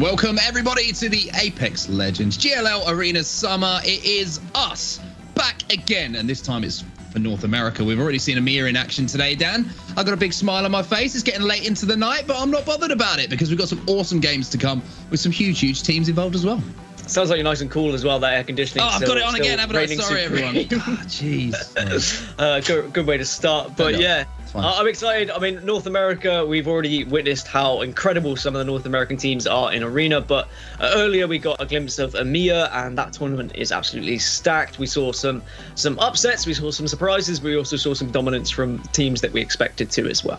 Welcome everybody to the Apex Legends GLL Arena Summer. It is us back again, and this time it's for North America. We've already seen EMEA in action today, Dan. I've got a big smile on my face. It's getting late into the night, but I'm not bothered about it because we've got some awesome games to come with some huge teams involved as well. Sounds like you're nice and cool as well, that air conditioning. Oh, I've got it on again, haven't I? Sorry, everyone. Jeez. Good way to start. But yeah, I'm excited. I mean, North America, we've already witnessed how incredible some of the North American teams are in Arena. But earlier we got a glimpse of EMEA, and that tournament is absolutely stacked. We saw some upsets. We saw some surprises. We also saw some dominance from teams that we expected to as well.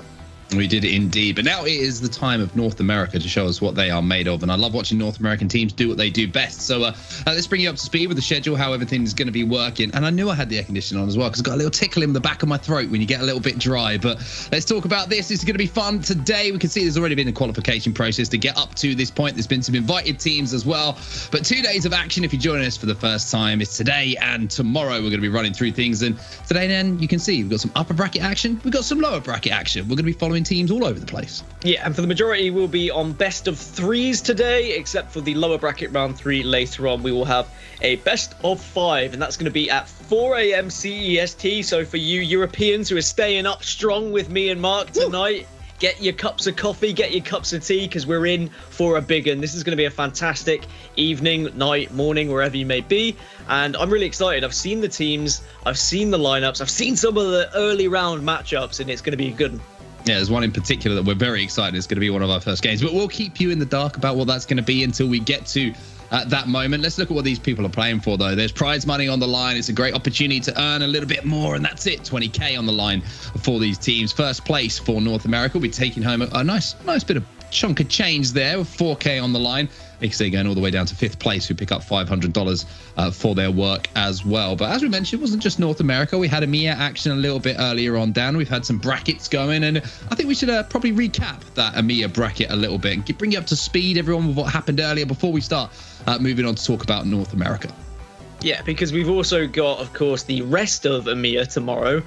We did indeed, but now it is the time of North America to show us what they are made of, and I love watching North American teams do what they do best. So let's bring you up to speed with the schedule, how everything's going to be working. And I knew I had the air conditioning on as well because I got a little tickle in the back of my throat when you get a little bit dry. But let's talk about this. It's going to be fun today. We can see there's already been a qualification process to get up to this point. There's been some invited teams as well, but 2 days of action if you're joining us for the first time. It's today and tomorrow. We're going to be running through things, and today then you can see we've got some upper bracket action, we've got some lower bracket action. We're going to be following teams all over the place. Yeah, and for the majority we'll be on best of threes today, except for the lower bracket round 3 later on. We will have a best of 5, and that's going to be at 4 a.m. CEST. So for you Europeans who are staying up strong with me and Mark tonight, get your cups of coffee, get your cups of tea, because we're in for a big one. This is going to be a fantastic evening, night, morning, wherever you may be. And I'm really excited. I've seen the teams, I've seen the lineups, I've seen some of the early round matchups, and it's going to be a good one. Yeah, there's one in particular that we're very excited. It's going to be one of our first games, but we'll keep you in the dark about what that's going to be until we get to that moment. Let's look at what these people are playing for, though. There's prize money on the line. It's a great opportunity to earn a little bit more, and that's it. 20K on the line for these teams. First place for North America. We're taking home a nice bit of chunk of change there with 4K on the line. They can say going all the way down to 5th place, who pick up $500 for their work as well. But as we mentioned, it wasn't just North America. We had EMEA action a little bit earlier on, Dan. We've had some brackets going, and I think we should probably recap that EMEA bracket a little bit and bring you up to speed, everyone, with what happened earlier before we start moving on to talk about North America. Yeah, because we've also got, of course, the rest of EMEA tomorrow.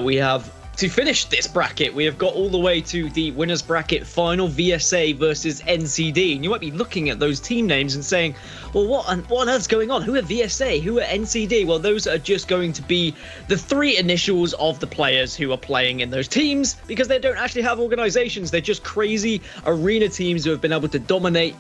We have to finish this bracket, we have got all the way to the winners bracket final, VSA versus NCD. And you might be looking at those team names and saying, well, what on earth's going on? Who are VSA? Who are NCD? Well, those are just going to be the 3 initials of the players who are playing in those teams, because they don't actually have organizations. They're just crazy arena teams who have been able to dominate.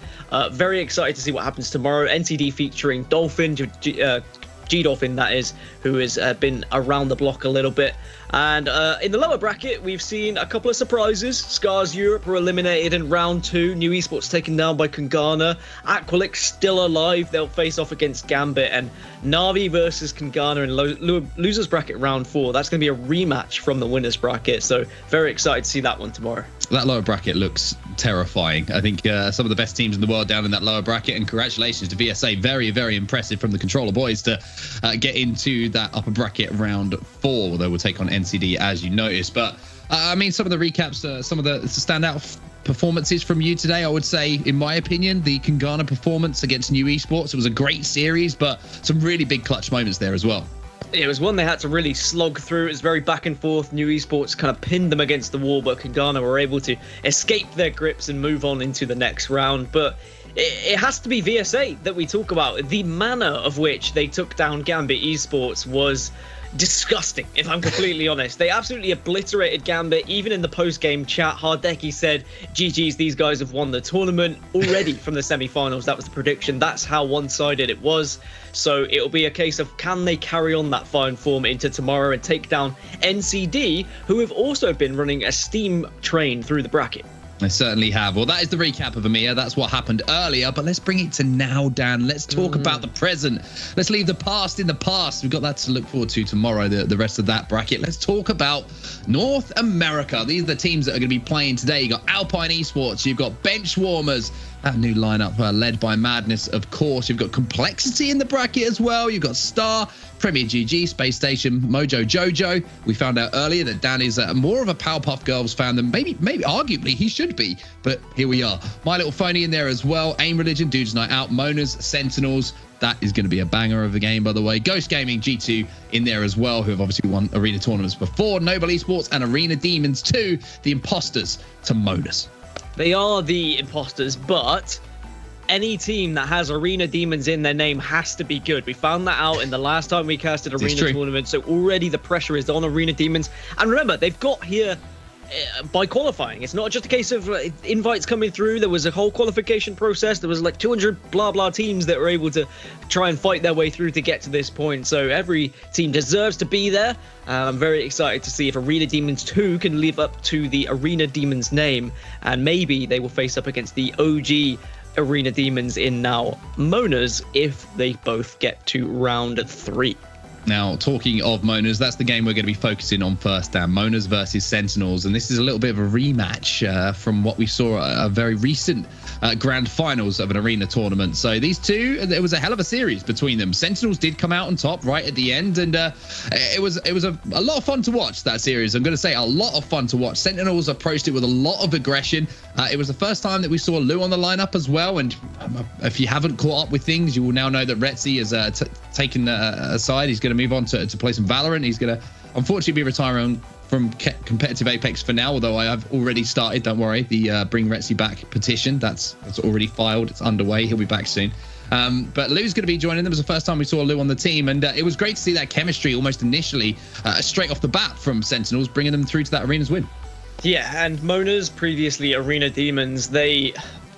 Very excited to see what happens tomorrow. NCD featuring Dolphin, G-Dolphin, that is, who has been around the block a little bit. And in the lower bracket, we've seen a couple of surprises. Scars Europe were eliminated in round 2. New Esports taken down by Kungana. Aqualix still alive. They'll face off against Gambit. And Na'Vi versus Kungana in losers bracket round 4. That's going to be a rematch from the winners bracket. So very excited to see that one tomorrow. That lower bracket looks terrifying. I think some of the best teams in the world down in that lower bracket. And congratulations to VSA. Very impressive from the Controller boys to get into that upper bracket round 4. Although we'll take on NCD, as you noticed. But I mean, some of the recaps, some of the standout performances from you today, I would say, in my opinion, the Kungana performance against New Esports. It was a great series, but some really big clutch moments there as well. It was one they had to really slog through. It was very back and forth. New Esports kind of pinned them against the wall, but Kungana were able to escape their grips and move on into the next round. But it has to be VSA that we talk about. The manner of which they took down Gambit Esports was disgusting, if I'm completely honest. They absolutely obliterated Gambit. Even in the post-game chat, Hardeki said, GG's, these guys have won the tournament already from the semi-finals. That was the prediction. That's how one-sided it was. So it'll be a case of, can they carry on that fine form into tomorrow and take down NCD, who have also been running a steam train through the bracket? They certainly have. Well, that is the recap of EMEA. That's what happened earlier, but let's bring it to now, Dan. Let's talk about the present. Let's leave the past in the past. We've got that to look forward to tomorrow, the rest of that bracket. Let's talk about North America. These are the teams that are going to be playing today. You've got Alpine Esports. You've got Benchwarmers. That new lineup led by Madness, of course. You've got Complexity in the bracket as well. You've got Star, Premier GG, Space Station, Mojo Jojo. We found out earlier that Dan is more of a Powerpuff Girls fan than maybe arguably he should be. But here we are. My Little Phony in there as well. Aim Religion, Dudes Night Out, Monas, Sentinels. That is going to be a banger of a game, by the way. Ghost Gaming, G2 in there as well, who have obviously won arena tournaments before. Noble Esports and Arena Demons 2, the imposters to Monas. They are the imposters, but any team that has Arena Demons in their name has to be good. We found that out in the last time we casted Arena Tournament, so already the pressure is on Arena Demons. And remember, they've got here by qualifying. It's not just a case of invites coming through. There was a whole qualification process. There was like 200 blah blah teams that were able to try and fight their way through to get to this point. So every team deserves to be there. I'm very excited to see if Arena Demons 2 can live up to the Arena Demons name, and maybe they will face up against the OG Arena Demons in now Monas if they both get to round 3. Now, talking of Monas, that's the game we're going to be focusing on first, Dan. Monas versus Sentinels. And this is a little bit of a rematch from what we saw at a very recent grand finals of an arena tournament. So these two, there was a hell of a series between them. Sentinels did come out on top right at the end, and it was a lot of fun to watch, that series. I'm going to say a lot of fun to watch. Sentinels approached it with a lot of aggression. It was the first time that we saw Lou on the lineup as well. And if you haven't caught up with things, you will now know that Retzi has taken aside. He's going to move on to play some Valorant. He's going to unfortunately be retiring from competitive Apex for now, although I have already started, don't worry, the Bring Retzi Back petition. That's already filed. It's underway. He'll be back soon. But Lou's going to be joining them. It was the first time we saw Lou on the team, and it was great to see that chemistry almost initially straight off the bat from Sentinels, bringing them through to that arena's win. Yeah, and Monas, previously Arena Demons, they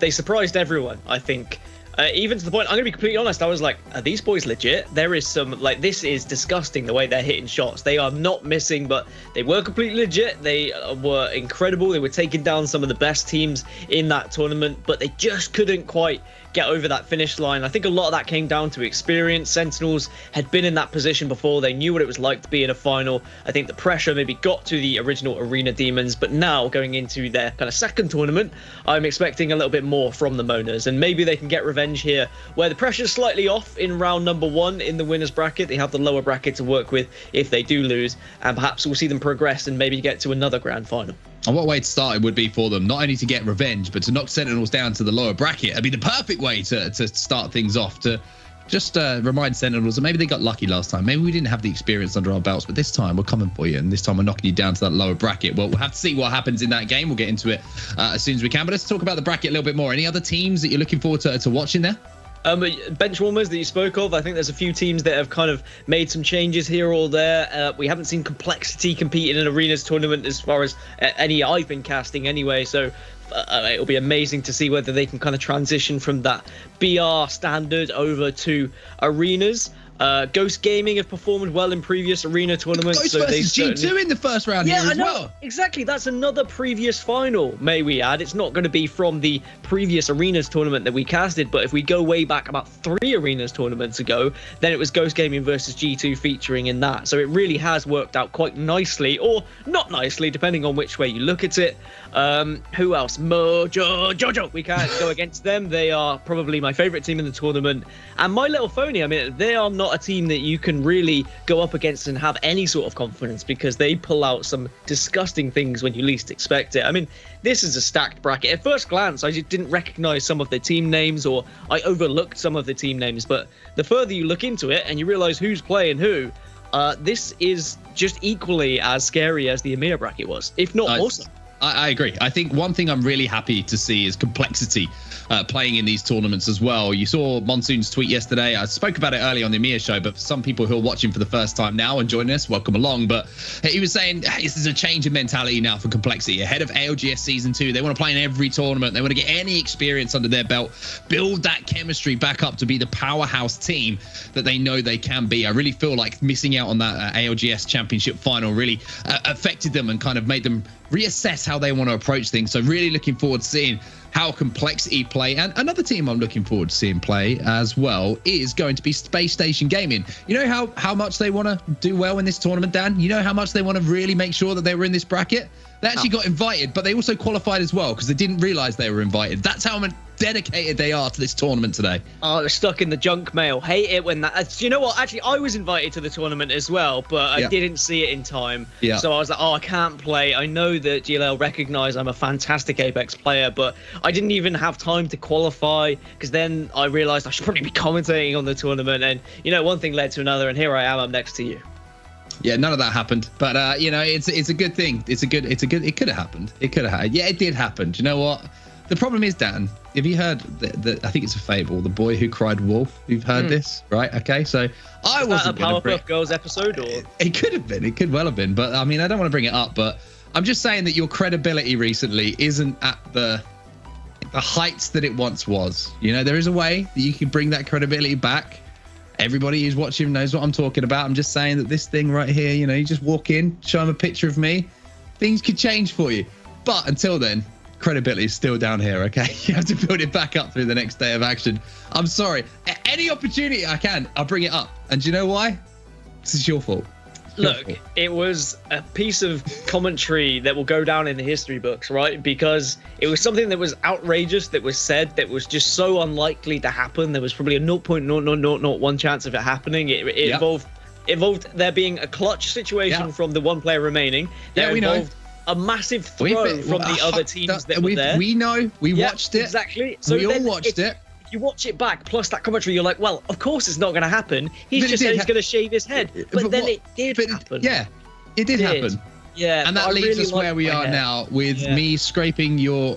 surprised everyone, I think. Even to the point, I'm going to be completely honest, I was like, are these boys legit? There is some, like, this is disgusting the way they're hitting shots. They are not missing, but they were completely legit. They were incredible. They were taking down some of the best teams in that tournament, but they just couldn't quite get over that finish line. I think a lot of that came down to experience. Sentinels had been in that position before. They knew what it was like to be in a final. I think the pressure maybe got to the original Arena Demons, but now going into their kind of second tournament, I'm expecting a little bit more from the Monas, and maybe they can get revenge here where the pressure's slightly off in round number 1 in the winners bracket. They have the lower bracket to work with if they do lose, and perhaps we'll see them progress and maybe get to another grand final. And what way to start it would be for them, not only to get revenge, but to knock Sentinels down to the lower bracket. It'd be the perfect way to start things off, to just remind Sentinels that maybe they got lucky last time. Maybe we didn't have the experience under our belts, but this time we're coming for you, and this time we're knocking you down to that lower bracket. Well, we'll have to see what happens in that game. We'll get into it as soon as we can, but let's talk about the bracket a little bit more. Any other teams that you're looking forward to watching there? Benchwarmers that you spoke of, I think there's a few teams that have kind of made some changes here or there. We haven't seen Complexity compete in an arenas tournament as far as any I've been casting anyway, so it'll be amazing to see whether they can kind of transition from that BR standard over to arenas. Ghost Gaming have performed well in previous arena tournaments. Ghost versus G2 in the first round here as well. Exactly. That's another previous final, may we add. It's not going to be from the previous arenas tournament that we casted, but if we go way back about 3 arenas tournaments ago, then it was Ghost Gaming versus G2 featuring in that. So it really has worked out quite nicely, or not nicely, depending on which way you look at it. Who else? Jojo. We can't go against them. They are probably my favorite team in the tournament. And My Little Phony, I mean, they are not a team that you can really go up against and have any sort of confidence, because they pull out some disgusting things when you least expect it. I mean, this is a stacked bracket. At first glance, I just didn't recognize some of the team names, or I overlooked some of the team names, but the further you look into it and you realize who's playing who, this is just equally as scary as the EMEA bracket was, if not more so. I agree. I think one thing I'm really happy to see is Complexity playing in these tournaments as well. You saw Monsoon's tweet yesterday. I spoke about it early on the EMEA show, but for some people who are watching for the first time now and joining us, welcome along. But he was saying this is a change in mentality now for Complexity. Ahead of ALGS Season 2, they want to play in every tournament. They want to get any experience under their belt, build that chemistry back up to be the powerhouse team that they know they can be. I really feel like missing out on that ALGS Championship final really affected them and kind of made them reassess how they want to approach things. So really looking forward to seeing how Complexity play. And another team I'm looking forward to seeing play as well is going to be Space Station Gaming. You know how much they want to do well in this tournament, Dan? You know how much they want to really make sure that they were in this bracket? They actually got invited, but they also qualified as well because they didn't realize they were invited. That's how dedicated they are to this tournament today. Oh, they're stuck in the junk mail. Hate it when that... You know what? Actually, I was invited to the tournament as well, but I didn't see it in time. Yeah. So I was like, I can't play. I know that GLL recognize I'm a fantastic Apex player, but I didn't even have time to qualify, because then I realized I should probably be commentating on the tournament, and, one thing led to another, and here I am, I'm next to you. Yeah, none of that happened, but it's a good thing. It could have happened. Yeah, it did happen. Do you know what? The problem is, Dan, have you heard I think it's a fable, The Boy Who Cried Wolf? You've heard this, right? Okay, so I wasn't going to bring... Powerpuff Girls episode, or? It could have been. It could well have been. But, I mean, I don't want to bring it up, but I'm just saying that your credibility recently isn't at the heights that it once was. You know, there is a way that you can bring that credibility back. Everybody who's watching knows what I'm talking about. I'm just saying that this thing right here, you know, you just walk in, show them a picture of me, things could change for you. But until then, credibility is still down here, okay? You have to build it back up through the next day of action. I'm sorry. Any opportunity I can, I'll bring it up. And do you know why? This is your fault. Look, it was a piece of commentary that will go down in the history books, right? Because it was something that was outrageous, that was said, that was just so unlikely to happen. There was probably a 0.0001 chance of it happening. It involved there being a clutch situation from the one player remaining. We know. A massive throw from the other teams that were there. We know. We watched it. Exactly. So we all watched it. If you watch it back, plus that commentary, you're like, well, of course it's not going to happen. He's just said he's going to shave his head. But then it did happen. Yeah, it did happen. Yeah, and that leaves us where we are now, with me scraping your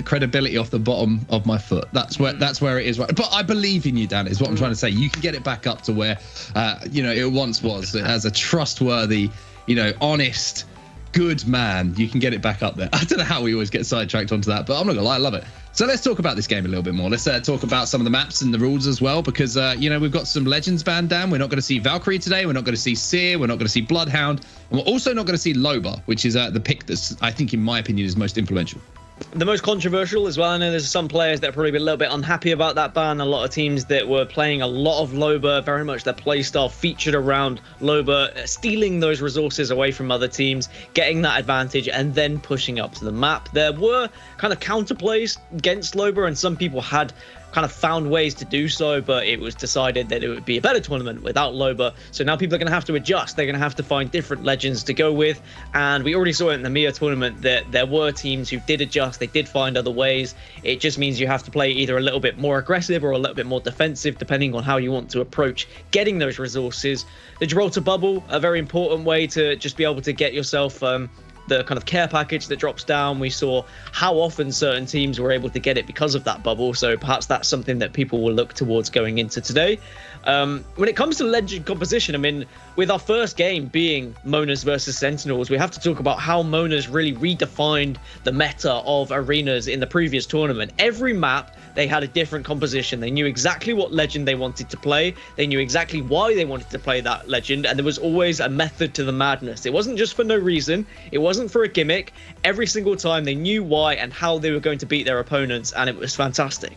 credibility off the bottom of my foot. That's where it is. Right. But I believe in you, Dan, is what I'm trying to say. You can get it back up to where, you know, it once was. As a trustworthy, you know, honest, good man, you can get it back up there. I don't know how we always get sidetracked onto that, but I'm not gonna lie, I love it. So let's talk about this game a little bit more. Let's talk about some of the maps and the rules as well, because you know, we've got some legends banned down. We're not going to see Valkyrie today. We're not going to see Seer. We're not going to see Bloodhound, and we're also not going to see Loba, which is the pick that's, I think, in my opinion, is most influential. The most controversial as well. I know there's some players that are probably a little bit unhappy about that ban. A lot of teams that were playing a lot of Loba, very much their playstyle featured around Loba, stealing those resources away from other teams, getting that advantage, and then pushing up to the map. There were kind of counterplays against Loba, and some people had kind of found ways to do so, but it was decided that it would be a better tournament without Loba. So now people are going to have to adjust. They're going to have to find different legends to go with. And we already saw it in the EMEA tournament that there were teams who did adjust. They did find other ways. It just means you have to play either a little bit more aggressive or a little bit more defensive, depending on how you want to approach getting those resources. The Gibraltar bubble, a very important way to just be able to get yourself the kind of care package that drops down. We saw how often certain teams were able to get it because of that bubble, so perhaps that's something that people will look towards going into today. When it comes to legend composition, I mean, with our first game being Monas versus Sentinels, we have to talk about how Monas really redefined the meta of arenas in the previous tournament. Every map, they had a different composition. They knew exactly what legend they wanted to play. They knew exactly why they wanted to play that legend, and there was always a method to the madness. It wasn't just for no reason. It wasn't for a gimmick. Every single time they knew why and how they were going to beat their opponents, and it was fantastic.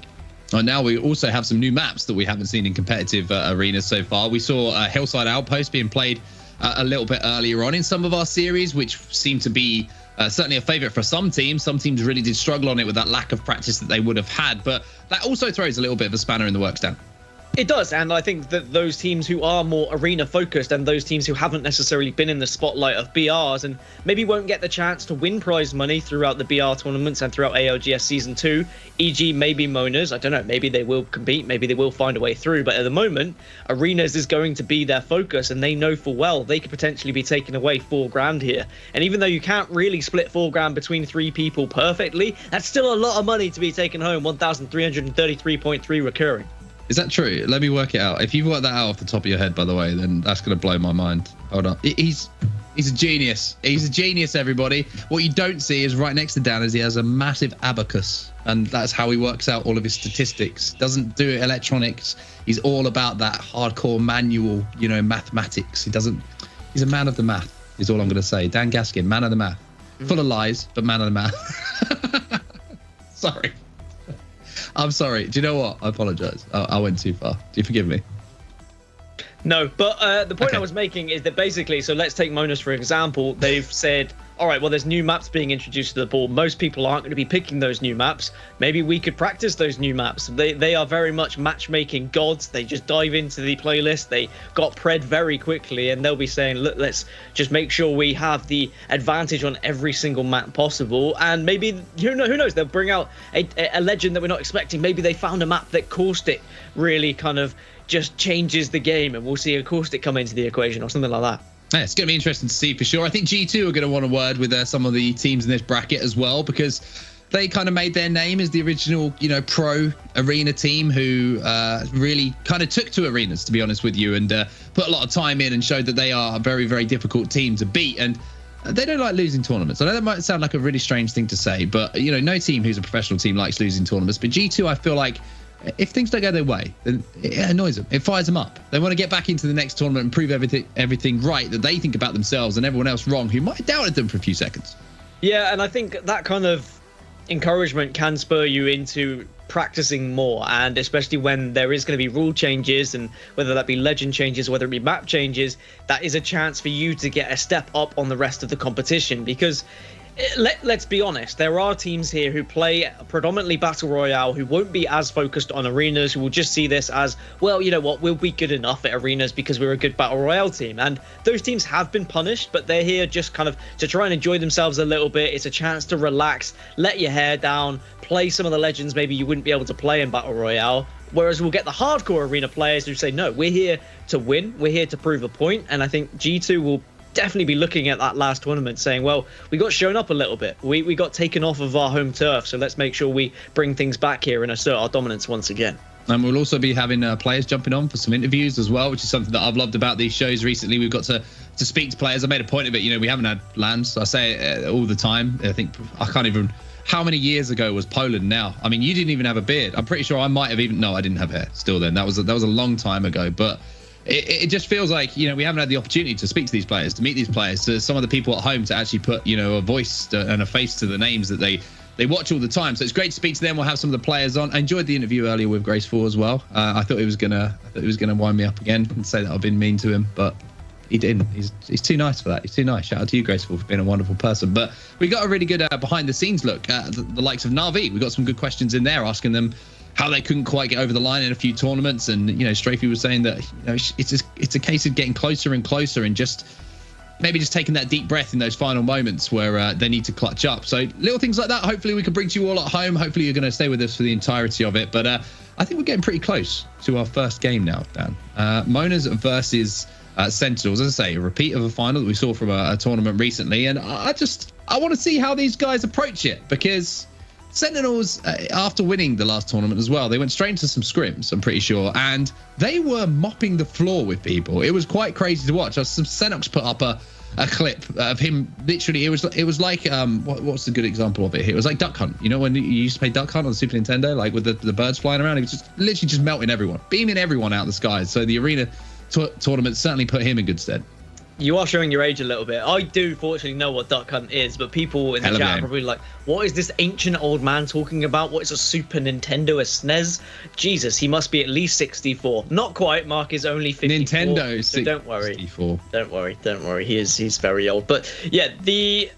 And now we also have some new maps that we haven't seen in competitive arenas so far. We saw Hillside Outpost being played a little bit earlier on in some of our series, which seemed to be certainly a favorite for some teams. Some teams really did struggle on it with that lack of practice that they would have had. But that also throws a little bit of a spanner in the works, Dan. It does, and I think that those teams who are more arena focused and those teams who haven't necessarily been in the spotlight of BRs and maybe won't get the chance to win prize money throughout the BR tournaments and throughout ALGS Season 2, e.g. maybe Monas, I don't know, maybe they will compete, maybe they will find a way through, but at the moment, arenas is going to be their focus, and they know full well they could potentially be taking away $4,000 here. And even though you can't really split $4,000 between 3 people perfectly, that's still a lot of money to be taken home, 1,333.3 recurring. Is that true? Let me work it out. If you've worked that out off the top of your head, by the way, then that's going to blow my mind. Hold on. He's a genius. He's a genius, everybody. What you don't see is right next to Dan is he has a massive abacus, and that's how he works out all of his statistics. Doesn't do electronics. He's all about that hardcore manual, you know, mathematics. He's a man of the math, is all I'm going to say. Dan Gaskin, man of the math. Full of lies, but man of the math. Sorry. I'm sorry. Do you know what? I apologize. I went too far. Do you forgive me? No, but the point I was making is that basically, so let's take Monas for example. They've said, all right, well, there's new maps being introduced to the pool. Most people aren't going to be picking those new maps. Maybe we could practice those new maps. They are very much matchmaking gods. They just dive into the playlist. They got pred very quickly, and they'll be saying, look, let's just make sure we have the advantage on every single map possible. And maybe, who knows, they'll bring out a legend that we're not expecting. Maybe they found a map that Caustic really kind of just changes the game, and we'll see a Caustic come into the equation or something like that. Yeah, it's going to be interesting to see for sure. I think G2 are going to want a word with some of the teams in this bracket as well, because they kind of made their name as the original, pro arena team who really kind of took to arenas, to be honest with you, and put a lot of time in and showed that they are a very, very difficult team to beat. And they don't like losing tournaments. I know that might sound like a really strange thing to say, but, no team who's a professional team likes losing tournaments. But G2, I feel like if things don't go their way, then it annoys them. It fires them up. They want to get back into the next tournament and prove everything right that they think about themselves and everyone else wrong who might have doubted them for a few seconds. Yeah, and I think that kind of encouragement can spur you into practicing more, and especially when there is going to be rule changes, and whether that be legend changes, whether it be map changes, that is a chance for you to get a step up on the rest of the competition. Because let's be honest, there are teams here who play predominantly Battle Royale who won't be as focused on arenas, who will just see this as, well, you know what, we'll be good enough at arenas because we're a good Battle Royale team. And those teams have been punished, but they're here just kind of to try and enjoy themselves a little bit. It's a chance to relax, let your hair down, play some of the legends maybe you wouldn't be able to play in Battle Royale. Whereas we'll get the hardcore arena players who say, no, we're here to win, we're here to prove a point. And I think G2 will definitely be looking at that last tournament saying, well, we got shown up a little bit, we got taken off of our home turf, so let's make sure we bring things back here and assert our dominance once again. And we'll also be having players jumping on for some interviews as well, which is something that I've loved about these shows recently. We've got to speak to players. I made a point of it. We haven't had LANs. I say it all the time. I think I can't even. How many years ago was Poland now? I mean, you didn't even have a beard. I'm pretty sure I might have even. No, I didn't have hair still then. That was a long time ago. But it just feels like, we haven't had the opportunity to speak to these players, to meet these players, to some of the people at home, to actually put, a voice and a face to the names that they watch all the time. So it's great to speak to them. We'll have some of the players on. I enjoyed the interview earlier with Grace 4 as well. I thought he was gonna wind me up again and say that I've been mean to him, but he didn't. He's too nice for that. He's too nice. Shout out to you, Grace 4, for being a wonderful person. But we got a really good behind the scenes look at the likes of Na'Vi. We got some good questions in there asking them how they couldn't quite get over the line in a few tournaments. And, Strafey was saying that, it's a case of getting closer and closer and just maybe just taking that deep breath in those final moments where they need to clutch up. So little things like that, hopefully we can bring to you all at home. Hopefully you're going to stay with us for the entirety of it. But I think we're getting pretty close to our first game now, Dan. Monas versus Sentinels, as I say, a repeat of a final that we saw from a tournament recently. And I want to see how these guys approach it, because Sentinels, after winning the last tournament as well, they went straight into some scrims, I'm pretty sure, and they were mopping the floor with people. It was quite crazy to watch. Some Senox put up a clip of him. Literally, it was like what's a good example of it here? It was like Duck Hunt. When you used to play Duck Hunt on the Super Nintendo, like with the birds flying around. It was just literally just melting everyone, beaming everyone out of the skies. So the arena tournament certainly put him in good stead. You are showing your age a little bit. I do fortunately know what Duck Hunt is, but people in the chat are probably like, what is this ancient old man talking about? What is a Super Nintendo, a SNES? Jesus, he must be at least 64. Not quite. Mark is only 54. Nintendo, so don't worry. 64. Don't worry. He's very old. But yeah, the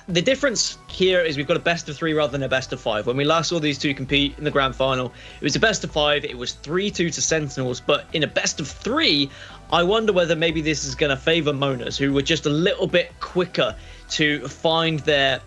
difference here is we've got a best of 3 rather than a best of 5. When we last saw these two compete in the grand final, it was a best of 5. It was 3-2 to Sentinels. But in a best of 3, I wonder whether maybe this is going to favor Monas, who were just a little bit quicker to find their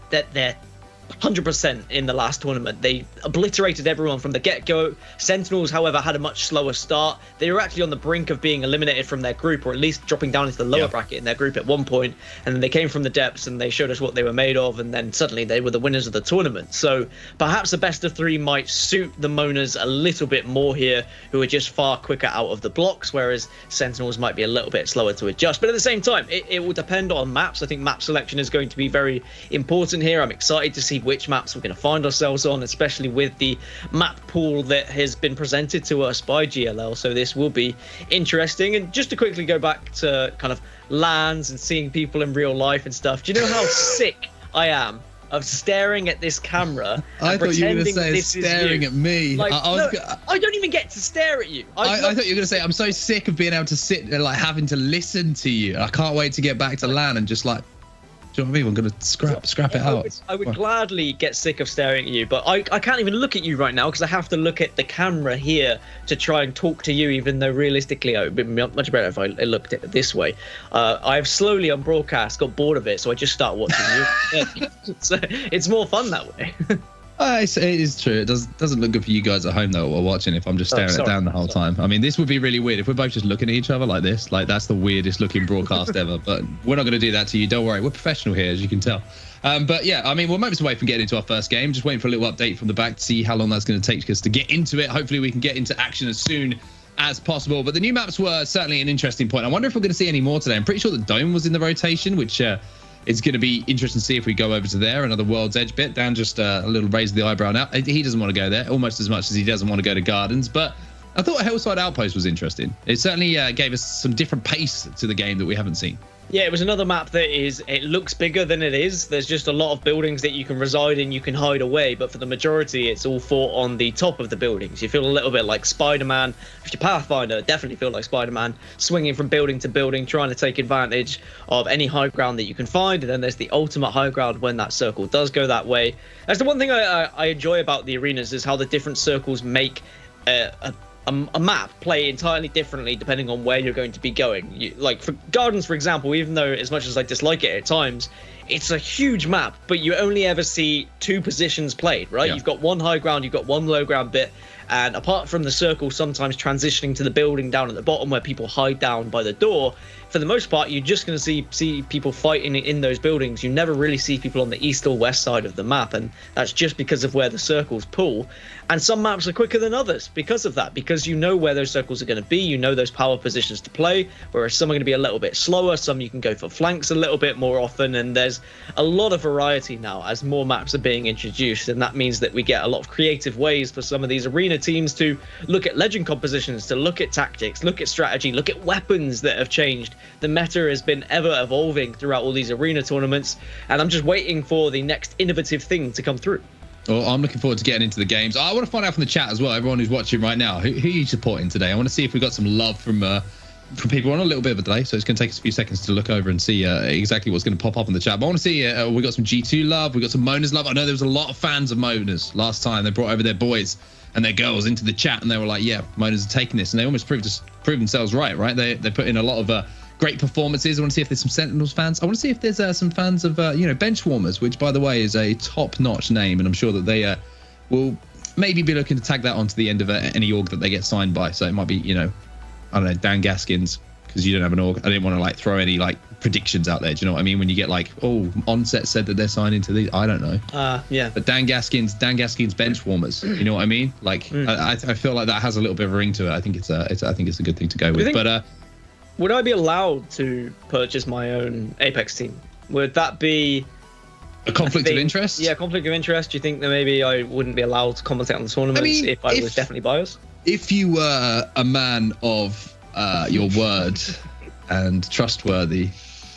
100% in the last tournament. They obliterated everyone from the get-go. Sentinels, however, had a much slower start. They were actually on the brink of being eliminated from their group, or at least dropping down into the lower bracket in their group at one point. And then they came from the depths and they showed us what they were made of, and then suddenly they were the winners of the tournament. So perhaps a best of 3 might suit the Monas a little bit more here, who are just far quicker out of the blocks, whereas Sentinels might be a little bit slower to adjust. But at the same time, it will depend on maps. I think map selection is going to be very important here. I'm excited to see which maps we're going to find ourselves on, especially with the map pool that has been presented to us by GLL. So this will be interesting. And just to quickly go back to kind of LANs and seeing people in real life and stuff, do you know how sick I am of staring at this camera? I thought you were going to say staring at me. Like, I don't even get to stare at you. I thought you were going to say I'm so sick of being able to sit and like having to listen to you. I can't wait to get back to LAN and just like, do you know what I mean? I'm going to scrap it out. I would gladly get sick of staring at you, but I can't even look at you right now because I have to look at the camera here to try and talk to you, even though realistically it would be much better if I looked at it this way. I've slowly on broadcast got bored of it, so I just start watching you. So it's more fun that way. It is true. It doesn't look good for you guys at home though while watching. If I'm just staring it down the whole time, I mean, this would be really weird if we're both just looking at each other like this. Like that's the weirdest looking broadcast ever. But we're not going to do that to you. Don't worry. We're professional here, as you can tell. But yeah, I mean, we're moments away from getting into our first game. Just waiting for a little update from the back to see how long that's going to take us to get into it. Hopefully, we can get into action as soon as possible. But the new maps were certainly an interesting point. I wonder if we're going to see any more today. I'm pretty sure the Dome was in the rotation, which it's going to be interesting to see if we go over to there. Another World's Edge bit. Dan just a little raise of the eyebrow now. He doesn't want to go there almost as much as he doesn't want to go to Gardens. But I thought a Hillside Outpost was interesting. It certainly gave us some different pace to the game that we haven't seen. Yeah, it was another map that it looks bigger than it is. There's just a lot of buildings that you can reside in, you can hide away, but for the majority, it's all fought on the top of the buildings. You feel a little bit like Spider-Man. If you're Pathfinder, definitely feel like Spider-Man, swinging from building to building, trying to take advantage of any high ground that you can find. And then there's the ultimate high ground when that circle does go that way. That's the one thing I enjoy about the arenas is how the different circles make a map play entirely differently depending on where you're going to be going. Like for Gardens, for example, even though as much as I dislike it at times, it's a huge map, but you only ever see two positions played, right? Yeah. You've got one high ground, you've got one low ground bit, and apart from the circle sometimes transitioning to the building down at the bottom where people hide down by the door, for the most part, you're just going to see people fighting in those buildings. You never really see people on the east or west side of the map, and that's just because of where the circles pull. And some maps are quicker than others because of that, because you know where those circles are going to be, you know those power positions to play, whereas some are going to be a little bit slower, some you can go for flanks a little bit more often, and there's a lot of variety now as more maps are being introduced, and that means that we get a lot of creative ways for some of these arena teams to look at legend compositions, to look at tactics, look at strategy, look at weapons that have changed. The meta has been ever evolving throughout all these arena tournaments, and I'm just waiting for the next innovative thing to come through. Well, I'm looking forward to getting into the games. I want to find out from the chat as well, everyone who's watching right now, who are you supporting today? I want to see if we've got some love from people. We're on a little bit of a delay, so it's going to take us a few seconds to look over and see exactly what's going to pop up in the chat. But I want to see, we got some G2 love, we got some Mona's love. I know there was a lot of fans of Mona's last time. They brought over their boys and their girls into the chat, and they were like, yeah, Mona's are taking this. And they almost proved themselves right? They put in a lot of great performances. I want to see if there's some Sentinels fans. I want to see if there's some fans of, Benchwarmers, which, by the way, is a top-notch name, and I'm sure that they will maybe be looking to tag that onto the end of any org that they get signed by. So it might be, I don't know, Dan Gaskins, because you don't have an org. I didn't want to throw any predictions out there. Do you know what I mean? When you get Onset said that they're signing to these, I don't know. Yeah. But Dan Gaskins Benchwarmers. You know what I mean? I feel like that has a little bit of a ring to it. I think it's a good thing to go with. But would I be allowed to purchase my own Apex team? Would that be a conflict of interest? Yeah, conflict of interest. Do you think that maybe I wouldn't be allowed to commentate on the tournaments if I was definitely biased? If you were a man of your word and trustworthy,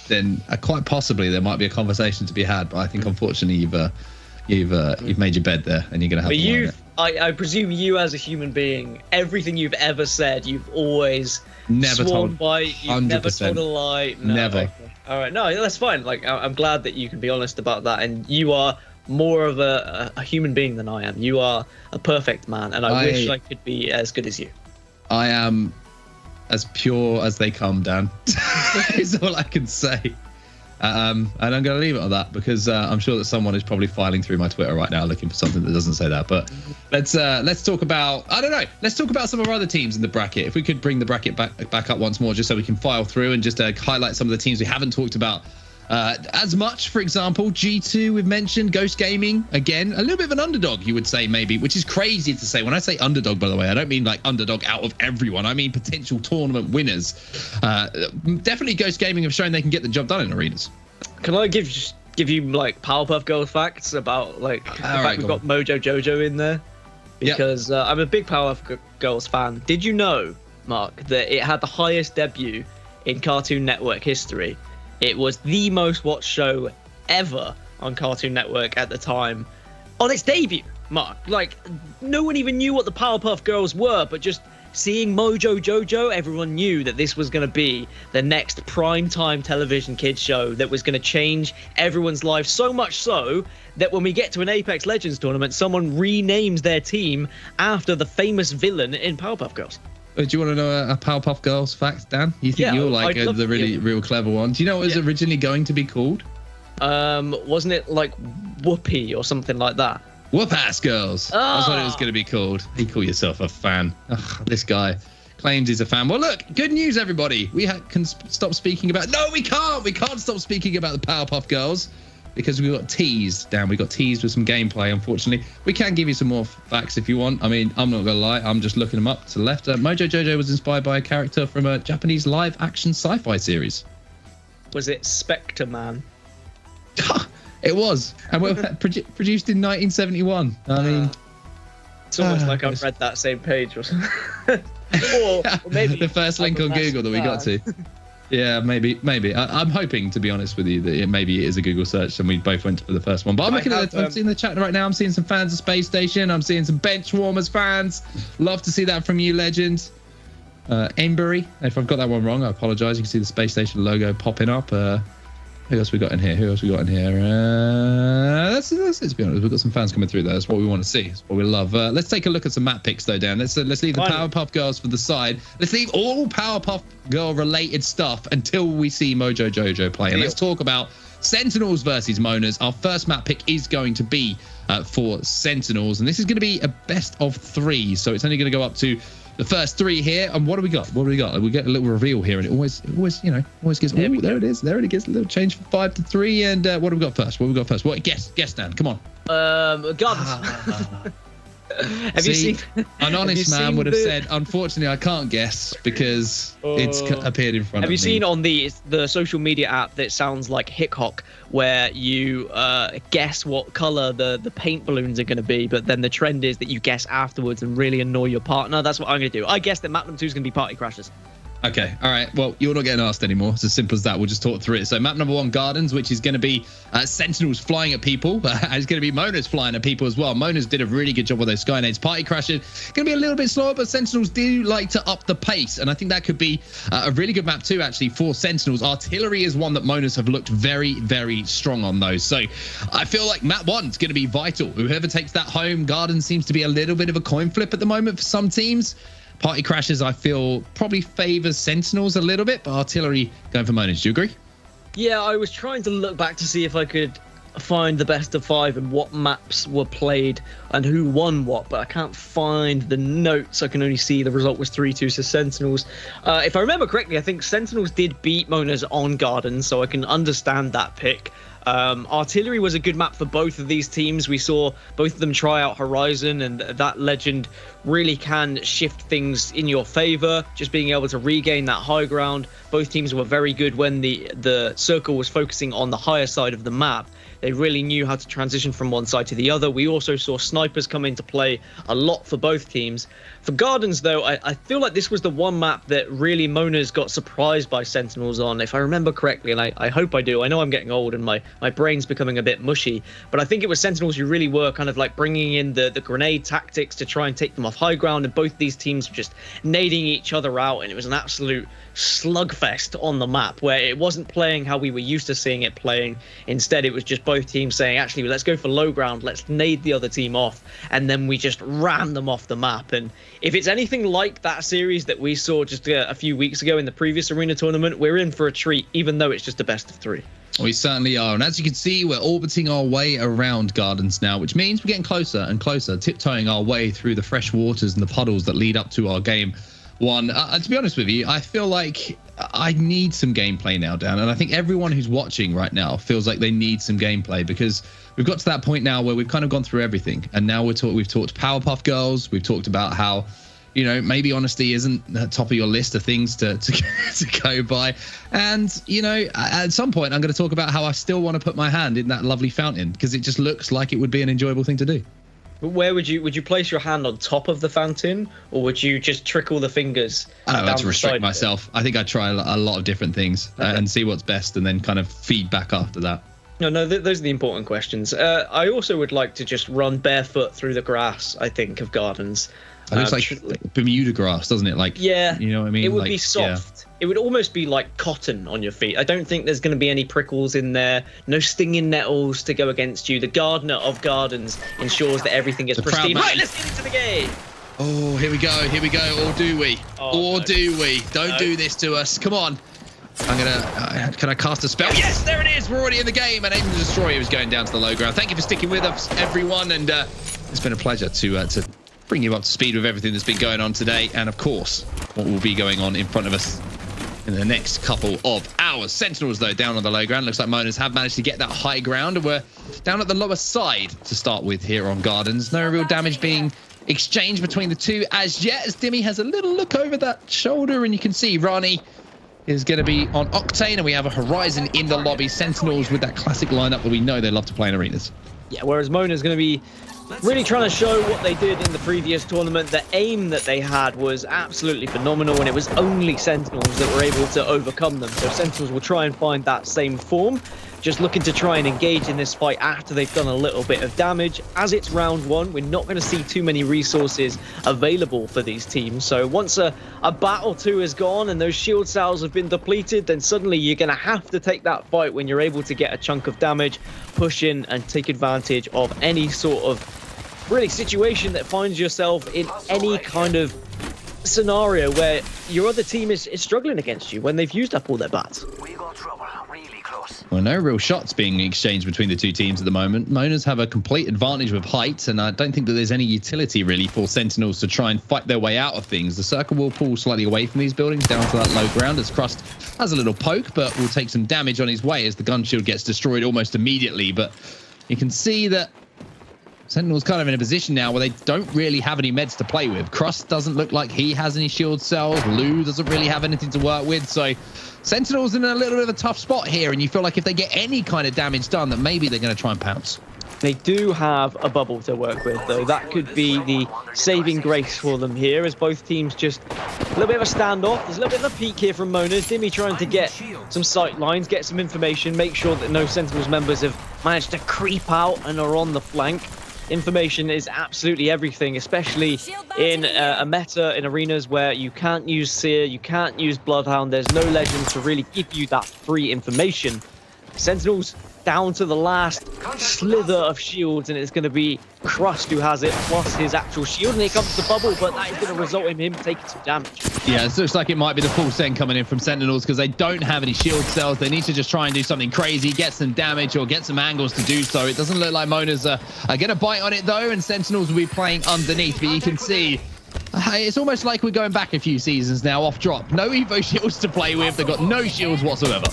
then quite possibly there might be a conversation to be had. But I think unfortunately you've made your bed there, and you're going to have to. I presume you as a human being, everything you've ever said, you've always never sworn told by. You've 100%. Never told a lie. No, never. Okay. All right, no, that's fine. I'm glad that you can be honest about that, and you are more of a human being than I am. You are a perfect man, and I wish I could be as good as you. I am as pure as they come, Dan. Is all I can say. And I'm going to leave it on that, because I'm sure that someone is probably filing through my Twitter right now looking for something that doesn't say that. But let's talk about, I don't know, let's talk about some of our other teams in the bracket. If we could bring the bracket back up once more, just so we can file through and just highlight some of the teams we haven't talked about as much. For example, G2 we've mentioned, Ghost Gaming, again, a little bit of an underdog, you would say, maybe, which is crazy to say. When I say underdog, by the way, I don't mean underdog out of everyone. I mean potential tournament winners. Definitely Ghost Gaming have shown they can get the job done in arenas. Can I give you Powerpuff Girls facts about the fact we've got Mojo Jojo in there? Because I'm a big Powerpuff Girls fan. Did you know, Mark, that it had the highest debut in Cartoon Network history? It was the most watched show ever on Cartoon Network at the time. On its debut, Mark. No one even knew what the Powerpuff Girls were, but just seeing Mojo Jojo, everyone knew that this was going to be the next primetime television kids show that was going to change everyone's life, so much so that when we get to an Apex Legends tournament, someone renames their team after the famous villain in Powerpuff Girls. Do you want to know a Powerpuff Girls fact, Dan? You think you're the really real clever one? Do you know what it was originally going to be called? Wasn't it Whoopee or something like that? Whoop-ass girls. That's what it was going to be called. You call yourself a fan. Ugh, this guy claims he's a fan. Well, look, good news, everybody. We can stop speaking about... No, we can't. We can't stop speaking about the Powerpuff Girls because we got teased, Dan. We got teased with some gameplay, unfortunately. We can give you some more facts if you want. I mean, I'm not going to lie. I'm just looking them up to the left. Mojo Jojo was inspired by a character from a Japanese live-action sci-fi series. Was it Spectre Man? It was, and we were produced in 1971. I mean, it's almost like I've read that same page or something. or maybe the first link on Google that we got to. Yeah, maybe. I'm hoping, to be honest with you, that maybe it is a Google search, and we both went for the first one. But I'm looking at. I'm seeing the chat right now. I'm seeing some fans of Space Station. I'm seeing some bench warmers fans. Love to see that from you, legend. Ambury. If I've got that one wrong, I apologise. You can see the Space Station logo popping up. Who else we got in here? Let's be honest. We've got some fans coming through there. That's what we want to see. That's what we love. Let's take a look at some map picks, though, Dan. Let's leave the Powerpuff Girls for the side. Let's leave all Powerpuff Girl-related stuff until we see Mojo Jojo play. And let's talk about Sentinels versus Monas. Our first map pick is going to be for Sentinels. And this is going to be a best of 3. So it's only going to go up to the first 3 here. And what do we got? We get a little reveal here, and it always gives. Oh, there it is. There it gets a little change from 5 to 3. And what do we got first? What? Guess, Dan. Come on. Gardens. Have you seen? An honest man would have said, unfortunately, I can't guess because it's appeared in front of me. Have you seen on the social media app that sounds like Hickok, where you guess what color the paint balloons are going to be, but then the trend is that you guess afterwards and really annoy your partner? That's what I'm going to do. I guess that map number 2 is going to be Party Crashers. Okay, all right. Well, you're not getting asked anymore. It's as simple as that. We'll just talk through it. So map number 1, Gardens, which is going to be Sentinels flying at people. It's going to be Monas flying at people as well. Monas did a really good job with those Skynades. Party Crashers going to be a little bit slower, but Sentinels do like to up the pace. And I think that could be a really good map too, actually, for Sentinels. Artillery is one that Monas have looked very, very strong on those. So I feel like map 1 is going to be vital. Whoever takes that home, Gardens seems to be a little bit of a coin flip at the moment for some teams. Party Crashers, I feel, probably favours Sentinels a little bit, but Artillery going for Monas. Do you agree? Yeah, I was trying to look back to see if I could find the best of 5 and what maps were played and who won what, but I can't find the notes. I can only see the result was 3-2 to Sentinels. If I remember correctly, I think Sentinels did beat Monas on Gardens, so I can understand that pick. Artillery was a good map for both of these teams. We saw both of them try out Horizon, and that legend really can shift things in your favor, just being able to regain that high ground. Both teams were very good when the circle was focusing on the higher side of the map. They really knew how to transition from one side to the other. We also saw snipers come into play a lot for both teams. For Gardens, though, I feel like this was the one map that really Monas got surprised by Sentinels on, if I remember correctly, and I hope I do. I know I'm getting old and my brain's becoming a bit mushy, but I think it was Sentinels who really were kind of like bringing in the grenade tactics to try and take them off high ground, and both these teams were just nading each other out, and it was an absolute slugfest on the map where it wasn't playing how we were used to seeing it playing. Instead, it was just both teams saying, actually, let's go for low ground, let's nade the other team off, and then we just ran them off the map. And if it's anything like that series that we saw just a few weeks ago in the previous arena tournament, we're in for a treat, even though it's just a best of 3. We certainly are. And as you can see, we're orbiting our way around Gardens now, which means we're getting closer and closer, tiptoeing our way through the fresh waters and the puddles that lead up to our game 1. To be honest with you, I feel like I need some gameplay now, Dan. And I think everyone who's watching right now feels like they need some gameplay, because we've got to that point now where we've kind of gone through everything. And now we've talked Powerpuff Girls. We've talked about how, you know, maybe honesty isn't at the top of your list of things to go by. And, you know, at some point, I'm going to talk about how I still want to put my hand in that lovely fountain, because it just looks like it would be an enjoyable thing to do. But where would you place your hand on top of the fountain, or would you just trickle the fingers? I like to restrict myself. I think I'd try a lot of different things and see what's best, and then kind of feed back after that. No, those are the important questions. I also would like to just run barefoot through the grass, I think, of Gardens. It looks like Bermuda grass, doesn't it? Like, yeah, you know what I mean? It would be soft. Yeah. It would almost be like cotton on your feet. I don't think there's going to be any prickles in there. No stinging nettles to go against you. The gardener of Gardens ensures that everything is pristine. Right, let's get into the game. Oh, here we go. Or do we? Or do we? Don't do this to us. Come on. I'm gonna, can I cast a spell? Yes, there it is. We're already in the game, and Aim the Destroyer is going down to the low ground. Thank you for sticking with us, everyone, and it's been a pleasure to bring you up to speed with everything that's been going on today, and of course, what will be going on in front of us in the next couple of hours. Sentinels, though, down on the low ground. Looks like Monas have managed to get that high ground, and we're down at the lower side to start with here on Gardens. No real damage being exchanged between the two as yet, as Dimmy has a little look over that shoulder, and you can see Rani is going to be on Octane, and we have a Horizon in the lobby. Sentinels with that classic lineup that we know they love to play in arenas. Yeah, whereas Mona's going to be really trying to show what they did in the previous tournament. The aim that they had was absolutely phenomenal, and it was only Sentinels that were able to overcome them. So Sentinels will try and find that same form, just looking to try and engage in this fight after they've done a little bit of damage. As it's round one, we're not going to see too many resources available for these teams. So once a bat or two is gone and those shield cells have been depleted, then suddenly you're going to have to take that fight when you're able to get a chunk of damage, push in and take advantage of any sort of really situation that finds yourself in any kind of scenario where your other team is struggling against you when they've used up all their bats. We got trouble, really close. Well, no real shots being exchanged between the two teams at the moment. Monas have a complete advantage with height, and I don't think that there's any utility really for Sentinels to try and fight their way out of things. The circle will pull slightly away from these buildings down to that low ground as Crust has a little poke, but will take some damage on his way as the gun shield gets destroyed almost immediately. But you can see that Sentinel's kind of in a position now where they don't really have any meds to play with. Crust doesn't look like he has any shield cells. Lou doesn't really have anything to work with. So Sentinel's in a little bit of a tough spot here. And you feel like if they get any kind of damage done, that maybe they're going to try and pounce. They do have a bubble to work with, though. That could be the saving grace for them here, as both teams just a little bit of a standoff. There's a little bit of a peek here from Monas. Dimmy trying to get some sight lines, get some information, make sure that no Sentinels members have managed to creep out and are on the flank. Information is absolutely everything, especially in a meta in arenas where you can't use Seer, you can't use Bloodhound. There's no legends to really give you that free information. Sentinels down to the last slither of shields, and it's going to be Crust who has it, plus his actual shield, and here comes the bubble, but that is going to result in him taking some damage. Yeah, it looks like it might be the full send coming in from Sentinels because they don't have any shield cells. They need to just try and do something crazy, get some damage or get some angles to do so. It doesn't look like Monas are going to bite on it, though, and Sentinels will be playing underneath, but you can see it's almost like we're going back a few seasons now off drop. No Evo shields to play with. They've got no shields whatsoever.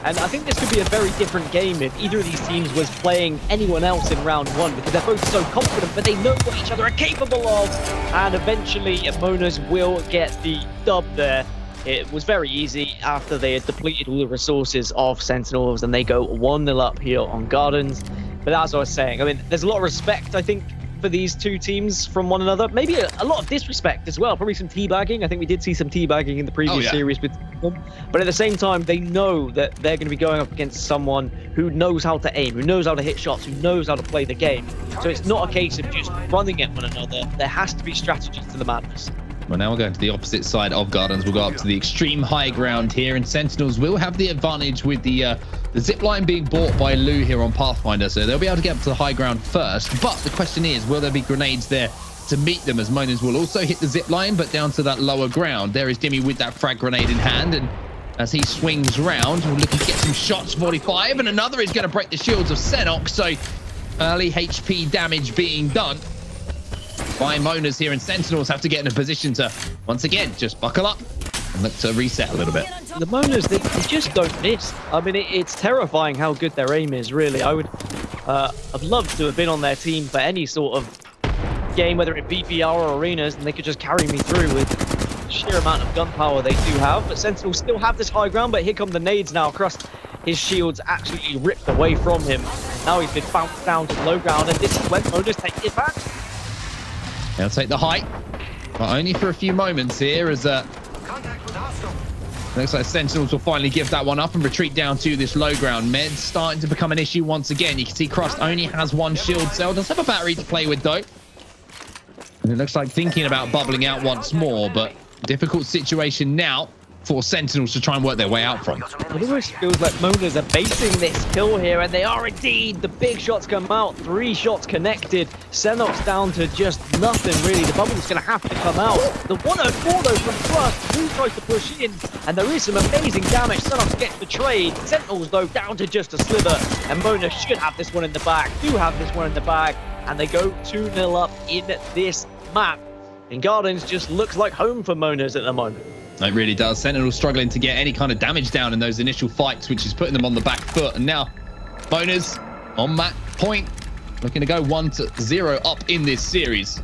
And I think this could be a very different game if either of these teams was playing anyone else in round one, because they're both so confident, but they know what each other are capable of. And eventually, Monas will get the dub there. It was very easy after they had depleted all the resources of Sentinels, and they go 1-0 up here on Gardens. But as I was saying, I mean, there's a lot of respect, I think, for these two teams from one another. Maybe a lot of disrespect as well. Probably some teabagging. I think we did see some teabagging in the previous series with them. But at the same time, they know that they're going to be going up against someone who knows how to aim, who knows how to hit shots, who knows how to play the game. So it's not a case of just running at one another. There has to be strategy to the madness. Well, now we're going to the opposite side of Gardens. We'll go up to the extreme high ground here, and Sentinels will have the advantage with the zip line being bought by Lou here on Pathfinder, so they'll be able to get up to the high ground first. But the question is, will there be grenades there to meet them, as Monas will also hit the zip line, but down to that lower ground. There is Dimmy with that frag grenade in hand, and as he swings round, we're looking to get some shots. 45, and another is going to break the shields of Senok, so early HP damage being done by Monas here, and Sentinels have to get in a position to once again just buckle up and look to reset a little bit. The Monas, they just don't miss. I mean, it's terrifying how good their aim is, really. I'd love to have been on their team for any sort of game, whether it be VR or arenas, and they could just carry me through with the sheer amount of gun power they do have. But Sentinels still have this high ground, but here come the nades now. Crust, his shield's absolutely ripped away from him. Now he's been bounced down to low ground, and this is when Monas take it back. They'll take the height, but only for a few moments here, as looks like Sentinels will finally give that one up and retreat down to this low ground. Med's starting to become an issue once again. You can see Crust only has one shield cell. Does have a battery to play with, though. And it looks like thinking about bubbling out once more, but difficult situation now for Sentinels to try and work their way out from. It always feels like Monas are basing this kill here, and they are indeed. The big shots come out, 3 shots connected. Xenox down to just nothing, really. The bubble's going to have to come out. The 104, though, from Trust. Blue tries to push in, and there is some amazing damage. Xenox gets the trade. Sentinels, though, down to just a sliver. And Mona should have this one in the bag, do have this one in the bag, and they go 2-0 up in this map. And Gardens just looks like home for Monas at the moment. It really does. Sentinels struggling to get any kind of damage down in those initial fights, which is putting them on the back foot. And now Monas on that point, looking to go 1-0 up in this series.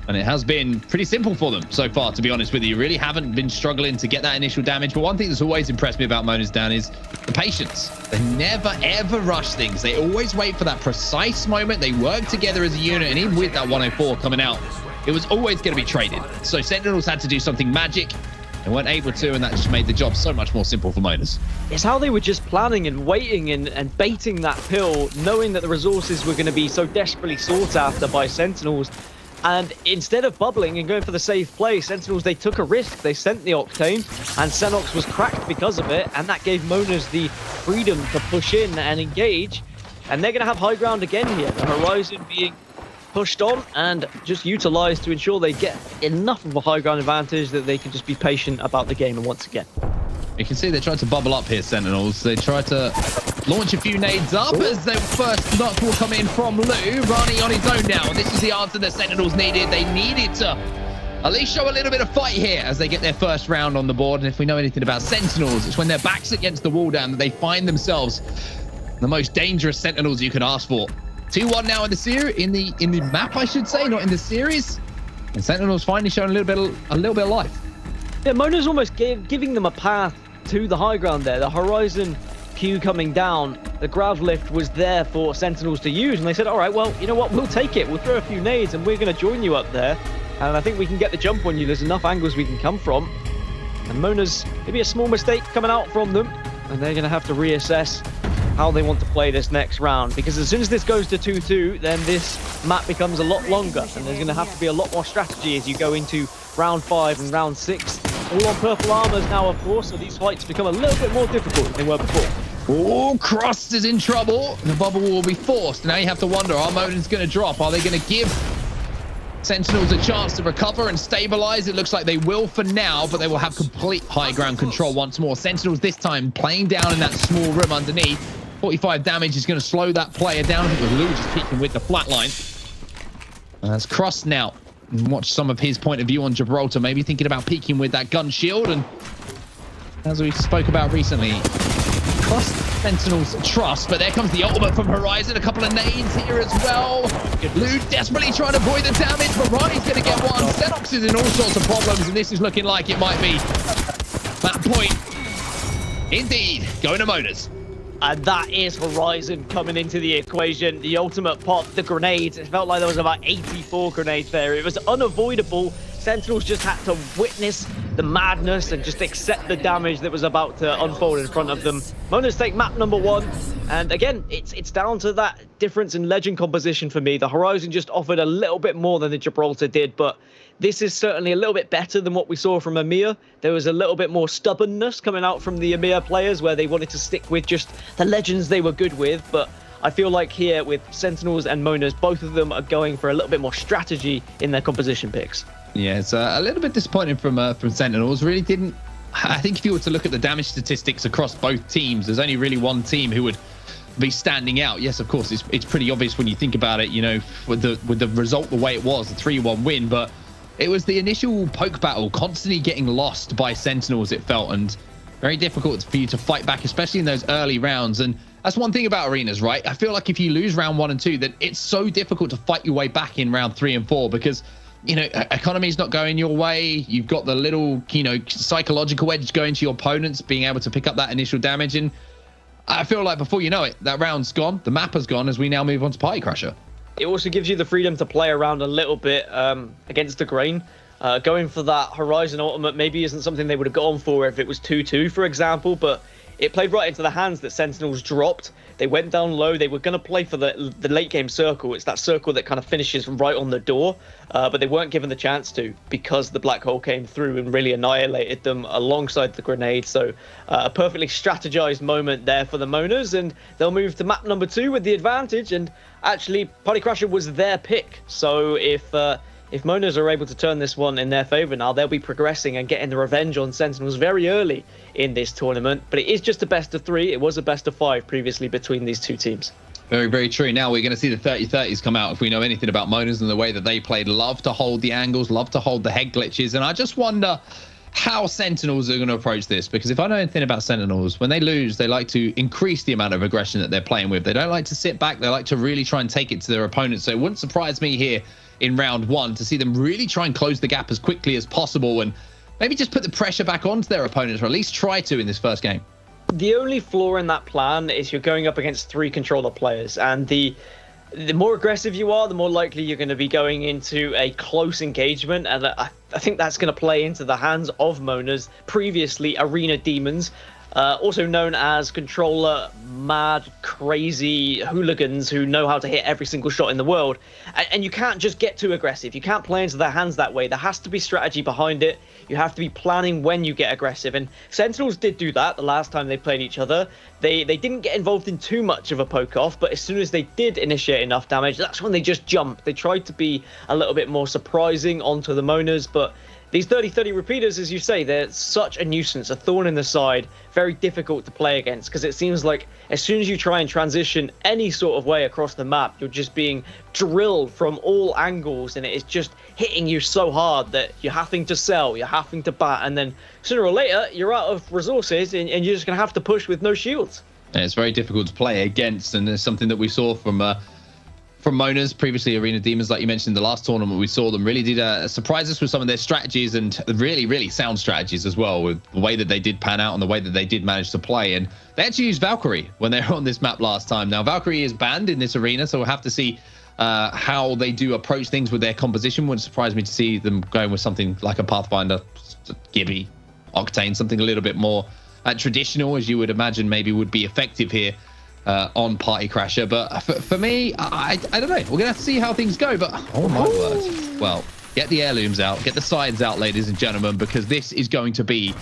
And it has been pretty simple for them so far, to be honest with you. Really haven't been struggling to get that initial damage. But one thing that's always impressed me about Monas, Dan, is the patience. They never, ever rush things. They always wait for that precise moment. They work together as a unit. And even with that 104 coming out, it was always going to be traded. So Sentinels had to do something magic. They weren't able to, and that just made the job so much more simple for Monas. It's how they were just planning and waiting and baiting that pill, knowing that the resources were going to be so desperately sought after by Sentinels. And instead of bubbling and going for the safe play, Sentinels, they took a risk. They sent the Octane, and Xenox was cracked because of it, and that gave Monas the freedom to push in and engage. And they're going to have high ground again here. The Horizon being pushed on and just utilized to ensure they get enough of a high ground advantage that they can just be patient about the game. And once again, you can see they tried to bubble up here, Sentinels. They tried to launch a few nades up as their first knock will come in from Lou. Rani on his own now. This is the answer that Sentinels needed. They needed to at least show a little bit of fight here as they get their first round on the board. And if we know anything about Sentinels, it's when their back's against the wall down that they find themselves the most dangerous Sentinels you could ask for. 2-1 now in the series, in the map, I should say, not in the series. And Sentinels finally showing a little bit of life. Yeah, Mona's almost giving them a path to the high ground there. The Horizon Q coming down, the grav lift was there for Sentinels to use, and they said, all right, well, you know what, we'll take it. We'll throw a few nades, and we're going to join you up there. And I think we can get the jump on you. There's enough angles we can come from. And Mona's maybe a small mistake coming out from them, and they're going to have to reassess how they want to play this next round, because as soon as this goes to 2-2, then this map becomes a lot longer, and there's going to have to be a lot more strategy as you go into round 5 and round 6. All on purple armors now, of course, so these fights become a little bit more difficult than they were before. Oh, Crust is in trouble. The bubble will be forced. Now you have to wonder, are Moden's going to drop? Are they going to give Sentinels a chance to recover and stabilize? It looks like they will for now, but they will have complete high ground control once more. Sentinels this time playing down in that small room underneath. 45 damage is going to slow that player down. I think it was Lou just peeking with the flatline. And that's Crust now. And watch some of his point of view on Gibraltar, maybe thinking about peeking with that gun shield. And as we spoke about recently, Crust Sentinels trust, but there comes the ultimate from Horizon. A couple of nades here as well. Lou desperately trying to avoid the damage, but Ronnie's going to get one. Xenox is in all sorts of problems, and this is looking like it might be that point. Indeed, going to Monas. And that is Horizon coming into the equation. The ultimate pop, the grenades. It felt like there was about 84 grenades there. It was unavoidable. Sentinels just had to witness the madness and just accept the damage that was about to unfold in front of them. Monas take map number 1. And again, it's down to that difference in legend composition for me. The Horizon just offered a little bit more than the Gibraltar did, but this is certainly a little bit better than what we saw from EMEA. There was a little bit more stubbornness coming out from the EMEA players where they wanted to stick with just the legends they were good with. But I feel like here with Sentinels and Monas, both of them are going for a little bit more strategy in their composition picks. Yeah, it's a little bit disappointing from Sentinels. Really didn't... I think if you were to look at the damage statistics across both teams, there's only really one team who would be standing out. Yes, of course, it's pretty obvious when you think about it, you know, with the result the way it was, the 3-1 win, but it was the initial poke battle constantly getting lost by Sentinels, it felt, and very difficult for you to fight back, especially in those early rounds. And that's one thing about arenas, right? I feel like if you lose round 1 and 2, then it's so difficult to fight your way back in round 3 and 4 because, you know, economy's not going your way. You've got the little, you know, psychological edge going to your opponents, being able to pick up that initial damage. And I feel like before you know it, that round's gone. The map has gone as we now move on to Party Crasher. It also gives you the freedom to play around a little bit against the grain. Going for that Horizon ultimate maybe isn't something they would have gone for if it was 2-2, for example, but it played right into the hands that Sentinels dropped. They went down low. They were going to play for the late game circle. It's that circle that kind of finishes right on the door, but they weren't given the chance to because the black hole came through and really annihilated them alongside the grenade. So a perfectly strategized moment there for the Monas, and they'll move to map number 2 with the advantage. And actually, Party Crasher was their pick. So if Monas are able to turn this one in their favor now, they'll be progressing and getting the revenge on Sentinels very early in this tournament. But it is just a best of 3. It was a best of 5 previously between these two teams. Very, very true. Now we're going to see the 30-30s come out if we know anything about Monas and the way that they played. Love to hold the angles, love to hold the head glitches. And I just wonder how Sentinels are going to approach this, because if I know anything about Sentinels, when they lose, they like to increase the amount of aggression that they're playing with. They don't like to sit back. They like to really try and take it to their opponents. So it wouldn't surprise me here in round 1 to see them really try and close the gap as quickly as possible and maybe just put the pressure back onto their opponents, or at least try to in this first game. The only flaw in that plan is you're going up against 3 controller players, and the more aggressive you are, the more likely you're going to be going into a close engagement, and I think that's going to play into the hands of Monas, previously Arena Demons, also known as controller mad, crazy hooligans who know how to hit every single shot in the world. And you can't just get too aggressive. You can't play into their hands that way. There has to be strategy behind it. You have to be planning when you get aggressive. And Sentinels did do that the last time they played each other. They didn't get involved in too much of a poke-off, but as soon as they did initiate enough damage, that's when they just jumped. They tried to be a little bit more surprising onto the Monas, but these 30-30 repeaters, as you say, they're such a nuisance, a thorn in the side, very difficult to play against, because it seems like as soon as you try and transition any sort of way across the map, you're just being drilled from all angles, and it is just hitting you so hard that you're having to sell, you're having to bat, and then sooner or later, you're out of resources, and you're just going to have to push with no shields. And it's very difficult to play against, and there's something that we saw from Monas, previously Arena Demons, like you mentioned, the last tournament we saw them really did surprise us with some of their strategies, and really, really sound strategies as well, with the way that they did pan out and the way that they did manage to play. And they actually used Valkyrie when they were on this map last time. Now, Valkyrie is banned in this arena, so we'll have to see how they do approach things with their composition. Wouldn't surprise me to see them going with something like a Pathfinder, Gibby, Octane, something a little bit more traditional, as you would imagine maybe would be effective here on Party Crasher. But for me, I don't know. We're going to have to see how things go. But oh my word. Well, get the heirlooms out. Get the sides out, ladies and gentlemen, because this is going to be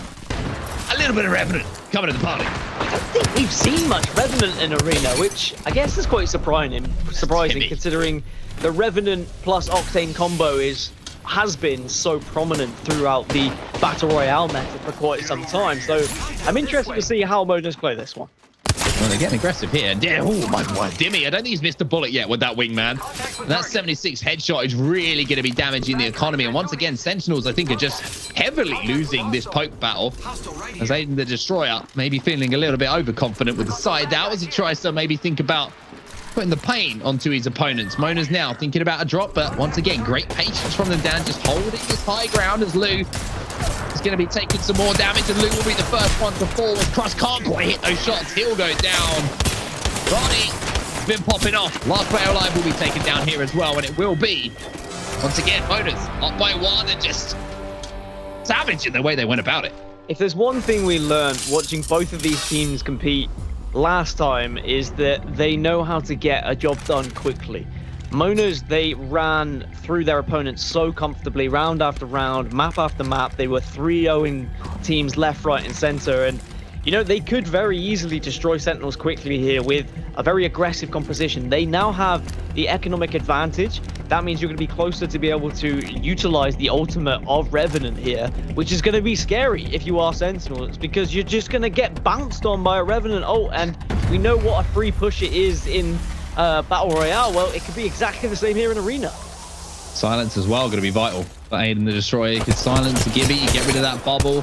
a little bit of Revenant coming to the party. I don't think we've seen much Revenant in Arena, which I guess is quite surprising considering the Revenant plus Octane combo has been so prominent throughout the Battle Royale meta for quite some time. So I'm interested to see how Monas play this one. Well, they're getting aggressive here. Oh, my word. Dimmy, I don't think he's missed a bullet yet with that wingman. And that 76 headshot is really going to be damaging the economy. And once again, Sentinels, I think, are just heavily losing this poke battle. As Aiden the Destroyer maybe feeling a little bit overconfident with the side out as he tries to maybe think about putting the pain onto his opponents. Mona's now thinking about a drop, but once again, great patience from them, Dan, just holding this high ground as Lou is going to be taking some more damage, and Lou will be the first one to fall as Cross can't quite hit those shots. He'll go down. Ronnie has been popping off. Last player alive will be taken down here as well, and it will be, once again, Monas up by 1 and just savage in the way they went about it. If there's one thing we learned watching both of these teams compete last time, is that they know how to get a job done quickly. Monas, they ran through their opponents so comfortably, round after round, map after map. They were 3-0ing teams left, right, and center. And, you know, they could very easily destroy Sentinels quickly here with a very aggressive composition. They now have the economic advantage. That means you're going to be closer to be able to utilize the ultimate of Revenant here, which is going to be scary if you are Sentinels, because you're just going to get bounced on by a Revenant ult. And we know what a free push it is in Battle Royale. Well, it could be exactly the same here in Arena. Silence as well, going to be vital for Aiden the Destroyer. You can silence Gibby, you get rid of that bubble.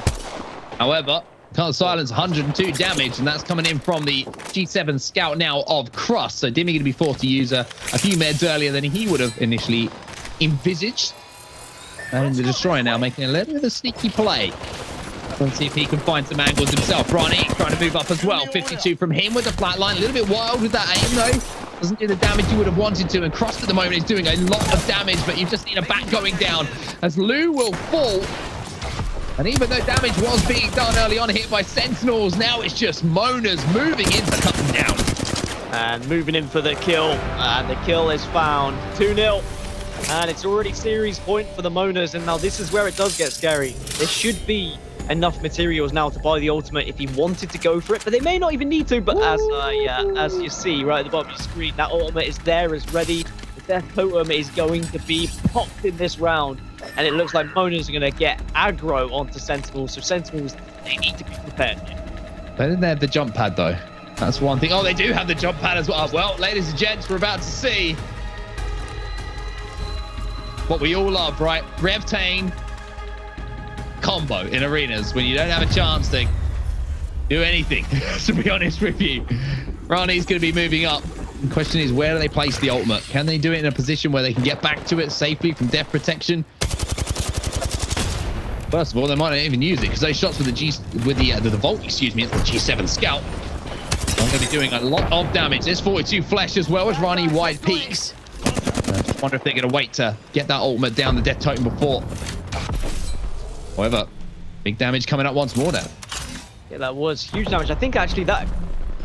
However, can't silence 102 damage, and that's coming in from the G7 Scout now of Cross. So Dimmy going to be forced to use a few meds earlier than he would have initially envisaged. And the Destroyer now making a little bit of a sneaky play. Let's see if he can find some angles himself. Ronnie trying to move up as well. 52 from him with the flatline. A little bit wild with that aim, though. Doesn't do the damage you would have wanted to. And Cross at the moment is doing a lot of damage, but you've just seen a back going down as Lou will fall. And even though damage was being done early on here by Sentinels, now it's just Monas moving in to cut them down. And moving in for the kill. And the kill is found. 2-0. And it's already series point for the Monas. And now this is where it does get scary. There should be enough materials now to buy the ultimate if he wanted to go for it, but they may not even need to. But as you see right at the bottom of your screen, that ultimate is there, is ready. The death totem is going to be popped in this round, and it looks like Monas are going to get aggro onto Sentinels. So Sentinels, they need to be prepared. They didn't have the jump pad though. That's one thing. Oh, they do have the jump pad as well. Well, ladies and gents, we're about to see what we all love, right? Revtain combo in arenas when you don't have a chance to do anything, to be honest with you. Rani's going to be moving up. The question is, where do they place the ultimate? Can they do it in a position where they can get back to it safely from death protection? First of all, they might not even use it because those shots with the Vault, excuse me, it's the G7 Scout. I'm going to be doing a lot of damage. There's 42 flesh as well as Rani wide peaks. I just wonder if they're going to wait to get that ultimate down the death totem before. However, big damage coming up once more now. Yeah, that was huge damage. I think actually that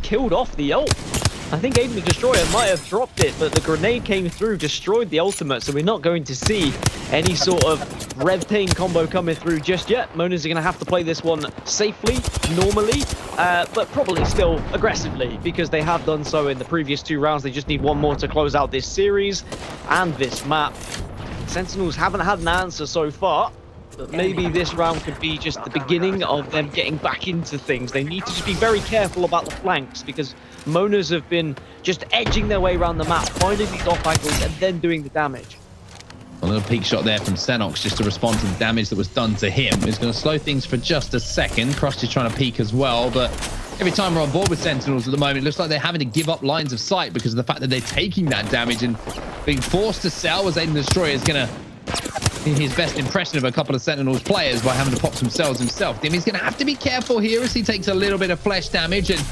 killed off the ult. I think Aiden the Destroyer might have dropped it, but the grenade came through, destroyed the ultimate, so we're not going to see any sort of Revtain combo coming through just yet. Monas are going to have to play this one safely, normally, but probably still aggressively, because they have done so in the previous 2 rounds. They just need one more to close out this series and this map. Sentinels haven't had an answer so far. But maybe this round could be just the beginning of them getting back into things. They need to just be very careful about the flanks because Monas have been just edging their way around the map, finding these off angles and then doing the damage. A little peek shot there from Xenox just to respond to the damage that was done to him. It's going to slow things for just a second. Cross is trying to peek as well, but every time we're on board with Sentinels at the moment, it looks like they're having to give up lines of sight because of the fact that they're taking that damage and being forced to sell as Aiden the Destroyer is going to his best impression of a couple of Sentinels players by having to pop some cells himself. Dimmy's going to have to be careful here as he takes a little bit of flesh damage, and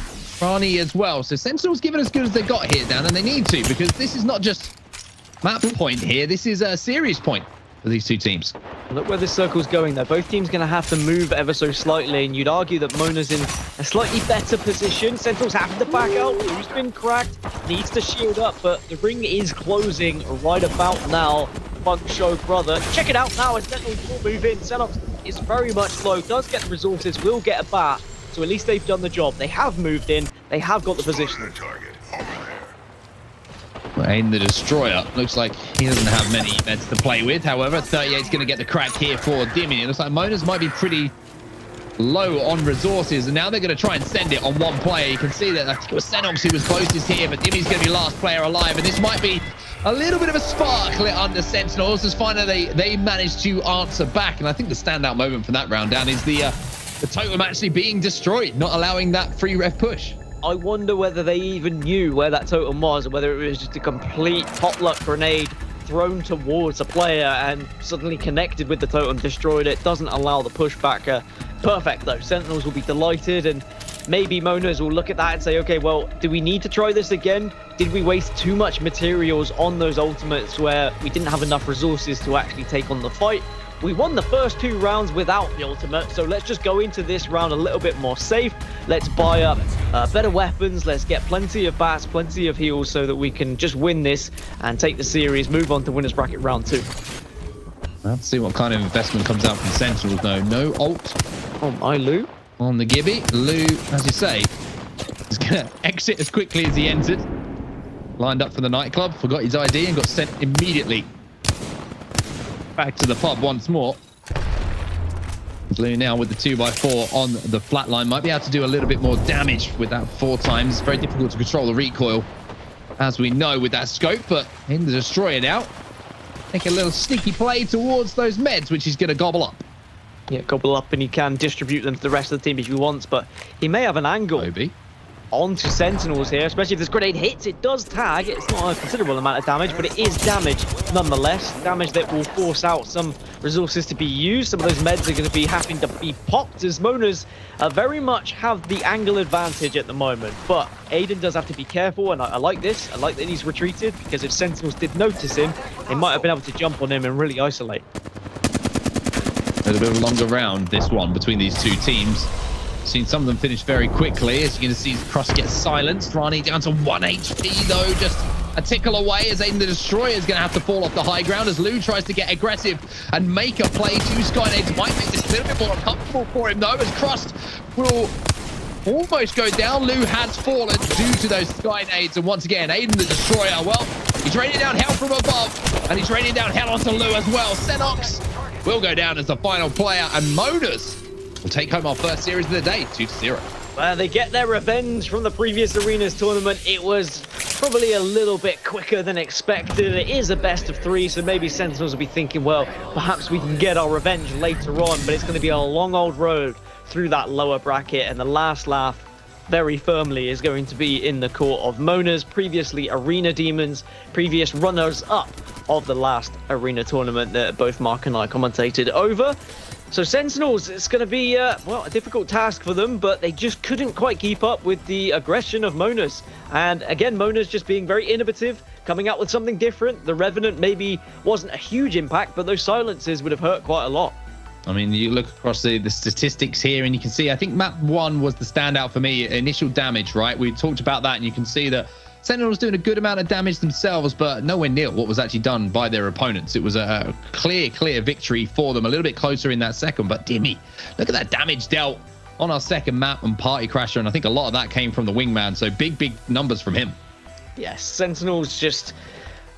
Rani as well. So Sentinels giving as good as they got here, Dan, and they need to, because this is not just map point here. This is a series point for these 2 teams. Look where this circle's going, though. Both teams going to have to move ever so slightly, and you'd argue that Mona's in a slightly better position. Sentinels having to back out. Blue's been cracked. Needs to shield up, but the ring is closing right about now. Funk show, brother. Check it out now as Sentinels will move in. Xenox is very much slow. Does get the resources. Will get a bat. So at least they've done the job. They have moved in. They have got the position. Aiden the Destroyer looks like he doesn't have many meds to play with. However, 38 is going to get the crack here for Dimmy. It looks like Monas might be pretty low on resources, and now they're going to try and send it on one player. You can see that I think it was Xenox who was closest here, but Dimmy's going to be last player alive, and this might be a little bit of a spark lit under Sentinels as finally they managed to answer back. And I think the standout moment from that round down is the totem actually being destroyed, not allowing that free ref push. I wonder whether they even knew where that totem was, or whether it was just a complete potluck grenade thrown towards a player and suddenly connected with the totem, destroyed it. Doesn't allow the pushback. Perfect though. Sentinels will be delighted, and maybe Monas will look at that and say, okay, well, do we need to try this again? Did we waste too much materials on those ultimates where we didn't have enough resources to actually take on the fight? We won the first 2 rounds without the ultimate, so let's just go into this round a little bit more safe. Let's buy up better weapons. Let's get plenty of bats, plenty of heals, so that we can just win this and take the series, move on to winners bracket round 2. Let's see what kind of investment comes out from Sentinels though. No ult. Oh my, Lou. On the Gibby. Lou, as you say, is going to exit as quickly as he entered. Lined up for the nightclub, forgot his ID and got sent immediately back to the pub once more. Lou now with the 2x4 on the flat line. Might be able to do a little bit more damage with that 4 times. It's very difficult to control the recoil, as we know, with that scope, but in the Destroyer now. Make a little sneaky play towards those meds, which he's going to gobble up. Yeah, gobble up, and he can distribute them to the rest of the team if he wants, but he may have an angle Maybe onto Sentinels here, especially if this grenade hits. It does tag. It's not a considerable amount of damage, but it is damage nonetheless. Damage that will force out some resources to be used. Some of those meds are going to be having to be popped, as Monas very much have the angle advantage at the moment. But Aiden does have to be careful, and I like this. I like that he's retreated, because if Sentinels did notice him, they might have been able to jump on him and really isolate. little bit of a longer round, this one, between these two teams. Seen some of them finish very quickly. As you're going to see, Cross gets silenced. Rani down to 1 HP, though, just a tickle away as Aiden the Destroyer is going to have to fall off the high ground as Lou tries to get aggressive and make a play. 2 Skynades might make this a little bit more uncomfortable for him, though, as Crust will almost go down. Lou has fallen due to those Skynades, and once again, Aiden the Destroyer, well, he's raining down hell from above, and he's raining down hell onto Lou as well. Xenox will go down as the final player, and Monas will take home our first series of the day, 2-0. Well, they get their revenge from the previous Arenas tournament. It was probably a little bit quicker than expected. It is a best of 3, so maybe Sentinels will be thinking, well, perhaps we can get our revenge later on, but it's going to be a long old road through that lower bracket, and the last laugh very firmly is going to be in the court of Monas, previously Arena Demons, previous runners-up of the last Arena tournament that both Mark and I commentated over. So Sentinels, it's going to be, well, a difficult task for them, but they just couldn't quite keep up with the aggression of Monas. And again, Monas just being very innovative, coming out with something different. The Revenant maybe wasn't a huge impact, but those silences would have hurt quite a lot. I mean, you look across the statistics here and you can see, I think map 1 was the standout for me. Initial damage, right? We talked about that and you can see that Sentinels doing a good amount of damage themselves, but nowhere near what was actually done by their opponents. It was a clear victory for them. A little bit closer in that second, but dear me, look at that damage dealt on our second map on Party Crasher, and I think a lot of that came from the Wingman, so big numbers from him. Yes, Sentinels just...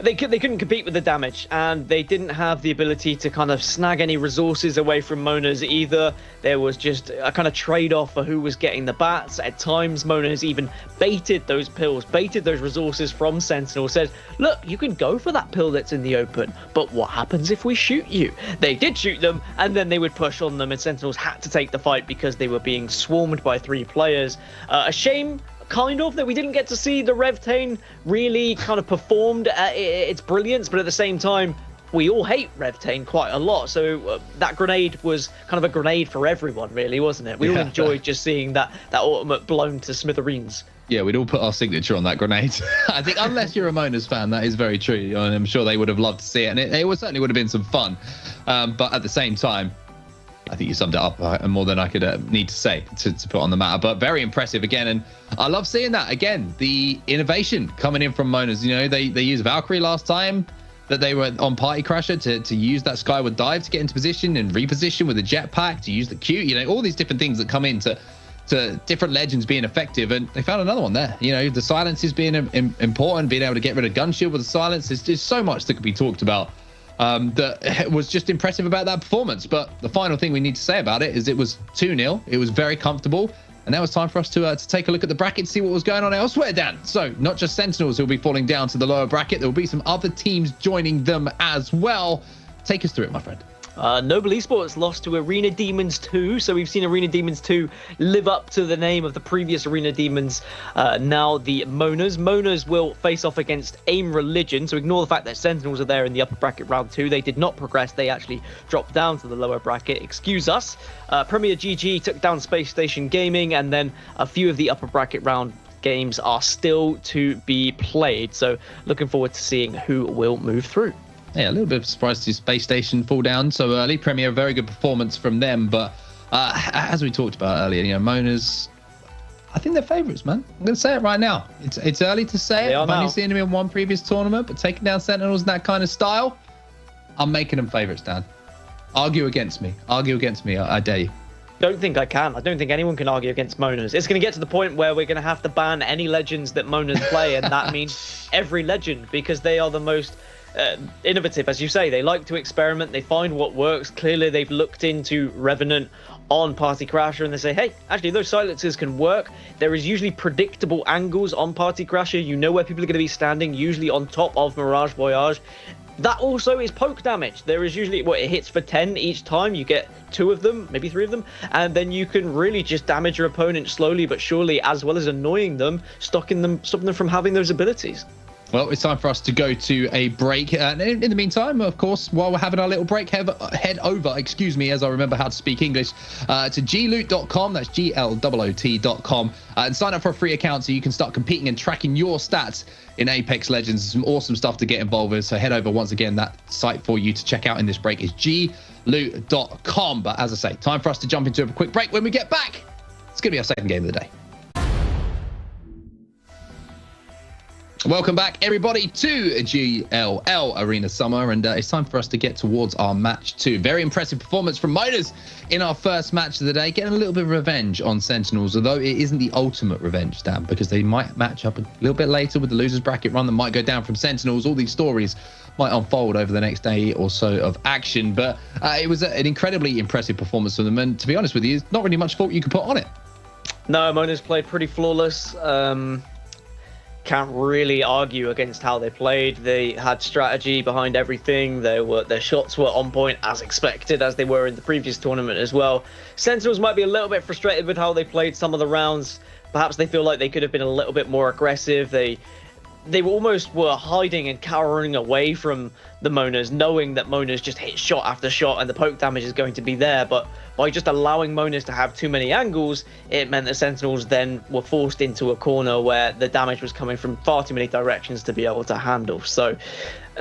They couldn't compete with the damage, and they didn't have the ability to kind of snag any resources away from Monas either. There was just a kind of trade-off for who was getting the bats. At times, Monas even baited those pills, baited those resources from Sentinel, said, look, you can go for that pill that's in the open, but what happens if we shoot you? They did shoot them, and then they would push on them, and Sentinels had to take the fight because they were being swarmed by 3 players. A shame, kind of, that we didn't get to see the Revtane really kind of performed at its brilliance, but at the same time, we all hate Revtane quite a lot, so that grenade was kind of a grenade for everyone, really, wasn't it? We all enjoyed just seeing that ultimate blown to smithereens. Yeah, we'd all put our signature on that grenade. I think unless you're a Monas fan, that is very true, and I'm sure they would have loved to see it, and it certainly would have been some fun, but at the same time, I think you summed it up more than I could need to say to put on the matter. But very impressive again. And I love seeing that. Again, the innovation coming in from Monas. You know, they used Valkyrie last time that they were on Party Crasher to use that Skyward Dive to get into position and reposition with a jetpack, to use the Q. You know, all these different things that come into different legends being effective. And they found another one there. You know, the silences being important, being able to get rid of gun shield with the silence. There's just so much that could be talked about. That was just impressive about that performance. But the final thing we need to say about it is it was 2-0. It was very comfortable. And now it's time for us to take a look at the bracket, see what was going on elsewhere, Dan. So not just Sentinels who will be falling down to the lower bracket. There will be some other teams joining them as well. Take us through it, my friend. Noble Esports lost to Arena Demons 2, so we've seen Arena Demons 2 live up to the name of the previous Arena Demons, now the Monas. Monas will face off against AIM Religion, so ignore the fact that Sentinels are there in the upper bracket round 2. They did not progress, they actually dropped down to the lower bracket, excuse us. Premier GG took down Space Station Gaming, and then a few of the upper bracket round games are still to be played, so looking forward to seeing who will move through. Yeah, a little bit of surprise to see Space Station fall down so early. Premier, very good performance from them. But as we talked about earlier, you know, Monas, I think they're favourites, man. I'm going to say it right now. It's early to say it. I've only seen them in one previous tournament, but taking down Sentinels in that kind of style, I'm making them favourites, Dan. Argue against me. I dare you. Don't think I can. I don't think anyone can argue against Monas. It's going to get to the point where we're going to have to ban any legends that Monas play, and that means every legend, because they are the most innovative, as you say. They like to experiment, they find what works. Clearly they've looked into Revenant on Party Crasher and they say, hey, actually those silencers can work. There is usually predictable angles on Party Crasher. You know where people are going to be standing, usually on top of Mirage Voyage. That also is poke damage. There is usually, it hits for 10 each time. You get 2 of them, maybe 3 of them, and then you can really just damage your opponent slowly but surely, as well as annoying them, stopping them from having those abilities. Well, it's time for us to go to a break. In the meantime, of course, while we're having our little break, head over, as I remember how to speak English, to gloot.com. That's GLOOT.com. And sign up for a free account so you can start competing and tracking your stats in Apex Legends. Some awesome stuff to get involved with. So head over once again. That site for you to check out in this break is gloot.com. But as I say, time for us to jump into a quick break. When we get back, it's going to be our second game of the day. Welcome back, everybody, to GLL Arena Summer, and it's time for us to get towards our match 2. Very impressive performance from Miners in our first match of the day, getting a little bit of revenge on Sentinels, although it isn't the ultimate revenge, Dan, because they might match up a little bit later with the losers bracket run that might go down from Sentinels. All these stories might unfold over the next day or so of action, but it was an incredibly impressive performance from them, and to be honest with you, there's not really much fault you could put on it. No, Miners played pretty flawless. Can't really argue against how they played. They had strategy behind everything. Their shots were on point as expected, as they were in the previous tournament as well. Sentinels might be a little bit frustrated with how they played some of the rounds. Perhaps they feel like they could have been a little bit more aggressive. They almost were hiding and cowering away from the Moners, knowing that Moners just hit shot after shot and the poke damage is going to be there. But by just allowing Moners to have too many angles, it meant that Sentinels then were forced into a corner where the damage was coming from far too many directions to be able to handle. So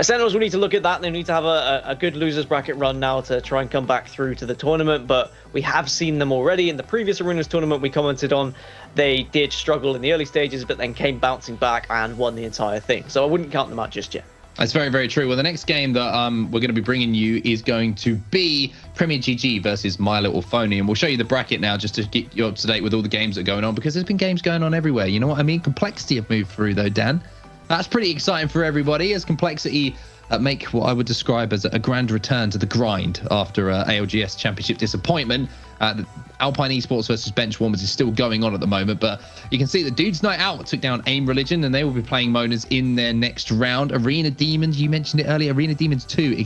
Sentinels will need to look at that. They need to have a good losers bracket run now to try and come back through to the tournament. But we have seen them already in the previous Arenas tournament we commented on. They did struggle in the early stages, but then came bouncing back and won the entire thing. So I wouldn't count them out just yet. That's very, very true. Well, the next game that we're going to be bringing you is going to be Premier GG versus My Little Phony. And we'll show you the bracket now just to get you up to date with all the games that are going on, because there's been games going on everywhere. You know what I mean? Complexity have moved through, though, Dan. That's pretty exciting for everybody, as Complexity make what I would describe as a grand return to the grind after ALGS Championship disappointment. The Alpine Esports versus Benchwarmers is still going on at the moment, but you can see the Dudes Night Out took down AIM Religion, and they will be playing Moners in their next round. Arena Demons, you mentioned it earlier, Arena Demons 2,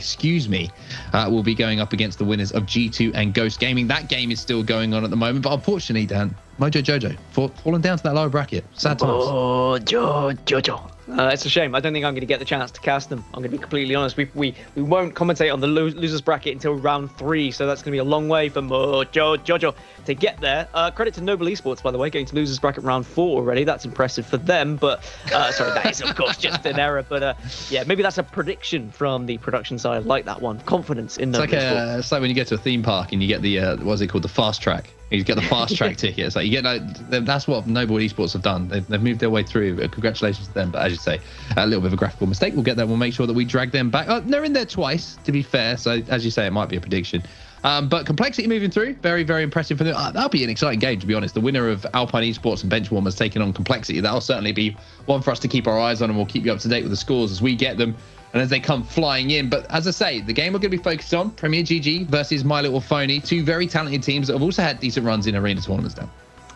will be going up against the winners of G2 and Ghost Gaming. That game is still going on at the moment, but unfortunately, Dan, Mojo Jojo fallen down to that lower bracket. Sad times. Oh, Jojo. It's a shame. I don't think I'm going to get the chance to cast them. I'm going to be completely honest. We won't commentate on the losers bracket until round 3, so that's going to be a long way for Jojo to get there. Credit to Noble Esports, by the way, getting to losers bracket round 4 already. That's impressive for them. But sorry, that is of course just an error. But yeah, maybe that's a prediction from the production side. I like that one. Confidence in Noble Esports. It's like when you get to a theme park and you get the what's it called, the fast track. You get the fast track ticket. It's like you get that's what Noble Esports have done. They've moved their way through. Congratulations to them. But as you say, a little bit of a graphical mistake. We'll get there. We'll make sure that we drag them back. They're in there twice, to be fair. So as you say, it might be a prediction. But Complexity moving through, very, very impressive for them. That'll be an exciting game, to be honest. The winner of Alpine Esports and Benchwarmers taking on Complexity. That'll certainly be one for us to keep our eyes on, and we'll keep you up to date with the scores as we get them and as they come flying in. But as I say, the game we're going to be focused on, Premier GG versus My Little Phony, two very talented teams that have also had decent runs in arena tournaments now.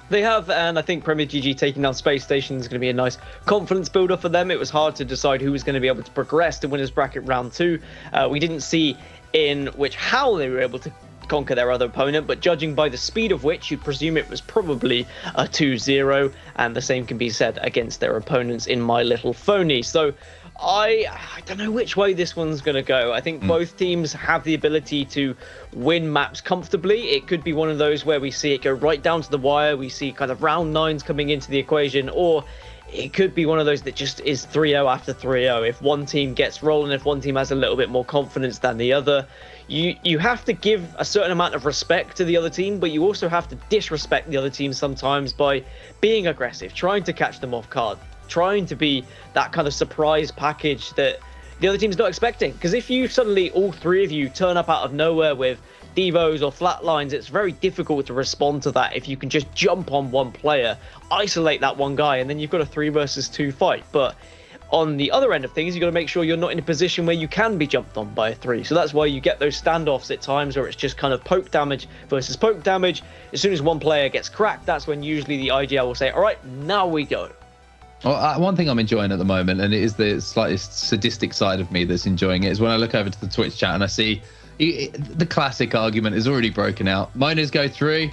They have, and I think Premier GG taking down Space Station is going to be a nice confidence builder for them. It was hard to decide who was going to be able to progress to winners bracket round 2. We didn't see in how they were able to conquer their other opponent, but judging by the speed of which, you'd presume it was probably a 2-0, and the same can be said against their opponents in My Little Phony. So I don't know which way this one's going to go. I think both teams have the ability to win maps comfortably. It could be one of those where we see it go right down to the wire. We see kind of round 9s coming into the equation, or it could be one of those that just is 3-0 after 3-0. If one team gets rolling, if one team has a little bit more confidence than the other, you have to give a certain amount of respect to the other team, but you also have to disrespect the other team sometimes by being aggressive, trying to catch them off guard, trying to be that kind of surprise package that the other team's not expecting. Because if you suddenly, all three of you, turn up out of nowhere with Devos or flatlines, it's very difficult to respond to that if you can just jump on one player, isolate that one guy, and then you've got a 3 versus 2 fight. But on the other end of things, you've got to make sure you're not in a position where you can be jumped on by a 3. So that's why you get those standoffs at times where it's just kind of poke damage versus poke damage. As soon as one player gets cracked, that's when usually the IGL will say, all right, now we go. Well, one thing I'm enjoying at the moment, and it is the slightly sadistic side of me that's enjoying it, is when I look over to the Twitch chat and I see the classic argument is already broken out. Miners go through,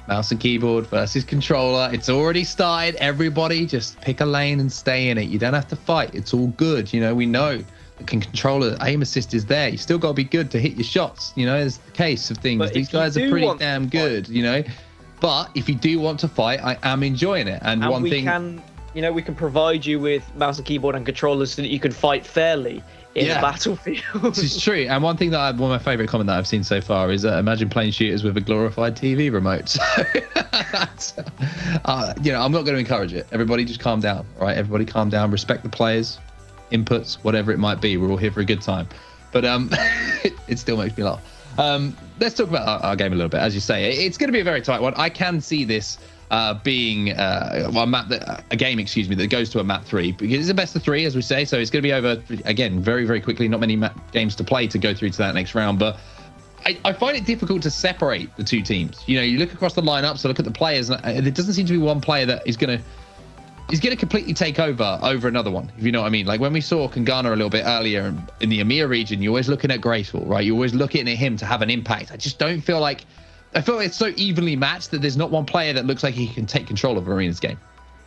Mouse and keyboard versus controller. It's already started. Everybody just pick a lane and stay in it. You don't have to fight. It's all good. You know, we know the controller aim assist is there. You still got to be good to hit your shots. You know, it's the case of things. But these guys are pretty damn good, you know. But if you do want to fight, I am enjoying it. And one thing... we can provide you with mouse and keyboard and controllers so that you can fight fairly in the battlefield. This is true. And one thing that one of my favorite comment that I've seen so far is imagine playing shooters with a glorified TV remote. So that's, I'm not going to encourage it. Everybody just calm down, right? Everybody calm down, respect the players, inputs, whatever it might be. We're all here for a good time. But it still makes me laugh. Let's talk about our game a little bit. As you say, it's going to be a very tight one. I can see this being a game that goes to a map 3, because it's a best of 3, as we say, so it's going to be over again very, very quickly. Not many games to play to go through to that next round, but I find it difficult to separate the two teams. You know, you look across the lineup, so look at the players, and there doesn't seem to be one player that is going to completely take over another one, if you know what I mean. Like when we saw Kangana a little bit earlier in the EMEA region, you're always looking at Graceful, right? You're always looking at him to have an impact. I feel like it's so evenly matched that there's not one player that looks like he can take control of Arena's game.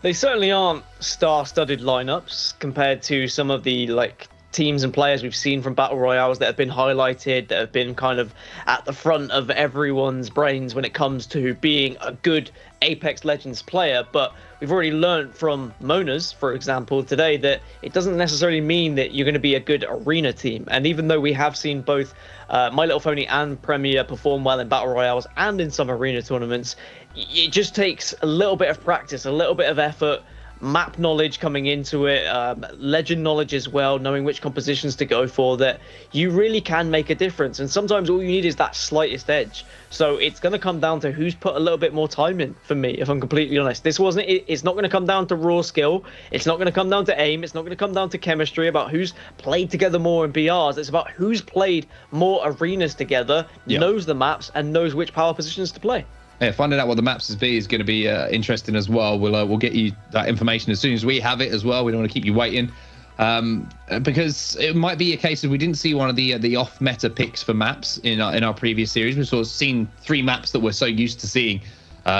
They certainly aren't star-studded lineups compared to some of the teams and players we've seen from Battle Royales that have been highlighted, that have been kind of at the front of everyone's brains when it comes to being a good Apex Legends player. But we've already learned from Monas, for example, today that it doesn't necessarily mean that you're going to be a good arena team. And even though we have seen both My Little Pony and Premier perform well in Battle Royales and in some arena tournaments, it just takes a little bit of practice, a little bit of effort, map knowledge coming into it, legend knowledge as well, knowing which compositions to go for, that you really can make a difference. And sometimes all you need is that slightest edge. So it's going to come down to who's put a little bit more time in, for me, if I'm completely honest. It's not going to come down to raw skill. It's not going to come down to aim. It's not going to come down to chemistry, about who's played together more in BRs. It's about who's played more arenas together, knows the maps, and knows which power positions to play. Yeah, finding out what the maps is going to be interesting as well. We'll get you that information as soon as we have it as well. We don't want to keep you waiting, because it might be a case of we didn't see one of the off meta picks for maps in our previous series. We've sort of seen 3 maps that we're so used to seeing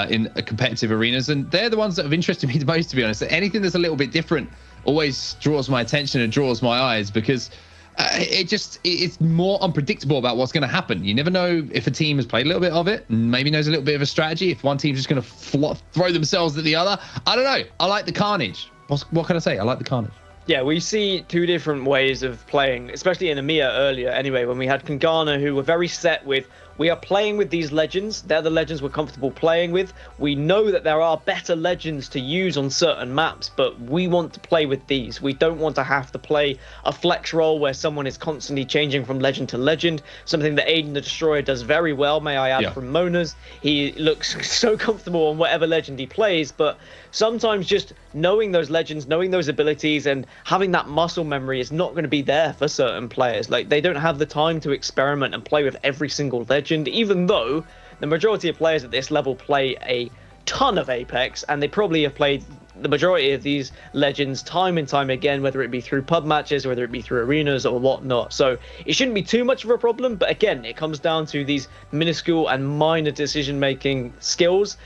in competitive arenas, and they're the ones that have interested me the most, to be honest. Anything that's a little bit different always draws my attention and draws my eyes, because it's more unpredictable about what's going to happen. You never know if a team has played a little bit of it and maybe knows a little bit of a strategy, if one team's just going to throw themselves at the other. I don't know. I like the carnage. What can I say? I like the carnage. Yeah, we see 2 different ways of playing, especially in EMEA earlier anyway, when we had Kangana, who were very set with, we are playing with these legends. They're the legends we're comfortable playing with. We know that there are better legends to use on certain maps, but we want to play with these. We don't want to have to play a flex role where someone is constantly changing from legend to legend, something that Aiden the Destroyer does very well, may I add, from Monas. He looks so comfortable on whatever legend he plays, but sometimes just knowing those legends, knowing those abilities, and having that muscle memory is not going to be there for certain players. Like, they don't have the time to experiment and play with every single legend, even though the majority of players at this level play a ton of Apex, and they probably have played the majority of these legends time and time again, whether it be through pub matches, whether it be through arenas or whatnot. So it shouldn't be too much of a problem, but again, it comes down to these minuscule and minor decision-making skills,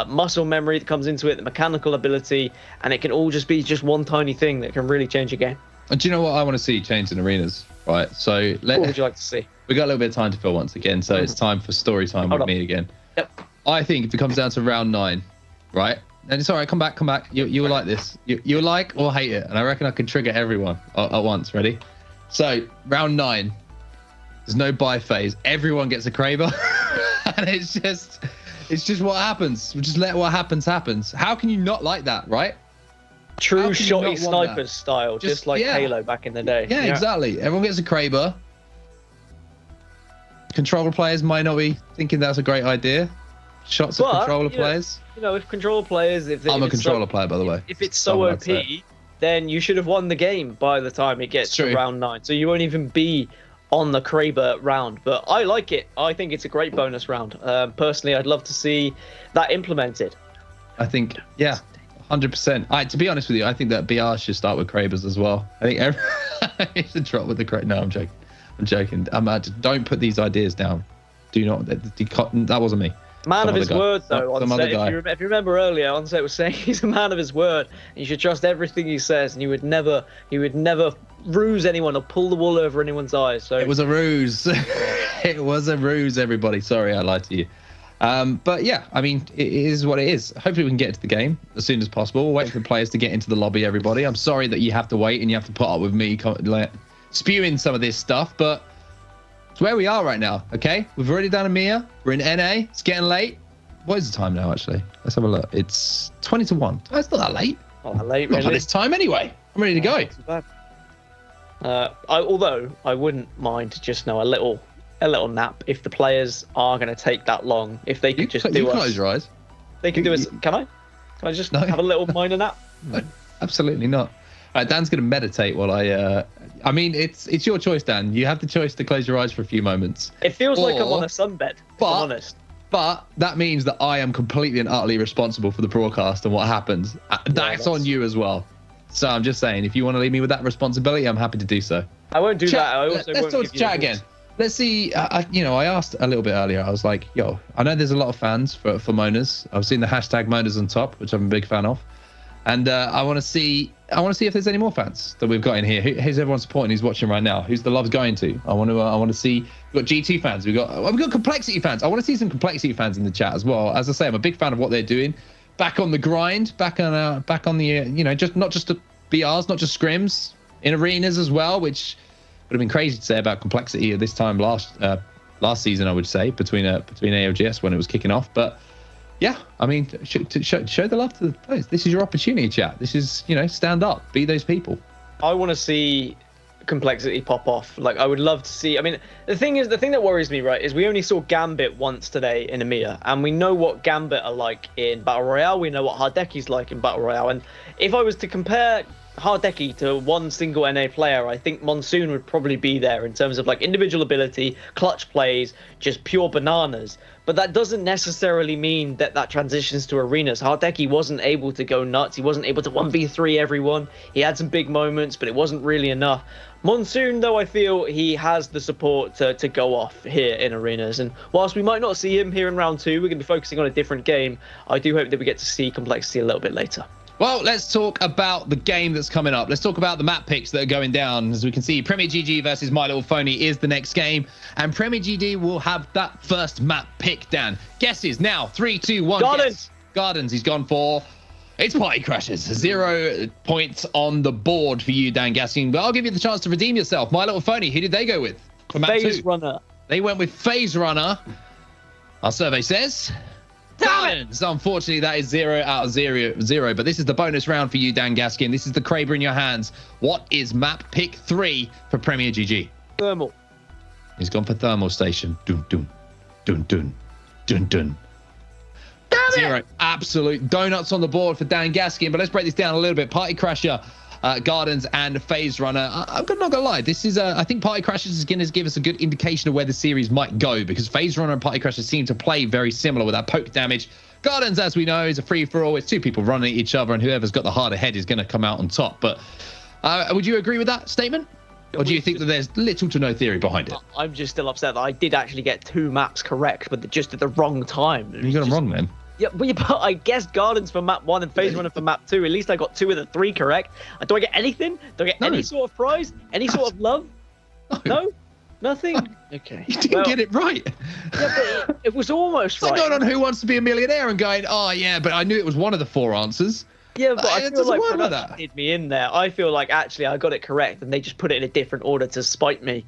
muscle memory that comes into it, the mechanical ability, and it can all just be just one tiny thing that can really change a game. And do you know what I want to see changed in arenas? Right, so what would you like to see? We got a little bit of time to fill once again, so it's time for story time with me again. Yep. I think if it comes down to round 9, right? And it's all right, come back. You will like this. You'll like or hate it, and I reckon I can trigger everyone at once. Ready? So round 9, there's no buy phase. Everyone gets a Kraber, and it's just what happens. We just let what happens. How can you not like that, right? True shotty snipers style, just like Halo back in the day. Yeah, exactly. Everyone gets a Kraber. Controller players might not be thinking that's a great idea. Shots at controller players. If controller players... I'm a controller player, by the way. If it's so OP, then you should have won the game by the time it gets to round 9. So you won't even be on the Kraber round. But I like it. I think it's a great bonus round. Personally, I'd love to see that implemented. I think, 100%. To be honest with you, I think that BR should start with Krabers as well. I think everyone should drop with the Kraber. No, I'm joking. Don't put these ideas down. Do not. That wasn't me. Man of his word, though. Some other guy. If you remember earlier, Onset was saying he's a man of his word. And you should trust everything he says, and he would never ruse anyone or pull the wool over anyone's eyes. So it was a ruse. It was a ruse, everybody. Sorry, I lied to you. But yeah, I mean, it is what it is. Hopefully we can get into the game as soon as possible. We'll wait for the players to get into the lobby, everybody. I'm sorry that you have to wait and you have to put up with me spewing some of this stuff, but it's where we are right now, okay? We've already done EMEA. We're in NA. It's getting late. What is the time now, actually? Let's have a look. It's 20 to 1. Oh, it's not that late. Not that late, Not really. for this time anyway. I'm ready to go. Although I wouldn't mind just a little nap if the players are going to take that long. If they could just do us. Close your eyes. They can do us. Can I? Can I just have a little minor nap? No, absolutely not. All right, Dan's going to meditate while I mean, it's your choice, Dan. You have the choice to close your eyes for a few moments. It feels like I'm on a sunbed, if I'm honest. But that means that I am completely and utterly responsible for the broadcast and what happens. That's on you as well. So I'm just saying, if you want to leave me with that responsibility, I'm happy to do so. I won't do that. I also let's talk to chat again. Let's see. I asked a little bit earlier. I was like, yo, I know there's a lot of fans for Monas. I've seen the hashtag Monas on top, which I'm a big fan of. And I want to see if there's any more fans that we've got in here. Who's everyone supporting? Who's watching right now? Who's the love's going to? I want to see. We've got GT fans. We've got Complexity fans. I want to see some Complexity fans in the chat as well. As I say, I'm a big fan of what they're doing. Back on the grind. Back on the just not just BRs, not just scrims, in arenas as well, which would have been crazy to say about Complexity at this time last season. I would say between AOGS when it was kicking off, but. Yeah, I mean, show the love to the players. This is your opportunity, chat. This is, stand up, be those people. I want to see Complexity pop off. Like, I would love to see. I mean, the thing that worries me, right, is we only saw Gambit once today in EMEA, and we know what Gambit are like in Battle Royale. We know what Hardeki's like in Battle Royale, and if I was to compare Hardeki to one single NA player, I think Monsoon would probably be there in terms of like individual ability, clutch plays, just pure bananas. But that doesn't necessarily mean that transitions to arenas. Hardeki wasn't able to go nuts. He wasn't able to 1v3 everyone. He had some big moments, but it wasn't really enough. Monsoon, though, I feel he has the support to go off here in arenas. And whilst we might not see him here in round 2, we're going to be focusing on a different game. I do hope that we get to see Complexity a little bit later. Well, let's talk about the game that's coming up. Let's talk about the map picks that are going down. As we can see, Premier GG versus My Little Phony is the next game. And Premier GG will have that first map pick, Dan. Guesses now. 3, 2, 1. Gardens. Gardens. He's gone for... It's Party Crashers. 0 points on the board for you, Dan Gaskin. But I'll give you the chance to redeem yourself. My Little Phony, who did they go with? For map Phase 2? Runner. They went with Phase Runner. Our survey says... Gardens. Unfortunately, that is 0 out of 0. But this is the bonus round for you, Dan Gaskin. This is the Kraber in your hands. What is map pick 3 for Premier GG? Thermal. He's gone for Thermal Station. Dun, dun, dun, dun, dun, dun. 0. Absolute donuts on the board for Dan Gaskin. But let's break this down a little bit. Party Crasher, Gardens, and Phase Runner. I'm not gonna lie. This is I think Party Crashers is going to give us a good indication of where the series might go, because Phase Runner and Party Crashers seem to play very similar with that poke damage. Gardens, as we know, is a free-for-all. It's 2 people running at each other, and whoever's got the harder head is going to come out on top. But would you agree with that statement? Or do you think that there's little to no theory behind it? I'm just still upset that I did actually get 2 maps correct, but just at the wrong time. You got them wrong, then. Yeah, but I guessed Gardens for map 1 and Phase Runner for map 2. At least I got 2 of the 3 correct. Do I get anything? Do I get any sort of prize? Any sort of love? No? Nothing? Okay. You didn't get it right. Yeah, but it was almost right. It's like going on Who Wants to Be a Millionaire and going, oh, yeah, but I knew it was one of the 4 answers. Yeah, but I feel like production that did me in there. I feel like actually I got it correct, and they just put it in a different order to spite me.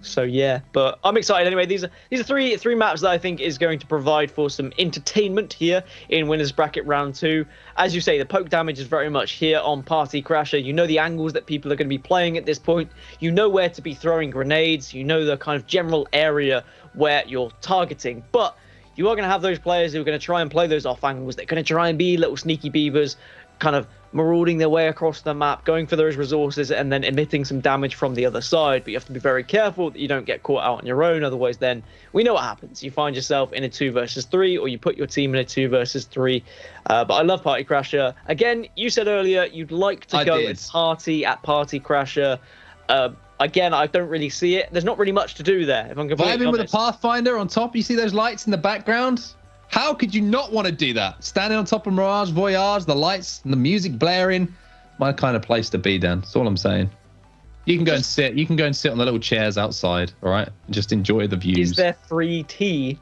So yeah, but I'm excited anyway. These are three maps that I think is going to provide for some entertainment here in Winners Bracket Round 2. As you say, the poke damage is very much here on Party Crasher. You know the angles that people are going to be playing at this point. You know where to be throwing grenades. You know the kind of general area where you're targeting. But you are going to have those players who are going to try and play those off angles. They're going to try and be little sneaky beavers, kind of marauding their way across the map, going for those resources, and then emitting some damage from the other side. But you have to be very careful that you don't get caught out on your own. Otherwise, then we know what happens. You find yourself in a 2 versus 3, or you put your team in a 2 versus 3. But I love Party Crasher. Again, you said earlier you'd like to go with Party at Party Crasher. again, I don't really see it. There's not really much to do there, if I'm completely honest. Vibing with a Pathfinder on top. You see those lights in the background? How could you not want to do that? Standing on top of Mirage Voyage, the lights and the music blaring. My kind of place to be, Dan. That's all I'm saying. You can go and sit. You can go and sit on the little chairs outside, all right? And just enjoy the views. Is there free tea?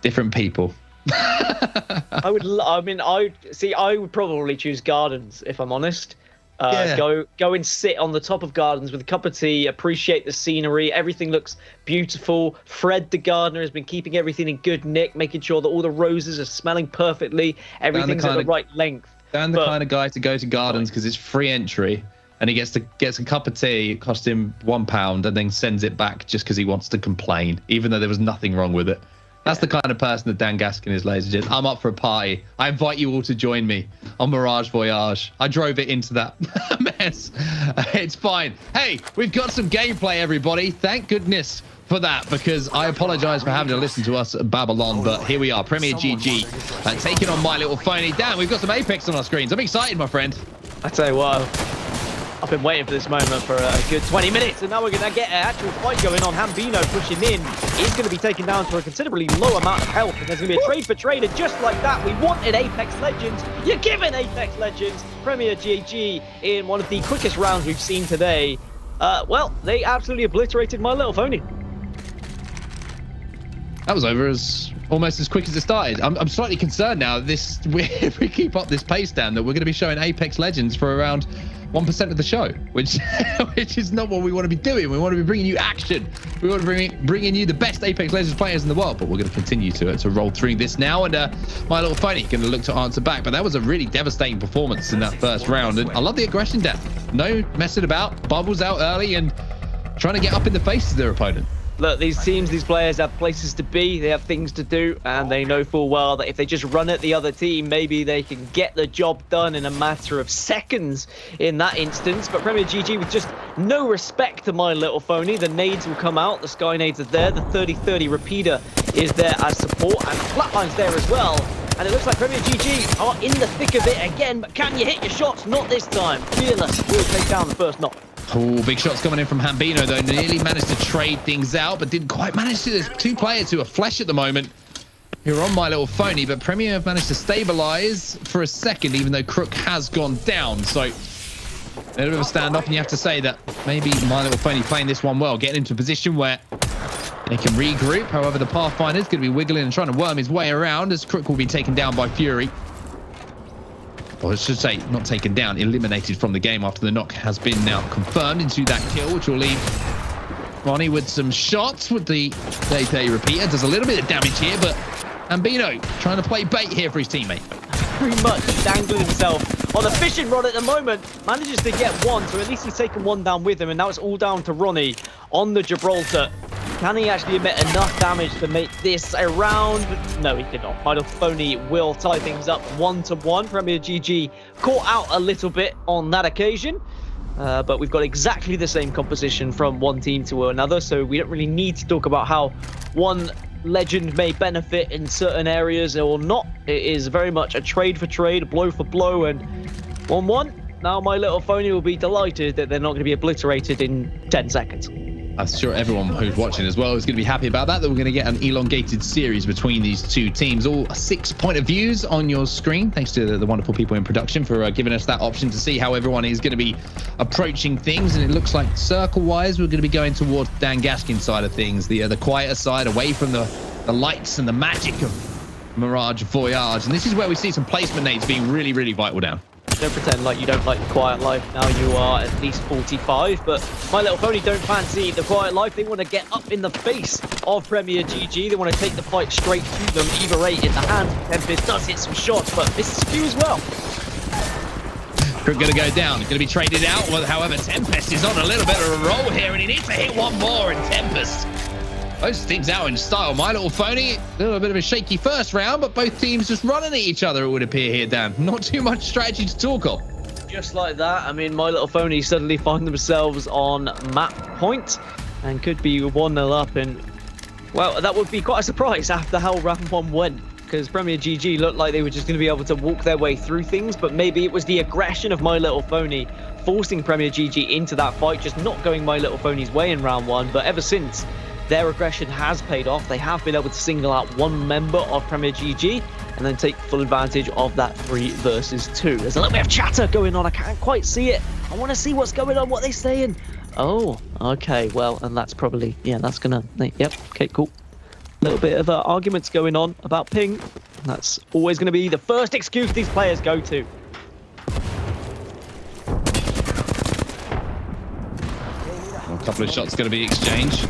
Different people. I would probably choose gardens, if I'm honest. Go and sit on the top of gardens with a cup of tea, appreciate the scenery. Everything looks beautiful. Fred the gardener has been keeping everything in good nick, making sure that all the roses are smelling perfectly. Everything's at the right length. Dan the kind of guy to go to gardens because it's free entry, and he gets a cup of tea. It costs him £1, and then sends it back just because he wants to complain, even though there was nothing wrong with it. That's the kind of person that Dan Gaskin is, ladies and gentlemen. I'm up for a party. I invite you all to join me on Mirage Voyage. I drove it into that mess. It's fine. Hey, we've got some gameplay, everybody. Thank goodness for that, because I apologize for having to listen to us Babylon, but here we are, Premier GG, taking on My Little Phony. Dan, we've got some Apex on our screens. I'm excited, my friend. I tell you what, I've been waiting for this moment for a good 20 minutes, and now we're going to get an actual fight going on. Hambino pushing in. He's going to be taken down for a considerably low amount of health, and there's going to be a trade for trade, and just like that, we wanted Apex Legends. You're giving Apex Legends Premier GG in one of the quickest rounds we've seen today. Well, they absolutely obliterated My Little Phony. That was over almost as quick as it started. I'm slightly concerned now. If we keep up this pace, Dan, that we're going to be showing Apex Legends for around 1% of the show, which is not what we want to be doing. We want to be bringing you action. We want to be bringing you the best Apex Legends players in the world. But we're going to continue to roll through this now, and My Little Phony going to look to answer back. But that was a really devastating performance in that first round, and I love the aggression, Dan. No messing about, bubbles out early, and trying to get up in the face of their opponent. Look, these teams, these players have places to be, they have things to do, and they know full well that if they just run at the other team, maybe they can get the job done in a matter of seconds in that instance. But Premier GG with just no respect to My Little Phony. The nades will come out, the sky nades are there, the 30-30 repeater is there as support, and Flatline's there as well. And it looks like Premier GG are in the thick of it again, but can you hit your shots? Not this time. Fearless will take down the first knock. Oh, big shots coming in from Hambino, though. Nearly managed to trade things out, but didn't quite manage to. There's two players who are flesh at the moment who are on My Little Phony, but Premier have managed to stabilize for a second, even though Crook has gone down. So a little bit of a standoff, and you have to say that maybe My Little Phony playing this one well, getting into a position where they can regroup. However, the Pathfinder is going to be wiggling and trying to worm his way around as Crook will be taken down by Fury. Or I should say, not taken down, eliminated from the game after the knock has been now confirmed into that kill, which will leave Ronnie with some shots with the 30-30 repeater. Does a little bit of damage here, but Hambino trying to play bait here for his teammate. Very much dangling himself on a fishing rod at the moment. Manages to get one, so at least he's taken one down with him, and now it's all down to Ronnie on the Gibraltar. Can he actually emit enough damage to make this a round? No, he cannot. My Little Phony will tie things up 1-1. Premier GG caught out a little bit on that occasion. But we've got exactly the same composition from one team to another, so we don't really need to talk about how one legend may benefit in certain areas or not. It is very much a trade for trade, a blow for blow, and 1-1. Now My Little Phony will be delighted that they're not going to be obliterated in 10 seconds. I'm sure everyone who's watching as well is going to be happy about that we're going to get an elongated series between these two teams. All 6 point of views on your screen. Thanks to the wonderful people in production for giving us that option to see how everyone is going to be approaching things. And it looks like circle-wise, we're going to be going towards Dan Gaskin's side of things, the quieter side, away from the lights and the magic of Mirage Voyage. And this is where we see some placement nades being really, really vital down. Don't pretend like you don't like the quiet life. Now you are at least 45, but My Little Phony don't fancy the quiet life. They want to get up in the face of Premier GG. They want to take the fight straight to them. Eva 8 in the hands. Tempest does hit some shots, but misses few as well. Crook going to go down. Going to be traded out. Well, however, Tempest is on a little bit of a roll here, and he needs to hit one more, and Tempest both things out in style. My Little Phony, a little bit of a shaky first round, but both teams just running at each other, it would appear here, Dan. Not too much strategy to talk of. Just like that, I mean, My Little Phony suddenly find themselves on map point and could be 1-0 up. And, well, that would be quite a surprise after how round one went, because Premier GG looked like they were just going to be able to walk their way through things, but maybe it was the aggression of My Little Phony forcing Premier GG into that fight, just not going My Little Pony's way in round 1. But ever since, their aggression has paid off. They have been able to single out one member of Premier GG and then take full advantage of that 3 versus 2. There's a little bit of chatter going on. I can't quite see it. I want to see what's going on, what they're saying. Oh, okay, well, and that's probably, yeah, that's gonna, yep, okay, cool. A little bit of arguments going on about ping. That's always going to be the first excuse these players go to. A couple of shots going to be exchanged.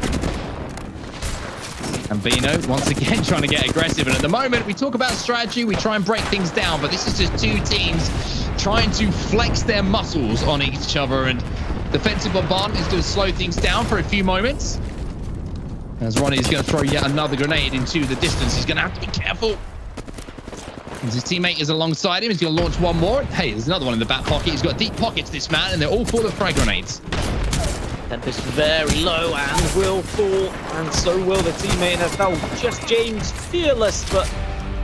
And Vino, once again, trying to get aggressive. And at the moment, we talk about strategy, we try and break things down, but this is just two teams trying to flex their muscles on each other. And defensive bombardment is going to slow things down for a few moments. As Ronnie's going to throw yet another grenade into the distance. He's going to have to be careful. As his teammate is alongside him, he's going to launch one more. Hey, there's another one in the back pocket. He's got deep pockets, this man, and they're all full of frag grenades. Tempest very low and will fall, and so will the teammate in FL. Just James fearless, but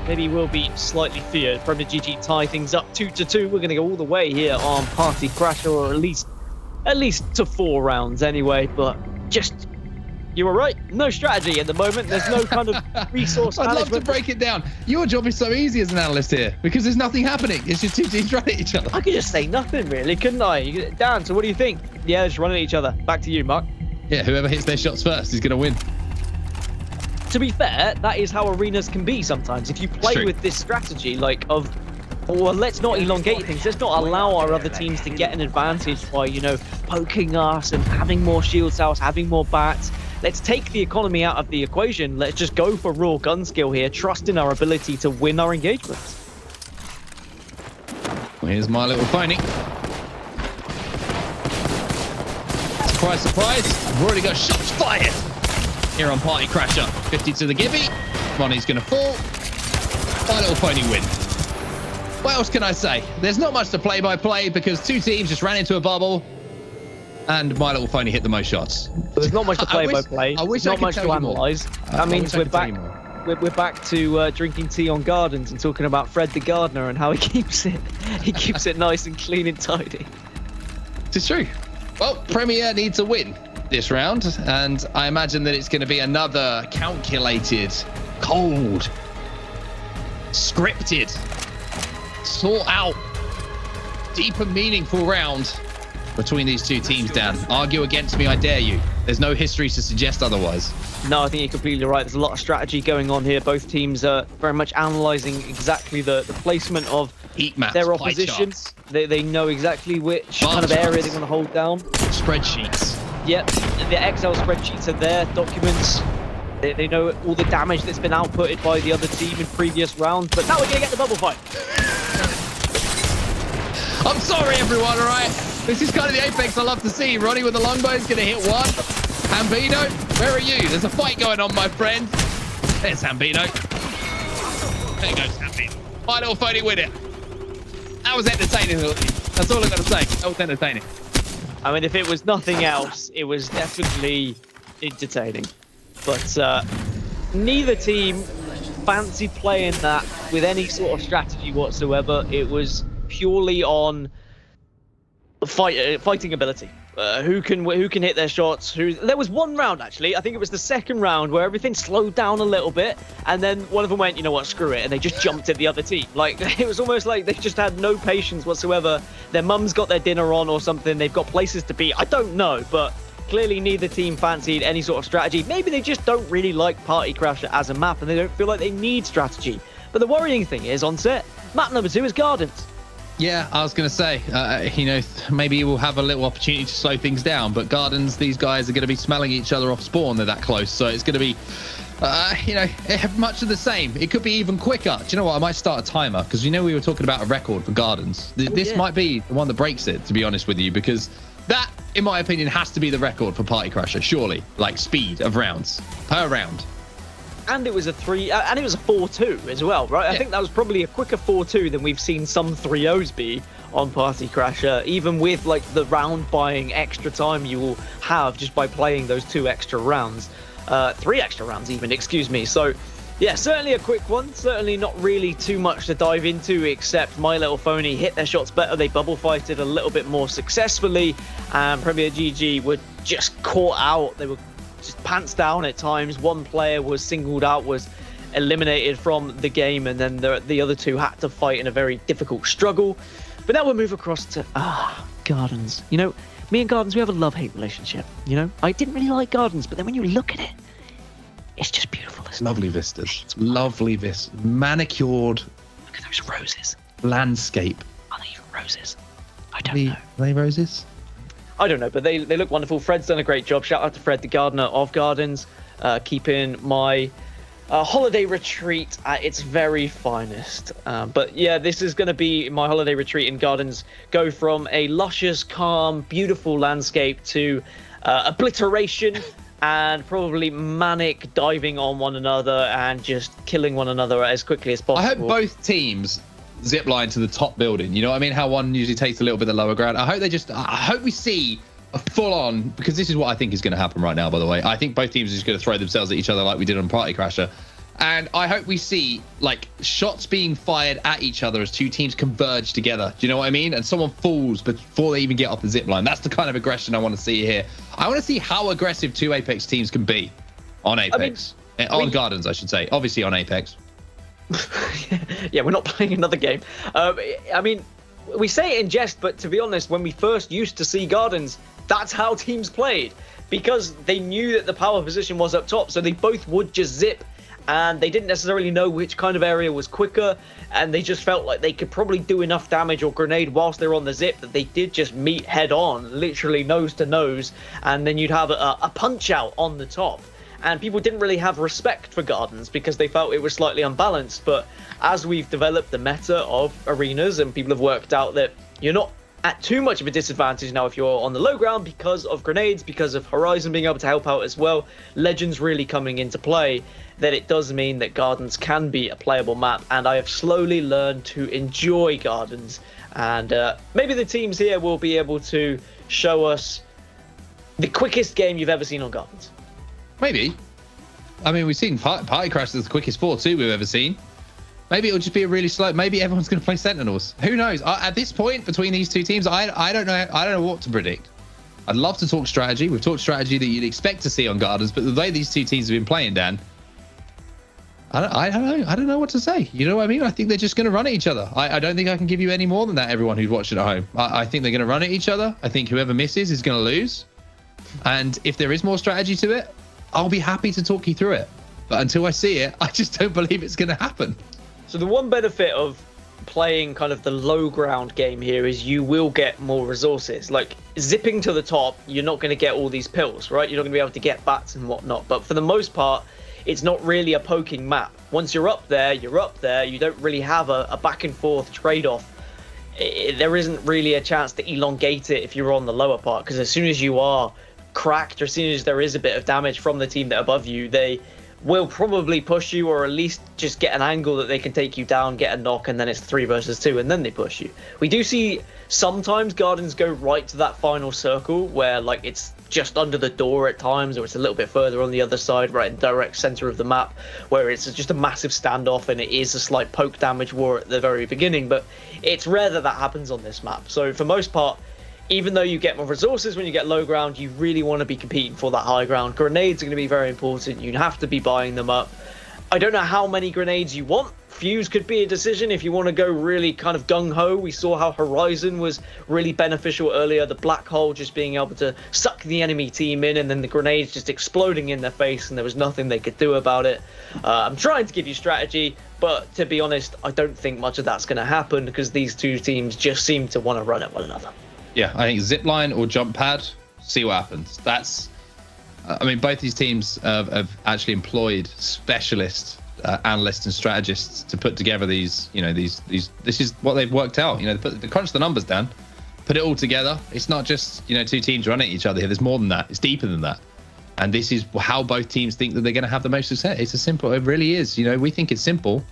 maybe will be slightly feared. Premier GG tie things up 2-2. We're going to go all the way here on Party Crasher, or at least to 4 rounds anyway. But just, you were right, no strategy at the moment. There's no kind of resource I'd management. love to break it down. Your job is so easy as an analyst here because there's nothing happening. It's just two teams running at each other. I could just say nothing really, couldn't I? Dan, so what do you think? Yeah, just running at each other. Back to you, Mark. Yeah, whoever hits their shots first is going to win. To be fair, that is how arenas can be sometimes. If you play with this strategy, like well, let's not elongate things. Let's not allow our other teams to get an advantage by, you know, poking us and having more shield cells, having more bats. Let's take the economy out of the equation. Let's just go for raw gun skill here, trust in our ability to win our engagements. Well, here's My Little Pony. Surprise, surprise. We've already got shots fired here on Party Crasher. 50 to the Gibby. Ronnie's going to fall. My Little Pony win. What else can I say? There's not much to play-by-play because two teams just ran into a bubble and My Little Pony hit the most shots. There's not much to play-by-play. I wish not I much to analyse. That means we're back. We're back to drinking tea on gardens and talking about Fred the gardener and how he keeps it nice and clean and tidy. It's true. Well, Premier needs a win this round, and I imagine that it's going to be another calculated, cold, scripted, thought out, deep and meaningful round between these two teams, Dan. Argue against me, I dare you. There's no history to suggest otherwise. No, I think you're completely right. There's a lot of strategy going on here. Both teams are very much analysing exactly the placement of heat maps, their oppositions. They know exactly which kind of area they want to hold down. Spreadsheets. Yep, the Excel spreadsheets are there, documents. They know all the damage that's been outputted by the other team in previous rounds. But now we're going to get the bubble fight. I'm sorry, everyone, all right? This is kind of the apex I love to see. Ronnie with the longbow is going to hit one. Hambino, where are you? There's a fight going on, my friend. There's Hambino. There goes Hambino. My Little Pony win it. That was entertaining. That's all I'm going to say. That was entertaining. I mean, if it was nothing else, it was definitely entertaining. But neither team fancied playing that with any sort of strategy whatsoever. It was purely on fighting ability. Who can hit their shots? There was one round, actually. I think it was the second round where everything slowed down a little bit, and then one of them went, you know what, screw it, and they just jumped at the other team. Like, it was almost like they just had no patience whatsoever. Their mum's got their dinner on or something. They've got places to be. I don't know, but clearly neither team fancied any sort of strategy. Maybe they just don't really like Party Crasher as a map, and they don't feel like they need strategy. But the worrying thing is, on set, map number 2 is Gardens. Yeah, I was going to say, you know, maybe we'll have a little opportunity to slow things down, but Gardens, these guys are going to be smelling each other off spawn. They're that close, so it's going to be, you know, much of the same. It could be even quicker. Do you know what? I might start a timer because, you know, we were talking about a record for Gardens. This might be the one that breaks it, to be honest with you, because that, in my opinion, has to be the record for Party Crasher, surely. Like, speed of rounds per round. And it was a 4-2 as well, right? I think that was probably a quicker 4-2 than we've seen some 3-0s be on Party Crasher, even with like the round buying extra time you will have just by playing those 2 extra rounds, 3 extra rounds even, excuse me. So Yeah, certainly a quick one. Certainly not really too much to dive into, except My Little Phony hit their shots better. They bubble fighted a little bit more successfully, and Premier GG were just caught out. They were just pants down at times. One player was singled out, was eliminated from the game, and then the other two had to fight in a very difficult struggle. But now we'll move across to Gardens. You know, me and Gardens, we have a love-hate relationship. You know, I didn't really like Gardens, but then when you look at it, it's just beautiful. Isn't Lovely vistas. Lovely vistas. Manicured. Look at those roses. Landscape. Are they even roses? I don't know. Are they roses? I don't know, but they look wonderful. Fred's done a great job. Shout out to Fred, the gardener of Gardens, keeping my holiday retreat at its very finest. But yeah, this is going to be my holiday retreat in Gardens. Go from a luscious, calm, beautiful landscape to obliteration and probably manic diving on one another and just killing one another as quickly as possible. I hope both teams zip line to the top building. You know what I mean? How one usually takes a little bit of the lower ground. I hope we see a full-on, because this is what I think is going to happen right now, by the way. I think both teams are just going to throw themselves at each other like we did on Party Crasher. And I hope we see, like, shots being fired at each other as two teams converge together. Do you know what I mean? And someone falls before they even get off the zip line. That's the kind of aggression I want to see here. I want to see how aggressive two Apex teams can be on Apex. On Gardens, I should say. Obviously on Apex. Yeah, we're not playing another game. I mean, we say it in jest, but to be honest, when we first used to see Gardens, that's how teams played. Because they knew that the power position was up top, so they both would just zip. And they didn't necessarily know which kind of area was quicker, and they just felt like they could probably do enough damage or grenade whilst they're on the zip that they did just meet head on, literally nose to nose, and then you'd have a punch out on the top. And people didn't really have respect for Gardens because they felt it was slightly unbalanced. But as we've developed the meta of arenas and people have worked out that you're not at too much of a disadvantage now if you're on the low ground because of grenades, because of Horizon being able to help out as well, Legends really coming into play, that it does mean that Gardens can be a playable map. And I have slowly learned to enjoy Gardens. And maybe the teams here will be able to show us the quickest game you've ever seen on Gardens. Maybe. I mean, we've seen Party Crash as the quickest 4-2 we've ever seen. Maybe it'll just be a really slow. Maybe everyone's going to play Sentinels. Who knows? At this point, between these two teams, I don't know. I don't know what to predict. I'd love to talk strategy. We've talked strategy that you'd expect to see on Gardens, but the way these two teams have been playing, Dan, I don't know. I don't know what to say. You know what I mean? I think they're just going to run at each other. I don't think I can give you any more than that. Everyone who's watching at home, I think they're going to run at each other. I think whoever misses is going to lose. And if there is more strategy to it, I'll be happy to talk you through it. But until I see it, I just don't believe it's going to happen. So the one benefit of playing kind of the low ground game here is you will get more resources. Like zipping to the top, you're not going to get all these pills, right? You're not going to be able to get bats and whatnot. But for the most part, it's not really a poking map. Once you're up there, you're up there. You don't really have a back and forth trade-off. There isn't really a chance to elongate it if you're on the lower part, because as soon as you are cracked, or as soon as there is a bit of damage from the team that are above you, they will probably push you, or at least just get an angle that they can take you down, get a knock, and then it's 3 versus 2, and then they push you. We do see sometimes Gardens go right to that final circle where like it's just under the door at times, or it's a little bit further on the other side, right in direct center of the map, where it's just a massive standoff and it is a slight poke damage war at the very beginning. But it's rare that that happens on this map. So for most part, even though you get more resources when you get low ground, you really want to be competing for that high ground. Grenades are going to be very important. You have to be buying them up. I don't know how many grenades you want. Fuse could be a decision if you want to go really kind of gung-ho. We saw how Horizon was really beneficial earlier. The black hole just being able to suck the enemy team in, and then the grenades just exploding in their face, and there was nothing they could do about it. I'm trying to give you strategy, but to be honest, I don't think much of that's going to happen because these two teams just seem to want to run at one another. Yeah, I think zipline or jump pad, see what happens. That's, I mean, both these teams have actually employed specialist analysts and strategists to put together these, you know, these. This is what they've worked out. You know, they crunch the numbers down, put it all together. It's not just, you know, two teams running at each other here. There's more than that. It's deeper than that. And this is how both teams think that they're going to have the most success. It's as simple. It really is. You know, we think it's simple.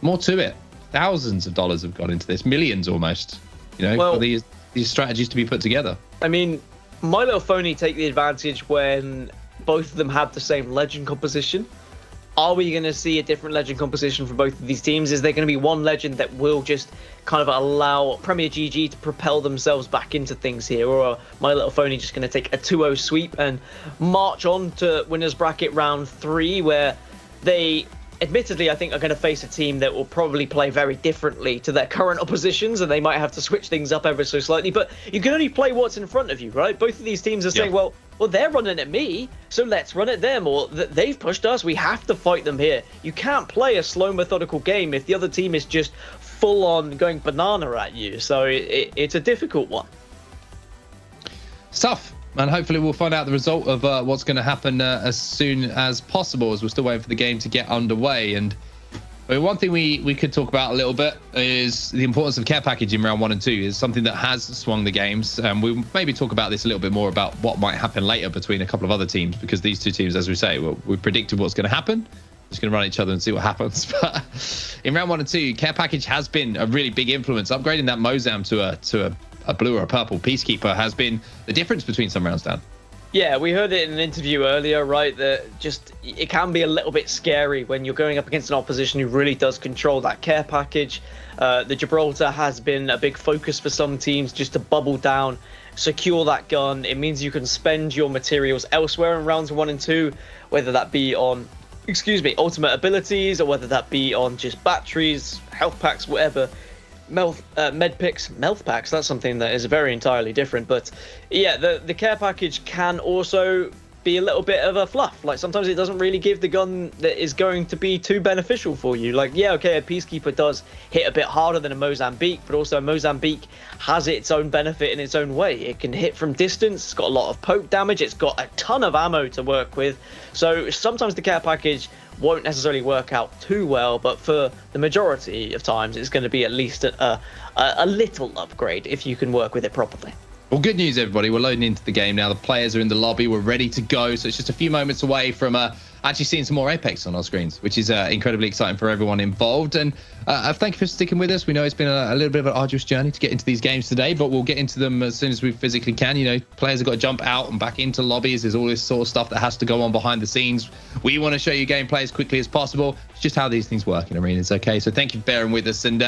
More to it. Thousands of dollars have gone into this, millions almost. You know, for these strategies to be put together. I mean, My Little Phony take the advantage when both of them had the same legend composition. Are we going to see a different legend composition for both of these teams? Is there going to be one legend that will just kind of allow Premier GG to propel themselves back into things here? Or are My Little Phony just going to take a 2-0 sweep and march on to winners bracket round 3, where they admittedly, I think, are going to face a team that will probably play very differently to their current oppositions, and they might have to switch things up ever so slightly. But you can only play what's in front of you, right? Both of these teams are saying, well, they're running at me, so let's run at them. Or they've pushed us, we have to fight them here. You can't play a slow, methodical game if the other team is just full on going banana at you. So it's a difficult one. It's tough. And hopefully we'll find out the result of what's going to happen as soon as possible, as we're still waiting for the game to get underway. And I mean, one thing we could talk about a little bit is the importance of care package in round 1 and 2 is something that has swung the games. And we'll maybe talk about this a little bit more about what might happen later between a couple of other teams, because these two teams, as we say, we predicted what's going to happen. Just going to run each other and see what happens. But in round 1 and 2, care package has been a really big influence. Upgrading that Mozam to a blue or a purple Peacekeeper has been the difference between some rounds, Dan. Yeah, we heard it in an interview earlier, right, that just it can be a little bit scary when you're going up against an opposition who really does control that care package. The Gibraltar has been a big focus for some teams, just to bubble down, secure that gun. It means you can spend your materials elsewhere in rounds 1 and 2, whether that be on, ultimate abilities, or whether that be on just batteries, health packs, whatever. Med picks, mouth packs, that's something that is very entirely different. But yeah, the care package can also be a little bit of a fluff. Like, sometimes it doesn't really give the gun that is going to be too beneficial for you. Like, yeah, okay, a Peacekeeper does hit a bit harder than a Mozambique, but also Mozambique has its own benefit in its own way. It can hit from distance, it's got a lot of poke damage, it's got a ton of ammo to work with. So sometimes the care package won't necessarily work out too well, but for the majority of times it's going to be at least a little upgrade if you can work with it properly. Well, good news, everybody. We're loading into the game now. The players are in the lobby. We're ready to go. So it's just a few moments away from actually seeing some more Apex on our screens, which is incredibly exciting for everyone involved. And thank you for sticking with us. We know it's been a little bit of an arduous journey to get into these games today, but we'll get into them as soon as we physically can. You know, players have got to jump out and back into lobbies. There's all this sort of stuff that has to go on behind the scenes. We want to show you gameplay as quickly as possible. It's just how these things work in arenas, okay? So thank you for bearing with us. And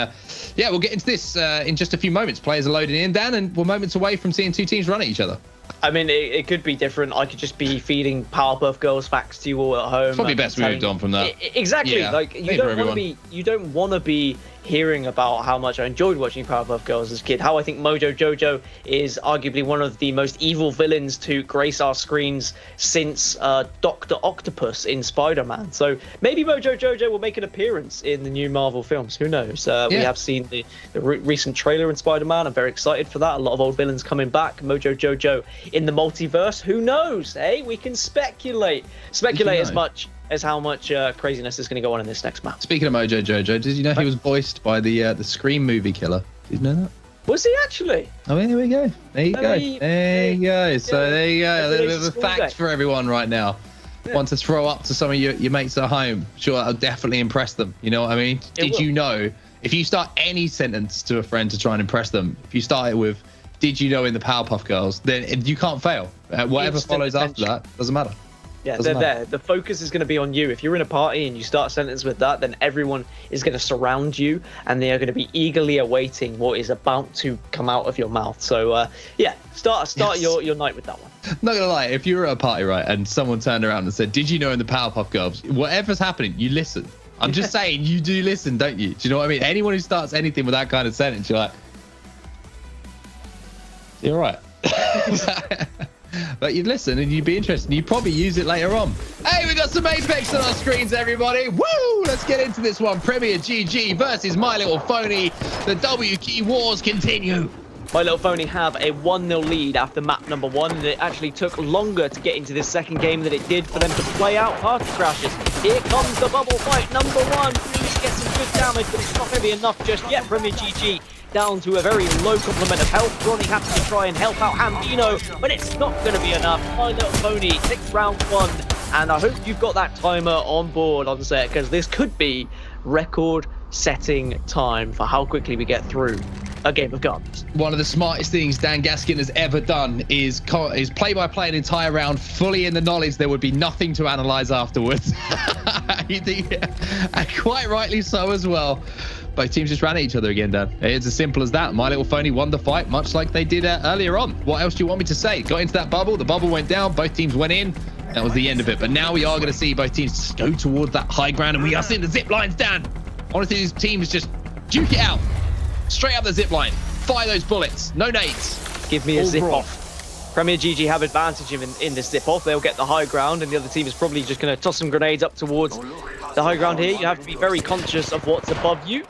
yeah, we'll get into this in just a few moments. Players are loading in, Dan, and we're moments away from seeing two teams run at each other. I mean, it could be different. I could just be feeding Powerpuff Girls facts to you all at home. It's probably best we moved on from that. Exactly. Yeah, like, you don't want to be hearing about how much I enjoyed watching Powerpuff Girls as a kid. How I think Mojo Jojo is arguably one of the most evil villains to grace our screens since Dr. Octopus in Spider-Man. So maybe Mojo Jojo will make an appearance in the new Marvel films. Who knows? We have seen the recent trailer in Spider-Man. I'm very excited for that. A lot of old villains coming back. Mojo Jojo in the multiverse. Who knows? Hey, we can speculate as much as how much craziness is going to go on in this next map. Speaking of Mojo Jojo, did you know he was voiced by the Scream movie killer? Did you know that? Was he actually? Oh, there we go. There you go. So there you go. A little bit of a fact for everyone right now. Yeah. Want to throw up to some of your mates at home? Sure, that'll definitely impress them. You know what I mean? Did you know? If you start any sentence to a friend to try and impress them, if you start it with, "Did you know in the Powerpuff Girls?" then you can't fail. Whatever follows after that doesn't matter. Yeah, they're there. The focus is going to be on you. If you're in a party and you start a sentence with that, then everyone is going to surround you and they are going to be eagerly awaiting what is about to come out of your mouth. So, yeah, start your night with that one. Not going to lie, if you were at a party, right, and someone turned around and said, "Did you know in the Powerpuff Girls?" whatever's happening, you listen. I'm just saying, you do listen, don't you? Do you know what I mean? Anyone who starts anything with that kind of sentence, you're like, you're right. But you'd listen and you'd be interested. You'd probably use it later on. Hey, we got some Apex on our screens, everybody. Woo! Let's get into this one. Premier GG versus My Little Phony. The WG wars continue. My Little Phony have a 1-0 lead after map number 1, and it actually took longer to get into this second game than it did for them to play out party crashes. Here comes the bubble fight, number 1. Please get some good damage, but it's not going to be enough just yet. Premier GG down to a very low complement of health. Ronnie happy to try and help out Hambino, but it's not going to be enough. My Little Phony takes round 1, and I hope you've got that timer on board on set, because this could be record-setting time for how quickly we get through a game of Gardens. One of the smartest things Dan Gaskin has ever done is play-by-play an entire round fully in the knowledge there would be nothing to analyze afterwards. And quite rightly so as well. Both teams just ran at each other again, Dan. It's as simple as that. My Little Phony won the fight, much like they did earlier on. What else do you want me to say? Got into that bubble. The bubble went down. Both teams went in. That was the end of it. But now we are going to see both teams go towards that high ground, and we are seeing the zip lines, Dan. Honestly, these teams just duke it out. Straight up the zip line. Fire those bullets. No nades. Give me a zip off. Premier GG have advantage in this zip off. They'll get the high ground, and the other team is probably just going to toss some grenades up towards the high ground here. You have to be very conscious of what's above you.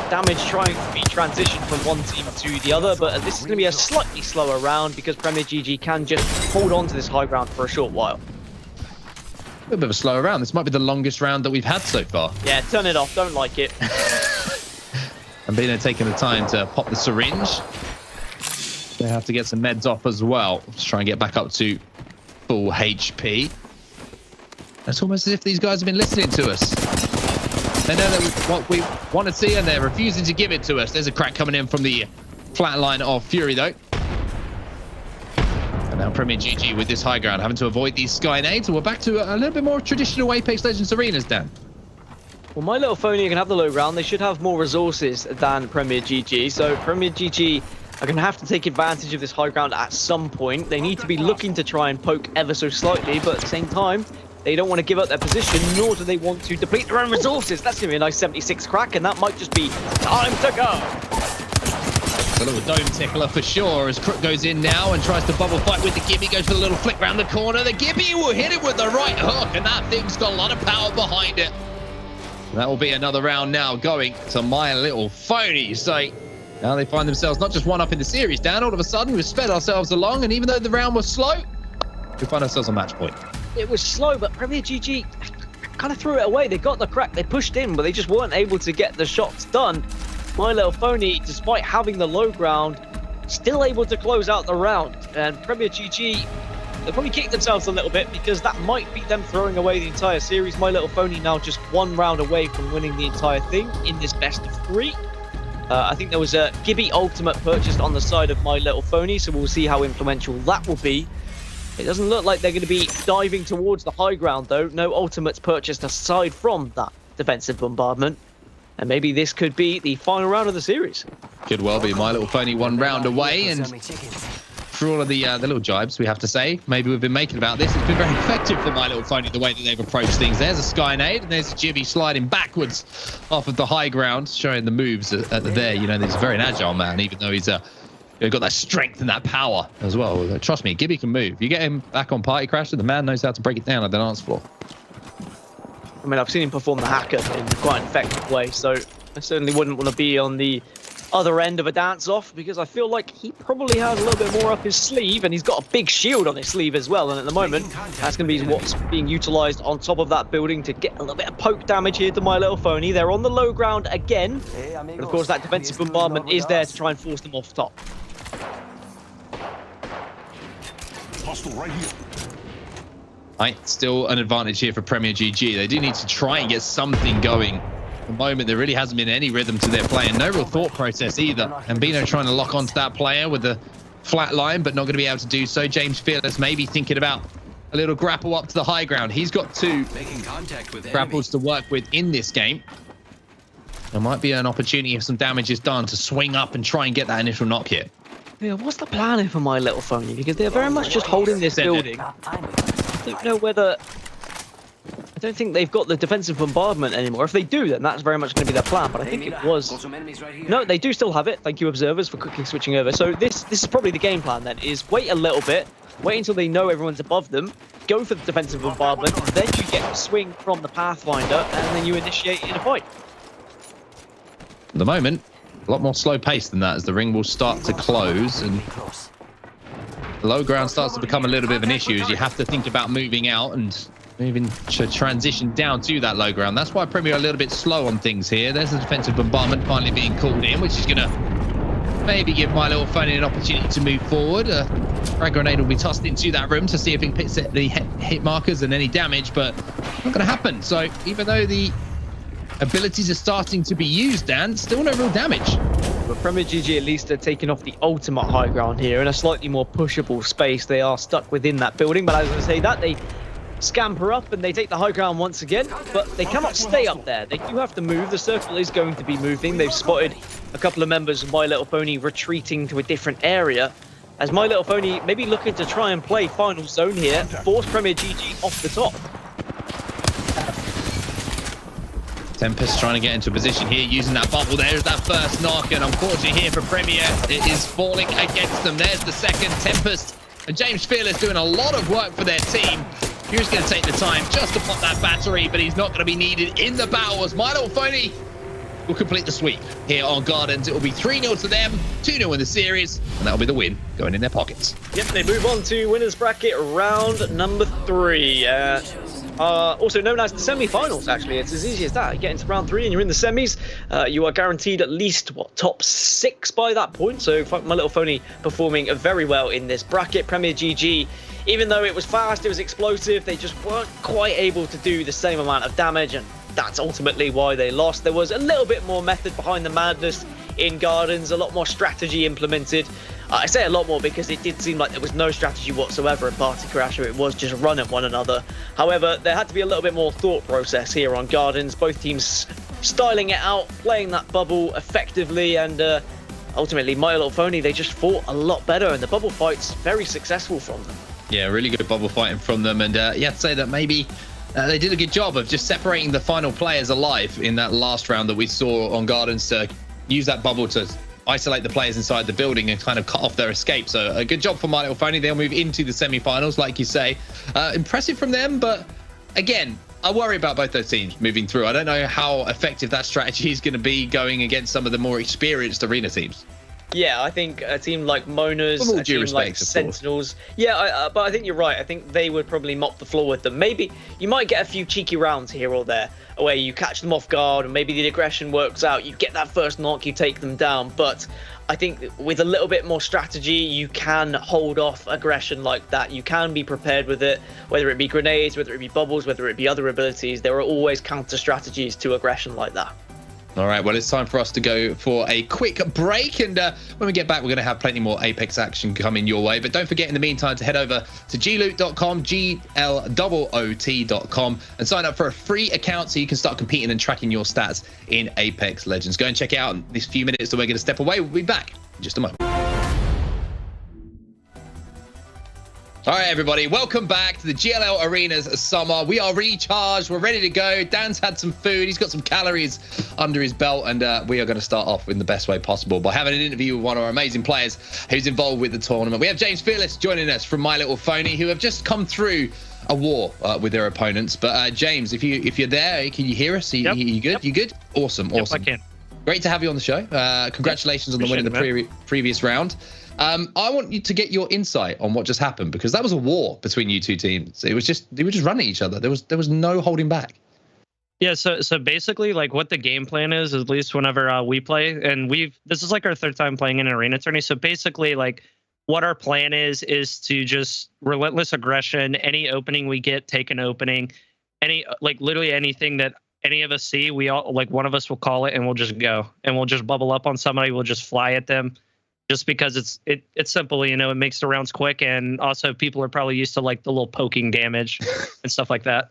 Damage trying to be transitioned from one team to the other, but this is going to be a slightly slower round because Premier GG can just hold on to this high ground for a short while. A little bit of a slower round. This might be the longest round that we've had so far. Yeah, turn it off. Don't like it. And Bino taking the time to pop the syringe. They have to get some meds off as well. Let's try and get back up to full HP. It's almost as if these guys have been listening to us. They know that what we want to see, and they're refusing to give it to us. There's a crack coming in from the flat line of Fury, though. And now Premier GG with this high ground, having to avoid these Skynades. So we're back to a little bit more traditional Apex Legends arenas, Dan. Well, My Little Phony can have the low ground. They should have more resources than Premier GG. So Premier GG are going to have to take advantage of this high ground at some point. They need to be looking to try and poke ever so slightly, but at the same time, they don't want to give up their position, nor do they want to deplete their own resources. That's going to be a nice 76 crack, and that might just be time to go. A little dome tickler for sure as Crook goes in now and tries to bubble fight with the Gibby. Goes for the little flick round the corner. The Gibby will hit him with the right hook, and that thing's got a lot of power behind it. That will be another round now going to My Little Phony. So now they find themselves not just one up in the series, Dan. All of a sudden, we've sped ourselves along, and even though the round was slow, we find ourselves on match point. It was slow, but Premier GG kind of threw it away. They got the crack, they pushed in, but they just weren't able to get the shots done. My Little Phony, despite having the low ground, still able to close out the round. And Premier GG, they're probably kicking themselves a little bit because that might be them throwing away the entire series. My Little Phony now just one round away from winning the entire thing in this best of 3. I think there was a Gibby ultimate purchased on the side of My Little Phony, so we'll see how influential that will be. It doesn't look like they're going to be diving towards the high ground, though. No ultimates purchased aside from that defensive bombardment. And maybe this could be the final round of the series. Could well be. My Little Phony one round away. And for all of the little jibes we have to say, maybe we've been making about this, it's been very effective for My Little Phony, the way that they've approached things. There's a Skynade, and there's a Gibby sliding backwards off of the high ground, showing the moves at there. You know, he's a very agile man, even though he's got that strength and that power as well. Trust me, Gibby can move. You get him back on Party Crasher, the man knows how to break it down at the dance floor. I mean, I've seen him perform the hacker in quite an effective way, so I certainly wouldn't want to be on the other end of a dance-off because I feel like he probably has a little bit more up his sleeve, and he's got a big shield on his sleeve as well, and at the moment, that's going to be what's being utilised on top of that building to get a little bit of poke damage here to My Little Phony. They're on the low ground again, but of course that defensive bombardment is there to try and force them off top. Right here. Right, still an advantage here for Premier GG. They do need to try and get something going. At the moment, there really hasn't been any rhythm to their play and no real thought process either. And Bino trying to lock onto that player with the flat line, but not going to be able to do so. James Fearless maybe thinking about a little grapple up to the high ground. He's got 2 grapples to work with in this game. There might be an opportunity if some damage is done to swing up and try and get that initial knock here. Yeah, what's the plan here for My Little Phony? Because they're very much just holding this building. I don't know whether... I don't think they've got the defensive bombardment anymore. If they do, then that's very much going to be their plan. But I think it was... No, they do still have it. Thank you, observers, for quickly switching over. So this is probably the game plan then, is wait a little bit, wait until they know everyone's above them, go for the defensive bombardment, then you get a swing from the Pathfinder, and then you initiate in a fight. At the moment, a lot more slow pace than that as the ring will start to close, and the low ground starts to become a little bit of an issue as you have to think about moving out and moving to transition down to that low ground. That's why Premier are a little bit slow on things here. There's the defensive bombardment finally being called in, which is going to maybe give My Little Phony an opportunity to move forward. A frag grenade will be tossed into that room to see if it hits the hit markers and any damage, but not going to happen. So even though the abilities are starting to be used, Dan, still no real damage. But Premier GG at least are taking off the ultimate high ground here in a slightly more pushable space. They are stuck within that building, but as I say that, they scamper up and they take the high ground once again, but they cannot stay up there. They do have to move. The circle is going to be moving. They've spotted a couple of members of My Little Pony retreating to a different area, as My Little Pony maybe looking to try and play final zone here, force Premier GG off the top. Tempest trying to get into a position here, using that bubble. There's that first knock, and unfortunately here for Premier, it is falling against them. There's the second. Tempest and James Fearless doing a lot of work for their team. Here's going to take the time just to pop that battery, but he's not going to be needed in the battle as My Little Pony will complete the sweep here on Gardens. It will be 3-0 to them, 2-0 in the series, and that'll be the win going in their pockets. Yep, they move on to winners bracket round number 3. Also known as the semi-finals, actually. It's as easy as that. You get into round 3 and you're in the semis. You are guaranteed at least, top 6 by that point. So My Little Pony performing very well in this bracket. Premier GG, even though it was fast, it was explosive, they just weren't quite able to do the same amount of damage, and that's ultimately why they lost. There was a little bit more method behind the madness in Gardens, a lot more strategy implemented. I say a lot more because it did seem like there was no strategy whatsoever in Party Crasher. It was just run at one another. However, there had to be a little bit more thought process here on Gardens. Both teams styling it out, playing that bubble effectively, and ultimately My Little Pony, they just fought a lot better, and the bubble fight's very successful from them. Yeah, really good bubble fighting from them, and you have to say that maybe they did a good job of just separating the final players alive in that last round that we saw on Gardens, to use that bubble to isolate the players inside the building and kind of cut off their escape. So a good job for My Little Pony. They'll move into the semi-finals, like you say. Impressive from them, but again, I worry about both those teams moving through. I don't know how effective that strategy is going to be going against some of the more experienced arena teams. Yeah, I think a team like Mona's, a team like Sentinels. Yeah, but I think you're right. I think they would probably mop the floor with them. Maybe you might get a few cheeky rounds here or there where you catch them off guard and maybe the aggression works out. You get that first knock, you take them down. But I think with a little bit more strategy, you can hold off aggression like that. You can be prepared with it, whether it be grenades, whether it be bubbles, whether it be other abilities. There are always counter strategies to aggression like that. All right, well, it's time for us to go for a quick break. And when we get back, we're going to have plenty more Apex action coming your way. But don't forget, in the meantime, to head over to gloot.com, GLOOT.com, and sign up for a free account so you can start competing and tracking your stats in Apex Legends. Go and check it out in these few minutes that we're going to step away. We'll be back in just a moment. All right, everybody, welcome back to the GLL Arenas Summer. We are recharged. We're ready to go. Dan's had some food. He's got some calories under his belt, and we are going to start off in the best way possible by having an interview with one of our amazing players who's involved with the tournament. We have James Fearless joining us from My Little Pony, who have just come through a war with their opponents. But James, if you're there, can you hear us? Yep. You good? Yep. You good? Awesome. Yep, I can. Great to have you on the show. Congratulations on the win in the previous round. I want you to get your insight on what just happened, because that was a war between you two teams. They were just running each other. There was no holding back. Yeah, so basically, like, what the game plan is, at least whenever we play, and this is like our third time playing in an arena tourney. So basically, like, what our plan is to just relentless aggression. Any opening we get, take an opening. Literally anything that any of us see, we all, like, one of us will call it and we'll just go, and we'll just bubble up on somebody. We'll just fly at them. Just because it's simple, you know, it makes the rounds quick, and also people are probably used to like the little poking damage and stuff like that.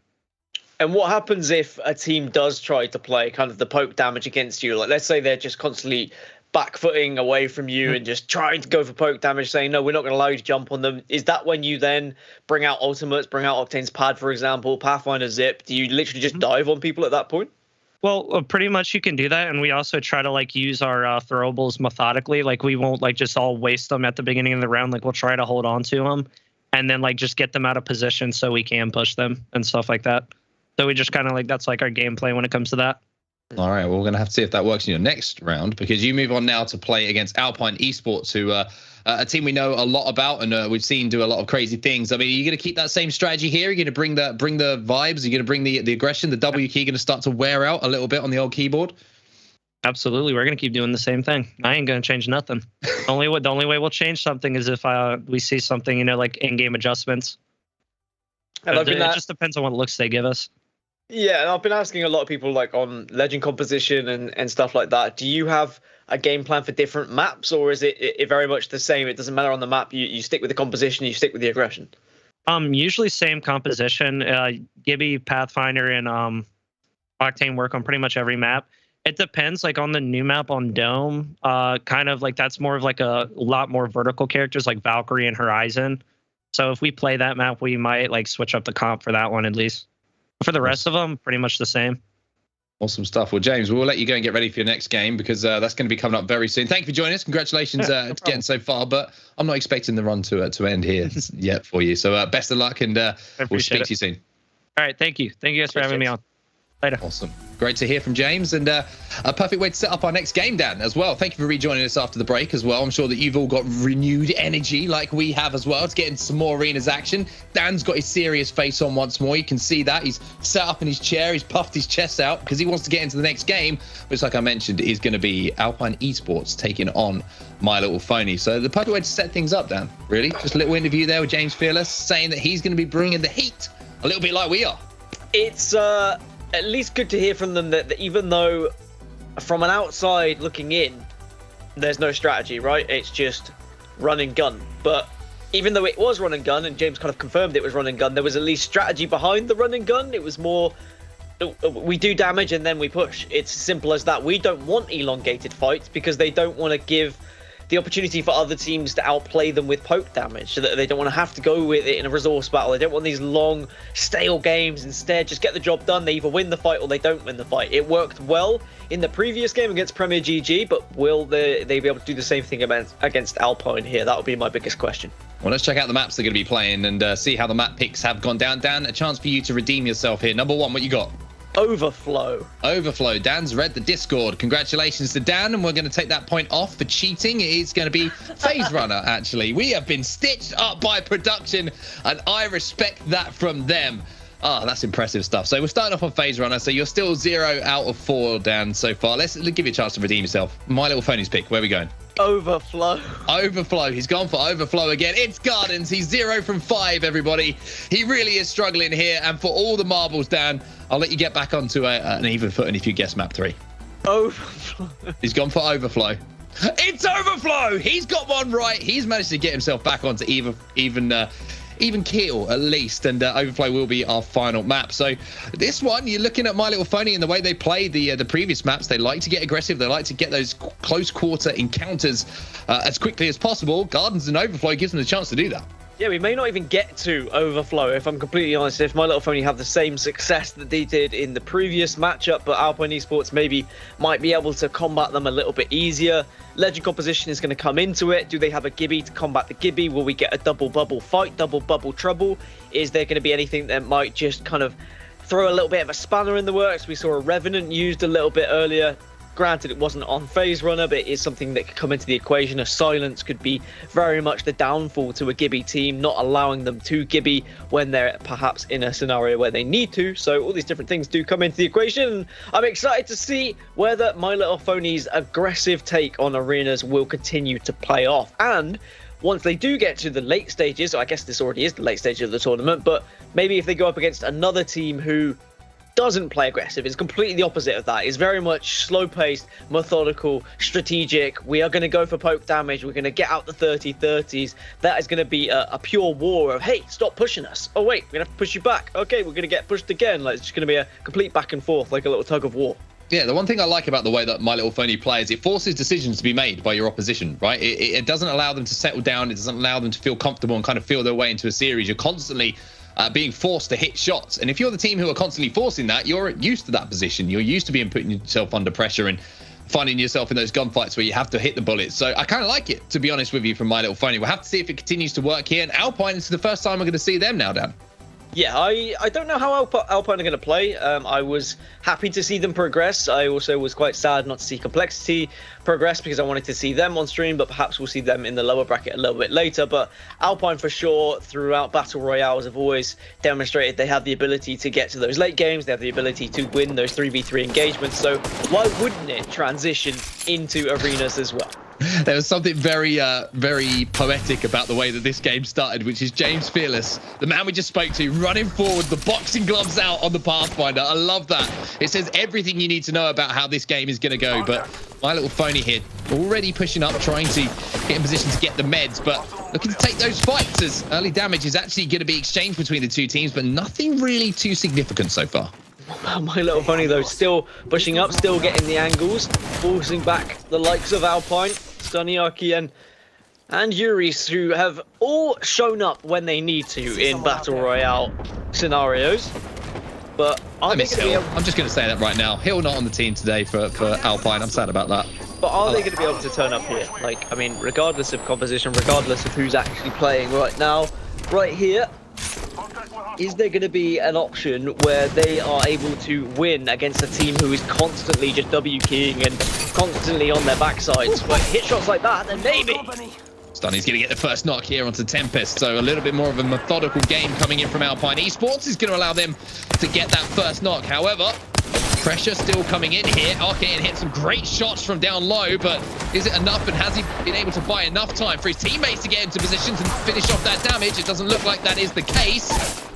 And what happens if a team does try to play kind of the poke damage against you? Like, let's say they're just constantly back-footing away from you and just trying to go for poke damage, saying, no, we're not going to allow you to jump on them. Is that when you then bring out ultimates, bring out Octane's Pad, for example, Pathfinder Zip? Do you literally just dive on people at that point? Well, pretty much you can do that, and we also try to like use our throwables methodically. Like, we won't like just all waste them at the beginning of the round. Like, we'll try to hold on to them, and then like just get them out of position so we can push them and stuff like that. So we just kind of like, that's like our gameplay when it comes to that. All right, well, we're going to have to see if that works in your next round, because you move on now to play against Alpine Esports, who a team we know a lot about, and we've seen do a lot of crazy things. I mean, are you going to keep that same strategy here? Are you going to bring the vibes? Are you going to bring the aggression? The W key going to start to wear out a little bit on the old keyboard? Absolutely, we're going to keep doing the same thing. I ain't going to change nothing. The only way we'll change something is if we see something, you know, like in-game adjustments. It just depends on what looks they give us. Yeah, and I've been asking a lot of people like on legend composition and stuff like that. Do you have a game plan for different maps, or is it very much the same? It doesn't matter on the map. You stick with the composition, you stick with the aggression. Usually same composition. Gibby, Pathfinder, and Octane work on pretty much every map. It depends, like on the new map on Dome, kind of like that's more of like a lot more vertical characters like Valkyrie and Horizon. So if we play that map, we might like switch up the comp for that one at least. For the rest of them, pretty much the same. Awesome stuff. Well, James, we'll let you go and get ready for your next game because that's going to be coming up very soon. Thank you for joining us. Congratulations to getting so far, but I'm not expecting the run to end here yet for you. So best of luck, and we'll speak to you soon. All right. Thank you. Thank you guys for having me on. Later. Awesome. Great to hear from James, and a perfect way to set up our next game, Dan, as well. Thank you for rejoining us after the break as well. I'm sure that you've all got renewed energy like we have as well to get into some more arenas action. Dan's got his serious face on once more. You can see that. He's sat up in his chair. He's puffed his chest out because he wants to get into the next game, which, like I mentioned, is going to be Alpine Esports taking on My Little Phony. So the perfect way to set things up, Dan, really. Just a little interview there with James Fearless saying that he's going to be bringing the heat a little bit like we are. It's at least good to hear from them that even though from an outside looking in, there's no strategy, right? It's just run and gun. But even though it was run and gun, and James kind of confirmed it was run and gun, there was at least strategy behind the run and gun. It was more, we do damage and then we push. It's simple as that. We don't want elongated fights because they don't want to give the opportunity for other teams to outplay them with poke damage, so that they don't want to have to go with it in a resource battle. They don't want these long, stale games. Instead, just get the job done. They either win the fight or they don't win the fight. It worked well in the previous game against Premier GG, but will they be able to do the same thing against Alpine here? That would be my biggest question. Well, let's check out the maps they're going to be playing and see how the map picks have gone down. Dan, a chance for you to redeem yourself here. Number one, what you got? Overflow. Overflow. Dan's read the Discord. Congratulations to Dan, and we're going to take that point off for cheating. It is going to be Phase Runner, actually. We have been stitched up by production, and I respect that from them. Oh, that's impressive stuff. So we're starting off on Phase Runner. So you're still 0 out of 4, Dan, so far. Let's give you a chance to redeem yourself. My Little Phony's pick. Where are we going? Overflow. Overflow. He's gone for Overflow again. It's Gardens. He's 0 from 5, everybody. He really is struggling here. And for all the marbles, Dan, I'll let you get back onto an even footing if you guess map 3. Overflow. He's gone for Overflow. It's Overflow. He's got one right. He's managed to get himself back onto even keel at least, and Overflow will be our final map. So this one, you're looking at My Little Phony and the way they play the previous maps. They like to get aggressive. They like to get those close quarter encounters as quickly as possible. Gardens and Overflow gives them the chance to do that. Yeah, we may not even get to Overflow, if I'm completely honest. If My Little Phony have the same success that they did in the previous matchup, but Alpine Esports maybe might be able to combat them a little bit easier. Legend composition is going to come into it. Do they have a Gibby to combat the Gibby? Will we get a double bubble fight, double bubble trouble? Is there going to be anything that might just kind of throw a little bit of a spanner in the works? We saw a Revenant used a little bit earlier. Granted, it wasn't on Phase Runner, but it is something that could come into the equation. A silence could be very much the downfall to a Gibby team, not allowing them to Gibby when they're perhaps in a scenario where they need to. So all these different things do come into the equation. I'm excited to see whether My Little Phony's aggressive take on arenas will continue to play off. And once they do get to the late stages, I guess this already is the late stage of the tournament, but maybe if they go up against another team who doesn't play aggressive, it's completely the opposite of that. It's very much slow-paced, methodical, strategic. We are going to go for poke damage. We're going to get out the 30-30s. That is going to be a pure war of, hey, stop pushing us. Oh, wait, we're going to have to push you back. Okay, we're going to get pushed again. Like, it's just going to be a complete back and forth, like a little tug of war. Yeah, the one thing I like about the way that My Little Phony plays, it forces decisions to be made by your opposition, right? It doesn't allow them to settle down. It doesn't allow them to feel comfortable and kind of feel their way into a series. You're constantly being forced to hit shots. And if you're the team who are constantly forcing that, you're used to that position. You're used to being putting yourself under pressure and finding yourself in those gunfights where you have to hit the bullets. So I kind of like it, to be honest with you, from My Little Phony. We'll have to see if it continues to work here. And Alpine, it's the first time we're going to see them now, Dan. Yeah, I don't know how Alpine are going to play. I was happy to see them progress. I also was quite sad not to see Complexity progress because I wanted to see them on stream, but perhaps we'll see them in the lower bracket a little bit later. But Alpine, for sure, throughout Battle Royales have always demonstrated they have the ability to get to those late games. They have the ability to win those 3v3 engagements. So why wouldn't it transition into arenas as well? There was something very, very poetic about the way that this game started, which is James Fearless, the man we just spoke to, running forward, the boxing gloves out on the Pathfinder. I love that. It says everything you need to know about how this game is going to go. But My Little Phony here, already pushing up, trying to get in position to get the meds, but looking to take those fights as early damage is actually going to be exchanged between the two teams, but nothing really too significant so far. My Little Phony, though, still pushing up, still getting the angles, forcing back the likes of Alpine, Staniaki, and Yuris, who have all shown up when they need to in Battle Royale scenarios. But I miss Hill. I'm just going to say that right now. Hill not on the team today for Alpine. I'm sad about that. But are they going to be able to turn up here? Like, I mean, regardless of composition, regardless of who's actually playing right now, right here, is there going to be an option where they are able to win against a team who is constantly just W-keying and constantly on their backsides? But hit shots like that, then maybe. Stunny's going to get the first knock here onto Tempest, so a little bit more of a methodical game coming in from Alpine Esports is going to allow them to get that first knock. However, pressure still coming in here. Arcane hit some great shots from down low, but is it enough, and has he been able to buy enough time for his teammates to get into positions and finish off that damage? It doesn't look like that is the case.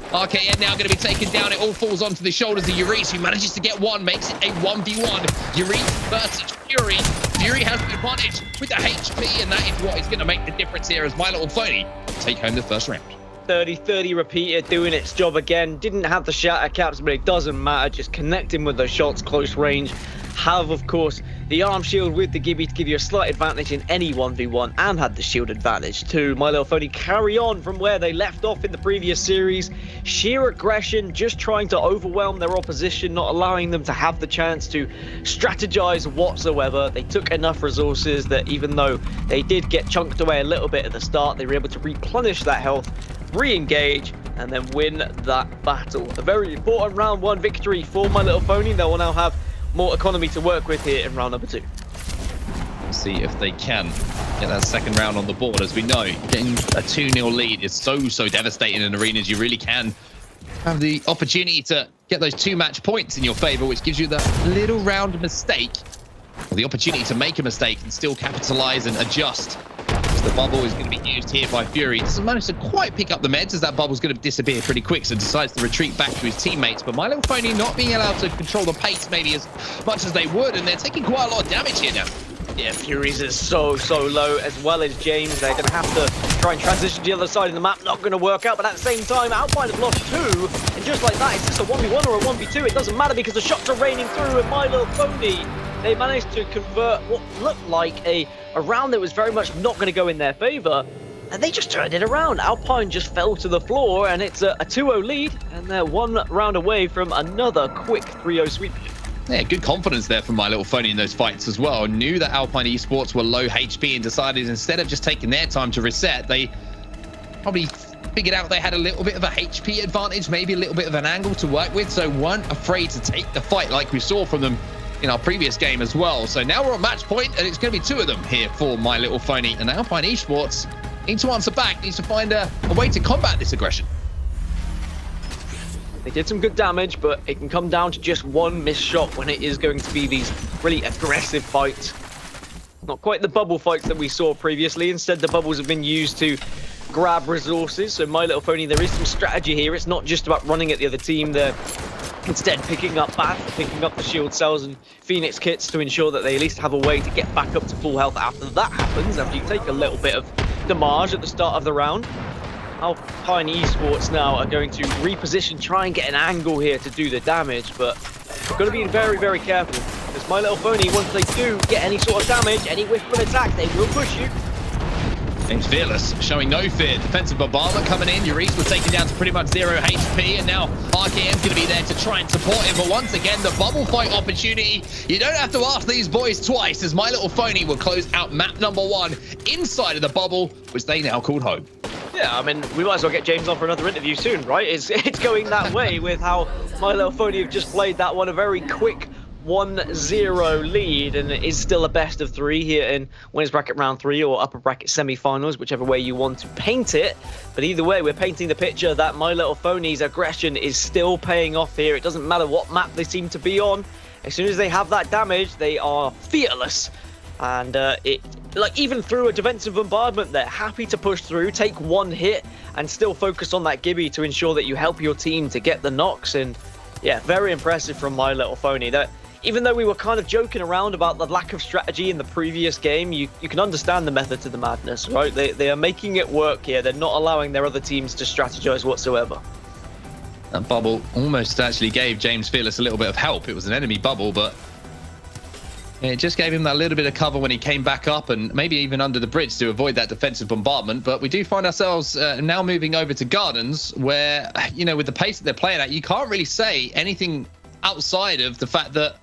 RKN now going to be taken down. It all falls onto the shoulders of Yuris, who manages to get one, makes it a 1v1. Yuris versus Fury. Fury has the advantage with the HP, and that is what is going to make the difference here as My Little Phony take home the first round. 30-30 repeater doing its job again. Didn't have the shatter caps, but it doesn't matter. Just connecting with those shots close range. Have, of course, the arm shield with the Gibby to give you a slight advantage in any 1v1, and had the shield advantage too. My Little Phony carry on from where they left off in the previous series. Sheer aggression, just trying to overwhelm their opposition, not allowing them to have the chance to strategize whatsoever. They took enough resources that even though they did get chunked away a little bit at the start, they were able to replenish that health, re-engage, and then win that battle. A very important round one victory for My Little Phony. They will now have more economy to work with here in round number 2. See if they can get that second round on the board. As we know, getting a 2-0 lead is so devastating in arenas. You really can have the opportunity to get those 2 match points in your favor, which gives you that little round mistake, or the opportunity to make a mistake and still capitalize and adjust. The bubble is going to be used here by Fury. Doesn't manage to quite pick up the meds, as that bubble's going to disappear pretty quick, so decides to retreat back to his teammates. But My Little Phony not being allowed to control the pace maybe as much as they would, and they're taking quite a lot of damage here now. Yeah, Furies is so low, as well as James. They're going to have to try and transition to the other side of the map. Not going to work out, but at the same time, Alpine have lost 2. And just like that, it's just a 1v1 or a 1v2. It doesn't matter because the shots are raining through, and My Little Phony, they managed to convert what looked like a round that was very much not going to go in their favor. And they just turned it around. Alpine just fell to the floor, and it's a 2-0 lead. And they're 1 round away from another quick 3-0 sweep. Yeah, good confidence there from My Little Phony in those fights as well. Knew that Alpine Esports were low HP and decided instead of just taking their time to reset, they probably figured out they had a little bit of a HP advantage, maybe a little bit of an angle to work with, so weren't afraid to take the fight like we saw from them in our previous game as well. So now we're on match point, and it's going to be 2 of them here for My Little Phony. And Alpine Esports needs to answer back, needs to find a way to combat this aggression. They did some good damage, but it can come down to just one missed shot when it is going to be these really aggressive fights. Not quite the bubble fights that we saw previously. Instead, the bubbles have been used to grab resources. So My Little Phony, there is some strategy here. It's not just about running at the other team. They're instead picking up Bath, picking up the shield cells and Phoenix kits to ensure that they at least have a way to get back up to full health after that happens, after you take a little bit of damage at the start of the round. Alpine Esports now are going to reposition, try and get an angle here to do the damage, but got to be very careful, because My Little Phony, once they do get any sort of damage, any whiff of an attack, they will push you. James Fearless showing no fear. Defensive bombardment coming in. Yuris was taken down to pretty much 0 HP, and now RKN's going to be there to try and support him. But once again, the bubble fight opportunity. You don't have to ask these boys twice, as My Little Phony will close out map number 1 inside of the bubble, which they now called home. Yeah, I mean, we might as well get James on for another interview soon, right? It's going that way with how My Little Phony have just played that one, a very quick 1-0 lead, and it is still a best of 3 here in winners bracket round 3 or upper bracket semi-finals, whichever way you want to paint it. But either way, we're painting the picture that My Little Phony's aggression is still paying off here. It doesn't matter what map they seem to be on. As soon as they have that damage, they are fearless And even through a defensive bombardment, they're happy to push through, take one hit, and still focus on that Gibby to ensure that you help your team to get the knocks. And yeah, very impressive from My Little Phony. That even though we were kind of joking around about the lack of strategy in the previous game, you can understand the method to the madness, right? They are making it work here. They're not allowing their other teams to strategize whatsoever. That bubble almost actually gave James Fearless a little bit of help. It was an enemy bubble, but it just gave him that little bit of cover when he came back up and maybe even under the bridge to avoid that defensive bombardment. But we do find ourselves now moving over to Gardens where, you know, with the pace that they're playing at, you can't really say anything outside of the fact that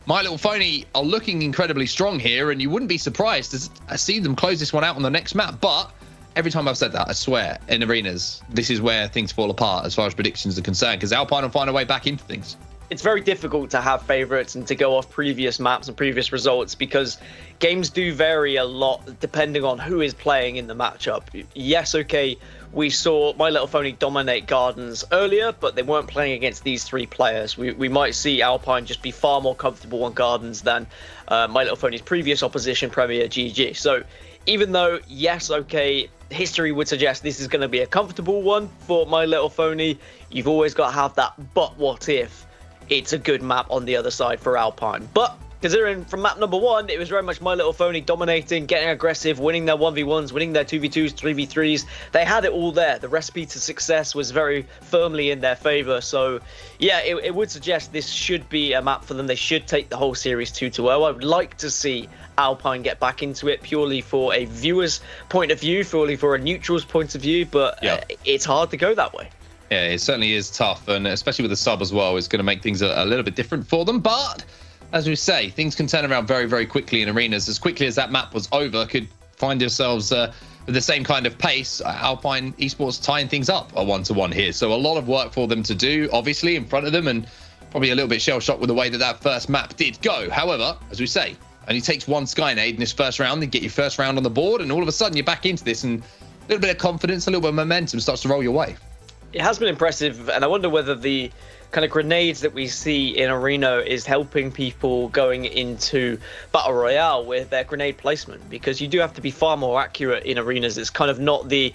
My Little Phony are looking incredibly strong here, and you wouldn't be surprised to see them close this one out on the next map. But every time I've said that, I swear, in arenas, this is where things fall apart as far as predictions are concerned, because Alpine will find a way back into things. It's very difficult to have favorites and to go off previous maps and previous results because games do vary a lot depending on who is playing in the matchup. Yes, okay, we saw My Little Phony dominate Gardens earlier, but they weren't playing against these three players. We might see Alpine just be far more comfortable on Gardens than My Little Phony's previous opposition, Premier GG. So even though, yes, okay, history would suggest this is going to be a comfortable one for My Little Phony, you've always got to have that but what if it's a good map on the other side for Alpine. But considering from map number 1, it was very much My Little Phony dominating, getting aggressive, winning their 1v1s, winning their 2v2s, 3v3s. They had it all there. The recipe to success was very firmly in their favor. So yeah, it would suggest this should be a map for them. They should take the whole series 2-0. I would like to see Alpine get back into it purely for a viewer's point of view, purely for a neutral's point of view, but it's hard to go that way. Yeah, it certainly is tough, and especially with the sub as well, it's going to make things a little bit different for them. But as we say, things can turn around very, very quickly in arenas. As quickly as that map was over, could find yourselves with the same kind of pace. Alpine Esports tying things up a 1-1 here. So a lot of work for them to do, obviously, in front of them, and probably a little bit shell-shocked with the way that first map did go. However, as we say, only takes one Skynade in this first round to get your first round on the board, and all of a sudden you're back into this, and a little bit of confidence, a little bit of momentum starts to roll your way. It has been impressive, and I wonder whether the kind of grenades that we see in Arena is helping people going into Battle Royale with their grenade placement, because you do have to be far more accurate in arenas. It's kind of not the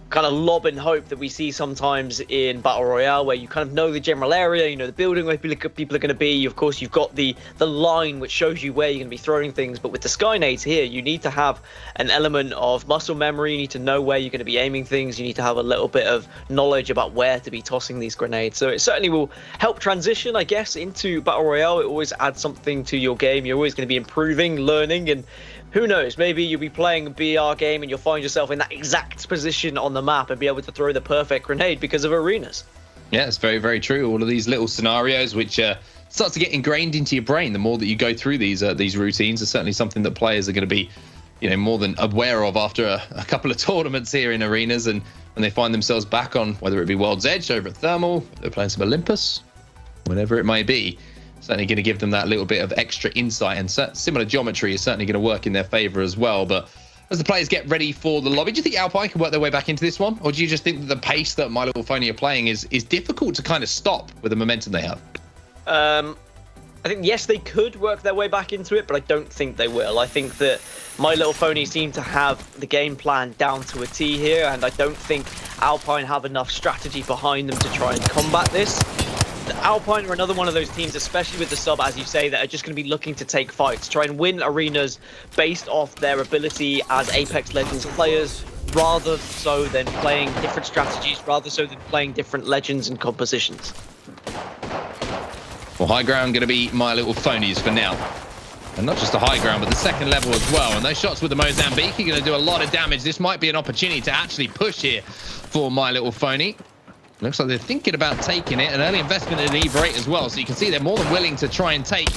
kind of lob and hope that we see sometimes in Battle Royale, where you kind of know the general area, you know the building where people are going to be. Of course, you've got the line which shows you where you're going to be throwing things, but with the Skynades here, you need to have an element of muscle memory. You need to know where you're going to be aiming things. You need to have a little bit of knowledge about where to be tossing these grenades. So it certainly will help transition, I guess, into Battle Royale. It always adds something to your game. You're always going to be improving, learning, and who knows, maybe you'll be playing a BR game and you'll find yourself in that exact position on the map and be able to throw the perfect grenade because of arenas. Yeah, it's very, very true. All of these little scenarios which starts to get ingrained into your brain the more that you go through these routines are certainly something that players are going to be, you know, more than aware of after a couple of tournaments here in arenas, and when they find themselves back on, whether it be World's Edge over at Thermal, they're playing some Olympus, whatever it may be. Certainly going to give them that little bit of extra insight, and similar geometry is certainly going to work in their favor as well. But as the players get ready for the lobby, do you think Alpine can work their way back into this one? Or do you just think that the pace that My Little Phony are playing is difficult to kind of stop with the momentum they have? I think, yes, they could work their way back into it, but I don't think they will. I think that My Little Phony seem to have the game plan down to a T here, and I don't think Alpine have enough strategy behind them to try and combat this. Alpine are another one of those teams, especially with the sub, as you say, that are just going to be looking to take fights, try and win arenas based off their ability as Apex Legends players, rather so than playing different strategies, rather so than playing different legends and compositions. Well, high ground going to be My Little Phonies for now. And not just the high ground, but the second level as well. And those shots with the Mozambique are going to do a lot of damage. This might be an opportunity to actually push here for My Little Phony. Looks like they're thinking about taking it. An early investment in an Eva 8 as well. So you can see they're more than willing to try and take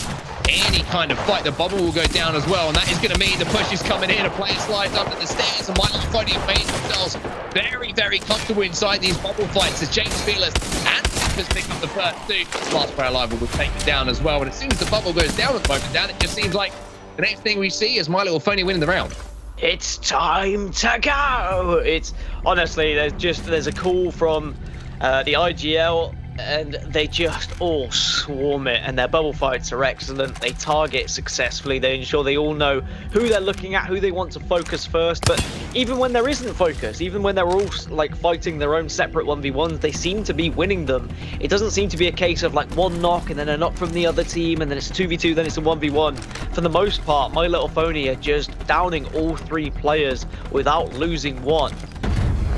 any kind of fight. The bubble will go down as well. And that is going to mean the push is coming in. A player slides up the stairs. And My Little Phony have made themselves very, very comfortable inside these bubble fights as James Fearless and Peppers pick up the first two. Last player alive will take it down as well. And as soon as the bubble goes down at the moment, it just seems like the next thing we see is My Little Phony winning the round. It's time to go. It's honestly, there's a call from the IGL. and they just all swarm it, and their bubble fights are excellent. They target successfully. They ensure they all know who they're looking at, who they want to focus first. But even when there isn't focus, even when they're all like fighting their own separate 1v1s, they seem to be winning them. It doesn't seem to be a case of like one knock and then a knock from the other team and then it's a 2v2, then it's a 1v1. For the most part, My Little Phony are just downing all 3 players without losing one.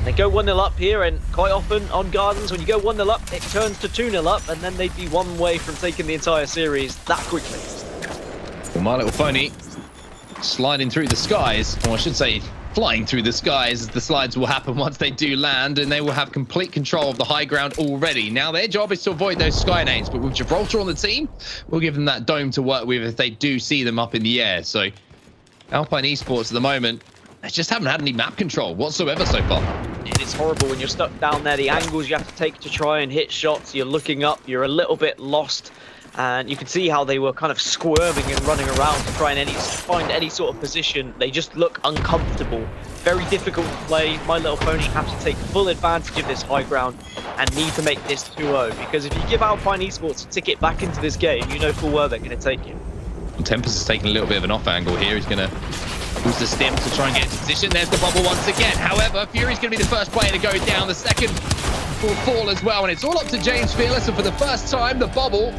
They go 1-0 up here, and quite often on Gardens, when you go 1-0 up, it turns to 2-0 up, and then they'd be one way from taking the entire series that quickly. Well, My Little Phony sliding through the skies, or I should say flying through the skies, as the slides will happen once they do land, and they will have complete control of the high ground already. Now, their job is to avoid those sky nades, but with Gibraltar on the team, we'll give them that dome to work with if they do see them up in the air. So, Alpine Esports at the moment, they just haven't had any map control whatsoever so far. It is horrible when you're stuck down there. The angles you have to take to try and hit shots, you're looking up, you're a little bit lost. And you can see how they were kind of squirming and running around to try and find any sort of position. They just look uncomfortable. Very difficult to play. My Little Phony have to take full advantage of this high ground and need to make this 2-0. Because if you give Alpine Esports a ticket back into this game, you know full well they're going to take you. Tempest is taking a little bit of an off angle here. He's going to use the stim to try and get into position. There's the bubble once again. However, Fury's going to be the first player to go down. The second will fall as well. And it's all up to James Fearless. And for the first time, the bubble,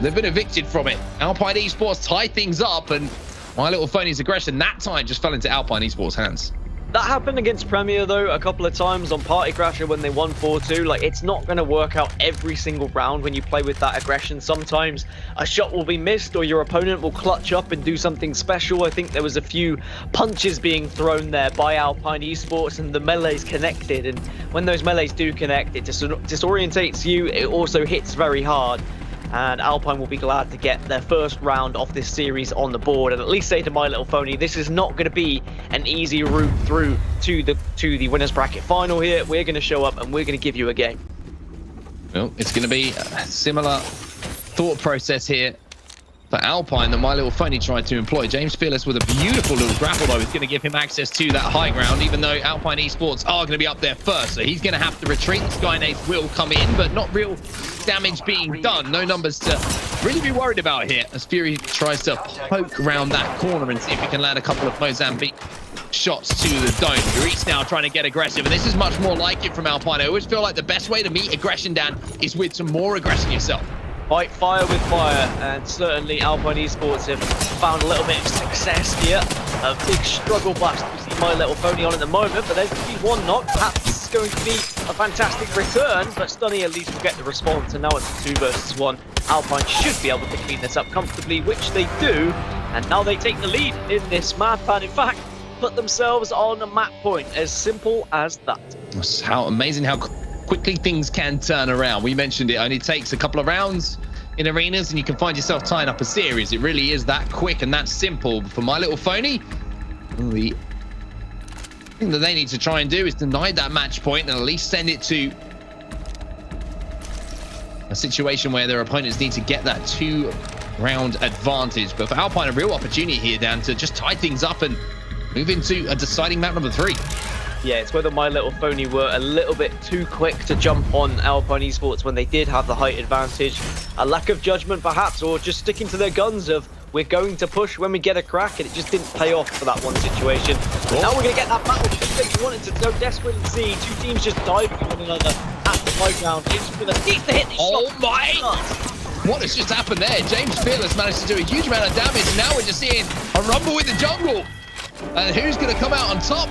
they've been evicted from it. Alpine Esports tie things up, and My Little Phony's aggression that time just fell into Alpine Esports' hands. That happened against Premier, though, a couple of times on Party Crasher when they won 4-2. Like, it's not going to work out every single round when you play with that aggression. Sometimes a shot will be missed or your opponent will clutch up and do something special. I think there was a few punches being thrown there by Alpine Esports, and the melees connected. And when those melees do connect, it disorientates you. It also hits very hard. And Alpine will be glad to get their first round of this series on the board, and at least say to My Little Phony, this is not going to be an easy route through to the winners bracket final here. We're going to show up and we're going to give you a game. Well, it's going to be a similar thought process here for Alpine that My Little Phony tried to employ. James Fearless with a beautiful little grapple, though, is going to give him access to that high ground, even though Alpine Esports are going to be up there first. So he's going to have to retreat. The Skynades will come in, but not real damage being done. No numbers to really be worried about here as Fury tries to poke around that corner and see if he can land a couple of Mozambique shots to the dome. Fury's now trying to get aggressive, and this is much more like it from Alpine. I always feel like the best way to meet aggression, Dan, is with some more aggression yourself. Fight fire with fire, and certainly Alpine Esports have found a little bit of success here. A big struggle blast we see My Little Phony on at the moment, but there's going to be one knock. Perhaps this is going to be a fantastic return, but Stunny at least will get the response, and now it's a 2 versus 1. Alpine should be able to clean this up comfortably, which they do, and now they take the lead in this map, and in fact, put themselves on a map point. As simple as that. That's how amazing how quickly things can turn around. We mentioned it only takes a couple of rounds in arenas and you can find yourself tying up a series. It really is that quick and that simple. For My Little Phony, the thing that they need to try and do is deny that match point and at least send it to a situation where their opponents need to get that 2-round advantage. But for Alpine, a real opportunity here, Dan, to just tie things up and move into a deciding map number 3. Yeah, it's whether My Little Phony were a little bit too quick to jump on Alpine Esports when they did have the height advantage. A lack of judgment, perhaps, or just sticking to their guns of, we're going to push when we get a crack, and it just didn't pay off for that one situation. But now we're going to get that battle that you wanted to so desperately see. Two teams just diving on one another at the playground. James Fearless needs to hit this shot. Oh my! What has just happened there? James Fearless managed to do a huge amount of damage, and now we're just seeing a rumble with the jungle. And who's going to come out on top?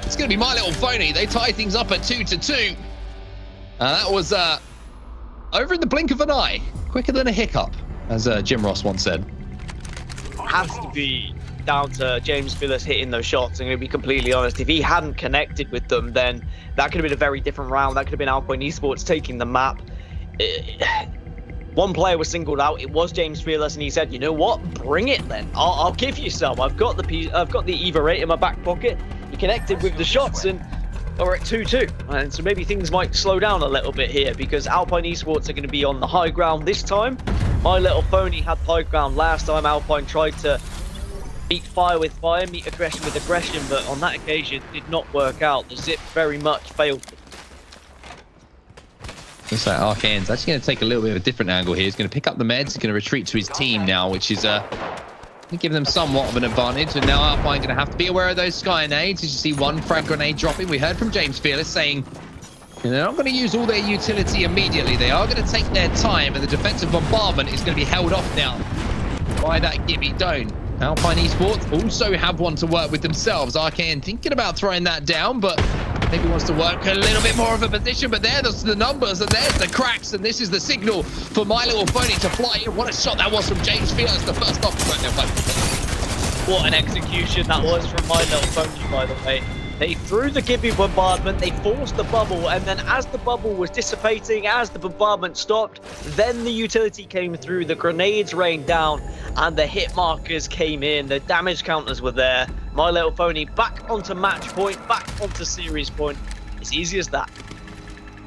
It's going to be My Little Phony. They tie things up at 2-2. That was over in the blink of an eye. Quicker than a hiccup, as Jim Ross once said. Has to be down to James Fearless hitting those shots. I'm going to be completely honest. If he hadn't connected with them, then that could have been a very different round. That could have been Alpine Esports taking the map. One player was singled out. It was James Fearless, and he said, "You know what? Bring it then. I'll give you some. I've got the Eva 8 in my back pocket." He connected with the shots, and we're at 2-2. And so maybe things might slow down a little bit here because Alpine Esports are going to be on the high ground this time. My Little Phony had high ground last time. Alpine tried to meet fire with fire, meet aggression with aggression, but on that occasion did not work out. The zip very much failed. Looks like Arcane's actually going to take a little bit of a different angle here. He's going to pick up the meds. He's going to retreat to his team now, which is giving them somewhat of an advantage. And now Alpine going to have to be aware of those Sky nades. As you see one frag grenade dropping. We heard from James Fearless saying they're not going to use all their utility immediately. They are going to take their time, and the defensive bombardment is going to be held off now by that Gibby Dome. Alpine Esports also have one to work with themselves. Arcane thinking about throwing that down, but maybe wants to work a little bit more of a position. But there's the numbers, and there's the cracks, and this is the signal for My Little Pony to fly in. What a shot that was from James Fearless, the first off. What an execution that was from My Little Pony, by the way. They threw the Gibby bombardment, they forced the bubble, and then as the bubble was dissipating, as the bombardment stopped, then the utility came through, the grenades rained down, and the hit markers came in, the damage counters were there. My Little Pony back onto match point, back onto series point. It's easy as that.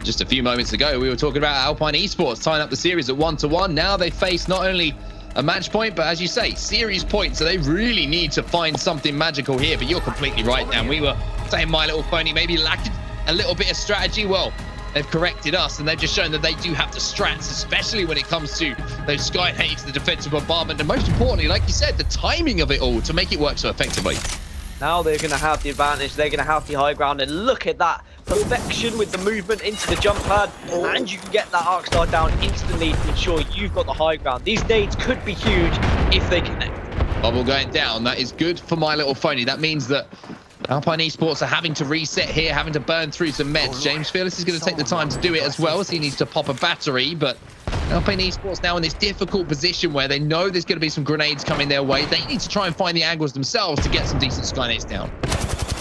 Just a few moments ago, we were talking about Alpine Esports tying up the series at 1-1. Now they face not only a match point, but as you say, series point. So they really need to find something magical here. But you're completely right, Dan. We were saying My Little Pony maybe lacked a little bit of strategy. Well, they've corrected us, and they've just shown that they do have the strats, especially when it comes to those Sky nades, the defensive bombardment, and most importantly, like you said, the timing of it all to make it work so effectively. Now they're going to have the advantage, they're going to have the high ground, and look at that perfection with the movement into the jump pad, and you can get that arc star down instantly to ensure you've got the high ground. These nades could be huge if they connect. Bubble going down, that is good for My Little Pony. That means that Alpine Esports are having to reset here, having to burn through some meds. James Fearless is going to take the time to do it as well, so he needs to pop a battery, but Alpine Esports now in this difficult position where they know there's going to be some grenades coming their way. They need to try and find the angles themselves to get some decent Sky nades down.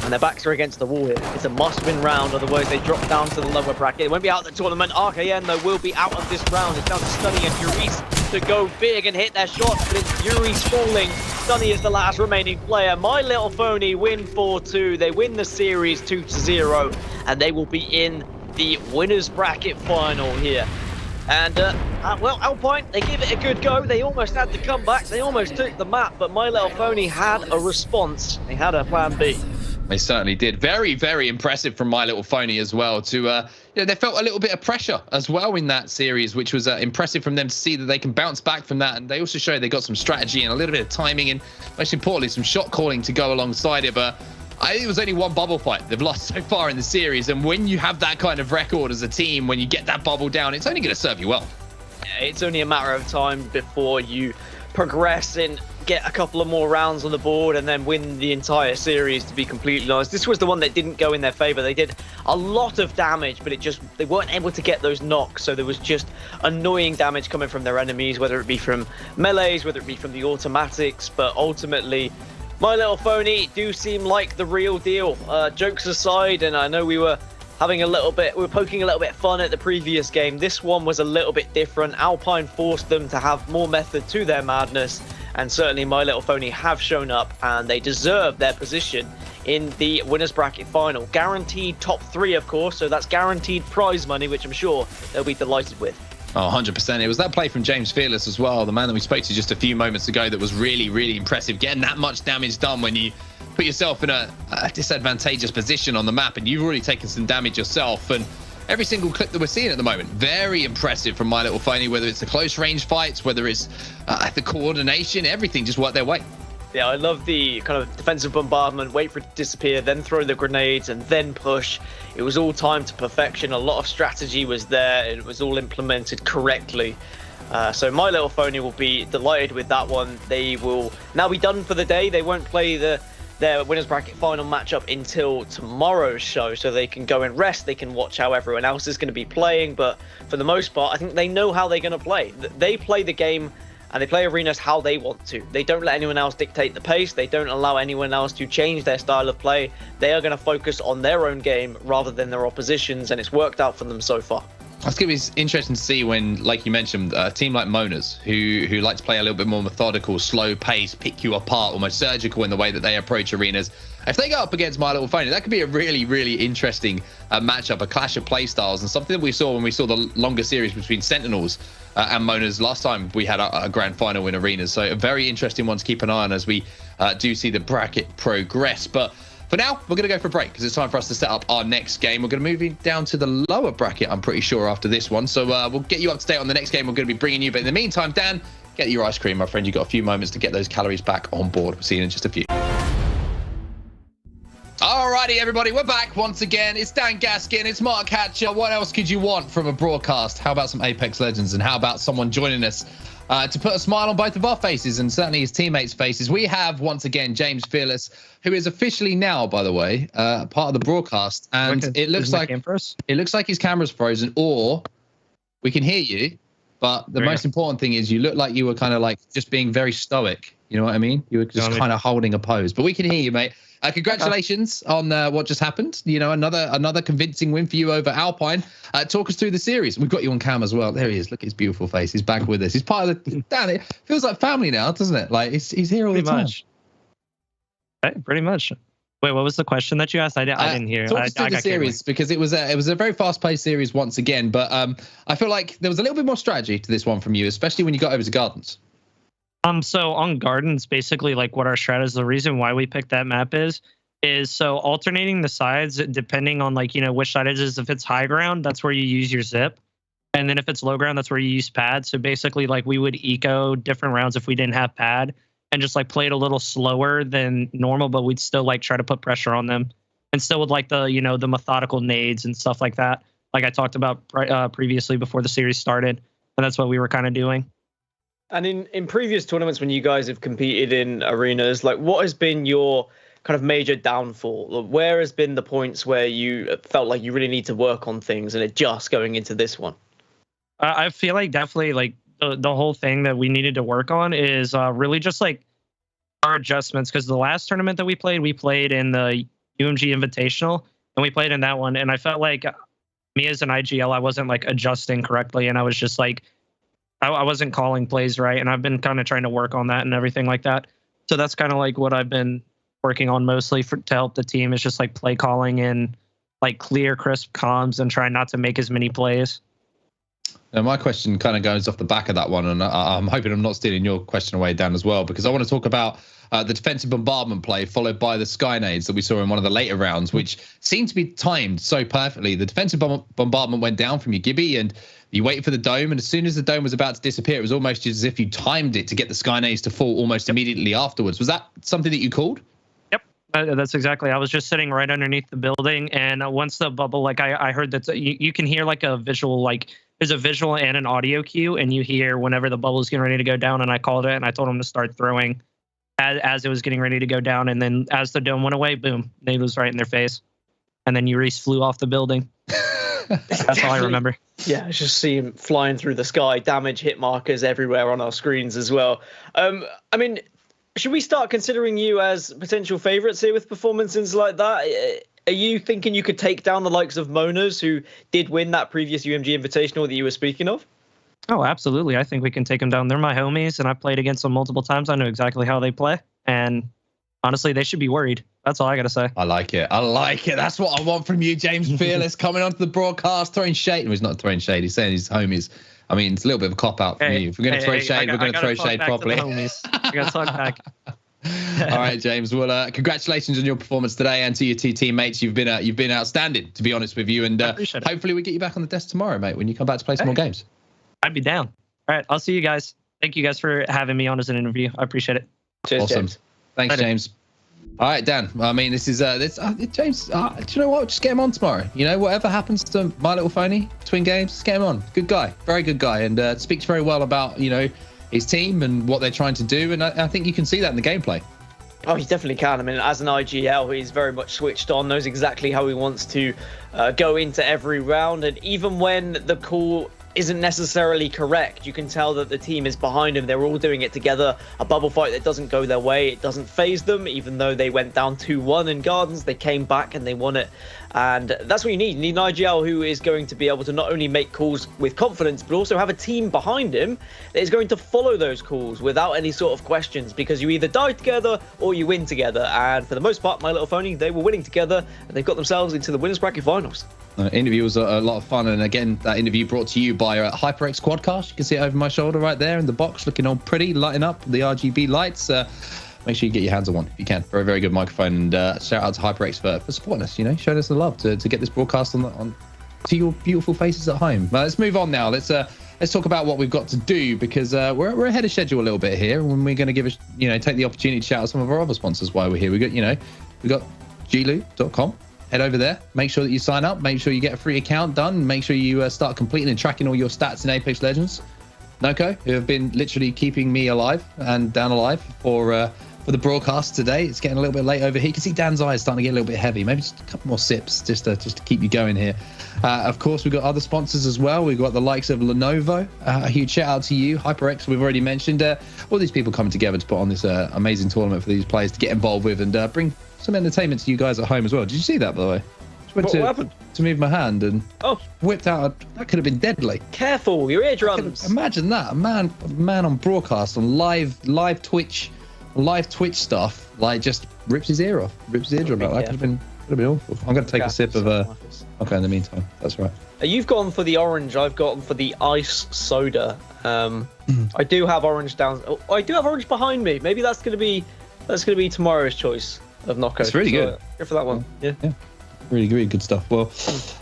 And their backs are against the wall here. It's a must-win round, otherwise they drop down to the lower bracket. They won't be out of the tournament. RKN, though, will be out of this round. It's down to Stunny and Yuris to go big and hit their shots, but it's Yuris falling. Stunny is the last remaining player. My Little Pony win 4-2. They win the series 2-0, and they will be in the winners bracket final here. And, well, Alpine, they gave it a good go. They almost had to come back. They almost took the map, but My Little Pony had a response. They had a plan B. They certainly did. Very, very impressive from My Little Pony as well. They felt a little bit of pressure as well in that series, which was impressive from them to see that they can bounce back from that. And they also showed they got some strategy and a little bit of timing, and most importantly, some shot calling to go alongside it. But I think it was only one bubble fight they've lost so far in the series. And when you have that kind of record as a team, when you get that bubble down, it's only going to serve you well. Yeah, it's only a matter of time before you progress and get a couple of more rounds on the board and then win the entire series, to be completely honest. This was the one that didn't go in their favor. They did a lot of damage, but they weren't able to get those knocks, so there was just annoying damage coming from their enemies, whether it be from melees, whether it be from the automatics. But ultimately, My Little Pony do seem like the real deal. Jokes aside, and I know we were poking a little bit fun at the previous game. This one was a little bit different. Alpine forced them to have more method to their madness, and certainly My Little Pony have shown up, and they deserve their position in the winners bracket final. Guaranteed top 3, of course, so that's guaranteed prize money, which I'm sure they'll be delighted with. Oh, 100%. It was that play from James Fearless as well, the man that we spoke to just a few moments ago, that was really, really impressive. Getting that much damage done when you put yourself in a disadvantageous position on the map, and you've already taken some damage yourself. And every single clip that we're seeing at the moment, very impressive from My Little Pony, whether it's the close range fights, whether it's the coordination, everything just worked their way. Yeah, I love the kind of defensive bombardment, wait for it to disappear, then throw the grenades, and then push. It was all timed to perfection. A lot of strategy was there. It was all implemented correctly. So My Little Pony will be delighted with that one. They will now be done for the day. They won't play their winners bracket final matchup until tomorrow's show, so they can go and rest. They can watch how everyone else is going to be playing, but for the most part, I think they know how they're going to play. They play the game and they play arenas how they want to. They don't let anyone else dictate the pace. They don't allow anyone else to change their style of play. They are going to focus on their own game rather than their opposition's, and it's worked out for them so far. That's going to be interesting to see when, like you mentioned, a team like Mona's, who like to play a little bit more methodical, slow pace, pick you apart, almost surgical in the way that they approach arenas. If they go up against My Little Pony, that could be a really, really interesting matchup, a clash of play styles, and something that we saw when we saw the longer series between Sentinels and Mona's last time we had a grand final in arenas. So a very interesting one to keep an eye on as we do see the bracket progress. But For now, we're going to go for a break because it's time for us to set up our next game. We're going to move down to the lower bracket, I'm pretty sure, after this one. So we'll get you up to date on the next game we're going to be bringing you. But in the meantime, Dan, get your ice cream, my friend. You've got a few moments to get those calories back on board. We'll see you in just a few. Alrighty, everybody, we're back once again. It's Dan Gaskin, it's Mark Hatcher. What else could you want from a broadcast? How about some Apex Legends, and how about someone joining us to put a smile on both of our faces and certainly his teammates' faces? We have once again James Fearless, who is officially now, by the way, part of the broadcast, and it looks like his camera's frozen, or we can hear you. But the most important thing is you look like you were kind of like just being very stoic. You know what I mean? You were just kind of holding a pose. But we can hear you, mate. Congratulations on what just happened. You know, another convincing win for you over Alpine. Talk us through the series. We've got you on cam as well. There he is. Look at his beautiful face. He's back with us. He's part of the. Dan, it feels like family now, doesn't it? Like he's here all the time. Pretty much. Wait, what was the question that you asked? I didn't hear. Talk us through the series because it was a very fast-paced series once again. But I feel like there was a little bit more strategy to this one from you, especially when you got over to Gardens. So on Gardens, basically like what our strat is, the reason why we picked that map is so alternating the sides depending on like, you know, which side it is. If it's high ground, that's where you use your zip. And then if it's low ground, that's where you use pad. So basically like we would eco different rounds if we didn't have pad and just like play it a little slower than normal, but we'd still like try to put pressure on them and still with like the, you know, the methodical nades and stuff like that. Like I talked about previously before the series started. And that's what we were kind of doing. And in previous tournaments, when you guys have competed in arenas, like what has been your kind of major downfall? Where has been the points where you felt like you really need to work on things and adjust going into this one? I feel like definitely like the whole thing that we needed to work on is really just like our adjustments. Because the last tournament that we played in the UMG Invitational, and we played in that one. And I felt like me as an IGL, I wasn't like adjusting correctly, and I was just like, I wasn't calling plays right, and I've been kind of trying to work on that and everything like that. So that's kind of like what I've been working on mostly to help the team is just like play calling and like clear, crisp comms and trying not to make as many plays. Now, my question kind of goes off the back of that one, and I'm hoping I'm not stealing your question away, Dan, as well, because I want to talk about the defensive bombardment play followed by the skynades that we saw in one of the later rounds, which seemed to be timed so perfectly. The defensive bombardment went down from your Gibby, and you waited for the dome, and as soon as the dome was about to disappear, it was almost as if you timed it to get the skynades to fall almost immediately afterwards. Was that something that you called? Yep, that's exactly. I was just sitting right underneath the building, and once the bubble, like I heard that you can hear like a visual, like there's a visual and an audio cue, and you hear whenever the bubble is getting ready to go down, and I called it, and I told him to start throwing as it was getting ready to go down, and then as the dome went away, boom, nade was right in their face, and then Reese flew off the building. That's all I remember. Yeah, I just see him flying through the sky, damage hit markers everywhere on our screens as well. I mean, should we start considering you as potential favorites here with performances like that? Are you thinking you could take down the likes of Monas, who did win that previous UMG Invitational that you were speaking of? Oh, absolutely. I think we can take them down. They're my homies, and I've played against them multiple times. I know exactly how they play, and honestly, they should be worried. That's all I got to say. I like it. I like it. That's what I want from you, James Fearless, coming onto the broadcast, throwing shade. Well, he's not throwing shade. He's saying he's homies. I mean, it's a little bit of a cop-out from you. If we're going to throw shade, we're going to throw shade properly. I got to talk back. All right, James. Well, congratulations on your performance today, and to your two teammates. You've been outstanding, to be honest with you. And hopefully we get you back on the desk tomorrow, mate, when you come back to play some more games. I'd be down. All right, I'll see you guys. Thank you guys for having me on as an interview. I appreciate it. Cheers, awesome. James. Thanks, James. All right, Dan. I mean, this is James. Do you know what? Just get him on tomorrow. You know, whatever happens to My Little Phony between games, just get him on. Good guy, very good guy, and speaks very well about his team and what they're trying to do. And I think you can see that in the gameplay. Oh, he definitely can. I mean, as an IGL, he's very much switched on, knows exactly how he wants to go into every round. And even when the call isn't necessarily correct, you can tell that the team is behind him. They're all doing it together. A bubble fight that doesn't go their way, it doesn't phase them. Even though they went down 2-1 in Gardens, they came back and they won it. And that's what you need. You need an IGL who is going to be able to not only make calls with confidence, but also have a team behind him that is going to follow those calls without any sort of questions, because you either die together or you win together. And for the most part, My Little Phony, they were winning together, and they've got themselves into the winners bracket finals. Interview was a lot of fun, and again, that interview brought to you by HyperX Quadcast. You can see it over my shoulder right there in the box, looking all pretty, lighting up the RGB lights. make sure you get your hands on one if you can. Very, very good microphone. And shout out to HyperX for supporting us, showing us the love to get this broadcast on to your beautiful faces at home. Let's move on now. Let's talk about what we've got to do, because we're ahead of schedule a little bit here, when we're going to take the opportunity to shout out some of our other sponsors while we're here. We got GLL.com. Head over there, make sure that you sign up, make sure you get a free account done, make sure you start completing and tracking all your stats in Apex Legends. Noko, who have been literally keeping me alive and Dan alive for the broadcast today. It's getting a little bit late over here. You can see Dan's eyes starting to get a little bit heavy. Maybe just a couple more sips just to keep you going here. Of course, we've got other sponsors as well. We've got the likes of Lenovo. A huge shout out to you. HyperX, we've already mentioned. All these people coming together to put on this amazing tournament for these players to get involved with and bring some entertainment to you guys at home as well. Did you see that, by the way? Just went what happened? To move my hand and whipped out. That could have been deadly. Careful, your eardrums. Imagine that. A man on broadcast, on live Twitch stuff, like just rips his ear off, rips his eardrum out. That could have been awful. I'm going to take a sip of okay, in the meantime, that's right. You've gone for the orange. I've gone for the ice soda. I do have orange down. I do have orange behind me. Maybe that's going to be tomorrow's choice of Noko. It's really good. Go for that one. Yeah. Really good stuff. Well,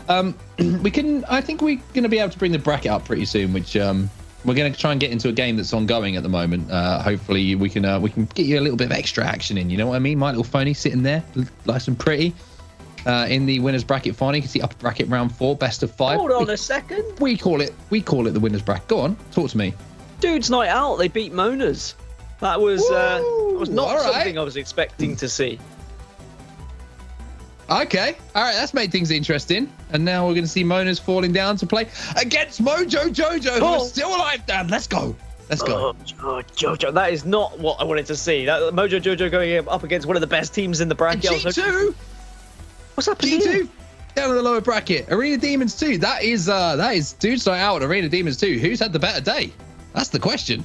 I think we're going to be able to bring the bracket up pretty soon, which we're going to try and get into a game that's ongoing at the moment. Hopefully we can get you a little bit of extra action in. You know what I mean? My little phony sitting there, nice and pretty, in the winners bracket final. You can see upper bracket round 4, best of 5. Hold on a second. We call it the winners bracket. Go on, talk to me. Dude's night out. They beat Monas. That was not something I was expecting to see. Okay, all right, that's made things interesting. And now we're going to see Monas falling down to play against Mojo Jojo, who's still alive, Dan. Let's go. Mojo Jojo. That is not what I wanted to see. That Mojo Jojo going up against one of the best teams in the bracket. G2. What's happening? G2 down in the lower bracket. Arena Demons 2. That is Dude's Night Out. Arena Demons 2. Who's had the better day? That's the question.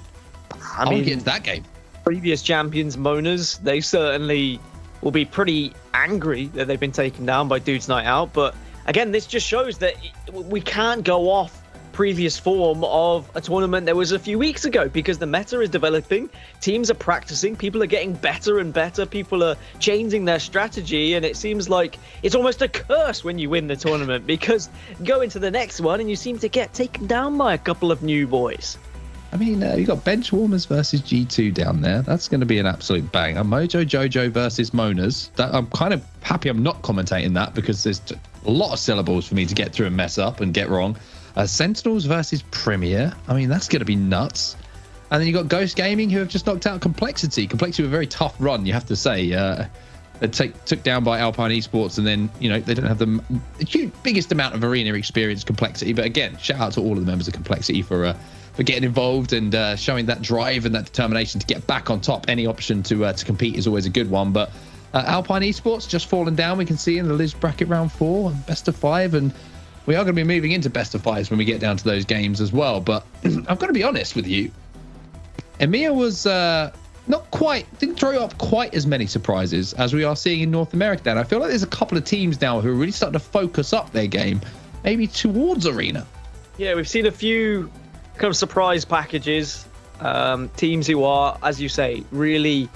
I mean, get into that game. Previous champions, Monas, they certainly will be pretty angry that they've been taken down by Dude's Night Out. But again, this just shows that we can't go off previous form of a tournament that was a few weeks ago, because the meta is developing, teams are practicing, people are getting better and better, people are changing their strategy, and it seems like it's almost a curse when you win the tournament, because you go into the next one and you seem to get taken down by a couple of new boys. I mean, you got Bench Warmers versus G2 down there. That's going to be an absolute banger. Mojo Jojo versus Monas. I'm kind of happy I'm not commentating that, because there's a lot of syllables for me to get through and mess up and get wrong. Sentinels versus Premier. I mean, that's going to be nuts. And then you got Ghost Gaming, who have just knocked out Complexity. Complexity with a very tough run, you have to say. They took down by Alpine Esports, and then they don't have the biggest amount of arena experience, Complexity. But again, shout out to all of the members of Complexity for getting involved and showing that drive and that determination to get back on top. Any option to compete is always a good one. But Alpine Esports just fallen down. We can see in the Liz bracket round 4, best of 5, and we are going to be moving into best of 5s when we get down to those games as well. But I've got to be honest with you, EMEA was didn't throw up quite as many surprises as we are seeing in North America. And I feel like there's a couple of teams now who are really starting to focus up their game, maybe towards Arena. Yeah, we've seen a few kind of surprise packages, teams who are, as you say, really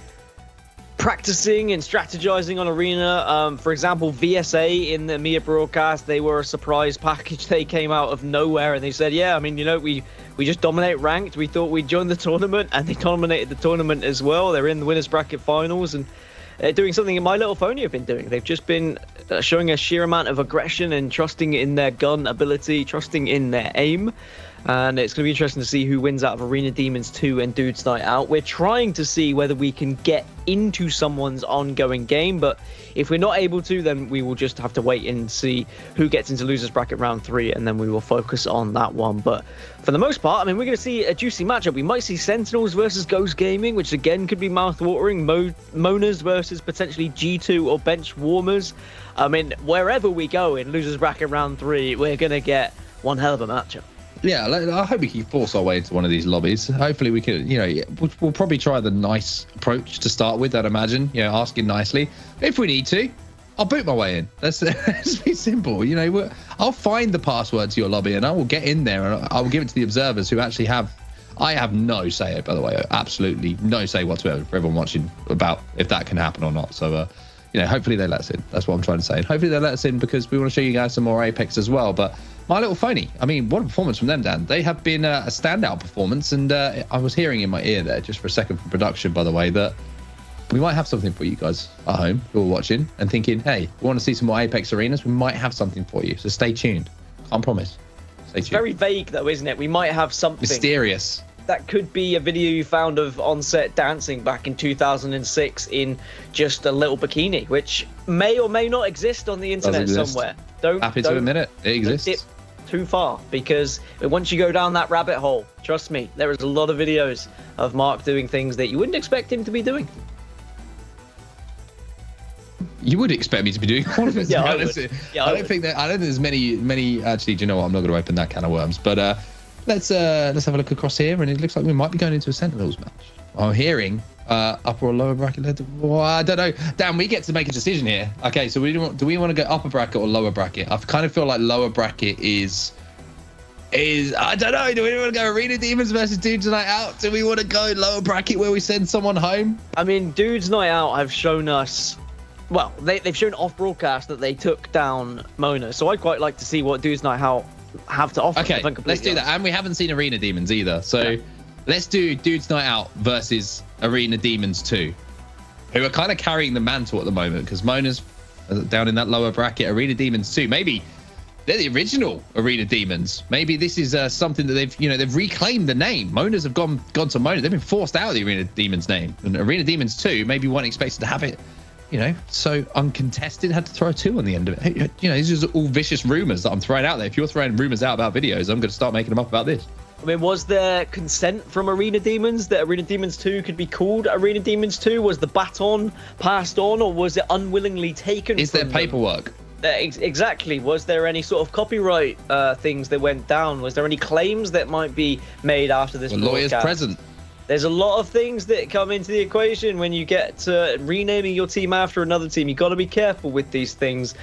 practicing and strategizing on Arena. For example, VSA in the EMEA broadcast, they were a surprise package. They came out of nowhere and they said, yeah, I mean, we just dominate ranked. We thought we'd join the tournament, and they dominated the tournament as well. They're in the winners bracket finals, and they're doing something that My Little Phony have been doing. They've just been showing a sheer amount of aggression and trusting in their gun ability, trusting in their aim. And it's going to be interesting to see who wins out of Arena Demons 2 and Dude's Night Out. We're trying to see whether we can get into someone's ongoing game, but if we're not able to, then we will just have to wait and see who gets into losers bracket round 3, and then we will focus on that one. But for the most part, I mean, we're going to see a juicy matchup. We might see Sentinels versus Ghost Gaming, which again could be mouth-watering. Monas versus potentially G2 or Bench Warmers. I mean, wherever we go in losers bracket round 3, we're going to get one hell of a matchup. Yeah, I hope we can force our way into one of these lobbies. Hopefully we can, we'll probably try the nice approach to start with, I'd imagine, asking nicely. If we need to, I'll boot my way in. Let's be simple. I'll find the password to your lobby and I will get in there and I will give it to the observers who actually have I have no say, by the way, absolutely no say whatsoever for everyone watching about if that can happen or not. So, hopefully they let us in. That's what I'm trying to say. And hopefully they let us in because we want to show you guys some more Apex as well. But My Little Phony, I mean, what a performance from them, Dan. They have been a standout performance. And I was hearing in my ear there, just for a second from production, by the way, that we might have something for you guys at home who are watching and thinking, hey, we want to see some more Apex arenas. We might have something for you. So stay tuned. Can't promise. Stay tuned. It's very vague, though, isn't it? We might have something. Mysterious. That could be a video you found of on-set dancing back in 2006 in just a little bikini, which may or may not exist on the internet somewhere. Happy to admit it. It exists. Dip too far, because once you go down that rabbit hole, trust me, there is a lot of videos of Mark doing things that you wouldn't expect him to be doing. You would expect me to be doing all of it. Yeah, I don't think there's many. Actually, do you know what? I'm not going to open that can of worms. But let's have a look across here, and it looks like we might be going into a Sentinels match. I'm hearing upper or lower bracket. Well, I don't know. Dan, we get to make a decision here. Okay, so do we want to go upper bracket or lower bracket? I kind of feel like lower bracket is I don't know. Do we want to go Arena Demons versus Dudes Night Out? Do we want to go lower bracket where we send someone home? I mean, Dudes Night Out have shown us. Well, they've shown off broadcast that they took down Mona, so I'd quite like to see what Dudes Night Out have to offer. Okay, let's do that. And we haven't seen Arena Demons either, so let's do Dudes Night Out versus Arena Demons 2, who are kind of carrying the mantle at the moment because Mona's down in that lower bracket. Arena Demons 2, maybe they're the original Arena Demons. Maybe this is something that they've reclaimed the name. Mona's have gone to Mona. They've been forced out of the Arena Demons name, and Arena Demons 2 maybe weren't expected to have it. So uncontested, had to throw a 2 on the end of it. These are all vicious rumors that I'm throwing out there. If you're throwing rumors out about videos, I'm going to start making them up about this. I mean, was there consent from Arena Demons that Arena Demons 2 could be called Arena Demons 2? Was the baton passed on, or was it unwillingly taken? Is there paperwork? Exactly. Was there any sort of copyright things that went down? Was there any claims that might be made after this broadcast? Lawyers present. There's a lot of things that come into the equation when you get to renaming your team after another team. You've got to be careful with these things.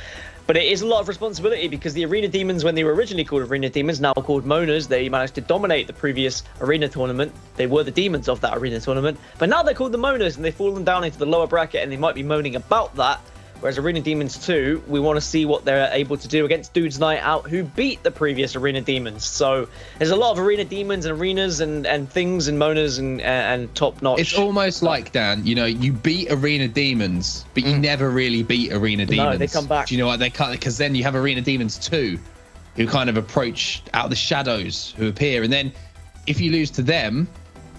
But it is a lot of responsibility because the Arena Demons, when they were originally called Arena Demons, now called Monas, they managed to dominate the previous Arena tournament. They were the demons of that Arena tournament. But now they're called the Monas, and they've fallen down into the lower bracket, and they might be moaning about that. Whereas Arena Demons 2, we want to see what they're able to do against Dudes Night Out, who beat the previous Arena Demons. So there's a lot of Arena Demons and arenas and things and Monas and top-notch. It's almost like, Dan, you beat Arena Demons, but you never really beat Arena Demons. No, they come back. Do you know what? They can't, because then you have Arena Demons 2, who kind of approach out of the shadows, who appear. And then if you lose to them,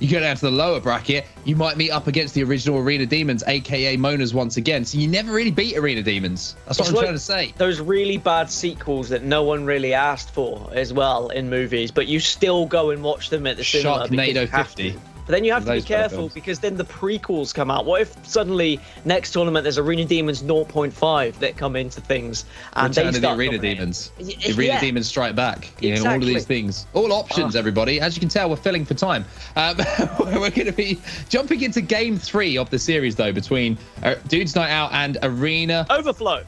you go down to the lower bracket, you might meet up against the original Arena Demons, aka Monas, once again. So you never really beat Arena Demons. That's what I'm trying to say. Those really bad sequels that no one really asked for as well in movies, but you still go and watch them at the cinema. Sharknado 50. But then you have to be careful because then the prequels come out. What if suddenly next tournament there's Arena Demons 0.5 that come into things and Return they to start the Arena Demons. The Arena Demons Strike Back. Exactly. All of these things. All options, everybody. As you can tell, we're filling for time. We're going to be jumping into game 3 of the series, though, between Dudes Night Out and Arena Overflow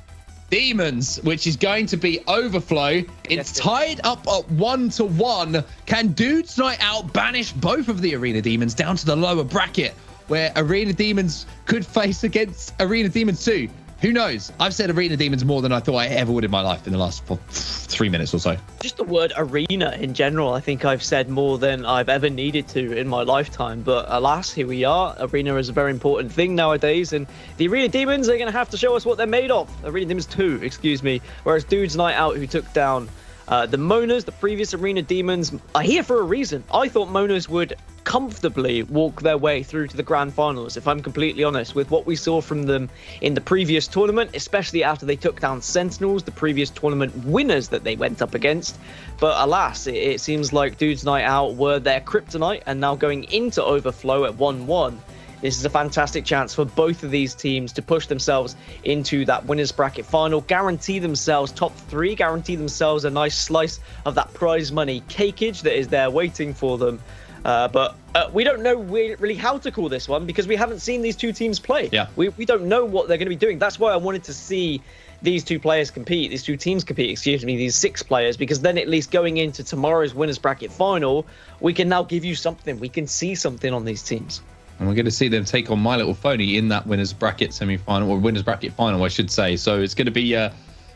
Demons, which is going to be Overflow. It's tied up at 1-1. Can Dudes Night Out banish both of the Arena Demons down to the lower bracket, where Arena Demons could face against Arena Demons 2? Who knows? I've said Arena Demons more than I thought I ever would in my life in the last 3 minutes or so. Just the word arena in general, I think I've said more than I've ever needed to in my lifetime. But alas, here we are. Arena is a very important thing nowadays. And the Arena Demons are going to have to show us what they're made of. Arena Demons 2, excuse me. Whereas Dudes Night Out, who took down the Monas, the previous Arena Demons, are here for a reason. I thought Monas would comfortably walk their way through to the grand finals, if I'm completely honest, with what we saw from them in the previous tournament, especially after they took down Sentinels, the previous tournament winners that they went up against. But alas, it seems like Dudes Night Out were their kryptonite, and now going into Overflow at 1-1, this is a fantastic chance for both of these teams to push themselves into that winners bracket final, guarantee themselves top 3, guarantee themselves a nice slice of that prize money cakeage that is there waiting for them. But we don't know really how to call this one because we haven't seen these two teams play. Yeah. We don't know what they're going to be doing. That's why I wanted to see these two teams compete, these 6 players, because then at least going into tomorrow's winners bracket final, we can now give you something. We can see something on these teams. And we're going to see them take on My Little Phony in that winners bracket semi-final, or winners bracket final, I should say. So it's going to be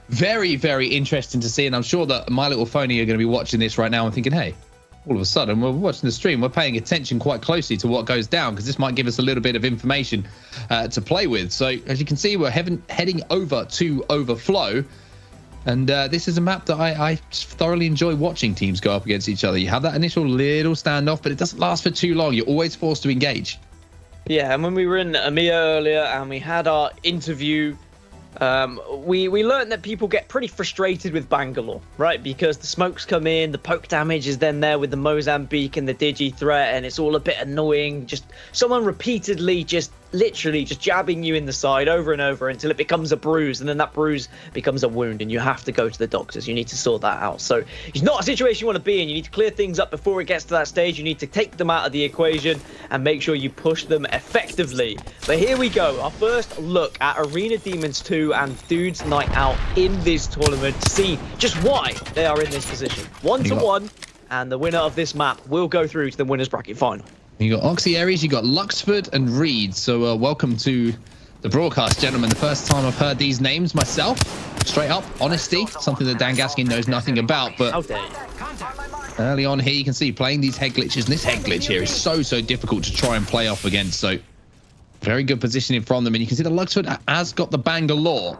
very, very interesting to see. And I'm sure that My Little Phony are going to be watching this right now and thinking, hey, all of a sudden we're watching the stream, we're paying attention quite closely to what goes down, because this might give us a little bit of information to play with. So as you can see, we're heading over to Overflow. And this is a map that I thoroughly enjoy watching teams go up against each other. You have that initial little standoff, but it doesn't last for too long. You're always forced to engage. Yeah, and when we were in EMEA earlier and we had our interview, we learned that people get pretty frustrated with Bangalore, right? Because the smokes come in, the poke damage is then there with the Mozambique and the Digi threat, and it's all a bit annoying. Just someone repeatedly literally just jabbing you in the side over and over until it becomes a bruise, and then that bruise becomes a wound, and you have to go to the doctors. You need to sort that out. So it's not a situation you want to be in. You need to clear things up before it gets to that stage. You need to take them out of the equation and make sure you push them effectively. But here we go, our first look at Arena Demons 2 and Dudes Night Out in this tournament to see just why they are in this position. 1-1, and the winner of this map will go through to the winners bracket final. You got Oxy Aries, you got Luxford and Reed. So welcome to the broadcast, gentlemen. The first time I've heard these names myself. Straight up, honesty, something that Dan Gaskin knows nothing about. But early on here, you can see playing these head glitches. And this head glitch here is so difficult to try and play off against. So very good positioning from them. And you can see that Luxford has got the Bangalore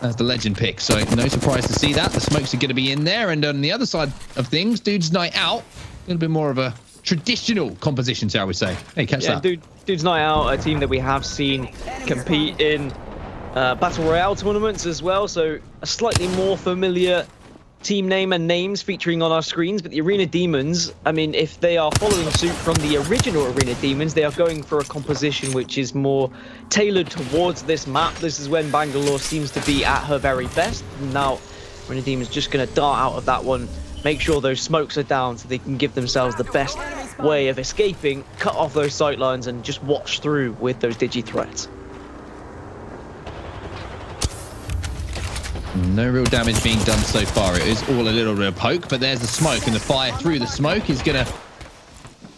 as the legend pick. So no surprise to see that. The smokes are going to be in there. And on the other side of things, Dudes Night Out, a little bit more of a traditional composition, shall we say. Hey, catch that. Dudes Night Out, a team that we have seen compete in Battle Royale tournaments as well, so a slightly more familiar team name and names featuring on our screens. But the Arena Demons, I mean, if they are following suit from the original Arena Demons, they are going for a composition which is more tailored towards this map. This is when Bangalore seems to be at her very best. Now, Arena Demons just going to dart out of that one, make sure those smokes are down so they can give themselves the best way of escaping, cut off those sight lines, and just watch through with those digi threats. No real damage being done so far. It is all a little bit of poke, but there's the smoke, and the fire through the smoke is going to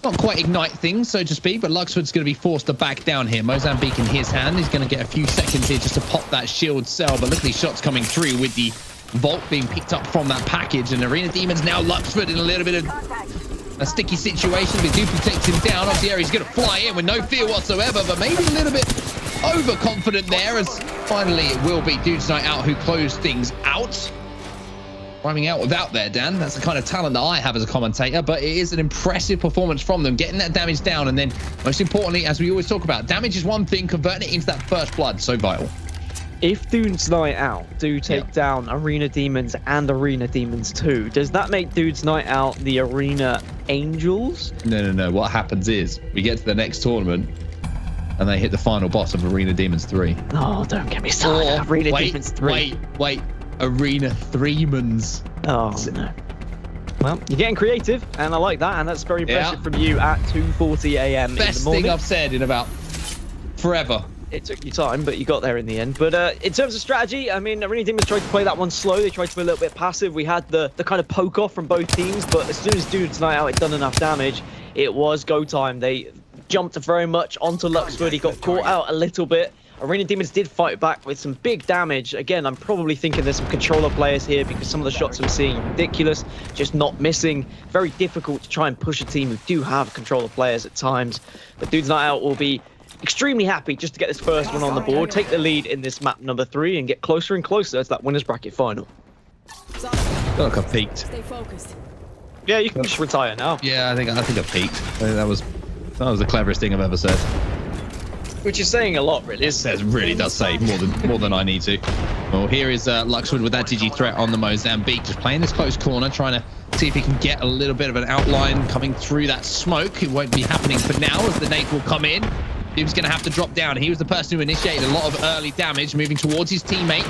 not quite ignite things, so to speak, but Luxford's going to be forced to back down here. Mozambique in his hand. He's going to get a few seconds here just to pop that shield cell, but look at these shots coming through with the Vault being picked up from that package, and Arena Demons now Luxford in a little bit of a sticky situation. But Doopy takes him down. Obviously, he's going to fly in with no fear whatsoever, but maybe a little bit overconfident there, as finally it will be Dudes Night Out who close things out. Rhyming out without there, Dan. That's the kind of talent that I have as a commentator, but it is an impressive performance from them, getting that damage down, and then most importantly, as we always talk about, damage is one thing, converting it into that first blood, so vital. If Dudes Night Out do take down Arena Demons and Arena Demons 2, does that make Dudes Night Out the Arena Angels? No. What happens is we get to the next tournament and they hit the final boss of Arena Demons 3. Oh, don't get me started. Arena Demons 3. Wait. Arena Threemans. Oh, no. Well, you're getting creative, and I like that, and that's very impressive from you at 2:40 a.m. in the morning. Best thing I've said in about forever. It took you time, but you got there in the end. But in terms of strategy, I mean, Arena Demons tried to play that one slow. They tried to be a little bit passive. We had the kind of poke off from both teams, but as soon as Dudes Night Out had done enough damage, it was go time. They jumped very much onto Luxford. He got caught out a little bit. Arena Demons did fight back with some big damage. Again, I'm probably thinking there's some controller players here because some of the shots I'm seeing are ridiculous, just not missing. Very difficult to try and push a team who do have controller players at times. But Dudes Night Out will be extremely happy just to get this first one on the board, take the lead in this map number 3, and get closer and closer to that winners bracket final. Feel like I peaked. Stay focused. Yeah, you can just retire now. Yeah, I think I peaked. I think that was the cleverest thing I've ever said. Which is saying a lot, really. It really does say more than I need to. Well, here is Luxford with that digi threat on the Mozambique, just playing this close corner, trying to see if he can get a little bit of an outline coming through that smoke. It won't be happening for now, as the nade will come in. He was going to have to drop down. He was the person who initiated a lot of early damage, moving towards his teammate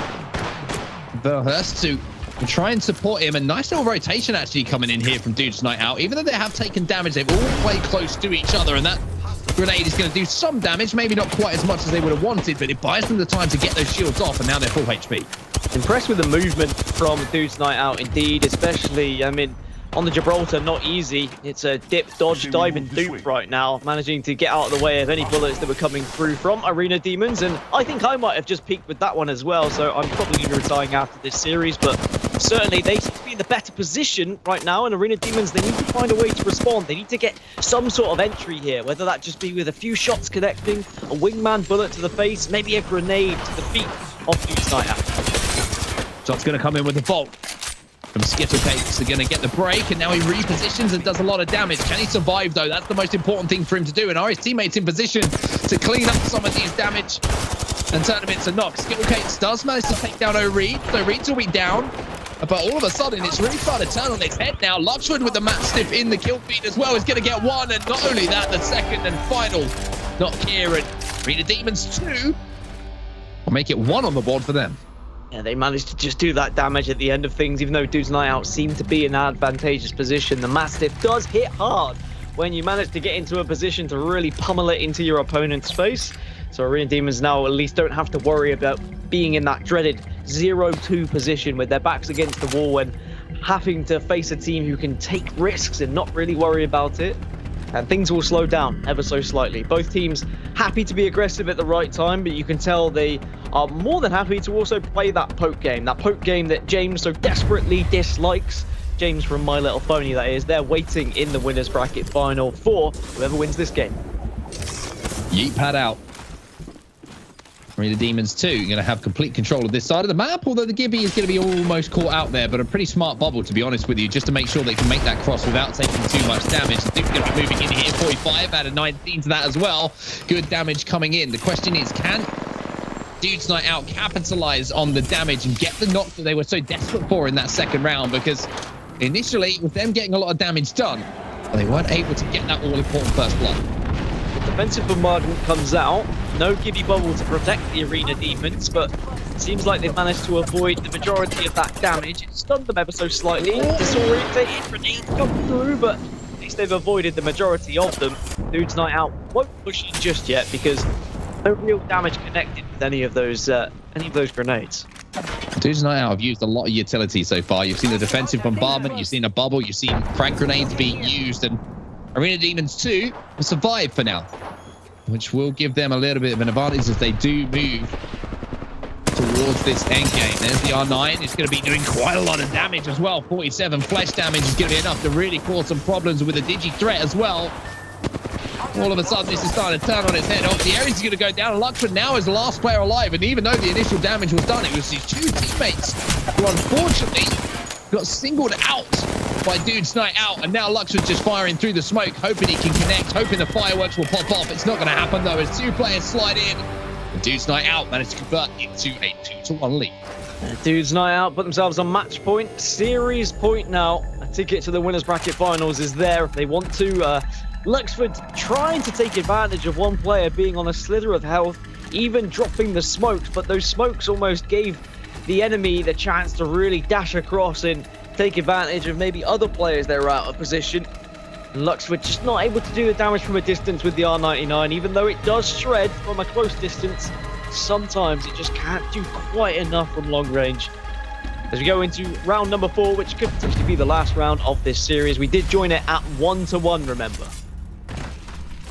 Verhurst to and try and support him. A nice little rotation actually coming in here from Dudes Night Out. Even though they have taken damage, they've all played close to each other, and that grenade is going to do some damage, maybe not quite as much as they would have wanted, but it buys them the time to get those shields off, and now they're full HP. Impressed with the movement from Dudes Night Out, indeed, especially, I mean, on the Gibraltar, not easy. It's a dip, dodge, dive, and dupe right now, managing to get out of the way of any bullets that were coming through from Arena Demons, and I think I might have just peaked with that one as well, so I'm probably going to be retiring after this series, but certainly they seem to be in the better position right now, and Arena Demons, they need to find a way to respond. They need to get some sort of entry here, whether that just be with a few shots connecting, a wingman bullet to the face, maybe a grenade to the feet of Dudes Night Out. Shot's going to come in with the bolt from Skittlecakes. They're going to get the break, and now he repositions and does a lot of damage. Can he survive, though? That's the most important thing for him to do, and are his teammates in position to clean up some of these damage and turn them into knocks? Skittlecakes does manage to take down O'Reed, so Reed will be down, but all of a sudden, it's really starting to turn on its head now. Luxford with the Mastiff in the kill feed as well is going to get one, and not only that, the second and final knock here, and Arena Demons 2 will make it 1 on the board for them. Yeah, they managed to just do that damage at the end of things, even though Dudes Night Out seemed to be in an advantageous position. The Mastiff does hit hard when you manage to get into a position to really pummel it into your opponent's face. So Arena Demons now at least don't have to worry about being in that dreaded 0-2 position with their backs against the wall and having to face a team who can take risks and not really worry about it. And things will slow down ever so slightly. Both teams happy to be aggressive at the right time, but you can tell they are more than happy to also play that poke game that James so desperately dislikes. James from My Little Pony, that is. They're waiting in the winners bracket final for whoever wins this game. Yeet pad out. Arena Demons 2 going to have complete control of this side of the map, although the Gibby is going to be almost caught out there, but a pretty smart bubble, to be honest with you, just to make sure they can make that cross without taking too much damage. The Duke's going to be moving in here, 45 out of 19 to that as well. Good damage coming in. The question is, can Dudes Night Out capitalize on the damage and get the knock that they were so desperate for in that second round? Because initially, with them getting a lot of damage done, they weren't able to get that all-important first blood. Defensive bombardment comes out. No Gibby bubble to protect the Arena Demons, but it seems like they've managed to avoid the majority of that damage. It stunned them ever so slightly. Disorientated, grenades come through, but at least they've avoided the majority of them. Dudes Night Out won't push in just yet because no real damage connected with any of those grenades. Dudes Night Out have used a lot of utility so far. You've seen the defensive bombardment, you've seen a bubble, you've seen frag grenades being used, and Arena Demons 2 will survive for now, which will give them a little bit of an advantage as they do move towards this end game. There's the R9. It's going to be doing quite a lot of damage as well. 47 flesh damage is going to be enough to really cause some problems with the Digi threat as well. All of a sudden, this is starting to turn on its head. Obviously, Ares is going to go down. Luxford now is the last player alive, and even though the initial damage was done, it was his 2 teammates who unfortunately got singled out by Dudes Night Out, and now Luxford's just firing through the smoke, hoping he can connect, hoping the fireworks will pop off. It's not going to happen, though, as 2 players slide in. And Dudes Night Out managed to convert into a 2-1 lead. Dudes Night Out put themselves on match point, series point now. A ticket to the winners bracket finals is there if they want to. Luxford trying to take advantage of one player being on a slither of health, even dropping the smokes, but those smokes almost gave the enemy the chance to really dash across and take advantage of maybe other players that are out of position. Luxford just not able to do the damage from a distance with the R99, even though it does shred from a close distance. Sometimes it just can't do quite enough from long range. As we go into round number 4, which could potentially be the last round of this series. We did join it at 1-1, remember.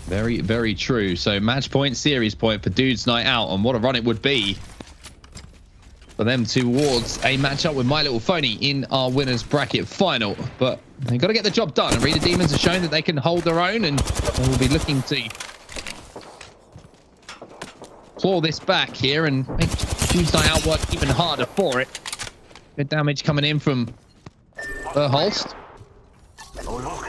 Very, very true. So match point, series point for Dudes Night Out, and what a run it would be for them towards a matchup with My Little Phony in our winners bracket final. But they've got to get the job done. Arena Demons have shown that they can hold their own, and they will be looking to claw this back here and make Dudes Night Out work even harder for it. Good damage coming in from Holst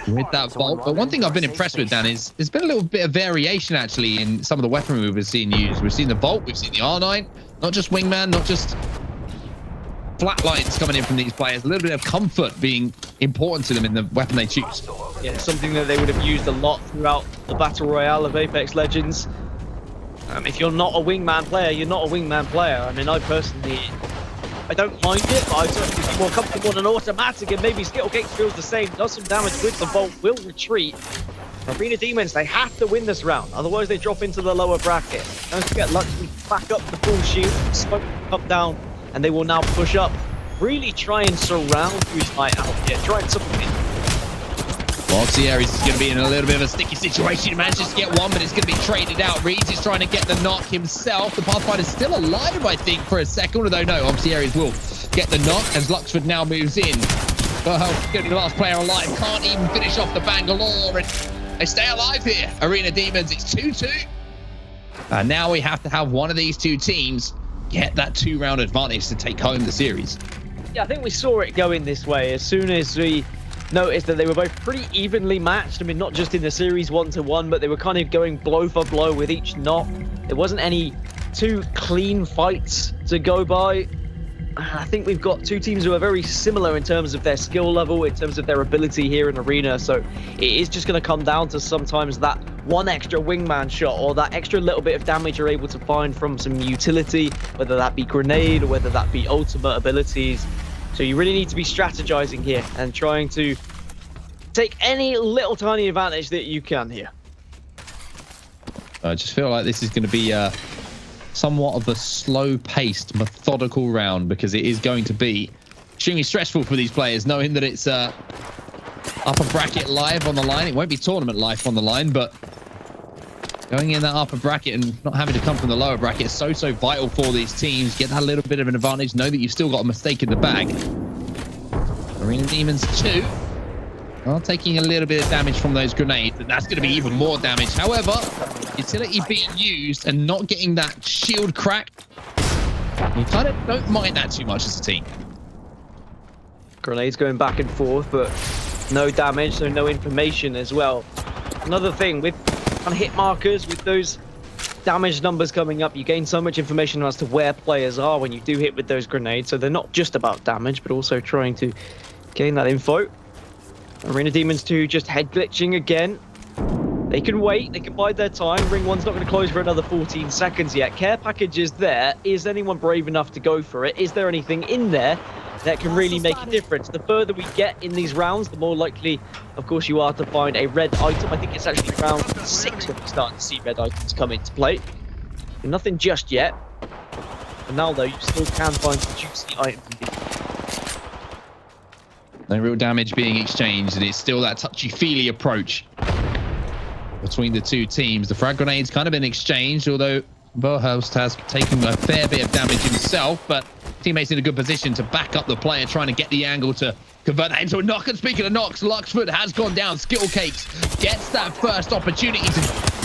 with that bolt. But one thing I've been impressed with, Dan, is there's been a little bit of variation actually in some of the weaponry we've seen used. We've seen the bolt, we've seen the R9, not just wingman, not just flatlines coming in from these players. A little bit of comfort being important to them in the weapon they choose. Yeah, something that they would have used a lot throughout the Battle Royale of Apex Legends. If you're not a wingman player, you're not a wingman player. I mean, I personally I don't mind it, but I'd certainly be more comfortable on an automatic, and maybe Skittlecakes feels the same. Does some damage with the Bolt, will retreat. Arena Demons, they have to win this round, otherwise they drop into the lower bracket. Don't forget, Lux will back up the full shield, smoke up down, and they will now push up. Really try and surround Who's Night out here. Try and supplement. Well, Aries is going to be in a little bit of a sticky situation. He manages to get one, but it's going to be traded out. Reeds is trying to get the knock himself. The Pathfinder's still alive, I think, for a second. Although, no, Aries will get the knock as Luxford now moves in. Well, going to be the last player alive. Can't even finish off the Bangalore. And they stay alive here. Arena Demons, it's 2-2. And now we have to have one of these two teams get that 2-round advantage to take home the series. Yeah, I think we saw it going this way as soon as we noticed that they were both pretty evenly matched. I mean, not just in the series 1-1, but they were kind of going blow for blow with each knock. There wasn't any two clean fights to go by. I think we've got two teams who are very similar in terms of their skill level, in terms of their ability here in Arena. So it is just going to come down to sometimes that one extra wingman shot or that extra little bit of damage you're able to find from some utility, whether that be grenade or whether that be ultimate abilities. So you really need to be strategizing here and trying to take any little tiny advantage that you can here. I just feel like this is going to be somewhat of a slow-paced, methodical round, because it is going to be extremely stressful for these players, knowing that it's upper bracket live on the line. It won't be tournament live on the line, but going in that upper bracket and not having to come from the lower bracket is so vital for these teams. Get that little bit of an advantage. Know that you've still got a mistake in the bag. Arena Demons 2 are taking a little bit of damage from those grenades, and that's going to be even more damage. However, utility being used and not getting that shield crack, you kind of don't mind that too much as a team. Grenades going back and forth, but no damage, so no information as well. Another thing with kind of hit markers, with those damage numbers coming up, you gain so much information as to where players are when you do hit with those grenades. So they're not just about damage, but also trying to gain that info. Arena Demons 2 just head glitching again. They can wait, they can bide their time. Ring 1's not going to close for another 14 seconds yet. Care package is there. Is anyone brave enough to go for it? Is there anything in there that can really make a difference? The further we get in these rounds, the more likely, of course, you are to find a red item. I think it's actually round 6 when we start to see red items come into play. Nothing just yet. For now, though, you still can find some juicy items. No real damage being exchanged, and it's still that touchy-feely approach between the two teams. The frag grenade's kind of been exchanged, although Bohorst has taken a fair bit of damage himself, but teammates in a good position to back up the player, trying to get the angle to convert that into a knock. And speaking of knocks, Luxford has gone down. Skittlecakes gets that first opportunity to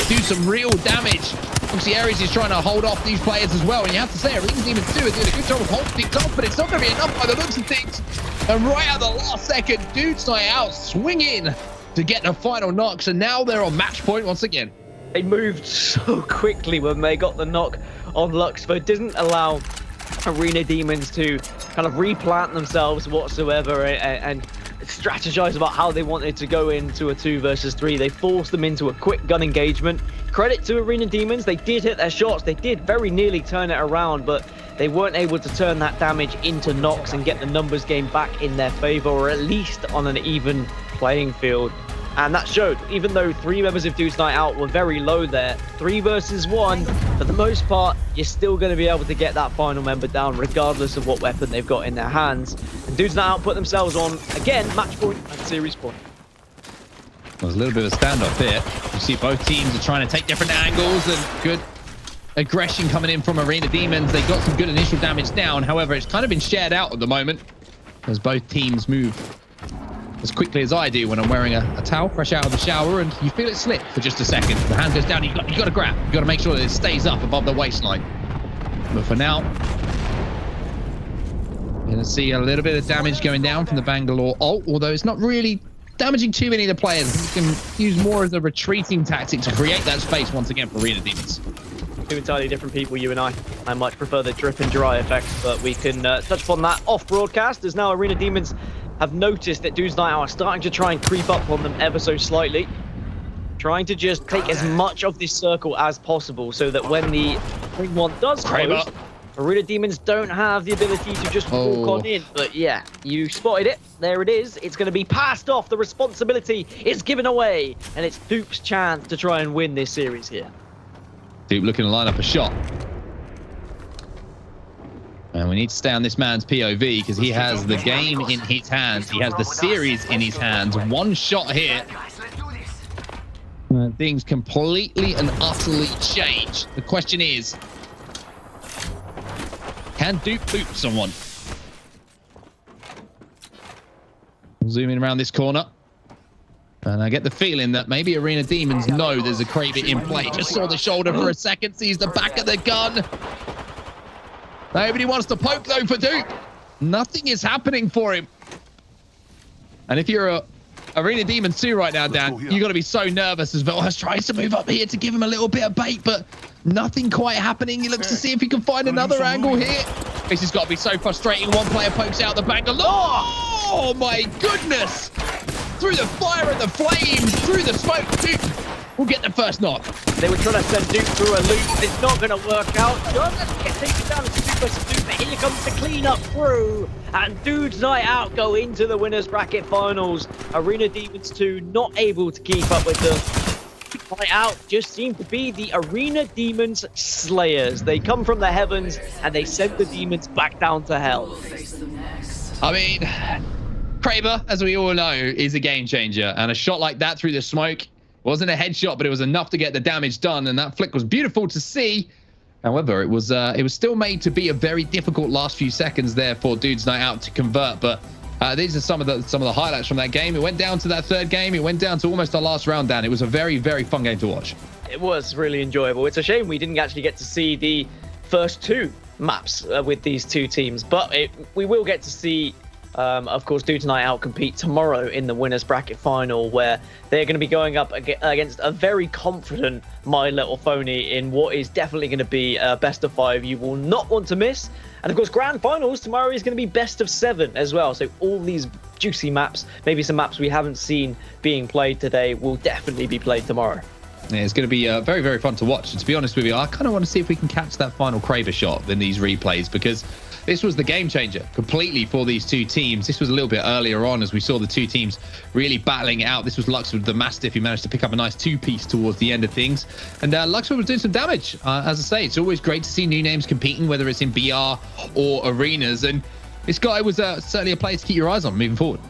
do some real damage. Obviously, Aries is trying to hold off these players as well, and you have to say Arena Demons 2 are doing a good job of holding things off, but it's not going to be enough by the looks of things. And right at the last second, Dudes Night Out swing in to get the final knocks, and now they're on match point once again. They moved so quickly when they got the knock on Luxford. Didn't allow Arena Demons to kind of replant themselves whatsoever and strategize about how they wanted to go into a 2 versus 3. They forced them into a quick gun engagement. Credit to Arena Demons, they did hit their shots. They did very nearly turn it around, but they weren't able to turn that damage into knocks and get the numbers game back in their favor, or at least on an even playing field. And that showed, even though 3 members of Dudes Night Out were very low there, 3 versus 1, for the most part, you're still going to be able to get that final member down, regardless of what weapon they've got in their hands. And Dudes Night Out put themselves on, again, match point and series point. There's a little bit of a standoff here. You see both teams are trying to take different angles, and good aggression coming in from Arena Demons. They got some good initial damage down. However, it's kind of been shared out at the moment as both teams move as quickly as I do when I'm wearing a towel fresh out of the shower, and you feel it slip for just a second. The hand goes down, you got to grab. You got to make sure that it stays up above the waistline. But for now, you're going to see a little bit of damage going down from the Bangalore ult, although it's not really damaging too many of the players. You can use more as a retreating tactic to create that space once again for Arena Demons. Two entirely different people, you and I. I much prefer the drip and dry effect, but we can touch upon that off broadcast, as now Arena Demons have noticed that Dudes Night Out are starting to try and creep up on them ever so slightly. Trying to just take as much of this circle as possible so that when the Ring 1 does close, Arena Demons don't have the ability to just walk on in, but yeah, you spotted it. There it is. It's going to be passed off. The responsibility is given away, and it's Dupe's chance to try and win this series here. Dupe looking to line up a shot. And we need to stay on this man's POV because he has the game in his hands. He has the series in his hands. One shot here. Things completely and utterly change. The question is, can Dupe boot someone? Zooming around this corner. And I get the feeling that maybe Arena Demons know there's a Kraber in play. Just saw the shoulder for a second, sees the back of the gun. Nobody wants to poke though for Dupe. Nothing is happening for him. And if you're a Arena Demons 2 right now, Dan, you got to be so nervous as Velhas tries to move up here to give him a little bit of bait, but nothing quite happening. He looks to see if he can find another angle here. This has got to be so frustrating. One player pokes out the bangle. Oh my goodness! Through the fire and the flames, through the smoke, Dupe will get the first knock. They were trying to send Dupe through a loop. It's not going to work out. Just get taken down to Super Dupe, but here comes the cleanup through. And Dudes Night Out go into the winners bracket finals. Arena Demons 2 not able to keep up with them. Night Out just seem to be the Arena Demons slayers. They come from the heavens and they send the demons back down to hell. I mean, Kraber, as we all know, is a game changer. And a shot like that through the smoke wasn't a headshot, but it was enough to get the damage done. And that flick was beautiful to see. However, it was still made to be a very difficult last few seconds there for Dudes Night Out to convert. But these are some of the highlights from that game. It went down to that third game. It went down to almost our last round, Dan. It was a very, very fun game to watch. It was really enjoyable. It's a shame we didn't actually get to see the first two maps with these two teams, but we will get to see, of course, Dudes Night Out compete tomorrow in the winners bracket final, where they're going to be going up against a very confident My Little Phony in what is definitely going to be a best of 5 you will not want to miss. And of course, grand finals tomorrow is going to be best of 7 as well. So all these juicy maps, maybe some maps we haven't seen being played today, will definitely be played tomorrow. Yeah, it's going to be very, very fun to watch. And to be honest with you, I kind of want to see if we can catch that final Kraber shot in these replays, because this was the game changer completely for these two teams. This was a little bit earlier on as we saw the two teams really battling it out. This was Luxford, the Mastiff, who managed to pick up a nice two-piece towards the end of things. And Luxford was doing some damage. As I say, it's always great to see new names competing, whether it's in BR or arenas. And this guy was certainly a player to keep your eyes on moving forward.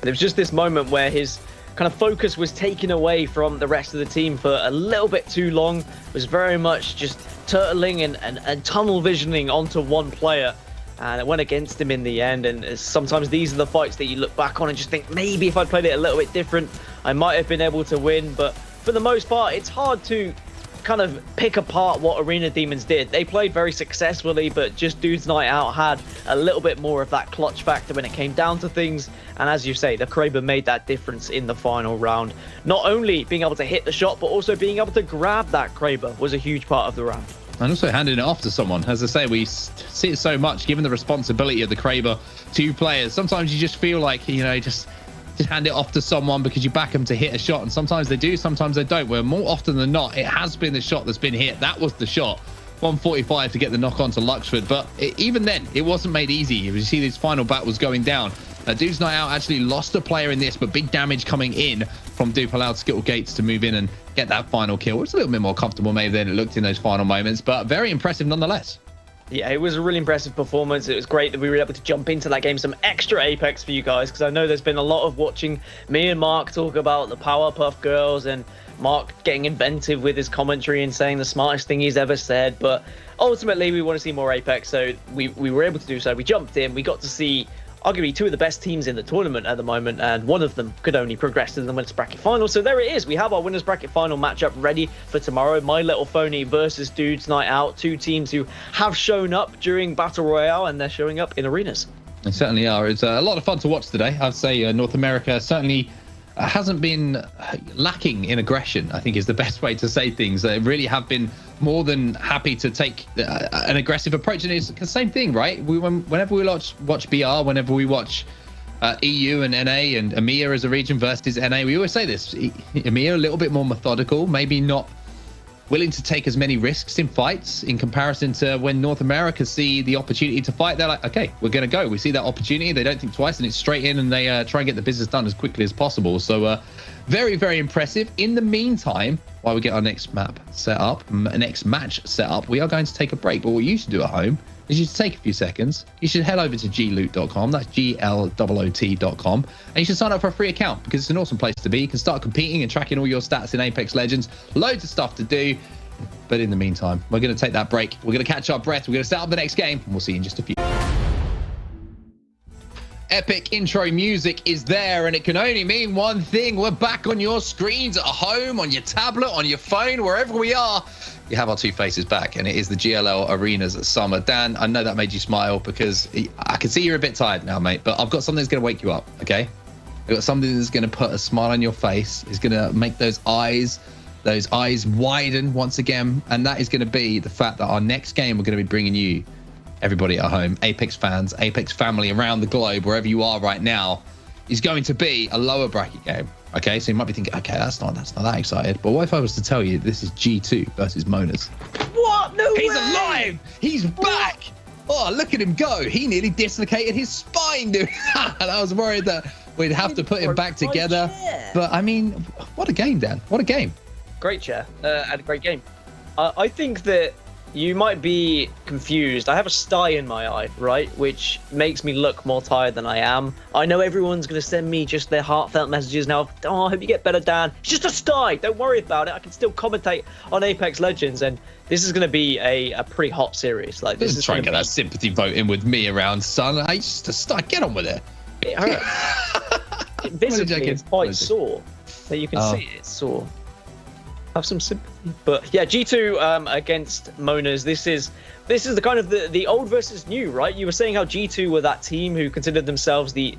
There was just this moment where his kind of focus was taken away from the rest of the team for a little bit too long. It was very much just turtling and tunnel visioning onto one player, and it went against him in the end. And sometimes these are the fights that you look back on and just think, maybe if I'd played it a little bit different, I might have been able to win. But for the most part, it's hard to kind of pick apart what Arena Demons did. They played very successfully, but just Dudes Night Out had a little bit more of that clutch factor when it came down to things. And as you say, the Kraber made that difference in the final round. Not only being able to hit the shot, but also being able to grab that Kraber was a huge part of the round. And also handing it off to someone. As I say, we see it so much, given the responsibility of the Kraber to players. Sometimes you just feel like, you know, just hand it off to someone because you back them to hit a shot. And sometimes they do, sometimes they don't. Where more often than not, it has been the shot that's been hit. That was the shot. 145 to get the knock on to Luxford. But even then, it wasn't made easy. You see these final battles going down. Dudes Night Out actually lost a player in this, but big damage coming in from Dupe allowed Skittle Gates to move in and get that final kill. It's a little bit more comfortable maybe than it looked in those final moments, but very impressive nonetheless. Yeah, it was a really impressive performance. It was great that we were able to jump into that game, some extra Apex for you guys, because I know there's been a lot of watching me and Mark talk about the Powerpuff Girls, and Mark getting inventive with his commentary and saying the smartest thing he's ever said. But ultimately, we want to see more Apex, so we were able to do so. We jumped in, we got to see arguably two of the best teams in the tournament at the moment, and one of them could only progress to the winners bracket final. So there it is. We have our winners bracket final matchup ready for tomorrow. My Little Phony versus Dudes Night Out, two teams who have shown up during Battle Royale, and they're showing up in arenas. They certainly are. It's a lot of fun to watch today. I'd say North America certainly hasn't been lacking in aggression, I think is the best way to say things. They really have been more than happy to take an aggressive approach. And it's the same thing, right? Whenever we watch BR, whenever we watch EU and NA and EMEA as a region versus NA, we always say this. EMEA a little bit more methodical, maybe not willing to take as many risks in fights in comparison to when North America see the opportunity to fight. They're like, okay, we're going to go. We see that opportunity. They don't think twice, and it's straight in, and they try and get the business done as quickly as possible. So very, very impressive. In the meantime, while we get our next map set up, next match set up, we are going to take a break. But what you should do at home is you should take a few seconds. You should head over to gloot.com. That's GLOOT.com. And you should sign up for a free account because it's an awesome place to be. You can start competing and tracking all your stats in Apex Legends. Loads of stuff to do. But in the meantime, we're going to take that break. We're going to catch our breath. We're going to set up the next game. And we'll see you in just a few. Epic intro music is there, and it can only mean one thing. We're back on your screens at home, on your tablet, on your phone, wherever we are. You have our two faces back, and it is the GLL Arenas Summer. Dan, I know that made you smile because I can see you're a bit tired now, mate, but I've got something that's going to wake you up, okay? I've got something that's going to put a smile on your face. It's going to make those eyes widen once again, and that is going to be the fact that our next game we're going to be bringing you, everybody at home, Apex fans, Apex family around the globe, wherever you are right now, is going to be a lower bracket game. Okay, so you might be thinking, okay, that's not that excited. But what if I was to tell you this is G2 versus Monas? What? No way! He's alive! He's back! Oh, look at him go. He nearly dislocated his spine, dude. And I was worried that we'd have to put him back together. But, I mean, what a game, Dan. What a game. Great chair and a great game. I think that you might be confused. I have a sty in my eye, right? Which makes me look more tired than I am. I know everyone's going to send me just their heartfelt messages now. Oh, I hope you get better, Dan. It's just a sty. Don't worry about it. I can still commentate on Apex Legends. And this is going to be a pretty hot series. Like, this is trying to get that sympathy vote in with me around, son. It's just a sty. Get on with it. It hurts. Visibly, it's quite sore. So you can see it's sore. Have some sympathy. But yeah, G2 against Monas. This is the kind of the old versus new, right? You were saying how G2 were that team who considered themselves the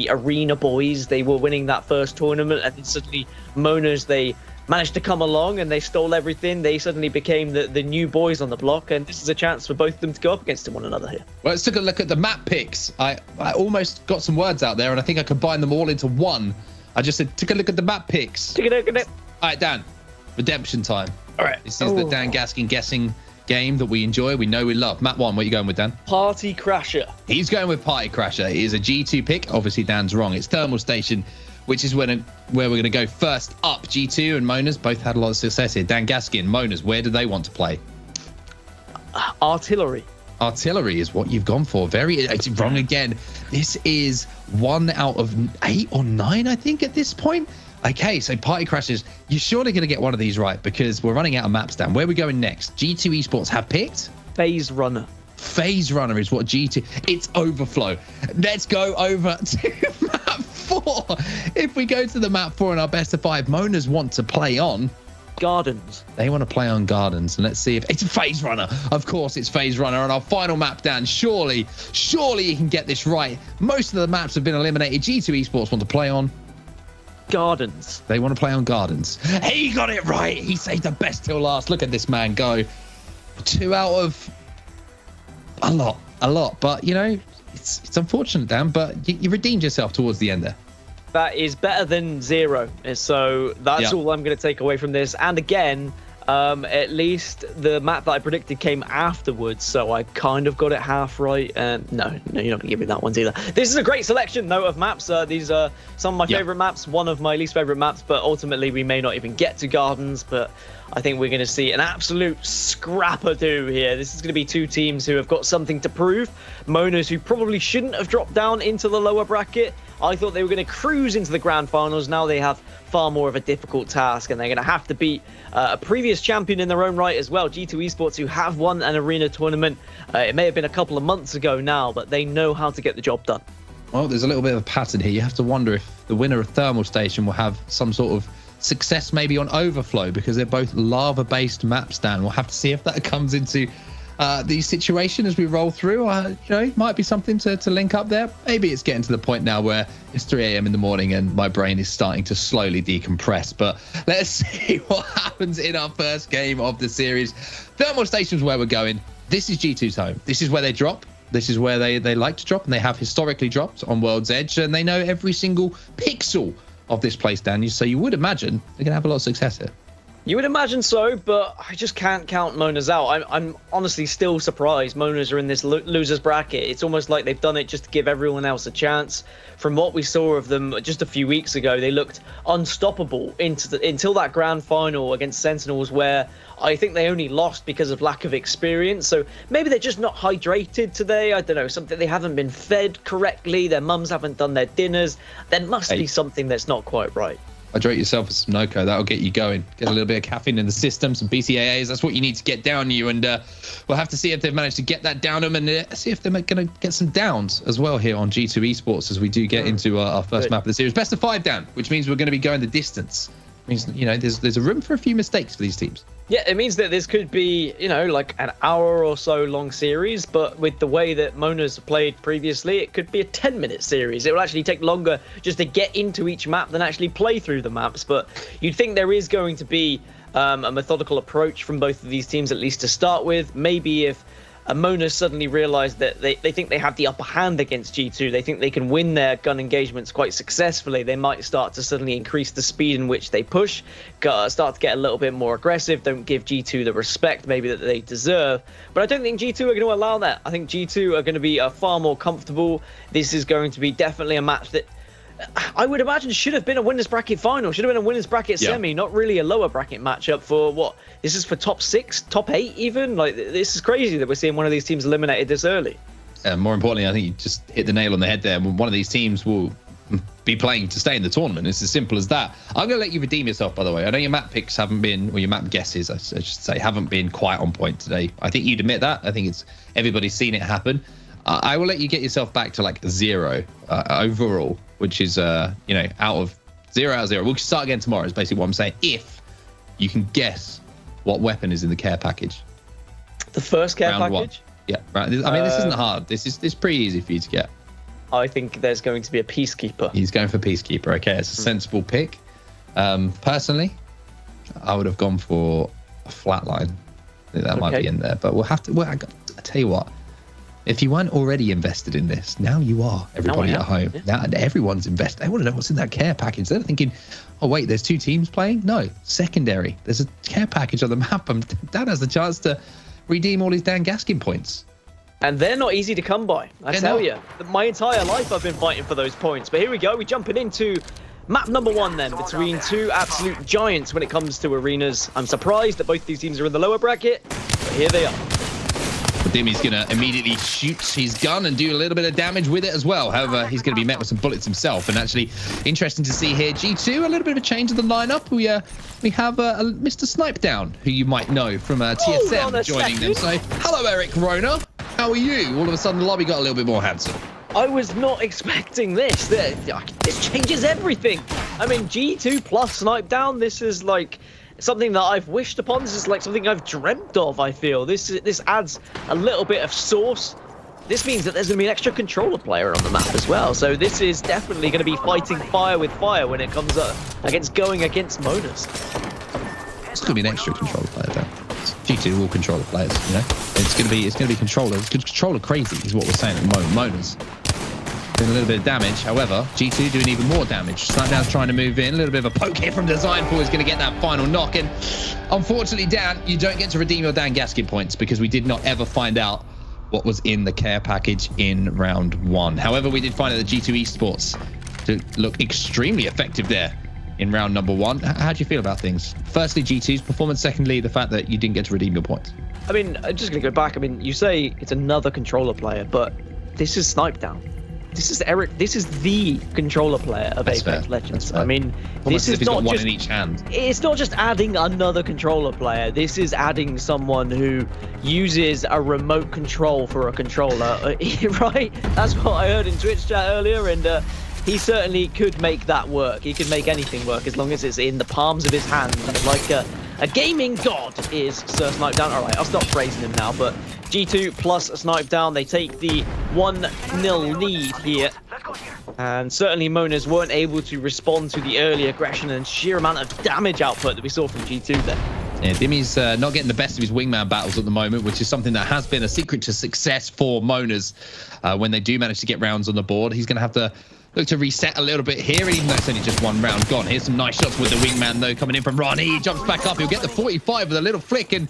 arena boys. They were winning that first tournament, and then suddenly Monas, they managed to come along and they stole everything. They suddenly became the new boys on the block, and this is a chance for both of them to go up against one another here. Well, let's take a look at the map picks. I almost got some words out there, and I think I combined them all into one. I just said, take a look at the map picks. Take a look at it. All right, Dan. Redemption time. All right. This is the Dan Gaskin guessing game that we enjoy. We know we love. Map 1, what are you going with, Dan? Party Crasher. He's going with Party Crasher. It is a G2 pick. Obviously, Dan's wrong. It's Thermal Station, which is where we're going to go first up. G2 and Monas both had a lot of success here. Dan Gaskin, Monas, where do they want to play? Artillery. Artillery is what you've gone for. It's wrong again. This is 1 out of 8 or 9, I think, at this point. Okay, so Party Crashers, you're surely going to get one of these right because we're running out of maps, Dan. Where are we going next? G2 Esports have picked? Phase Runner. Phase Runner is what G2... It's Overflow. Let's go over to map 4. If we go to the map 4 in our best of 5, Monas want to play on... Gardens. They want to play on Gardens. And let's see if... It's Phase Runner. Of course, it's Phase Runner. And our final map, Dan, surely you can get this right. Most of the maps have been eliminated. G2 Esports want to play on... Gardens. They want to play on Gardens. He got it right. He saved the best till last. Look at this man go. 2 out of a lot. But, you know, it's unfortunate, Dan, but you redeemed yourself towards the end there. That is better than 0. So that's all I'm going to take away from this. And again, at least the map that I predicted came afterwards, so I kind of got it half right. No, you're not going to give me that one either. This is a great selection, though, of maps. These are some of my favorite maps, one of my least favorite maps, but ultimately we may not even get to Gardens, but I think we're going to see an absolute scrapper-do here. This is going to be two teams who have got something to prove. Monas, who probably shouldn't have dropped down into the lower bracket. I thought they were going to cruise into the grand finals. Now they have far more of a difficult task, and they're going to have to beat a previous champion in their own right as well, G2 Esports, who have won an arena tournament. It may have been a couple of months ago now, but they know how to get the job done. Well, there's a little bit of a pattern here. You have to wonder if the winner of Thermal Station will have some sort of success maybe on Overflow, because they're both lava-based maps, Dan. We'll have to see if that comes into the situation as we roll through. You know, it might be something to link up there. Maybe it's getting to the point now where it's 3 a.m. in the morning and my brain is starting to slowly decompress. But let's see what happens in our first game of the series. Thermal Station's where we're going. This is G2's home. This is where they drop. This is where they like to drop, and they have historically dropped on World's Edge, and they know every single pixel of this place, Dan. So you would imagine they're going to have a lot of success here. You would imagine so, but I just can't count Mona's out. I'm honestly still surprised Mona's are in this losers bracket. It's almost like they've done it just to give everyone else a chance. From what we saw of them just a few weeks ago, they looked unstoppable until that grand final against Sentinels, where I think they only lost because of lack of experience. So maybe they're just not hydrated today. I don't know, something they haven't been fed correctly. Their mums haven't done their dinners. There must be something that's not quite right. Hydrate yourself with some Noco. That'll get you going. Get a little bit of caffeine in the system, some BCAAs. That's what you need to get down you. And we'll have to see if they've managed to get that down them and see if they're going to get some downs as well here on G2 Esports as we do get into our first map of the series. Best of 5 down, which means we're going to be going the distance. It means, you know, there's a room for a few mistakes for these teams. Yeah, it means that this could be, you know, like an hour or so long series, but with the way that Mona's played previously, it could be a 10-minute series. It will actually take longer just to get into each map than actually play through the maps, but you'd think there is going to be a methodical approach from both of these teams, at least to start with. Maybe if Mona suddenly realised that they think they have the upper hand against G2, they think they can win their gun engagements quite successfully, they might start to suddenly increase the speed in which they push, start to get a little bit more aggressive, don't give G2 the respect maybe that they deserve. But I don't think G2 are going to allow that. I think G2 are going to be far more comfortable. This is going to be definitely a match that I would imagine should have been a winners bracket final, should have been a winners bracket semi, not really a lower bracket matchup for what? This is for top 6, top 8 even? Like, this is crazy that we're seeing one of these teams eliminated this early. More importantly, I think you just hit the nail on the head there. One of these teams will be playing to stay in the tournament. It's as simple as that. I'm going to let you redeem yourself, by the way. I know your map picks haven't been, or your map guesses, I should say, haven't been quite on point today. I think you'd admit that. I think it's everybody's seen it happen. I will let you get yourself back to like 0 overall, which is, you know, out of 0. We'll start again tomorrow is basically what I'm saying. If you can guess what weapon is in the care package. The first care round package? 1. Yeah. Right. I mean, this isn't hard. This is pretty easy for you to get. I think there's going to be a Peacekeeper. He's going for Peacekeeper. Okay, it's a sensible pick. Personally, I would have gone for a Flatline. I think that might be in there, but we'll have to. Well, I tell you what. If you weren't already invested in this, now you are. Everybody at home. Yeah. Now everyone's invested. They want to know what's in that care package. They're thinking, oh, wait, there's 2 teams playing? No, secondary. There's a care package on the map, and Dan has the chance to redeem all his Dan Gaskin points. And they're not easy to come by, I tell you. My entire life I've been fighting for those points. But here we go. We're jumping into map number 1 then, between 2 absolute giants when it comes to arenas. I'm surprised that both these teams are in the lower bracket, but here they are. Dimmy's going to immediately shoot his gun and do a little bit of damage with it as well. However, he's going to be met with some bullets himself. And actually, interesting to see here, G2, a little bit of a change of the lineup. We have Mr. Snipe Down, who you might know from TSM joining them. So, hello, Eric Rona. How are you? All of a sudden, the lobby got a little bit more handsome. I was not expecting this. This changes everything. I mean, G2 plus Snipe Down, this is like something that I've wished upon. This is like something I've dreamt of, I feel. This adds a little bit of sauce. This means that there's going to be an extra controller player on the map as well. So this is definitely going to be fighting fire with fire when it comes up going against Monas. It's going to be an extra controller player, though. G2 all controller players, you know. It's going to be controller. Controller crazy is what we're saying at the moment. Monas doing a little bit of damage. However, G2 doing even more damage. Snipedown's trying to move in. A little bit of a poke here from Designpool is going to get that final knock. And unfortunately, Dan, you don't get to redeem your Dan Gaskin points because we did not ever find out what was in the care package in round 1. However, we did find out that G2 Esports to look extremely effective there in round number 1. How do you feel about things? Firstly, G2's performance. Secondly, the fact that you didn't get to redeem your points. I mean, I'm just going to go back. I mean, you say it's another controller player, but this is Snipedown. This is Eric. This is the controller player of Apex Legends. I mean, this is not just one in each hand. It's not just adding another controller player. This is adding someone who uses a remote control for a controller, right? That's what I heard in Twitch chat earlier, and he certainly could make that work. He could make anything work as long as it's in the palms of his hand, like a gaming god is Sir Snipedown. All right, I'll stop praising him now, but G2 plus Snipedown, they take the 1-0 lead here. And certainly Monas weren't able to respond to the early aggression and sheer amount of damage output that we saw from G2 there. Yeah, Dimmy's not getting the best of his wingman battles at the moment, which is something that has been a secret to success for Monas when they do manage to get rounds on the board. He's going to have to look to reset a little bit here, even though it's only just one round gone. Here's some nice shots with the wingman, though, coming in from Ronnie. He jumps back up. He'll get the 45 with a little flick and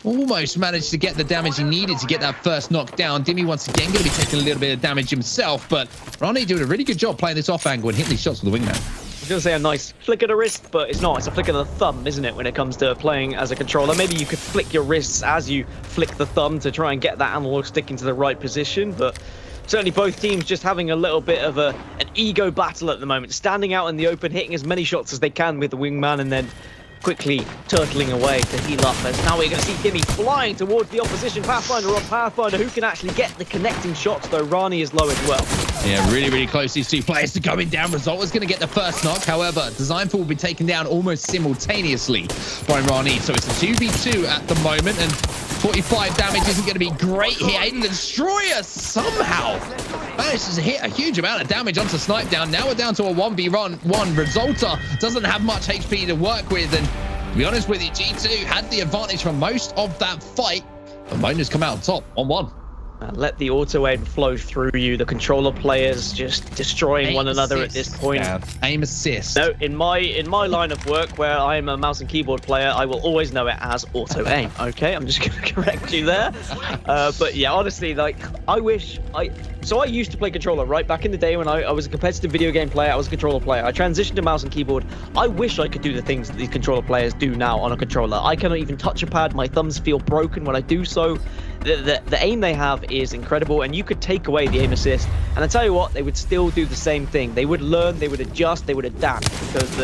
almost managed to get the damage he needed to get that first knockdown. Dimmy, once again, going to be taking a little bit of damage himself, but Ronnie doing a really good job playing this off angle and hitting these shots with the wingman. I was going to say a nice flick of the wrist, but it's not. It's a flick of the thumb, isn't it, when it comes to playing as a controller? Maybe you could flick your wrists as you flick the thumb to try and get that analog stick into the right position, but certainly both teams just having a little bit of an ego battle at the moment, standing out in the open, hitting as many shots as they can with the wingman, and then quickly turtling away to heal up. As now we're going to see Dimmy flying towards the opposition Pathfinder on Pathfinder, who can actually get the connecting shots, though Rani is low as well. Yeah, really, really close, these two players to going down. Result is going to get the first knock. However, Designful will be taken down almost simultaneously by Rani. So it's a 2v2 at the moment, and 45 damage isn't going to be great here. Aiden the Destroyer somehow manages to hit a huge amount of damage onto Snipe Down. Now we're down to a 1v1. Resulta doesn't have much HP to work with, and to be honest with you, G2 had the advantage for most of that fight, but Mona's come out on top, 1-1. Let the auto aim flow through you. The controller players just destroying one another at this point. Yeah. Aim assist. No, in my line of work, where I'm a mouse and keyboard player, I will always know it as auto aim. Okay, I'm just going to correct you there. But yeah, honestly, like, I used to play controller, right? Back in the day when I was a competitive video game player, I was a controller player. I transitioned to mouse and keyboard. I wish I could do the things that these controller players do now on a controller. I cannot even touch a pad. My thumbs feel broken when I do so. The aim they have is incredible, and you could take away the aim assist, and I tell you what, they would still do the same thing. They would learn, they would adjust, they would adapt, because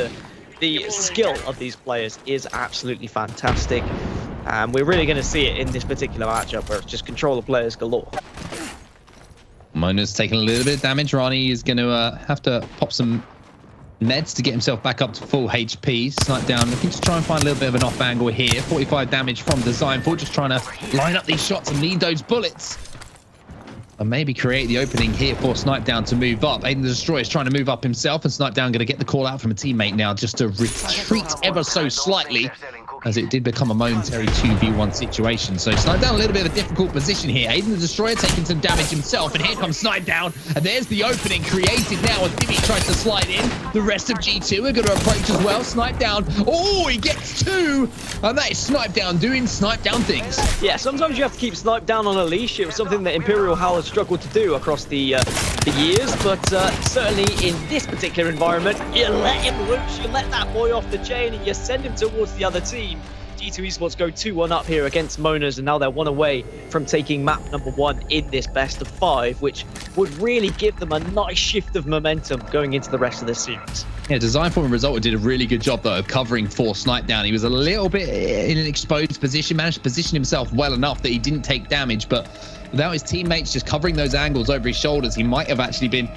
the skill of these players is absolutely fantastic. And we're really going to see it in this particular matchup, where it's just controller players galore. Mona's taking a little bit of damage. Ronnie is going to have to pop some meds to get himself back up to full HP. Snipe Down, looking to try and find a little bit of an off angle here. 45 damage from Designful, just trying to line up these shots and need those bullets. And maybe create the opening here for Snipe Down to move up. Aiden the Destroyer is trying to move up himself, and Snipe Down going to get the call out from a teammate now just to retreat ever so slightly, as it did become a momentary 2v1 situation. So Snipe Down a little bit of a difficult position here. Aiden the Destroyer taking some damage himself, and here comes Snipe Down, and there's the opening created now as Dimmy tries to slide in. The rest of G2 are going to approach as well. Snipe Down, oh, he gets two, and that is Snipe Down doing Snipe Down things. Yeah, sometimes you have to keep Snipe Down on a leash. It was something that Imperial Howl has struggled to do across the years, but certainly in this particular environment, you let him loose, you let that boy off the chain, and you send him towards the other team. G2 Esports go 2-1 up here against Monas, and now they're one away from taking map number 1 in this best of 5, which would really give them a nice shift of momentum going into the rest of the series. Yeah, Designful and Resulta did a really good job, though, of covering for Snipe Down. He was a little bit in an exposed position, managed to position himself well enough that he didn't take damage, but without his teammates just covering those angles over his shoulders, he might have actually been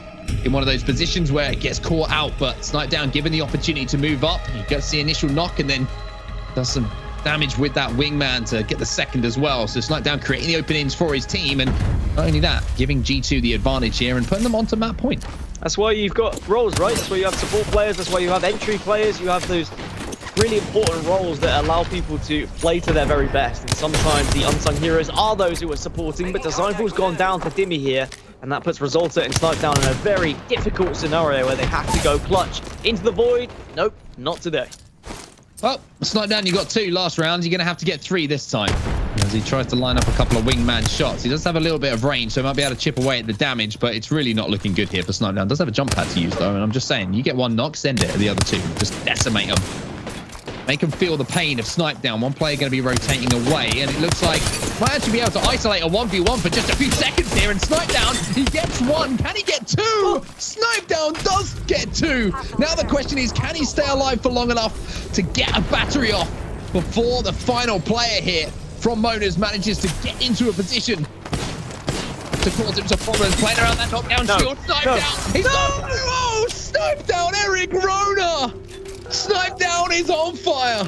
in one of those positions where it gets caught out. But Snipe Down given the opportunity to move up, he gets the initial knock and then does some damage with that wingman to get the second as well. So Snipe Down creating the openings for his team, and not only that, giving G2 the advantage here and putting them onto map point. That's why you've got roles, right? That's why you have support players, that's why you have entry players, you have those really important roles that allow people to play to their very best. And sometimes the unsung heroes are those who are supporting, but Designful's gone down for Dimmy here, and that puts Resulta and Snipe Down in a very difficult scenario where they have to go clutch into the void. Nope, not today. Well, Snipe Down, you got 2 last round. You're going to have to get 3 this time, as he tries to line up a couple of wingman shots. He does have a little bit of range, so he might be able to chip away at the damage, but it's really not looking good here for Snipe Down. Does have a jump pad to use, though, and I'm just saying, you get 1 knock, send it to the other 2. Just decimate them. Make them feel the pain of Snipe Down. One player going to be rotating away, and it looks like might actually be able to isolate a 1v1 for just a few seconds here. And Snipe Down, he gets 1. Can he get 2? Snipe Down does get 2. Now the question is, can he stay alive for long enough to get a battery off before the final player here from Monas manages to get into a position to cause him some problems? Playing around that knockdown shield. Snipe Down. He's oh, Snipe Down, Eric Rona. Snipe Down is on fire.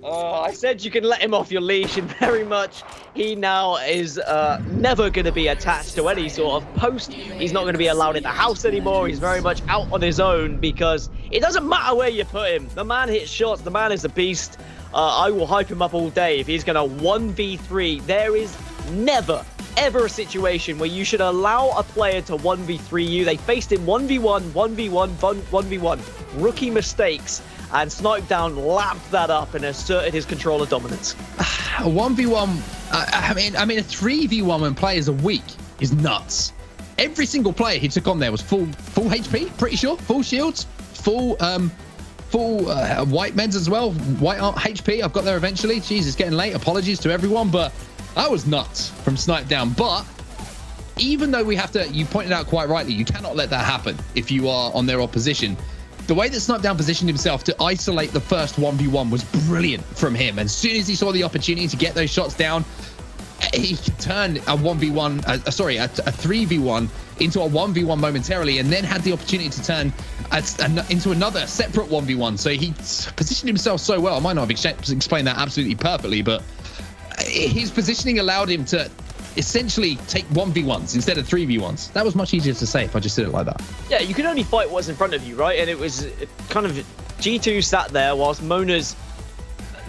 I said you can let him off your leash, and very much he now is never going to be attached to any sort of post. He's not going to be allowed in the house anymore. He's very much out on his own, because it doesn't matter where you put him. The man hits shots. The man is a beast. I will hype him up all day if he's going to 1v3. There is never ever a situation where you should allow a player to 1v3 you. They faced him 1v1, 1v1, 1v1. Rookie mistakes. And Snipedown lapped that up and asserted his controller dominance. A 1v1, I mean, a 3v1 when players are weak is nuts. Every single player he took on there was full HP, pretty sure. Full shields, full white meds as well. White HP, I've got there eventually. Jeez, it's getting late. Apologies to everyone, but that was nuts from Snipedown. But even though we have to, you pointed out quite rightly, you cannot let that happen if you are on their opposition. The way that Snipedown positioned himself to isolate the first 1v1 was brilliant from him. And as soon as he saw the opportunity to get those shots down, he could turn a 1v1, a 3v1 into a 1v1 momentarily, and then had the opportunity to turn into another separate 1v1. So he positioned himself so well. I might not have explained that absolutely perfectly, but his positioning allowed him to essentially take 1v1s instead of 3v1s. That was much easier to say if I just did it like that. Yeah, you can only fight what's in front of you, right? And it was kind of G2 sat there whilst Mona's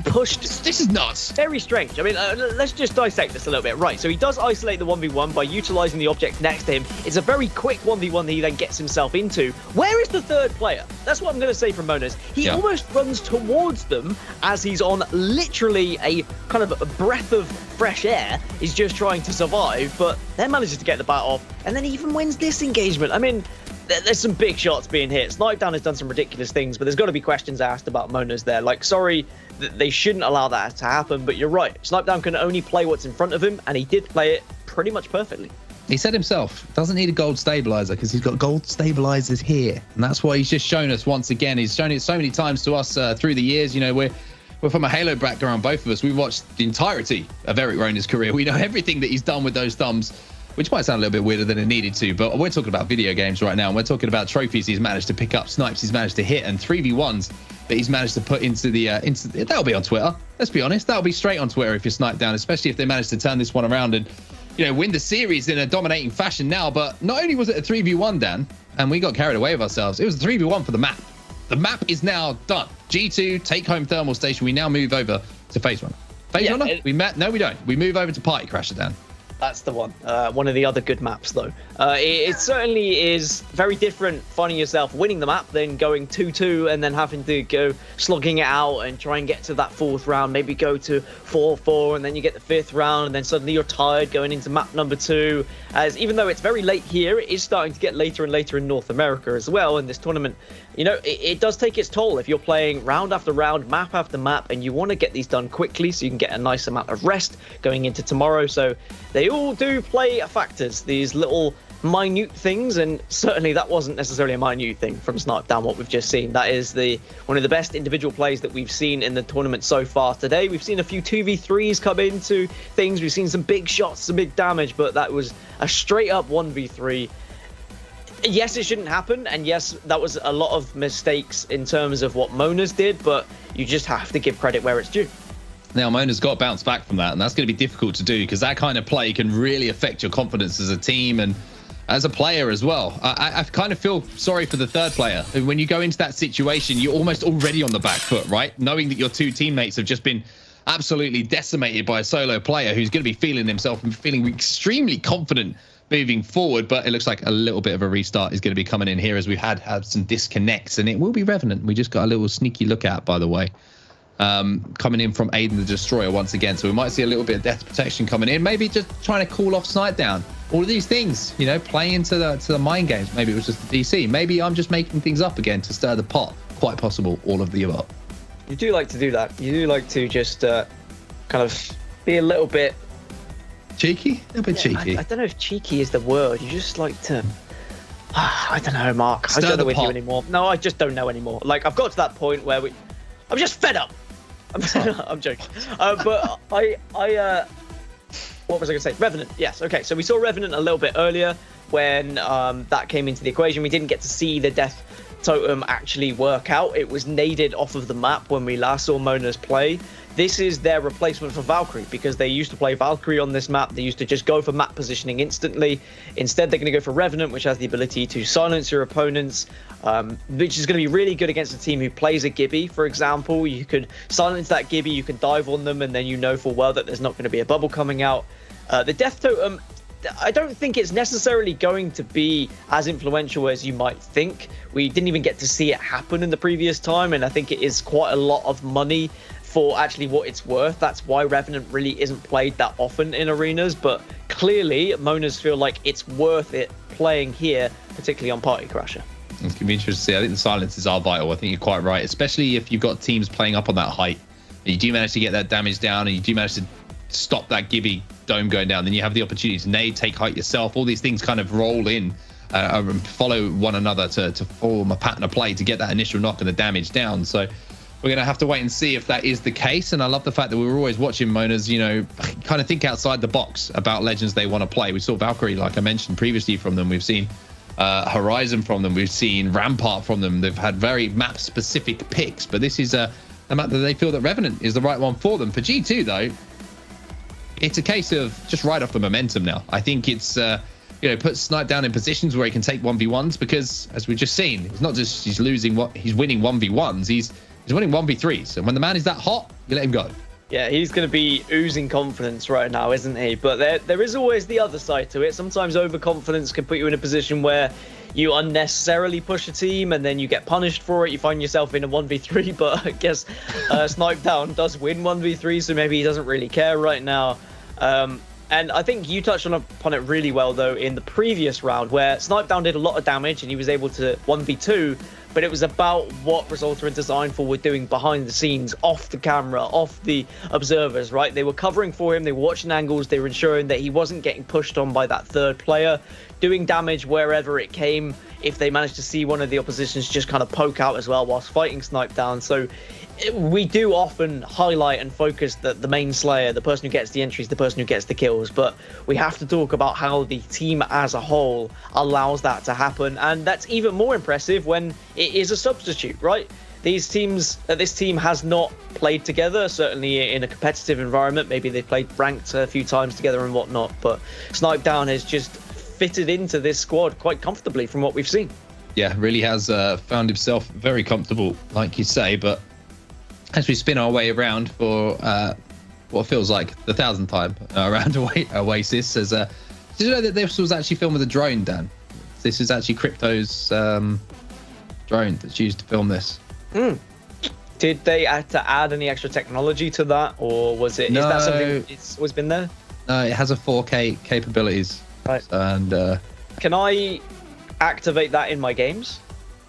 pushed. This is nuts. Very strange. I mean, let's just dissect this a little bit. Right, so he does isolate the 1v1 by utilizing the object next to him. It's a very quick 1v1 that he then gets himself into. Where is the third player? That's what I'm going to say from Mona's. He almost runs towards them as he's on literally a kind of a breath of fresh air. He's just trying to survive, but then manages to get the bat off and then even wins this engagement. I mean, there's some big shots being hit. Snipedown has done some ridiculous things, but there's got to be questions asked about Mona's there. Like, sorry, they shouldn't allow that to happen, but you're right. Snipedown can only play what's in front of him, and he did play it pretty much perfectly. He said himself, doesn't need a gold stabilizer because he's got gold stabilizers here. And that's what he's just shown us once again. He's shown it so many times to us through the years. You know, we're from a Halo background, both of us. We've watched the entirety of Eric Rona's career. We know everything that he's done with those thumbs, which might sound a little bit weirder than it needed to, but we're talking about video games right now, and we're talking about trophies he's managed to pick up, snipes he's managed to hit, and 3v1s that he's managed to put into the that'll be on Twitter. Let's be honest, that'll be straight on Twitter if you're Snipedown, especially if they manage to turn this one around and, you know, win the series in a dominating fashion now. But not only was it a 3v1, Dan, and we got carried away with ourselves, it was a 3v1 for the map. The map is now done. G2 take home thermal station. We now move over to phase runner. Phase runner? No, we don't. We move over to party crasher, Dan. That's the one. One of the other good maps, though. It certainly is very different finding yourself winning the map than going 2-2 and then having to go slogging it out and try and get to that fourth round, maybe go to 4-4, and then you get the fifth round, and then suddenly you're tired going into map number 2. As even though it's very late here, it is starting to get later and later in North America as well in this tournament. You know, it does take its toll if you're playing round after round, map after map, and you want to get these done quickly so you can get a nice amount of rest going into tomorrow. So they all do play factors, these little minute things, and certainly that wasn't necessarily a minute thing from Snipedown, what we've just seen. That is one of the best individual plays that we've seen in the tournament so far today. We've seen a few 2v3s come into things, we've seen some big shots, some big damage, but that was a straight up 1v3. Yes, it shouldn't happen, and yes, that was a lot of mistakes in terms of what Mona's did, but you just have to give credit where it's due. Now, Mona's got to bounce back from that, and that's going to be difficult to do because that kind of play can really affect your confidence as a team and as a player as well. I kind of feel sorry for the third player. When you go into that situation, you're almost already on the back foot, right? Knowing that your two teammates have just been absolutely decimated by a solo player who's going to be feeling himself and feeling extremely confident moving forward, but it looks like a little bit of a restart is going to be coming in here as we've had some disconnects, and it will be Revenant. We just got a little sneaky look at, by the way, coming in from Aiden the Destroyer once again, so we might see a little bit of death protection coming in, maybe just trying to cool off Snipedown. All of these things, you know, playing into the mind games. Maybe it was just the DC. Maybe I'm just making things up again to stir the pot. Quite possible, all of the above. You do like to do that. You do like to just kind of be a little bit cheeky? A little bit cheeky. I don't know if cheeky is the word. You just like to... I don't know, Mark. Stir I don't know the with pot. You anymore. No, I just don't know anymore. Like, I've got to that point where I'm just fed up. I'm joking. But what was I going to say? Revenant. Yes. Okay. So we saw Revenant a little bit earlier when that came into the equation. We didn't get to see the death totem actually work out. It was naded off of the map when we last saw Mona's play. This is their replacement for Valkyrie because they used to play Valkyrie on this map. They used to just go for map positioning instantly. Instead, they're going to go for Revenant, which has the ability to silence your opponents, which is going to be really good against a team who plays a Gibby, for example. You could silence that Gibby, you can dive on them, and then you know full well that there's not going to be a bubble coming out. The Death Totem I don't think it's necessarily going to be as influential as you might think. We didn't even get to see it happen in the previous time, and I think it is quite a lot of money for actually what it's worth. That's why Revenant really isn't played that often in arenas, but clearly Monas feel like it's worth it playing here, particularly on Party Crasher. It's going to be interesting to see. I think the silences are vital. I think you're quite right, especially if you've got teams playing up on that height. You do manage to get that damage down, and you do manage to stop that Gibby dome going down. Then you have the opportunity to nade, take height yourself. All these things kind of roll in and follow one another to form a pattern of play to get that initial knock and the damage down. So we're going to have to wait and see if that is the case. And I love the fact that we were always watching Monas, you know, kind of think outside the box about legends they want to play. We saw Valkyrie, like I mentioned previously, from them. We've seen Horizon from them. We've seen Rampart from them. They've had very map-specific picks, but this is a map that they feel that Revenant is the right one for them. For G2, though, it's a case of just ride off the momentum now. I think it's, you know, put Snipe down in positions where he can take 1v1s, because, as we've just seen, it's not just he's winning 1v1s, he's winning 1v3s. And when the man is that hot, you let him go. Yeah, he's going to be oozing confidence right now, isn't he? But there is always the other side to it. Sometimes overconfidence can put you in a position where you unnecessarily push a team and then you get punished for it. You find yourself in a 1v3, but I guess Snipe Down does win 1v3, so maybe he doesn't really care right now. And I think you touched upon it really well, though, in the previous round, where Snipe Down did a lot of damage and he was able to 1v2, but it was about what Resulta and Designful were doing behind the scenes, off the camera, off the observers, right? They were covering for him, they were watching angles, they were ensuring that he wasn't getting pushed on by that third player, doing damage wherever it came, if they managed to see one of the oppositions just kind of poke out as well whilst fighting Snipe Down. So we do often highlight and focus the main slayer, the person who gets the entries, the person who gets the kills, but we have to talk about how the team as a whole allows that to happen, and that's even more impressive when it is a substitute, right? This team has not played together, certainly in a competitive environment. Maybe they've played ranked a few times together and whatnot, but Snipe Down has just fitted into this squad quite comfortably from what we've seen. Yeah, really has found himself very comfortable, like you say. But as we spin our way around for what feels like the 1,000th time around Oasis, did you know that this was actually filmed with a drone, Dan? This is actually Crypto's drone that's used to film this. Did they have to add any extra technology to that, or was it? No, is that something that's always been there? No, it has a 4K capabilities. Right. And can I activate that in my games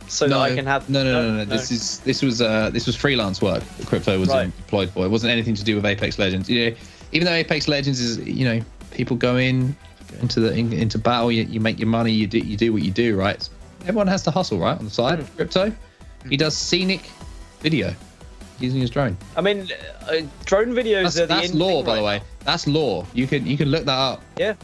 so that I can have? No. This was freelance work that Crypto was employed for. It wasn't anything to do with Apex Legends. You know, even though Apex Legends is, you know, people go into battle, you make your money, you do what you do, right? Everyone has to hustle, right? On the side, Crypto, he does scenic video using his drone. I mean, drone videos that's lore, by the way. That's lore. You can look that up. Yeah.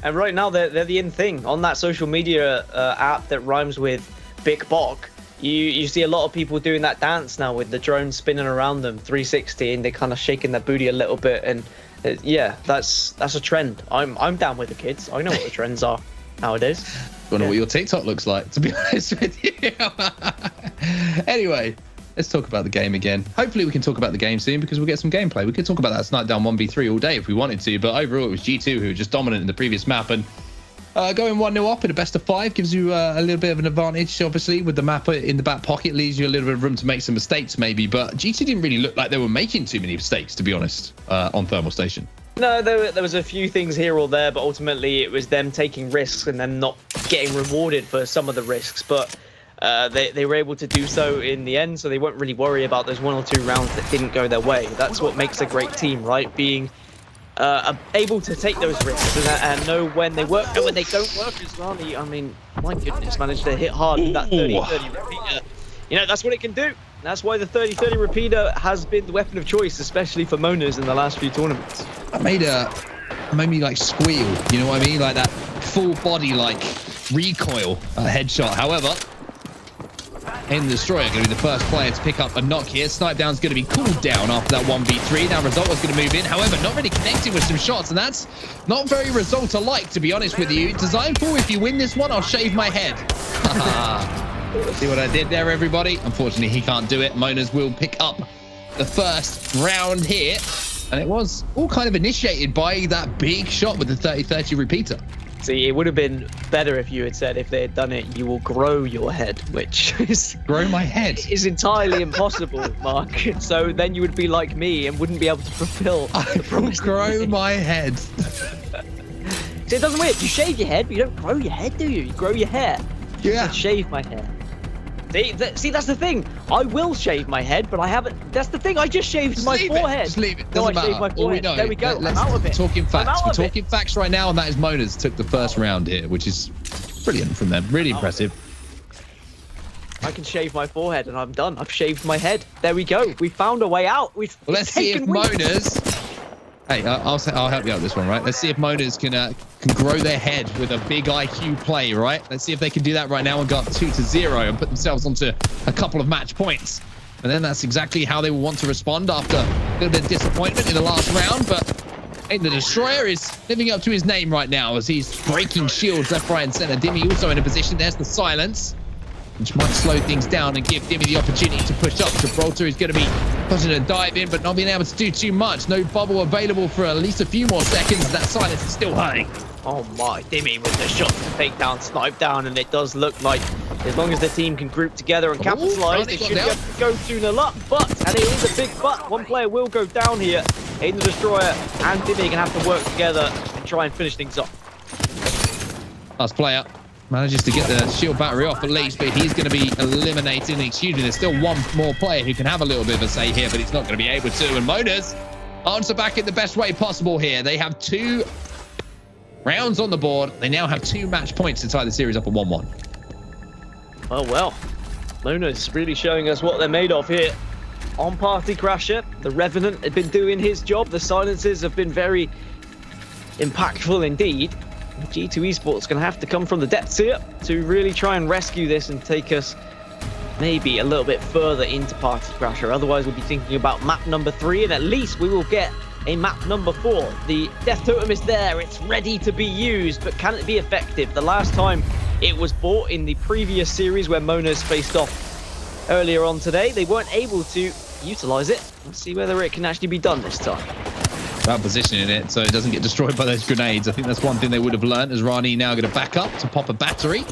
And right now, they're the in thing. On that social media app that rhymes with Big Bok, you see a lot of people doing that dance now with the drone spinning around them 360, and they're kind of shaking their booty a little bit. And yeah, that's a trend. I'm down with the kids. I know what the trends are nowadays. I wonder what your TikTok looks like, to be honest with you. Anyway, let's talk about the game again. Hopefully we can talk about the game soon, because we'll get some gameplay. We could talk about that Snipe Down 1v3 all day if we wanted to, but overall it was G2 who were just dominant in the previous map, and going 1-0 up in a best of 5 gives you a little bit of an advantage, obviously, with the map in the back pocket. Leaves you a little bit of room to make some mistakes maybe, but G2 didn't really look like they were making too many mistakes, to be honest, on Thermal Station. No, there was a few things here or there, but ultimately it was them taking risks and then not getting rewarded for some of the risks, but they were able to do so in the end, so they won't really worry about those 1 or 2 rounds that didn't go their way. That's what makes a great team, right? Being able to take those risks and know when they work and when they don't work as well. I mean, my goodness, managed to hit hard with that 30-30 repeater. You know, that's what it can do. That's why the 30-30 repeater has been the weapon of choice, especially for Monas in the last few tournaments. It made me like squeal, you know what I mean? Like that full body like recoil headshot. However, Aim the Destroyer going to be the first player to pick up a knock here. Snipe Down's going to be cooled down after that 1v3. Now Resulta's going to move in. However, not really connecting with some shots, and that's not very Resulta-like, to be honest with you. Designful, if you win this one, I'll shave my head. See what I did there, everybody? Unfortunately, he can't do it. Monas will pick up the first round here. And it was all kind of initiated by that big shot with the 30-30 repeater. See, it would have been better if you had said, if they had done it, you will grow your head, which is... Grow my head? Is entirely impossible, Mark. So then you would be like me and wouldn't be able to fulfill the promise. Grow my head. See, it doesn't work. You shave your head, but you don't grow your head, do you? You grow your hair. Yeah. I shave my hair. See, that's the thing. I will shave my head, but I haven't. That's the thing. I just shaved my forehead. Just leave it. No, I Doesn't shaved my matter. All we forehead. know. There we go. Let's I'm out of it. talking facts. We're talking it. facts right now, and that is Mona's took the first round here, which is brilliant from them. Really impressive. I can shave my forehead, and I'm done. I've shaved my head. There we go. We found a way out. Well, let's see if Mona's. Hey, I'll help you out with this one, right? Let's see if Mona's can grow their head with a big IQ play, right? Let's see if they can do that right now and go up 2-0 and put themselves onto a couple of match points. And then that's exactly how they will want to respond after a little bit of disappointment in the last round. But hey, the Destroyer is living up to his name right now as he's breaking shields left, right, and center. Dimmy also in a position. There's the silence, which might slow things down and give Dimmy the opportunity to push up. Gibraltar is going to be pushing a dive in, but not being able to do too much. No bubble available for at least a few more seconds. That silence is still hurting. Oh my, Dimmy with the shot to take down, snipe down, and it does look like as long as the team can group together and capitalize, they should be able to go 2-0 up. But, and it is a big but, one player will go down here. Aiden the Destroyer and Dimmy can have to work together and try and finish things off. Last player manages to get the shield battery off at least, but he's going to be eliminated. Excuse me, there's still one more player who can have a little bit of a say here, but he's not going to be able to. And Mona's answer back in the best way possible here. They have 2 rounds on the board. They now have 2 match points to tie the series up at 1-1. Well, Mona's really showing us what they're made of here. On Party Crasher, the Revenant had been doing his job. The silences have been very impactful indeed. G2 Esports going to have to come from the depths here to really try and rescue this and take us maybe a little bit further into Party Crasher. Otherwise, we'll be thinking about map number 3, and at least we will get a map number 4. The Death Totem is there. It's ready to be used, but can it be effective? The last time it was bought in the previous series where Mona's faced off earlier on today, they weren't able to utilize it. Let's see whether it can actually be done this time. About positioning it so it doesn't get destroyed by those grenades. I think that's one thing they would have learned, as Rani now going to back up to pop a battery.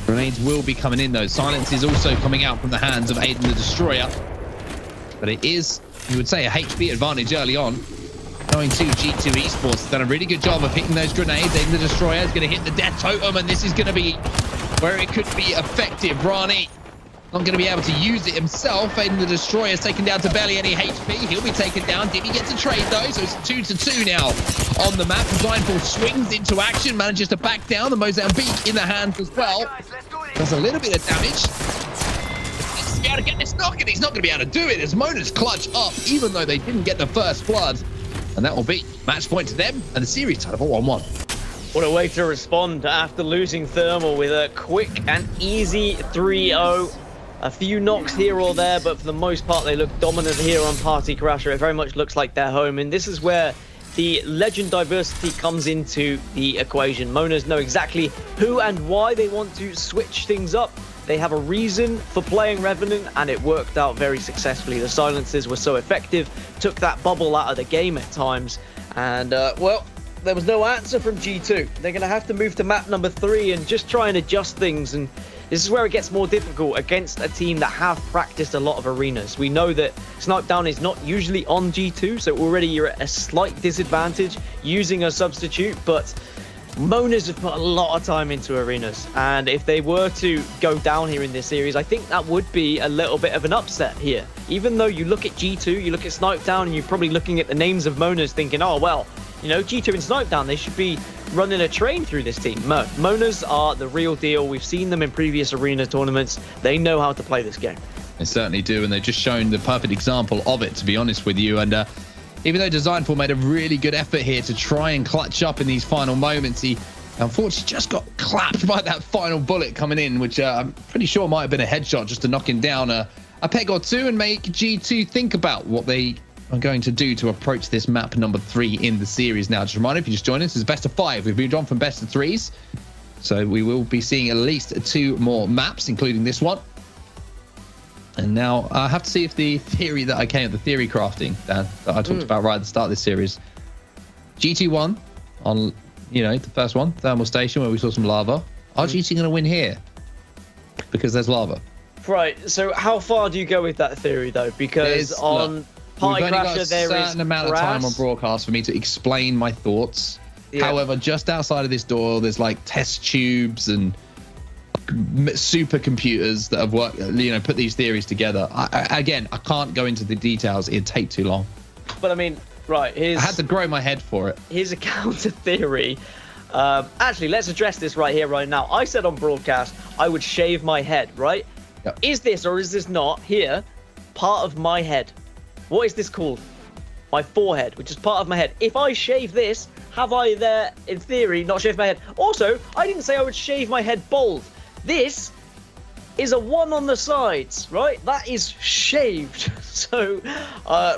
Grenades will be coming in though. Silence is also coming out from the hands of Aiden the Destroyer. But it is, you would say, a HP advantage early on. Going to G2 Esports, done a really good job of hitting those grenades. Aiden the Destroyer is going to hit the Death Totem, and this is going to be where it could be effective. Rani not going to be able to use it himself. Aiden the Destroyer is taken down to barely any HP. He'll be taken down. Dimmy gets a trade though, so it's 2-2 now on the map. Designful swings into action, manages to back down. The Mozambique in the hands as well. Does a little bit of damage. He's to be able to get this knock, and he's not going to be able to do it as Mona's clutch up, even though they didn't get the first blood. And that will be match point to them, and the series tied up at 1-1. What a way to respond after losing Thermal with a quick and easy 3-0. A few knocks here or there, but for the most part, they look dominant here on Party Crasher. It very much looks like their home, and this is where the legend diversity comes into the equation. Monas know exactly who and why they want to switch things up. They have a reason for playing Revenant, and it worked out very successfully. The silences were so effective, took that bubble out of the game at times, and well, there was no answer from G2. They're going to have to move to map number 3 and just try and adjust things, and this is where it gets more difficult against a team that have practiced a lot of arenas. We know that Snipe Down is not usually on G2, so already you're at a slight disadvantage using a substitute, but Monas have put a lot of time into arenas, and if they were to go down here in this series, I think that would be a little bit of an upset here. Even though you look at G2, you look at Snipe Down, and you're probably looking at the names of Monas thinking, oh, well, you know, G2 and Snipe Down, they should be running a train through this team. Monas are the real deal. We've seen them in previous arena tournaments. They know how to play this game. They certainly do, and they've just shown the perfect example of it, to be honest with you. And even though Designful made a really good effort here to try and clutch up in these final moments, he unfortunately just got clapped by that final bullet coming in, which I'm pretty sure might have been a headshot just to knock him down a peg or two and make G2 think about what they are going to do to approach this map number 3 in the series. Now, just a reminder, if you just joined us, it's best of 5. We've moved on from best of 3s, so we will be seeing at least 2 more maps, including this one. And now I have to see if the theory that I came at, the theory crafting, Dan, that I talked about right at the start of this series. G2 won on, you know, the first one, Thermal Station, where we saw some lava. Are G2 going to win here? Because there's lava. Right. So how far do you go with that theory, though? Because on Party Crasher, there is a certain amount of time on broadcast for me to explain my thoughts. Yeah. However, just outside of this door, there's like test tubes and supercomputers that have worked, you know, put these theories together. I can't go into the details. It'd take too long. But I mean, right, I had to grow my head for it. Here's a counter theory. Actually, let's address this right here, right now. I said on broadcast I would shave my head, right? Yep. Is this or is this not here part of my head? What is this called? My forehead, which is part of my head. If I shave this, have I there, in theory, not shaved my head? Also, I didn't say I would shave my head bald. This is a one on the sides, right? That is shaved. So,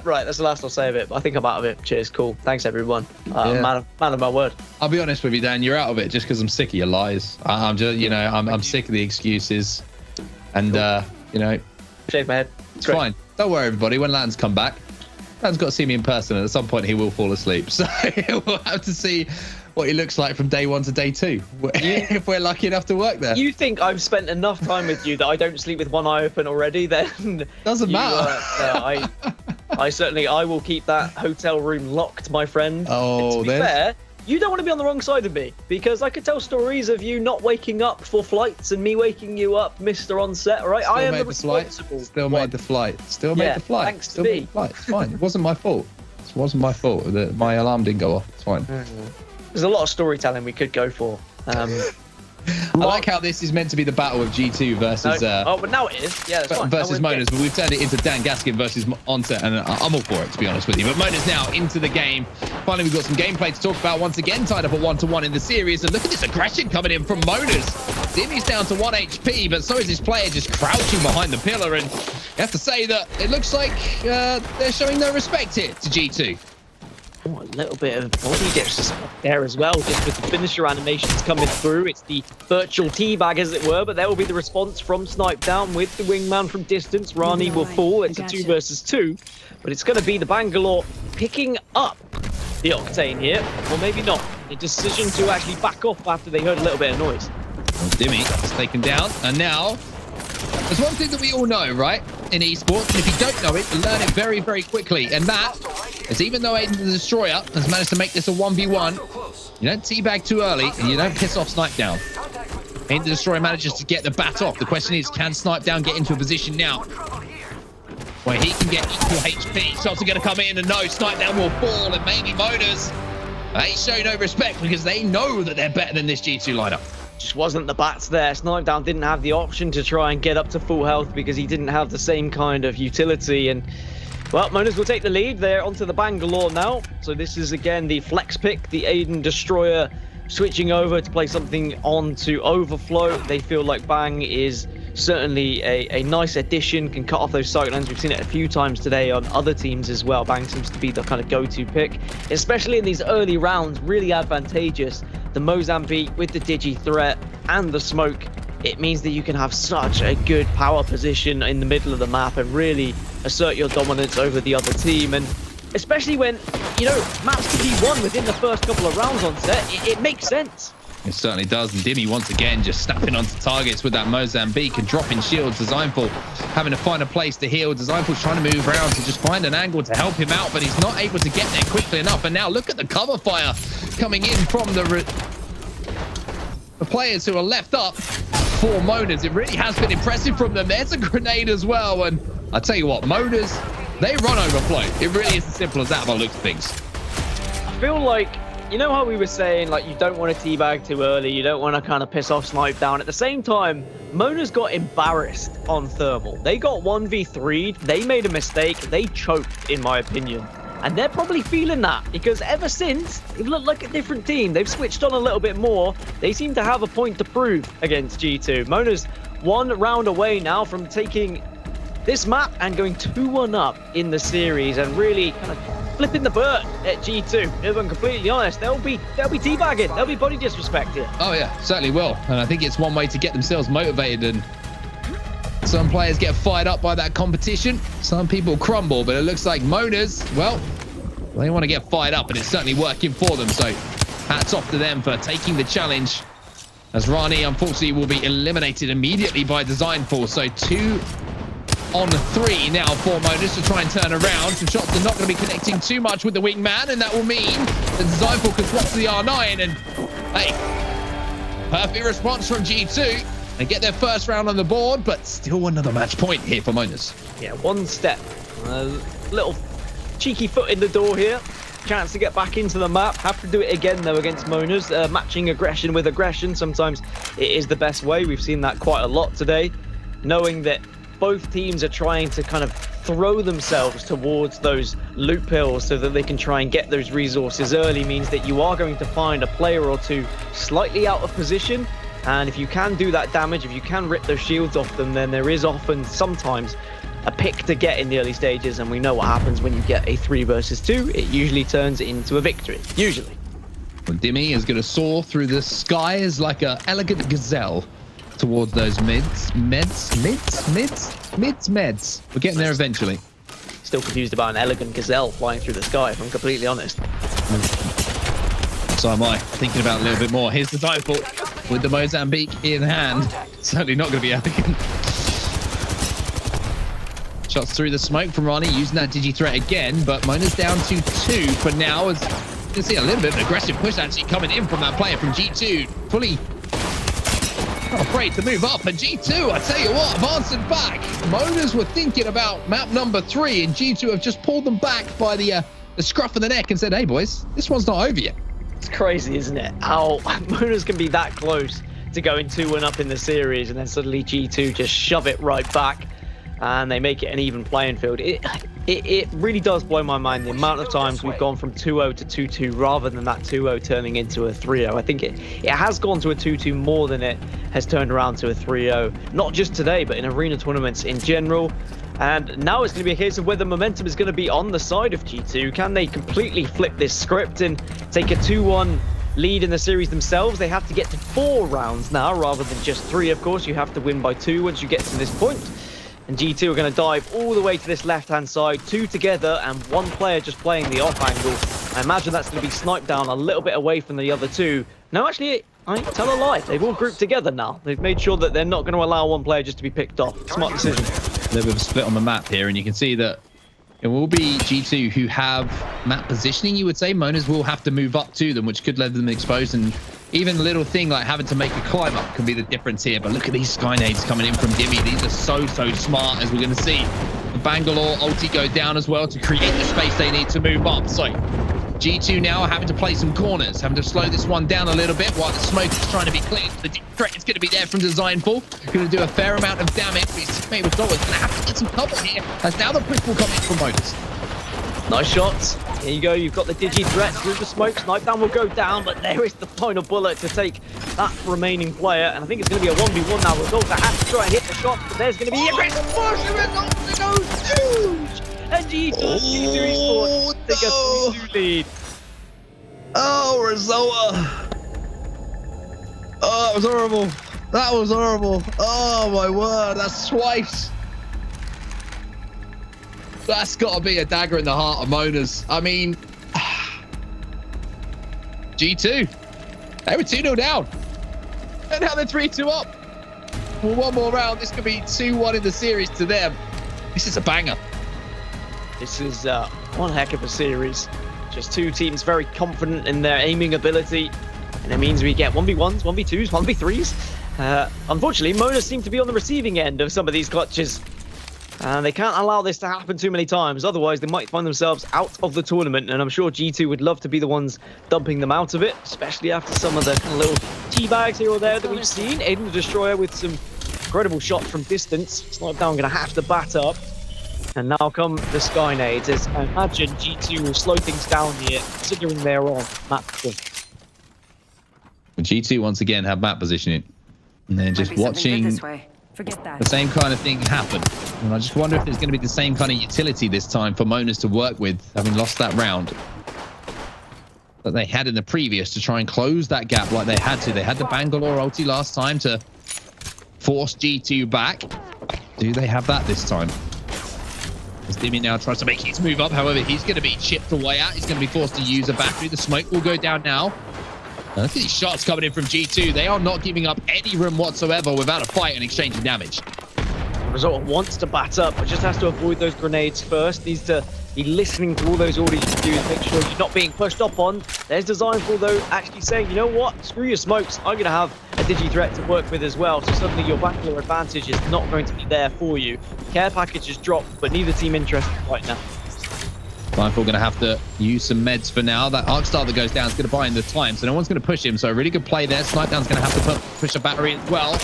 right, that's the last I'll say of it. I think I'm out of it. Cheers, cool. Thanks, everyone. Man of my word. I'll be honest with you, Dan. You're out of it just because I'm sick of your lies. I'm just, you know, I'm sick of the excuses. And, you know, shave my head. It's fine. Don't worry, everybody. When Lan's come back, Lan's got to see me in person, and at some point he will fall asleep. So we'll have to see what he looks like from day 1 to day 2, if we're lucky enough to work there. You think I've spent enough time with you that I don't sleep with one eye open already? Then doesn't matter. I will keep that hotel room locked, my friend. Oh, and to be fair, you don't want to be on the wrong side of me, because I could tell stories of you not waking up for flights and me waking you up, Mr. Onset. All right, I am the responsible. Still made the flight. Still made the flight. Thanks to me. It's fine. It wasn't my fault. It wasn't my fault that my alarm didn't go off. It's fine. There's a lot of storytelling we could go for. I like how this is meant to be the battle of G2 versus... but now it is. Yeah, that's fine. Versus Monas, but we've turned it into Dan Gaskin versus Onset, and I'm all for it, to be honest with you. But Monas now into the game. Finally, we've got some gameplay to talk about. Once again, tied up at 1-1 in the series. And look at this aggression coming in from Monas. Dimmy's down to 1 HP, but so is his player just crouching behind the pillar. And you have to say that it looks like they're showing no respect here to G2. Oh, a little bit of body dips there as well, just with the finisher animations coming through. It's the virtual teabag, as it were, but there will be the response from Snipe Down with the wingman from distance. Rani will fall. It's a 2 versus 2, but it's going to be the Bangalore picking up the Octane here, or maybe not. A decision to actually back off after they heard a little bit of noise. Well, Dimmy is taken down, and now there's one thing that we all know, right, in esports, and if you don't know it, learn it very, very quickly, and that is even though Aiden the Destroyer has managed to make this a 1v1, you don't teabag too early, and you don't piss off Snipe Down. Aiden the Destroyer manages to get the bat off. The question is, can Snipe Down get into a position now where he can get equal HP? Shots are going to come in, and no, Snipe Down will fall, and maybe Monas, they show no respect because they know that they're better than this G2 lineup. Just wasn't the bats there. Snipe Down didn't have the option to try and get up to full health because he didn't have the same kind of utility. And well, Monas will take the lead. They're onto the Bangalore now. So this is again the flex pick, the Aiden Destroyer switching over to play something on to Overflow. They feel like Bang is certainly a nice addition, can cut off those cyclones. We've seen it a few times today on other teams as well. Bang seems to be the kind of go-to pick, especially in these early rounds, really advantageous. The Mozambique with the Digi threat and the smoke, it means that you can have such a good power position in the middle of the map and really assert your dominance over the other team. And especially when, you know, maps can be won within the first couple of rounds on set, it makes sense. It certainly does, and Dimmy once again just snapping onto targets with that Mozambique and dropping shields. Designful having to find a place to heal. Designful's trying to move around to just find an angle to help him out, but he's not able to get there quickly enough. And now look at the cover fire coming in from the players who are left up for Monas. It really has been impressive from them. There's a grenade as well, and I tell you what, Monas, they run Overflow. It really is as simple as that by the looks of things. I feel like, you know how we were saying, like, you don't want to teabag too early, you don't want to kind of piss off Snipe Down. At the same time, Monas got embarrassed on Thermal. They got 1v3'd, they made a mistake, they choked, in my opinion. And they're probably feeling that, because ever since, they've looked like a different team. They've switched on a little bit more. They seem to have a point to prove against G2. Monas 1 round away now from taking this map and going 2-1 up in the series and really kind of flipping the bird at G2. If I'm completely honest, they'll be teabagging, they'll be body disrespect here. Oh yeah, certainly will. And I think it's one way to get themselves motivated. And Some players get fired up by that competition. Some people crumble, but it looks like Mona's, well, they want to get fired up, and it's certainly working for them. So hats off to them for taking the challenge. As Rani, unfortunately, will be eliminated immediately by Designful. So 2 on 3 now for Monas to try and turn around. Some shots are not going to be connecting too much with the wingman, and that will mean that Designful can swap to the R9. And hey, perfect response from G2. They get their first round on the board, but still another match point here for Monas. Yeah, one step. A little cheeky foot in the door here. Chance to get back into the map. Have to do it again, though, against Monas. Matching aggression with aggression. Sometimes it is the best way. We've seen that quite a lot today. Knowing that both teams are trying to kind of throw themselves towards those loop hills so that they can try and get those resources early means that you are going to find a player or two slightly out of position. And if you can do that damage, if you can rip those shields off them, then there is often sometimes a pick to get in the early stages. And we know what happens when you get a 3 versus 2. It usually turns into a victory. Usually. Well, Dimmy is going to soar through the skies like an elegant gazelle towards those meds. We're getting there eventually. Still confused about an elegant gazelle flying through the sky, if I'm completely honest. So am I. Thinking about it a little bit more. Here's the Designful with the Mozambique in hand. Certainly not going to be elegant. Shots through the smoke from Ronnie, using that digi-threat again, but Mona's down to 2 for now. As you can see, a little bit of an aggressive push actually coming in from that player from G2. Fully not afraid to move up, and G2, I tell you what, advancing back. Monas were thinking about map number 3, and G2 have just pulled them back by the scruff of the neck and said, hey boys, this one's not over yet. It's crazy, isn't it? How Monas can be that close to going 2-1 up in the series, and then suddenly G2 just shove it right back, and they make it an even playing field. It really does blow my mind the amount of times we've gone from 2-0 to 2-2 rather than that 2-0 turning into a 3-0. I think it has gone to a 2-2 more than it has turned around to a 3-0. Not just today, but in arena tournaments in general. And now it's going to be a case of whether momentum is going to be on the side of G2. Can they completely flip this script and take a 2-1 lead in the series themselves? They have to get to 4 rounds now rather than just 3, of course. You have to win by 2 once you get to this point. And G2 are going to dive all the way to this left-hand side, 2 together and 1 player just playing the off angle. I imagine that's going to be sniped down a little bit away from the other 2. No, actually, I tell a lie. They've all grouped together now. They've made sure that they're not going to allow 1 player just to be picked off. Smart decision. A little bit of a split on the map here, and you can see that it will be G2 who have map positioning, you would say. Monas will have to move up to them, which could leave them exposed, and even a little thing like having to make a climb up can be the difference here. But look at these skynades coming in from Dimmy. These are so smart, as we're going to see. The Bangalore ulti go down as well to create the space they need to move up. So G2 now are having to play some corners, having to slow this one down a little bit while the smoke is trying to be cleared. The threat is going to be there from Designful. Going to do a fair amount of damage, but his teammate with Dollar's going to have to get some cover here, as now the push will come in from Monas. Nice shots. Here you go. You've got the digi threat through the smoke. Snipe down will go down, but there is the final bullet to take that remaining player. And I think it's going to be a 1v1 now. Resulta has to try and hit the shot, but there's going to be aggressive push. Resulta goes huge. And G2 Esports take a 3-2 lead. Oh, Resulta. Oh, it was horrible. That was horrible. Oh, my word. That's twice. That's got to be a dagger in the heart of Monas. I mean, G2, they were 2-0 down. And now they're 3-2 up. Well, 1 more round. This could be 2-1 in the series to them. This is a banger. This is one heck of a series. Just 2 teams very confident in their aiming ability. And it means we get 1v1s, 1v2s, 1v3s. Unfortunately, Monas seem to be on the receiving end of some of these clutches. And they can't allow this to happen too many times. Otherwise, they might find themselves out of the tournament. And I'm sure G2 would love to be the ones dumping them out of it, especially after some of the kind of little teabags here or there that we've seen. Aiden the Destroyer with some incredible shots from distance. Snipe down, going to have to bat up. And now come the skynades. As I imagine G2 will slow things down here, considering they're on map position. G2 once again have map positioning. And they're just watching the same kind of thing happen. And I just wonder if there's going to be the same kind of utility this time for Monas to work with, having lost that round that they had in the previous, to try and close that gap like they had to. They had the Bangalore ulti last time to force G2 back. Do they have that this time? As Dimi now tries to make his move up. However, he's going to be chipped away at. He's going to be forced to use a battery. The smoke will go down now. Look at these shots coming in from G2. They are not giving up any room whatsoever without a fight and exchanging damage. Result wants to bat up, but just has to avoid those grenades first. Needs to be listening to all those orders you do, make sure you're not being pushed up on. There's Designful though, actually saying, you know what, screw your smokes, I'm going to have a digi-threat to work with as well. So suddenly your backdoor advantage is not going to be there for you. Care package is dropped, but neither team interested right now. Designful going to have to use some meds for now. That arc star that goes down is going to buy in the time, so no one's going to push him. So a really good play there. Snipedown's going to have to push a battery as well.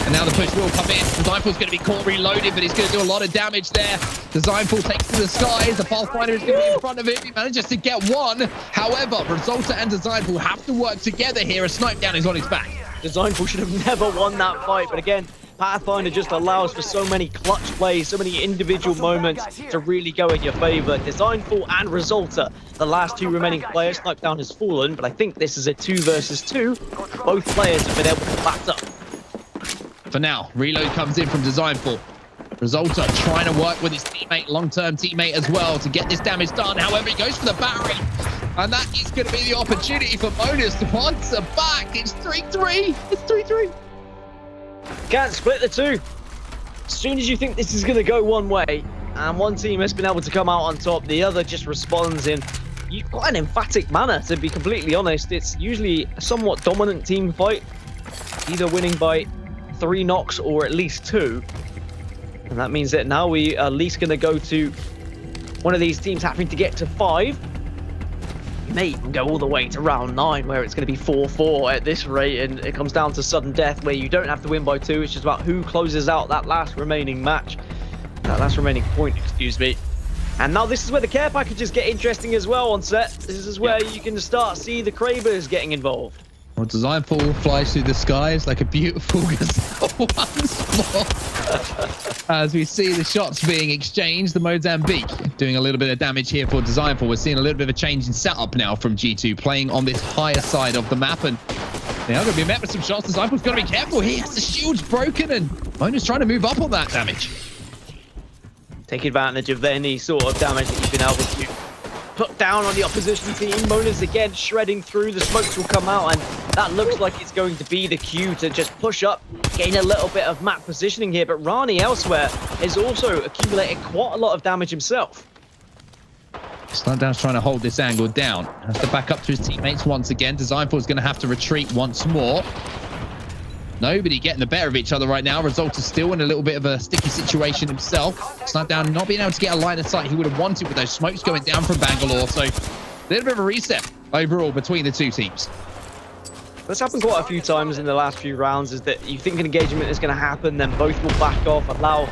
And now the push will come in. Designful's going to be caught reloaded, but he's going to do a lot of damage there. Designful takes to the skies. The Pathfinder is going to be in front of him. He manages to get one. However, Resulta and Designful have to work together here as Snipedown is on his back. Designful should have never won that fight, but again, Pathfinder just allows for so many clutch plays, so many individual moments to really go in your favor. Designful and Resulta, the last two remaining players. Snipedown has fallen, but I think this is a 2 versus 2. Both players have been able to bat up. For now, reload comes in from Designful. Resulta trying to work with his teammate, long-term teammate as well, to get this damage done. However, he goes for the battery, and that is going to be the opportunity for Monas to answer back. It's 3-3. It's 3-3. Can't split the two. As soon as you think this is going to go one way, and one team has been able to come out on top, the other just responds in quite an emphatic manner, to be completely honest. It's usually a somewhat dominant team fight, either winning by 3 knocks or at least 2. And that means that now we are at least going to go to one of these teams having to get to 5. You may even go all the way to round 9, where it's going to be 4-4 at this rate, and it comes down to sudden death, where you don't have to win by 2. It's just about who closes out that last remaining match. That last remaining point, excuse me. And now this is where the care packages get interesting as well on set. This is where you can start see the Cravers getting involved. Well, Designful flies through the skies like a beautiful gazelle once more. As we see the shots being exchanged, the Mozambique doing a little bit of damage here for Designful. We're seeing a little bit of a change in setup now from G2, playing on this higher side of the map. And they are going to be met with some shots. Designful's got to be careful. He has the shields broken, and Mona's trying to move up on that damage. Take advantage of any sort of damage that you've been able to put down on the opposition team. Mona's again shredding through. The smokes will come out, and that looks like it's going to be the cue to just push up, gain a little bit of map positioning here. But Rani elsewhere has also accumulated quite a lot of damage himself. Snipedown's trying to hold this angle down. Has to back up to his teammates once again. Designful is going to have to retreat once more. Nobody getting the better of each other right now. Result is still in a little bit of a sticky situation himself. Snipedown not being able to get a line of sight he would have wanted with those smokes going down from Bangalore. So a little bit of a reset overall between the two teams. That's happened quite a few times in the last few rounds, is that you think an engagement is going to happen, then both will back off, allow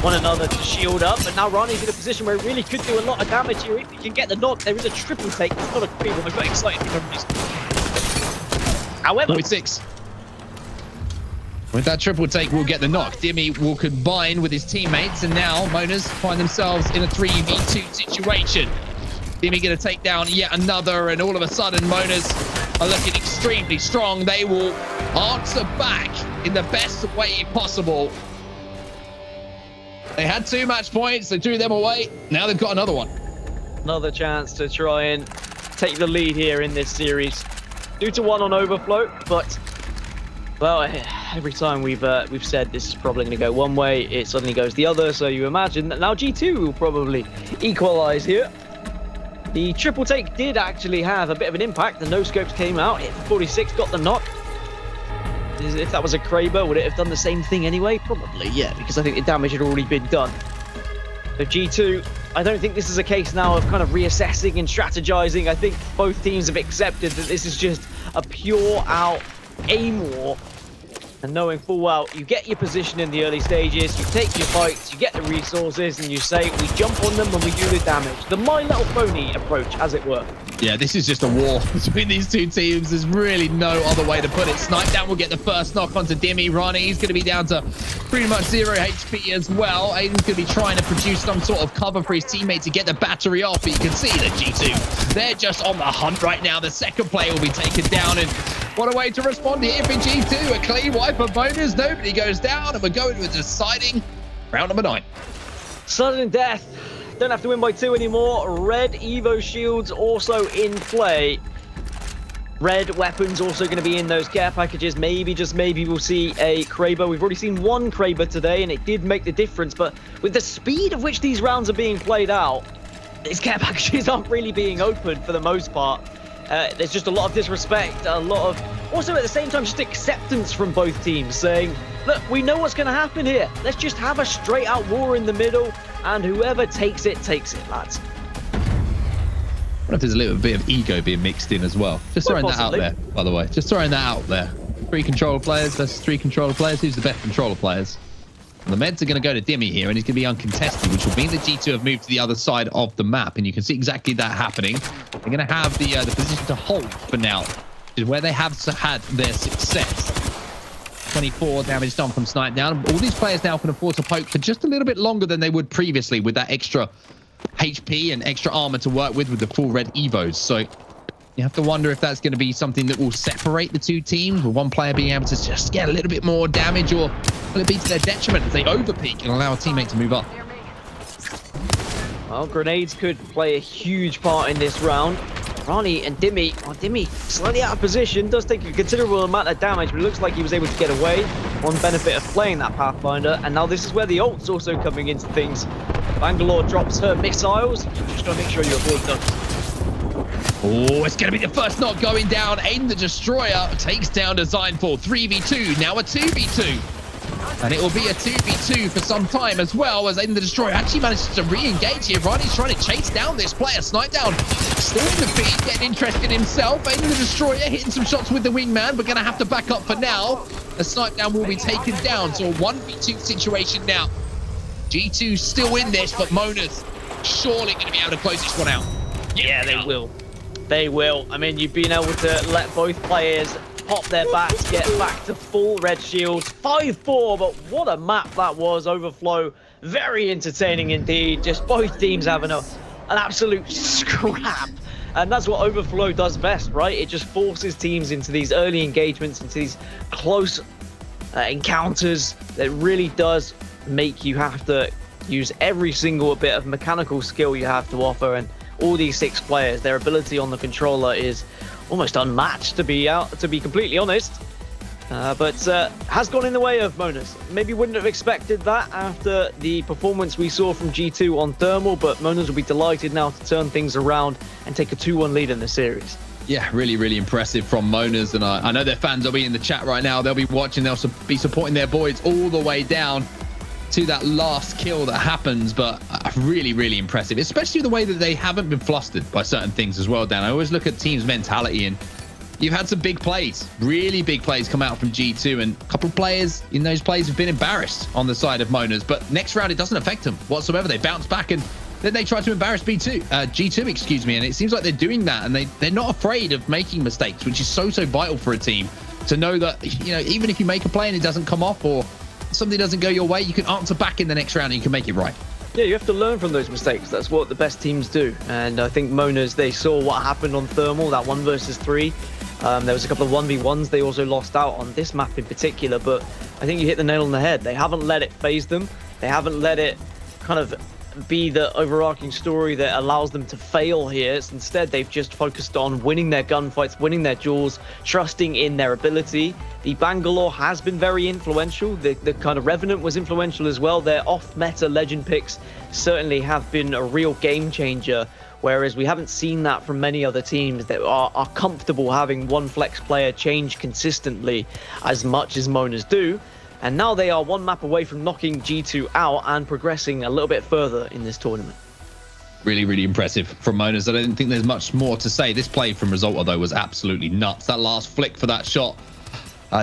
one another to shield up. But now Rani's in a position where he really could do a lot of damage here. If he can get the knock, there is a triple take. It's not a creep. I got excited for some reason. However, 46. With that triple take, we'll get the knock. Dimi will combine with his teammates, and now Monas find themselves in a 3v2 situation. Dimi going to take down yet another, and all of a sudden, Monas are looking extremely strong. They will answer back in the best way possible. They had 2 match points. They threw them away. Now they've got another one. Another chance to try and take the lead here in this series. 2-1 on Overflow, but well, every time we've said this is probably going to go one way, it suddenly goes the other. So you imagine that now G2 will probably equalize here. The triple take did actually have a bit of an impact. The no-scopes came out, hit 46, got the knock. If that was a Kraber, would it have done the same thing anyway? Probably, yeah, because I think the damage had already been done. So G2, I don't think this is a case now of kind of reassessing and strategizing. I think both teams have accepted that this is just a pure out aim war. And knowing full well, you get your position in the early stages, you take your fights, you get the resources, and you say, we jump on them when we do the damage. The My Little Pony approach, as it were. Yeah, this is just a war between these two teams. There's really no other way to put it. Snipedown will get the first knock onto Dimi. Rani, he's going to be down to pretty much 0 HP as well. Aiden's going to be trying to produce some sort of cover for his teammate to get the battery off. But you can see that G2, they're just on the hunt right now. The second player will be taken down, and what a way to respond here for G2. A clean wipe of bonus. Nobody goes down, and we're going with deciding Round number 9. Sudden death. Don't have to win by 2 anymore. Red Evo shields also in play. Red weapons also going to be in those care packages. Maybe, just maybe, we'll see a Kraber. We've already seen one Kraber today, and it did make the difference. But with the speed of which these rounds are being played out, these care packages aren't really being opened for the most part. There's just a lot of disrespect, a lot of... Also, at the same time, just acceptance from both teams, saying, look, we know what's going to happen here. Let's just have a straight-out war in the middle, and whoever takes it, lads. I wonder if there's a little bit of ego being mixed in as well. Just throwing that out there, by the way. Just throwing that out there. 3 controller players versus 3 controller players. Who's the best controller players? And the meds are going to go to Dimmy here, and he's going to be uncontested, which will mean that G2 have moved to the other side of the map, and you can see exactly that happening. They're going to have the position to hold for now, which is where they have had their success. 24 damage done from Snipe down. All these players now can afford to poke for just a little bit longer than they would previously with that extra HP and extra armor to work with the full red Evos. So you have to wonder if that's going to be something that will separate the two teams, with one player being able to just get a little bit more damage, or will it be to their detriment if they overpeak and allow a teammate to move up? Well, grenades could play a huge part in this round. Ronnie and Dimmy, Dimmy slightly out of position, does take a considerable amount of damage, but it looks like he was able to get away. One benefit of playing that Pathfinder, and now this is where the ult's also coming into things. Bangalore drops her missiles. Just gotta make sure you avoid them. Oh, it's going to be the first knock going down. Aiden the Destroyer takes down Designful. 3v2, now a 2v2. And it will be a 2v2 for some time, as well as Aiden the Destroyer actually manages to re-engage here. Ronnie's trying to chase down this player. Snipe down, still in the feed, getting interested himself. Aiden the Destroyer hitting some shots with the wingman, but going to have to back up for now. The Snipe down will be taken down. So a 1v2 situation now. G2 still in this, but Mona's surely going to be able to close this one out. Yeah, they will. They will. I mean, you've been able to let both players pop their backs, get back to full red shields. 5-4, but what a map that was. Overflow, very entertaining indeed. Just both teams having an absolute scrap. And that's what Overflow does best, right? It just forces teams into these early engagements, into these close encounters. That really does make you have to use every single bit of mechanical skill you have to offer. And all these 6 players, their ability on the controller is almost unmatched, to be completely honest. But has gone in the way of Monas. Maybe wouldn't have expected that after the performance we saw from G2 on Thermal, but Monas will be delighted now to turn things around and take a 2-1 lead in the series. Yeah, really, really impressive from Monas. And I know their fans will be in the chat right now. They'll be watching. They'll be supporting their boys all the way down to that last kill that happens. But really, really impressive, especially the way that they haven't been flustered by certain things as well, Dan. I always look at teams' mentality, and you've had some big plays, really big plays come out from G2, and a couple of players in those plays have been embarrassed on the side of Monas. But next round, it doesn't affect them whatsoever. They bounce back, and then they try to embarrass G2, excuse me. And it seems like they're doing that, and they're not afraid of making mistakes, which is so vital for a team to know that, you know, even if you make a play and it doesn't come off, or something doesn't go your way, you can answer back in the next round and you can make it right. Yeah, you have to learn from those mistakes. That's what the best teams do. And I think Monas, they saw what happened on Thermal, that 1 versus 3. There was a couple of 1v1s they also lost out on this map in particular, but I think you hit the nail on the head. They haven't let it phase them. They haven't let it kind of be the overarching story that allows them to fail here. Instead, they've just focused on winning their gunfights, winning their duels, trusting in their ability. The Bangalore has been very influential. The kind of Revenant was influential as well. Their off-meta legend picks certainly have been a real game changer, whereas we haven't seen that from many other teams that are comfortable having one flex player change consistently as much as Monas do. And now they are 1 map away from knocking G2 out and progressing a little bit further in this tournament. Really, really impressive from Monas. I don't think there's much more to say. This play from Resulta, though, was absolutely nuts. That last flick for that shot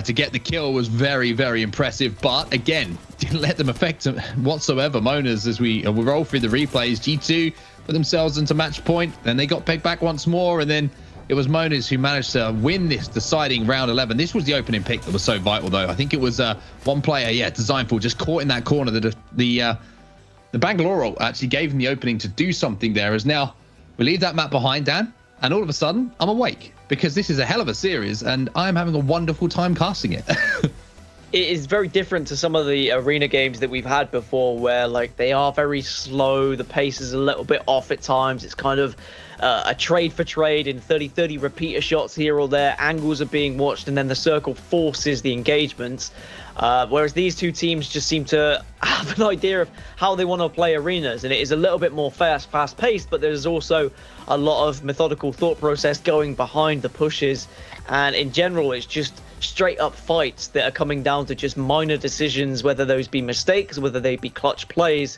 to get the kill was very, very impressive. But again, didn't let them affect them whatsoever. Monas, as we roll through the replays, G2 put themselves into match point. Then they got pegged back once more, and then it was Monas who managed to win this deciding round 11. This was the opening pick that was so vital, though. I think it was one player, Designful, just caught in that corner. The Bangalore ult actually gave him the opening to do something there. As now we leave that map behind, Dan, and all of a sudden I'm awake, because this is a hell of a series, and I'm having a wonderful time casting it. it is very different to some of the arena games that we've had before, where like they are very slow, the pace is a little bit off at times. It's kind of a trade for trade in 30-30 repeater shots here or there. Angles are being watched, and then the circle forces the engagements. Whereas these two teams just seem to have an idea of how they want to play arenas, and it is a little bit more fast-paced, but there's also a lot of methodical thought process going behind the pushes, and in general, it's just straight-up fights that are coming down to just minor decisions, whether those be mistakes, whether they be clutch plays.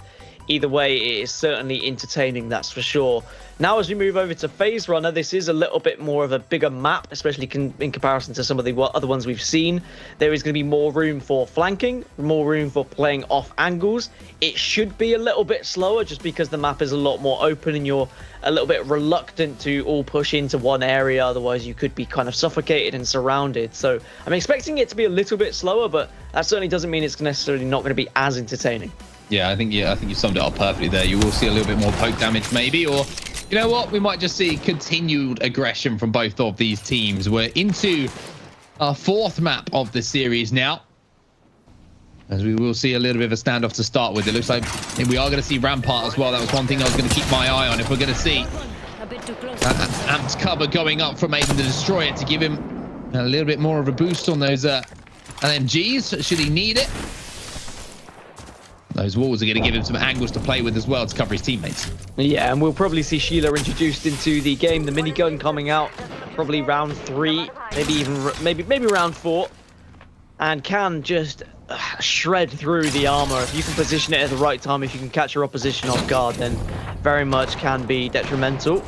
Either way, it is certainly entertaining, that's for sure. Now, as we move over to Phase Runner, this is a little bit more of a bigger map, especially in comparison to some of the other ones we've seen. There is going to be more room for flanking, more room for playing off angles. It should be a little bit slower just because the map is a lot more open and you're a little bit reluctant to all push into one area. Otherwise, you could be kind of suffocated and surrounded. So I'm expecting it to be a little bit slower, but that certainly doesn't mean it's necessarily not going to be as entertaining. Yeah, I think you summed it up perfectly there. You will see a little bit more poke damage maybe, or you know what? We might just see continued aggression from both of these teams. We're into our fourth map of the series now, as we will see a little bit of a standoff to start with. It looks like we are going to see Rampart as well. That was one thing I was going to keep my eye on. If we're going to see amped cover going up from Aiden the Destroyer to give him a little bit more of a boost on those LMGs, should he need it. Those walls are going to give him some angles to play with as well to cover his teammates. Yeah, and we'll probably see Sheila introduced into the game. The minigun coming out probably round 3, maybe round 4, and can just shred through the armor. If you can position it at the right time, if you can catch your opposition off guard, then very much can be detrimental.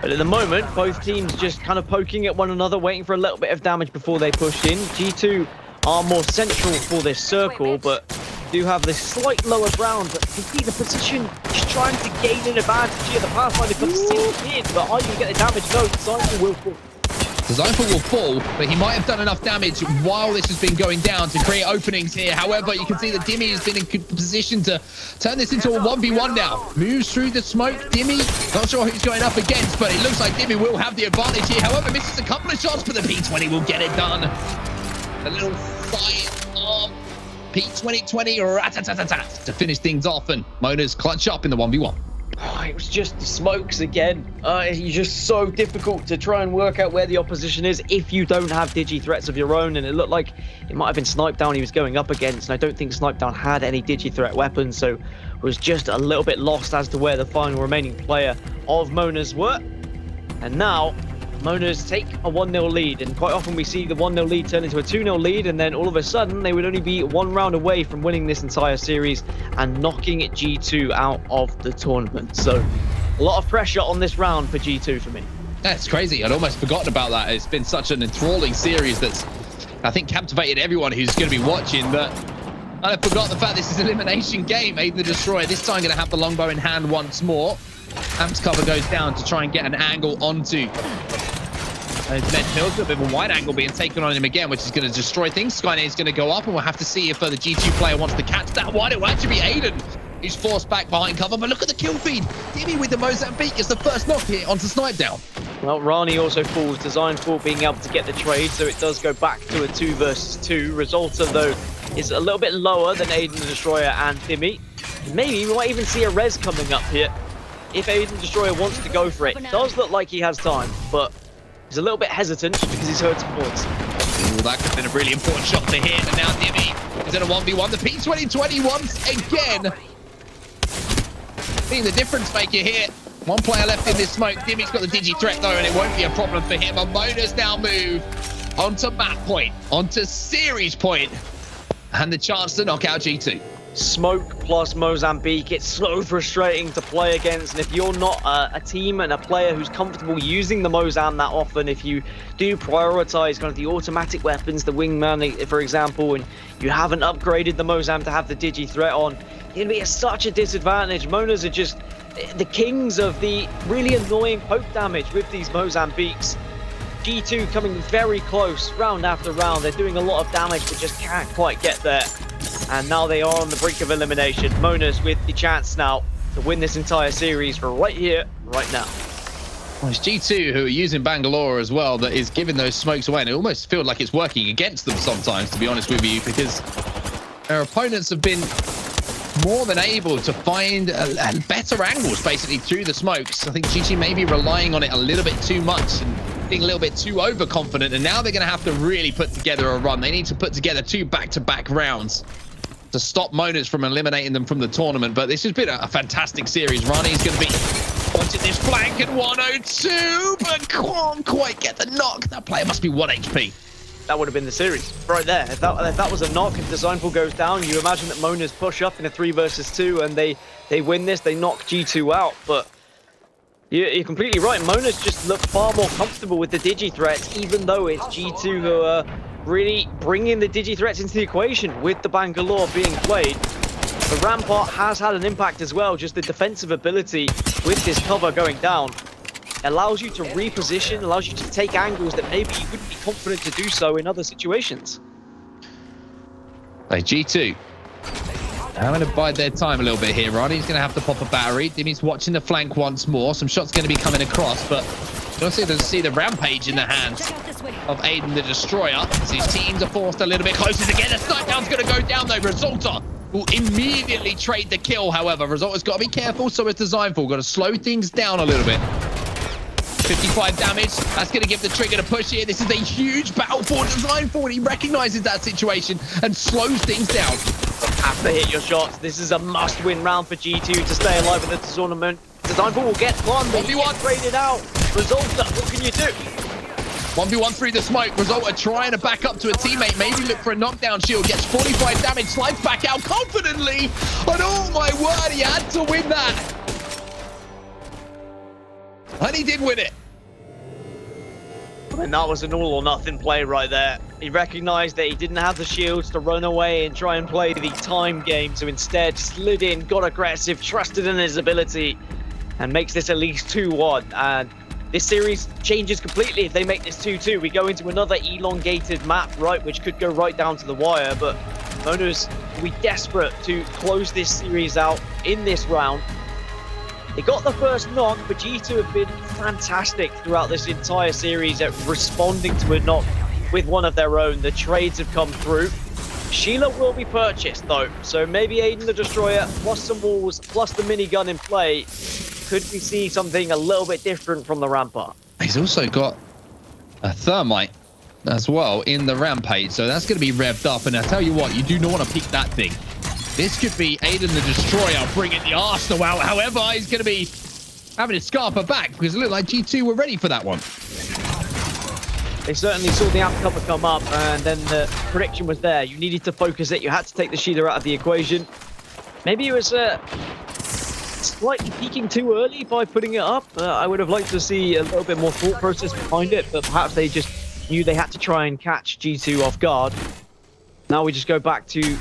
But at the moment, both teams just kind of poking at one another, waiting for a little bit of damage before they push in. G2 are more central for this circle, but do have this slight lower ground. But you see the position just trying to gain an advantage here. The Pathfinder comes in, but are you going to get the damage? No, Designful will fall. Designful will fall, but he might have done enough damage while this has been going down to create openings here. However, you can see that Dimmy has been in good position to turn this into a 1v1 now. Moves through the smoke. Dimmy, not sure who's going up against, but it looks like Dimmy will have the advantage here. However, misses a couple of shots, but the P20 will get it done. A little fight of P2020 rat-a-tat-tat-tat to finish things off, and Mona's clutch up in the 1v1. Oh, it was just the smokes again. It's just so difficult to try and work out where the opposition is if you don't have digi threats of your own, and it looked like it might have been Snipe Down he was going up against, and I don't think Snipe Down had any digi threat weapons, so was just a little bit lost as to where the final remaining player of Mona's were. And now Mona's take a 1-0 lead, and quite often we see the 1-0 lead turn into a 2-0 lead, and then all of a sudden they would only be one round away from winning this entire series and knocking G2 out of the tournament. So a lot of pressure on this round for G2 for me. That's crazy. I'd almost forgotten about that. It's been such an enthralling series that's, I think, captivated everyone who's going to be watching, but I forgot the fact this is an elimination game. Aiden the Destroyer this time going to have the longbow in hand once more. Amp's cover goes down to try and get an angle onto Ned Mills, a bit of a wide angle being taken on him again, which is going to destroy things. Skynet is going to go up, and we'll have to see if the G2 player wants to catch that one. It will actually be Aiden who's forced back behind cover, but look at the kill feed. Dimmy with the Mozambique is the first knock here onto Snipe Down. Well, Rani also falls, Designful being able to get the trade, so it does go back to a 2 versus 2. Resulta, though, is a little bit lower than Aiden the Destroyer and Dimmy. Maybe we might even see a res coming up here if Aiden the Destroyer wants to go for it. It does look like he has time, but he's a little bit hesitant because he's heard some points. Ooh, that could have been a really important shot to hit, and now Dimmy is in a 1v1. The P2020 once again being the difference maker here. One player left in this smoke. Dimmy's got the digi threat though, and it won't be a problem for him. And Mona's now move onto map point, onto series point, and the chance to knock out G2. Smoke plus Mozambique, it's so frustrating to play against, and if you're not a team and a player who's comfortable using the Mozam that often, if you do prioritize kind of the automatic weapons, the Wingman for example, and you haven't upgraded the Mozam to have the digi threat on, it'll be such a disadvantage. Monas are just the kings of the really annoying poke damage with these Mozambiques. G2 coming very close round after round. They're doing a lot of damage but just can't quite get there. And now they are on the brink of elimination. Monas with the chance now to win this entire series right here, right now. Well, it's G2 who are using Bangalore as well that is giving those smokes away, and it almost feels like it's working against them sometimes, to be honest with you, because their opponents have been more than able to find better angles basically through the smokes. I think GG may be relying on it a little bit too much and being a little bit too overconfident, and now they're going to have to really put together a run. They need to put together 2 back-to-back rounds to stop Monas from eliminating them from the tournament. But this has been a fantastic series. Rani's going to be wanting this flank at 102, but can't quite get the knock. That player must be 1 HP. That would have been the series right there. If that was a knock, if Designful goes down, you imagine that Monas push up in a 3 versus 2 and they win this, they knock G2 out. But you're completely right. Monas just look far more comfortable with the Digi threats, even though it's G2 who are really bringing the Digi threats into the equation with the Bangalore being played. The Rampart has had an impact as well, just the defensive ability with this cover going down. Allows you to reposition, allows you to take angles that maybe you wouldn't be confident to do so in other situations. Hey, G2. I'm going to bide their time a little bit here. Ronnie's going to have to pop a battery. Dimmy's watching the flank once more. Some shots going to be coming across, but you also see the rampage in the hands of Aiden the Destroyer. As his teams are forced a little bit closer together. Snipe down's going to go down though. Resulta will immediately trade the kill, however. Resulta's got to be careful, so is Designful. Got to slow things down a little bit. 55 damage. That's going to give the trigger to push here. This is a huge battle for Designful. He recognizes that situation and slows things down. Have to hit your shots. This is a must-win round for G2 to stay alive in the tournament. Designful will get one, but you are traded out. Resulta, what can you do? 1v1 through the smoke. Resulta trying to back up to a teammate. Maybe look for a knockdown shield. Gets 45 damage. Slides back out confidently. And oh my word, he had to win that. And he did win it. And that was an all-or-nothing play right there. He recognized that he didn't have the shields to run away and try and play the time game, so instead slid in, got aggressive, trusted in his ability, and makes this at least 2-1. And this series changes completely if they make this 2-2. We go into another elongated map, right, which could go right down to the wire, but Monas will be desperate to close this series out in this round. They got the first knock, but G2 have been fantastic throughout this entire series at responding to a knock with one of their own. The trades have come through. Sheila will be purchased though, so maybe Aiden the Destroyer plus some walls plus the minigun in play. Could we see something a little bit different from the Rampart? He's also got a thermite as well in the rampage, so that's going to be revved up. And I tell you what, you do not want to peek that thing. This could be Aiden the Destroyer bringing the Arsenal out. However, he's going to be having to scarp her back because it looked like G2 were ready for that one. They certainly saw the amp cover come up, and then the prediction was there. You needed to focus it. You had to take the Sheila out of the equation. Maybe it was slightly peaking too early by putting it up. I would have liked to see a little bit more thought process behind it, but perhaps they just knew they had to try and catch G2 off guard. Now we just go back to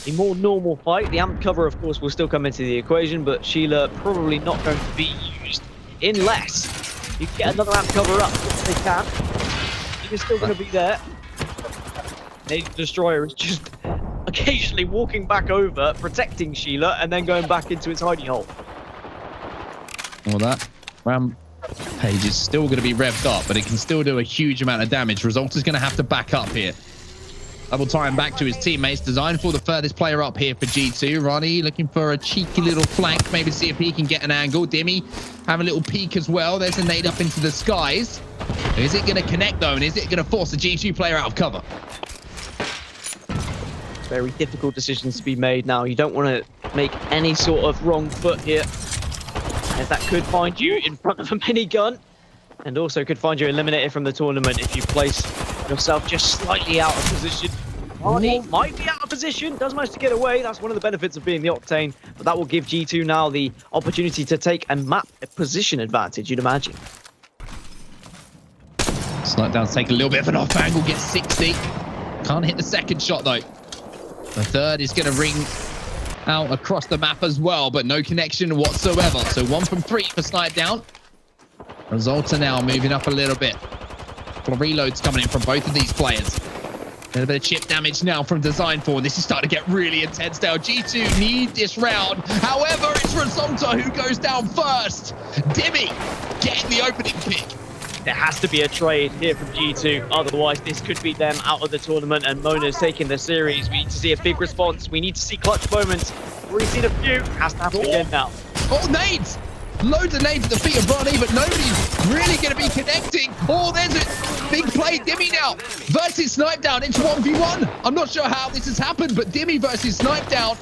a more normal fight. The amp cover, of course, will still come into the equation, but Sheila probably not going to be used unless you get another amp cover up, if they can. She's still going to be there. The Destroyer is just occasionally walking back over, protecting Sheila, and then going back into its hidey hole. Well, that rampage is still going to be revved up, but it can still do a huge amount of damage. Resulta's going to have to back up here. Double time back to his teammates. Designful the furthest player up here for G2. Ronnie looking for a cheeky little flank. Maybe see if he can get an angle. Dimmy have a little peek as well. There's a nade up into the skies. Is it going to connect though? And is it going to force the G2 player out of cover? Very difficult decisions to be made now. You don't want to make any sort of wrong foot here, as that could find you in front of a minigun, and also could find you eliminated from the tournament if you place yourself just slightly out of position. Arnie might be out of position, does manage to get away. That's one of the benefits of being the Octane, but that will give G2 now the opportunity to take a map position advantage, you'd imagine. Snipe down to take a little bit of an off angle, gets 60. Can't hit the second shot though. The third is going to ring out across the map as well, but no connection whatsoever. So 1 from 3 for Snipe down. Resulta now moving up a little bit. Reloads coming in from both of these players. A bit of chip damage now from Design 4. This is starting to get really intense now. G2 need this round. However, it's Resulta who goes down first. Dimmy getting the opening pick. There has to be a trade here from G2. Otherwise, this could be them out of the tournament and Mona's taking the series. We need to see a big response. We need to see clutch moments. We've already seen a few. Has to happen again now. Oh, nades! Loads of nades at the feet of Ronnie, but nobody's really going to be connecting. Oh, there's a big play. Dimmy now versus Snipe Down. It's 1v1. I'm not sure how this has happened, but Dimmy versus Snipe Down.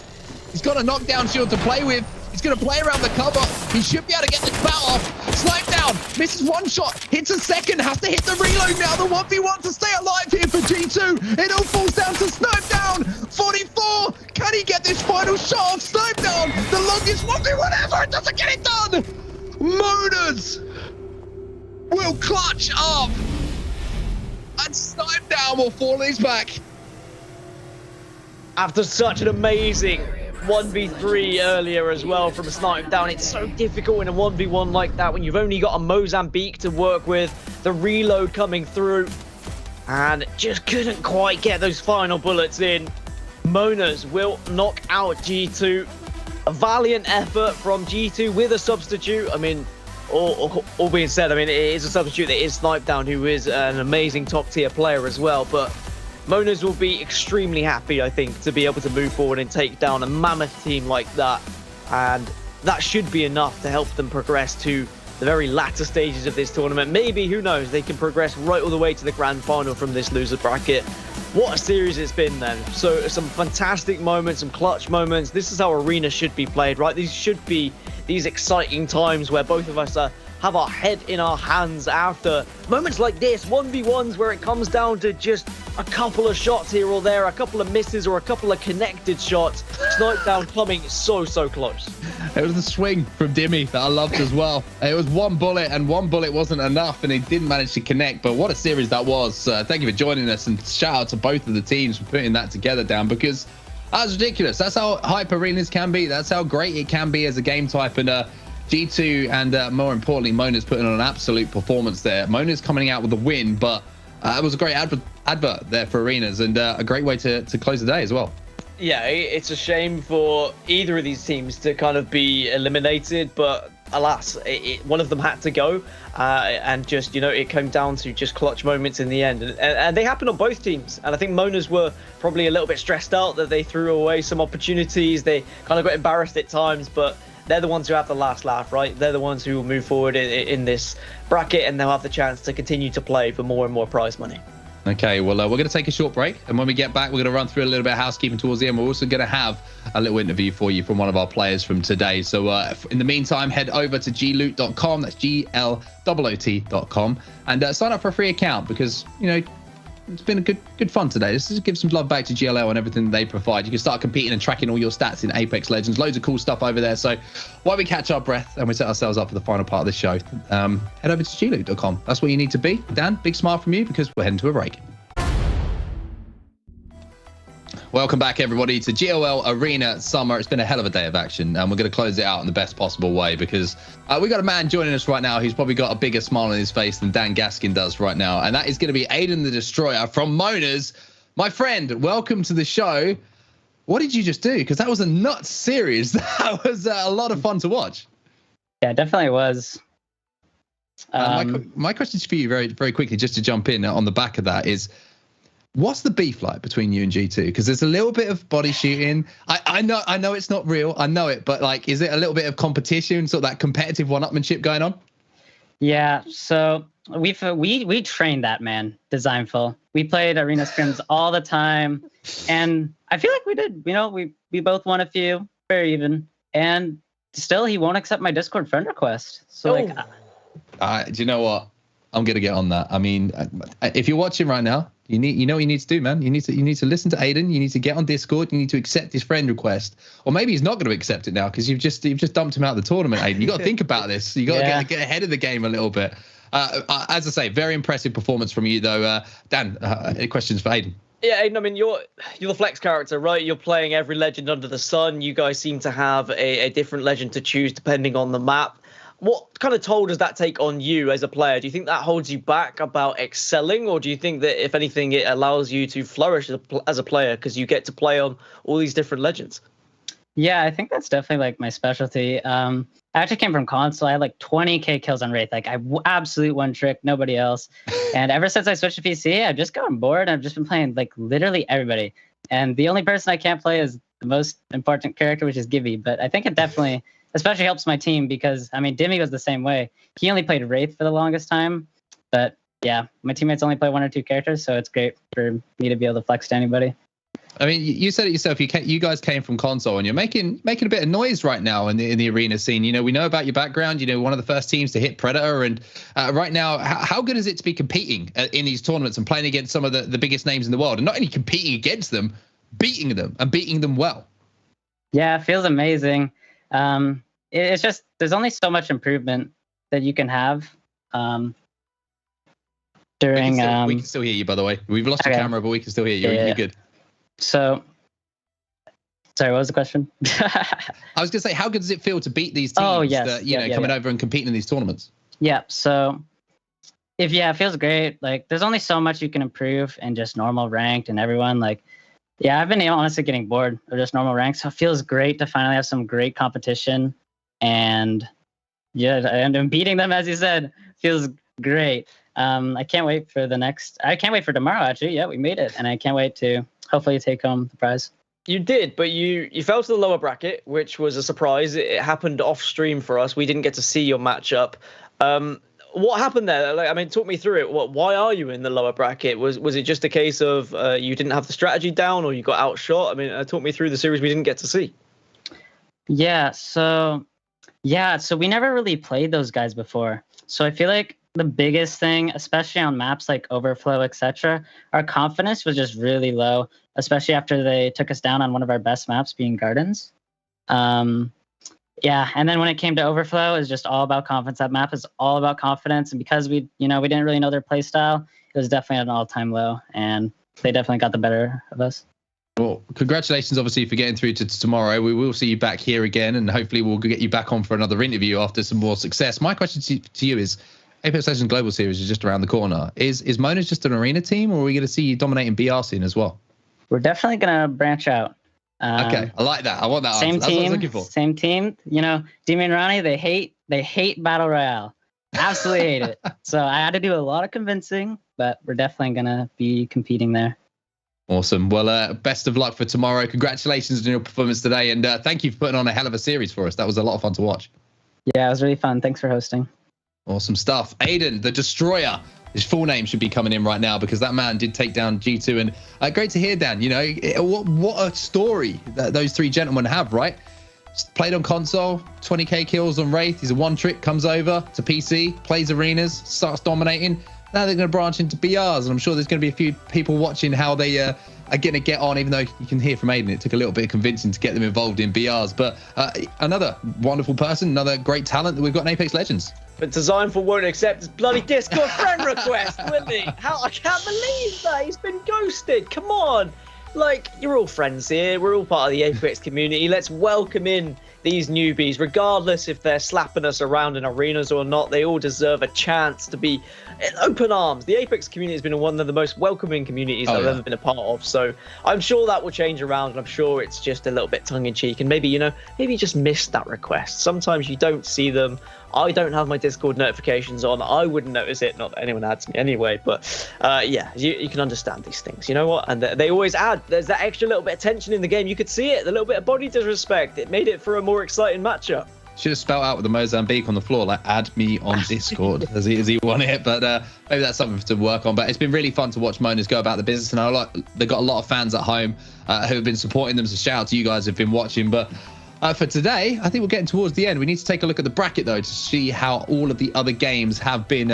He's got a knockdown shield to play with. He's going to play around the cover. He should be able to get this bat off. Snipe Down misses one shot, hits a second, has to hit the reload now. The 1v1 to stay alive here for G2. It all falls down to Snipe Down. 44. Can he get this final shot off Snipe Down? The longest 1v1 ever. It doesn't get it done. Monas will clutch up. And Snipe Down will fall on his back. After such an amazing 1v3 earlier as well from Snipe Down, it's so difficult in a 1v1 like that when you've only got a Mozambique to work with, the reload coming through, and just couldn't quite get those final bullets in. Monas will knock out G2. A valiant effort from G2 with a substitute. I mean, all being said, I mean, it is a substitute that is Snipe Down, who is an amazing top tier player as well, but Monas will be extremely happy, I think, to be able to move forward and take down a mammoth team like that. And that should be enough to help them progress to the very latter stages of this tournament. Maybe, who knows, they can progress right all the way to the grand final from this loser bracket. What a series it's been then. So some fantastic moments, some clutch moments. This is how Arena should be played, right? These should be these exciting times where both of us have our head in our hands after moments like this, 1v1s where it comes down to just a couple of shots here or there, a couple of misses or a couple of connected shots. Snipe Down coming so close. It was the swing from Dimmy that I loved as well. It was one bullet, and one bullet wasn't enough, and he didn't manage to connect. But what a series that was. Thank you for joining us, and shout out to both of the teams for putting that together down, because that was ridiculous. That's how hype arenas can be. That's how great it can be as a game type. And G2 and more importantly, Mona's putting on an absolute performance there. Mona's coming out with a win, but it was a great advert there for arenas, and a great way to close the day as well. Yeah, it's a shame for either of these teams to kind of be eliminated, but alas, one of them had to go, and just, you know, it came down to just clutch moments in the end, and they happened on both teams. And I think Monas were probably a little bit stressed out that they threw away some opportunities. They kind of got embarrassed at times, but they're the ones who have the last laugh, right? They're the ones who will move forward in this bracket, and they'll have the chance to continue to play for more and more prize money. Okay, well, we're going to take a short break, and when we get back, we're going to run through a little bit of housekeeping towards the end. We're also going to have a little interview for you from one of our players from today. So in the meantime, head over to gloot.com, that's GLOOT.com, and sign up for a free account, because, you know, it's been a good fun today. Let's just give some love back to GLL and everything they provide. You can start competing and tracking all your stats in Apex Legends. Loads of cool stuff over there. So while we catch our breath and we set ourselves up for the final part of the show, head over to gloot.com. That's where you need to be. Dan, big smile from you, because we're heading to a break. Welcome back, everybody, to GLL Arena Summer. It's been a hell of a day of action, and we're going to close it out in the best possible way, because we got a man joining us right now who's probably got a bigger smile on his face than Dan Gaskin does right now, and that is going to be Aiden the Destroyer from Monas. My friend, welcome to the show. What did you just do? Because that was a nuts series. That was a lot of fun to watch. Yeah, it definitely was. My question for you, very, very quickly, just to jump in on the back of that, is what's the beef like between you and G2? Because there's a little bit of body shooting. I know it's not real. I know it, but like, is it a little bit of competition, sort of that competitive one-upmanship going on? Yeah. So we trained that, man, Designful. We played arena scrims all the time, and I feel like we did. You know, we both won a few, very even, and still he won't accept my Discord friend request. So do you know what? I'm gonna get on that. I mean, if you're watching right now, you know what you need to do, man. You need to listen to Aiden. You need to get on Discord. You need to accept his friend request, or maybe he's not going to accept it now because you've just dumped him out of the tournament. Aiden, you got to think about this. You got to get ahead of the game a little bit. As I say, very impressive performance from you, though. Dan, any questions for Aiden? Yeah, Aiden, I mean, you're the flex character, right? You're playing every legend under the sun. You guys seem to have a different legend to choose depending on the map. What kind of toll does that take on you as a player? Do you think that holds you back about excelling, or do you think that if anything, it allows you to flourish as a player because you get to play on all these different legends? Yeah, I think that's definitely like my specialty. I actually came from console. I had like 20k kills on Wraith, like absolute one trick, nobody else. And ever since I switched to PC, I've just gotten bored. I've just been playing like literally everybody. And the only person I can't play is the most important character, which is Gibby. But I think it definitely, especially helps my team because I mean, Dimmy was the same way. He only played Wraith for the longest time, but yeah, my teammates only play 1 or 2 characters, so it's great for me to be able to flex to anybody. I mean, you said it yourself. You guys came from console, and you're making a bit of noise right now in the arena scene. You know, we know about your background. You know, one of the first teams to hit Predator, and right now, how good is it to be competing in these tournaments and playing against some of the biggest names in the world, and not only competing against them, beating them and beating them well? Yeah, it feels amazing. It's just there's only so much improvement that you can have. During we can still hear you, by the way. We've lost your camera, but we can still hear you. You're good. So, sorry, what was the question? I was going to say, how good does it feel to beat these teams that, coming over and competing in these tournaments? Yeah, so it feels great. Like, there's only so much you can improve in just normal ranked and everyone. Like, yeah, I've been honestly getting bored of just normal ranked. So it feels great to finally have some great competition. And yeah, and beating them, as you said, feels great. I can't wait for tomorrow, actually. Yeah, we made it. And I can't wait to hopefully take home the prize. You did, but you fell to the lower bracket, which was a surprise. It happened off stream for us. We didn't get to see your matchup. What happened there? Like, I mean, talk me through it. Why are you in the lower bracket? Was it just a case of you didn't have the strategy down, or you got outshot? I mean, talk me through the series we didn't get to see. So we never really played those guys before. So I feel like the biggest thing, especially on maps like Overflow, etc., our confidence was just really low, especially after they took us down on one of our best maps being Gardens. And then when it came to Overflow, it was just all about confidence. That map is all about confidence, and because we didn't really know their play style, it was definitely at an all-time low, and they definitely got the better of us. Well, congratulations, obviously, for getting through to tomorrow. We will see you back here again, and hopefully we'll get you back on for another interview after some more success. My question to you is, Apex Legends Global Series is just around the corner. Is Mona's just an arena team, or are we going to see you dominating BR scene as well? We're definitely going to branch out. Okay, I like that. I want that same answer. That's what I was looking for. Same team. You know, Demi and Ronnie, they hate Battle Royale. Absolutely hate it. So I had to do a lot of convincing, but we're definitely going to be competing there. Awesome. Well, best of luck for tomorrow. Congratulations on your performance today, and thank you for putting on a hell of a series for us. That was a lot of fun to watch. Yeah, it was really fun. Thanks for hosting. Awesome stuff. Aiden, the Destroyer. His full name should be coming in right now because that man did take down G2. And great to hear, Dan. You know, what a story that those 3 gentlemen have, right? Played on console, 20k kills on Wraith. He's a one-trick, comes over to PC, plays arenas, starts dominating. Now they're going to branch into BRs, and I'm sure there's going to be a few people watching how they are going to get on, even though you can hear from Aiden, it took a little bit of convincing to get them involved in BRs. But another wonderful person, another great talent that we've got in Apex Legends. But Designful won't accept his bloody Discord friend request, will he? I can't believe that. He's been ghosted. Come on. Like, you're all friends here. We're all part of the Apex community. Let's welcome in these newbies, regardless if they're slapping us around in arenas or not. They all deserve a chance to be in open arms. The Apex community has been one of the most welcoming communities I've ever been a part of. So I'm sure that will change around, and I'm sure it's just a little bit tongue-in-cheek. And maybe you just missed that request. Sometimes you don't see them. I don't have my Discord notifications on. I wouldn't notice it. Not that anyone adds me anyway. But you can understand these things. You know what? And they always add. There's that extra little bit of tension in the game. You could see it. The little bit of body disrespect. It made it for a more exciting matchup. Should have spelled out with the Mozambique on the floor, like, add me on Discord as he won it. But maybe that's something to work on. But it's been really fun to watch Monas go about the business. And they've got a lot of fans at home who have been supporting them. So shout out to you guys who've been watching. But for today, I think we're getting towards the end. We need to take a look at the bracket, though, to see how all of the other games have been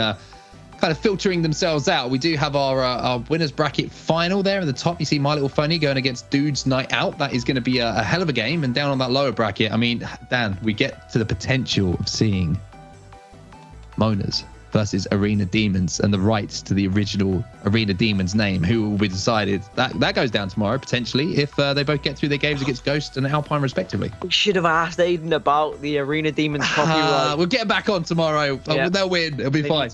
kind of filtering themselves out. We do have our winners bracket final there in the top. You see My Little Phony going against Dude's Night Out. That is going to be a hell of a game. And down on that lower bracket, I mean, Dan, we get to the potential of seeing Monas versus Arena Demons, and the rights to the original Arena Demons name, who will be decided. That goes down tomorrow, potentially, if they both get through their games against Ghost and Alpine, respectively. We should have asked Aiden about the Arena Demons copyright. We'll get back on tomorrow. Yeah. They'll win. It'll be fine.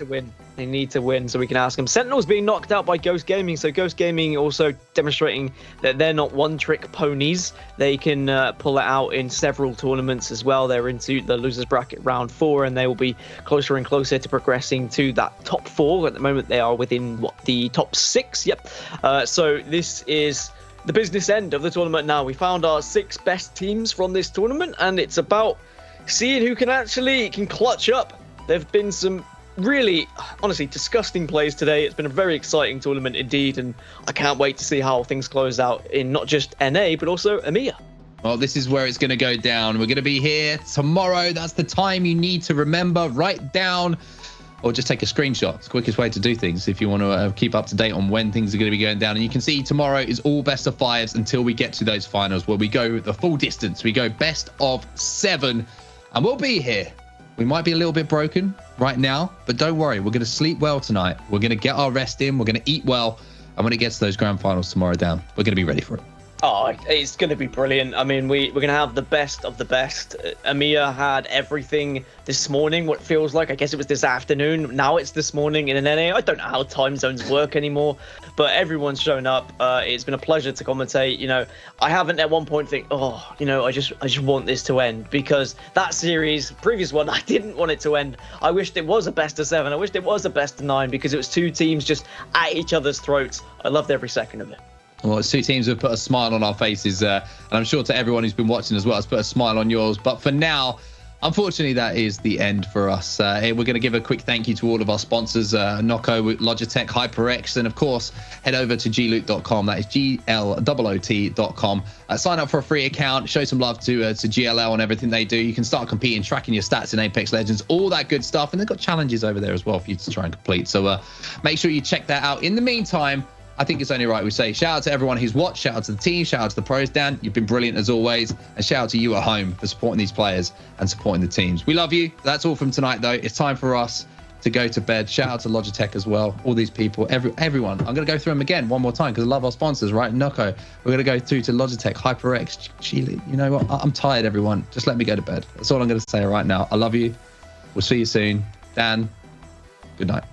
They need to win, so we can ask them. Sentinel's being knocked out by Ghost Gaming, so Ghost Gaming also demonstrating that they're not one-trick ponies. They can pull it out in several tournaments as well. They're into the losers bracket round 4, and they will be closer and closer to progressing to that top 4. At the moment, they are within the top 6. Yep. So this is the business end of the tournament now. We found our 6 best teams from this tournament, and it's about seeing who can clutch up. There have been some really, honestly, disgusting plays today. It's been a very exciting tournament indeed, and I can't wait to see how things close out in not just NA, but also EMEA. Well, this is where it's going to go down. We're going to be here tomorrow. That's the time you need to remember. Write down or just take a screenshot. It's the quickest way to do things if you want to keep up to date on when things are going to be going down. And you can see tomorrow is all best of 5s until we get to those finals where we go the full distance. We go best of 7, and we'll be here. We might be a little bit broken right now, but don't worry. We're going to sleep well tonight. We're going to get our rest in. We're going to eat well. And when it gets to those grand finals tomorrow down, we're going to be ready for it. Oh, it's going to be brilliant. I mean, we're going to have the best of the best. EMEA had everything this morning, what feels like. I guess it was this afternoon. Now it's this morning in an NA. I don't know how time zones work anymore, but everyone's shown up. It's been a pleasure to commentate. You know, I haven't at one point think, oh, you know, I just want this to end, because that series, previous one, I didn't want it to end. I wished it was a best of 7. I wished it was a best of 9, because it was 2 teams just at each other's throats. I loved every second of it. Well, it's 2 teams who have put a smile on our faces, and I'm sure to everyone who's been watching as well, it's put a smile on yours. But for now, unfortunately, that is the end for us. We're going to give a quick thank you to all of our sponsors, Nocco, Logitech, HyperX, and of course, head over to gloot.com. That is GLOOT.com. Sign up for a free account, show some love to GLL and everything they do. You can start competing, tracking your stats in Apex Legends, all that good stuff. And they've got challenges over there as well for you to try and complete. So make sure you check that out. In the meantime, I think it's only right we say shout out to everyone who's watched, shout out to the team, shout out to the pros. Dan, you've been brilliant as always, and shout out to you at home for supporting these players and supporting the teams. We love you. That's all from tonight, though. It's time for us to go to bed. Shout out to Logitech as well, all these people, everyone. I'm going to go through them again one more time because I love our sponsors, right? Nocco. We're going to go through to Logitech, HyperX, Chile. You know what? I'm tired, everyone. Just let me go to bed. That's all I'm going to say right now. I love you. We'll see you soon. Dan, good night.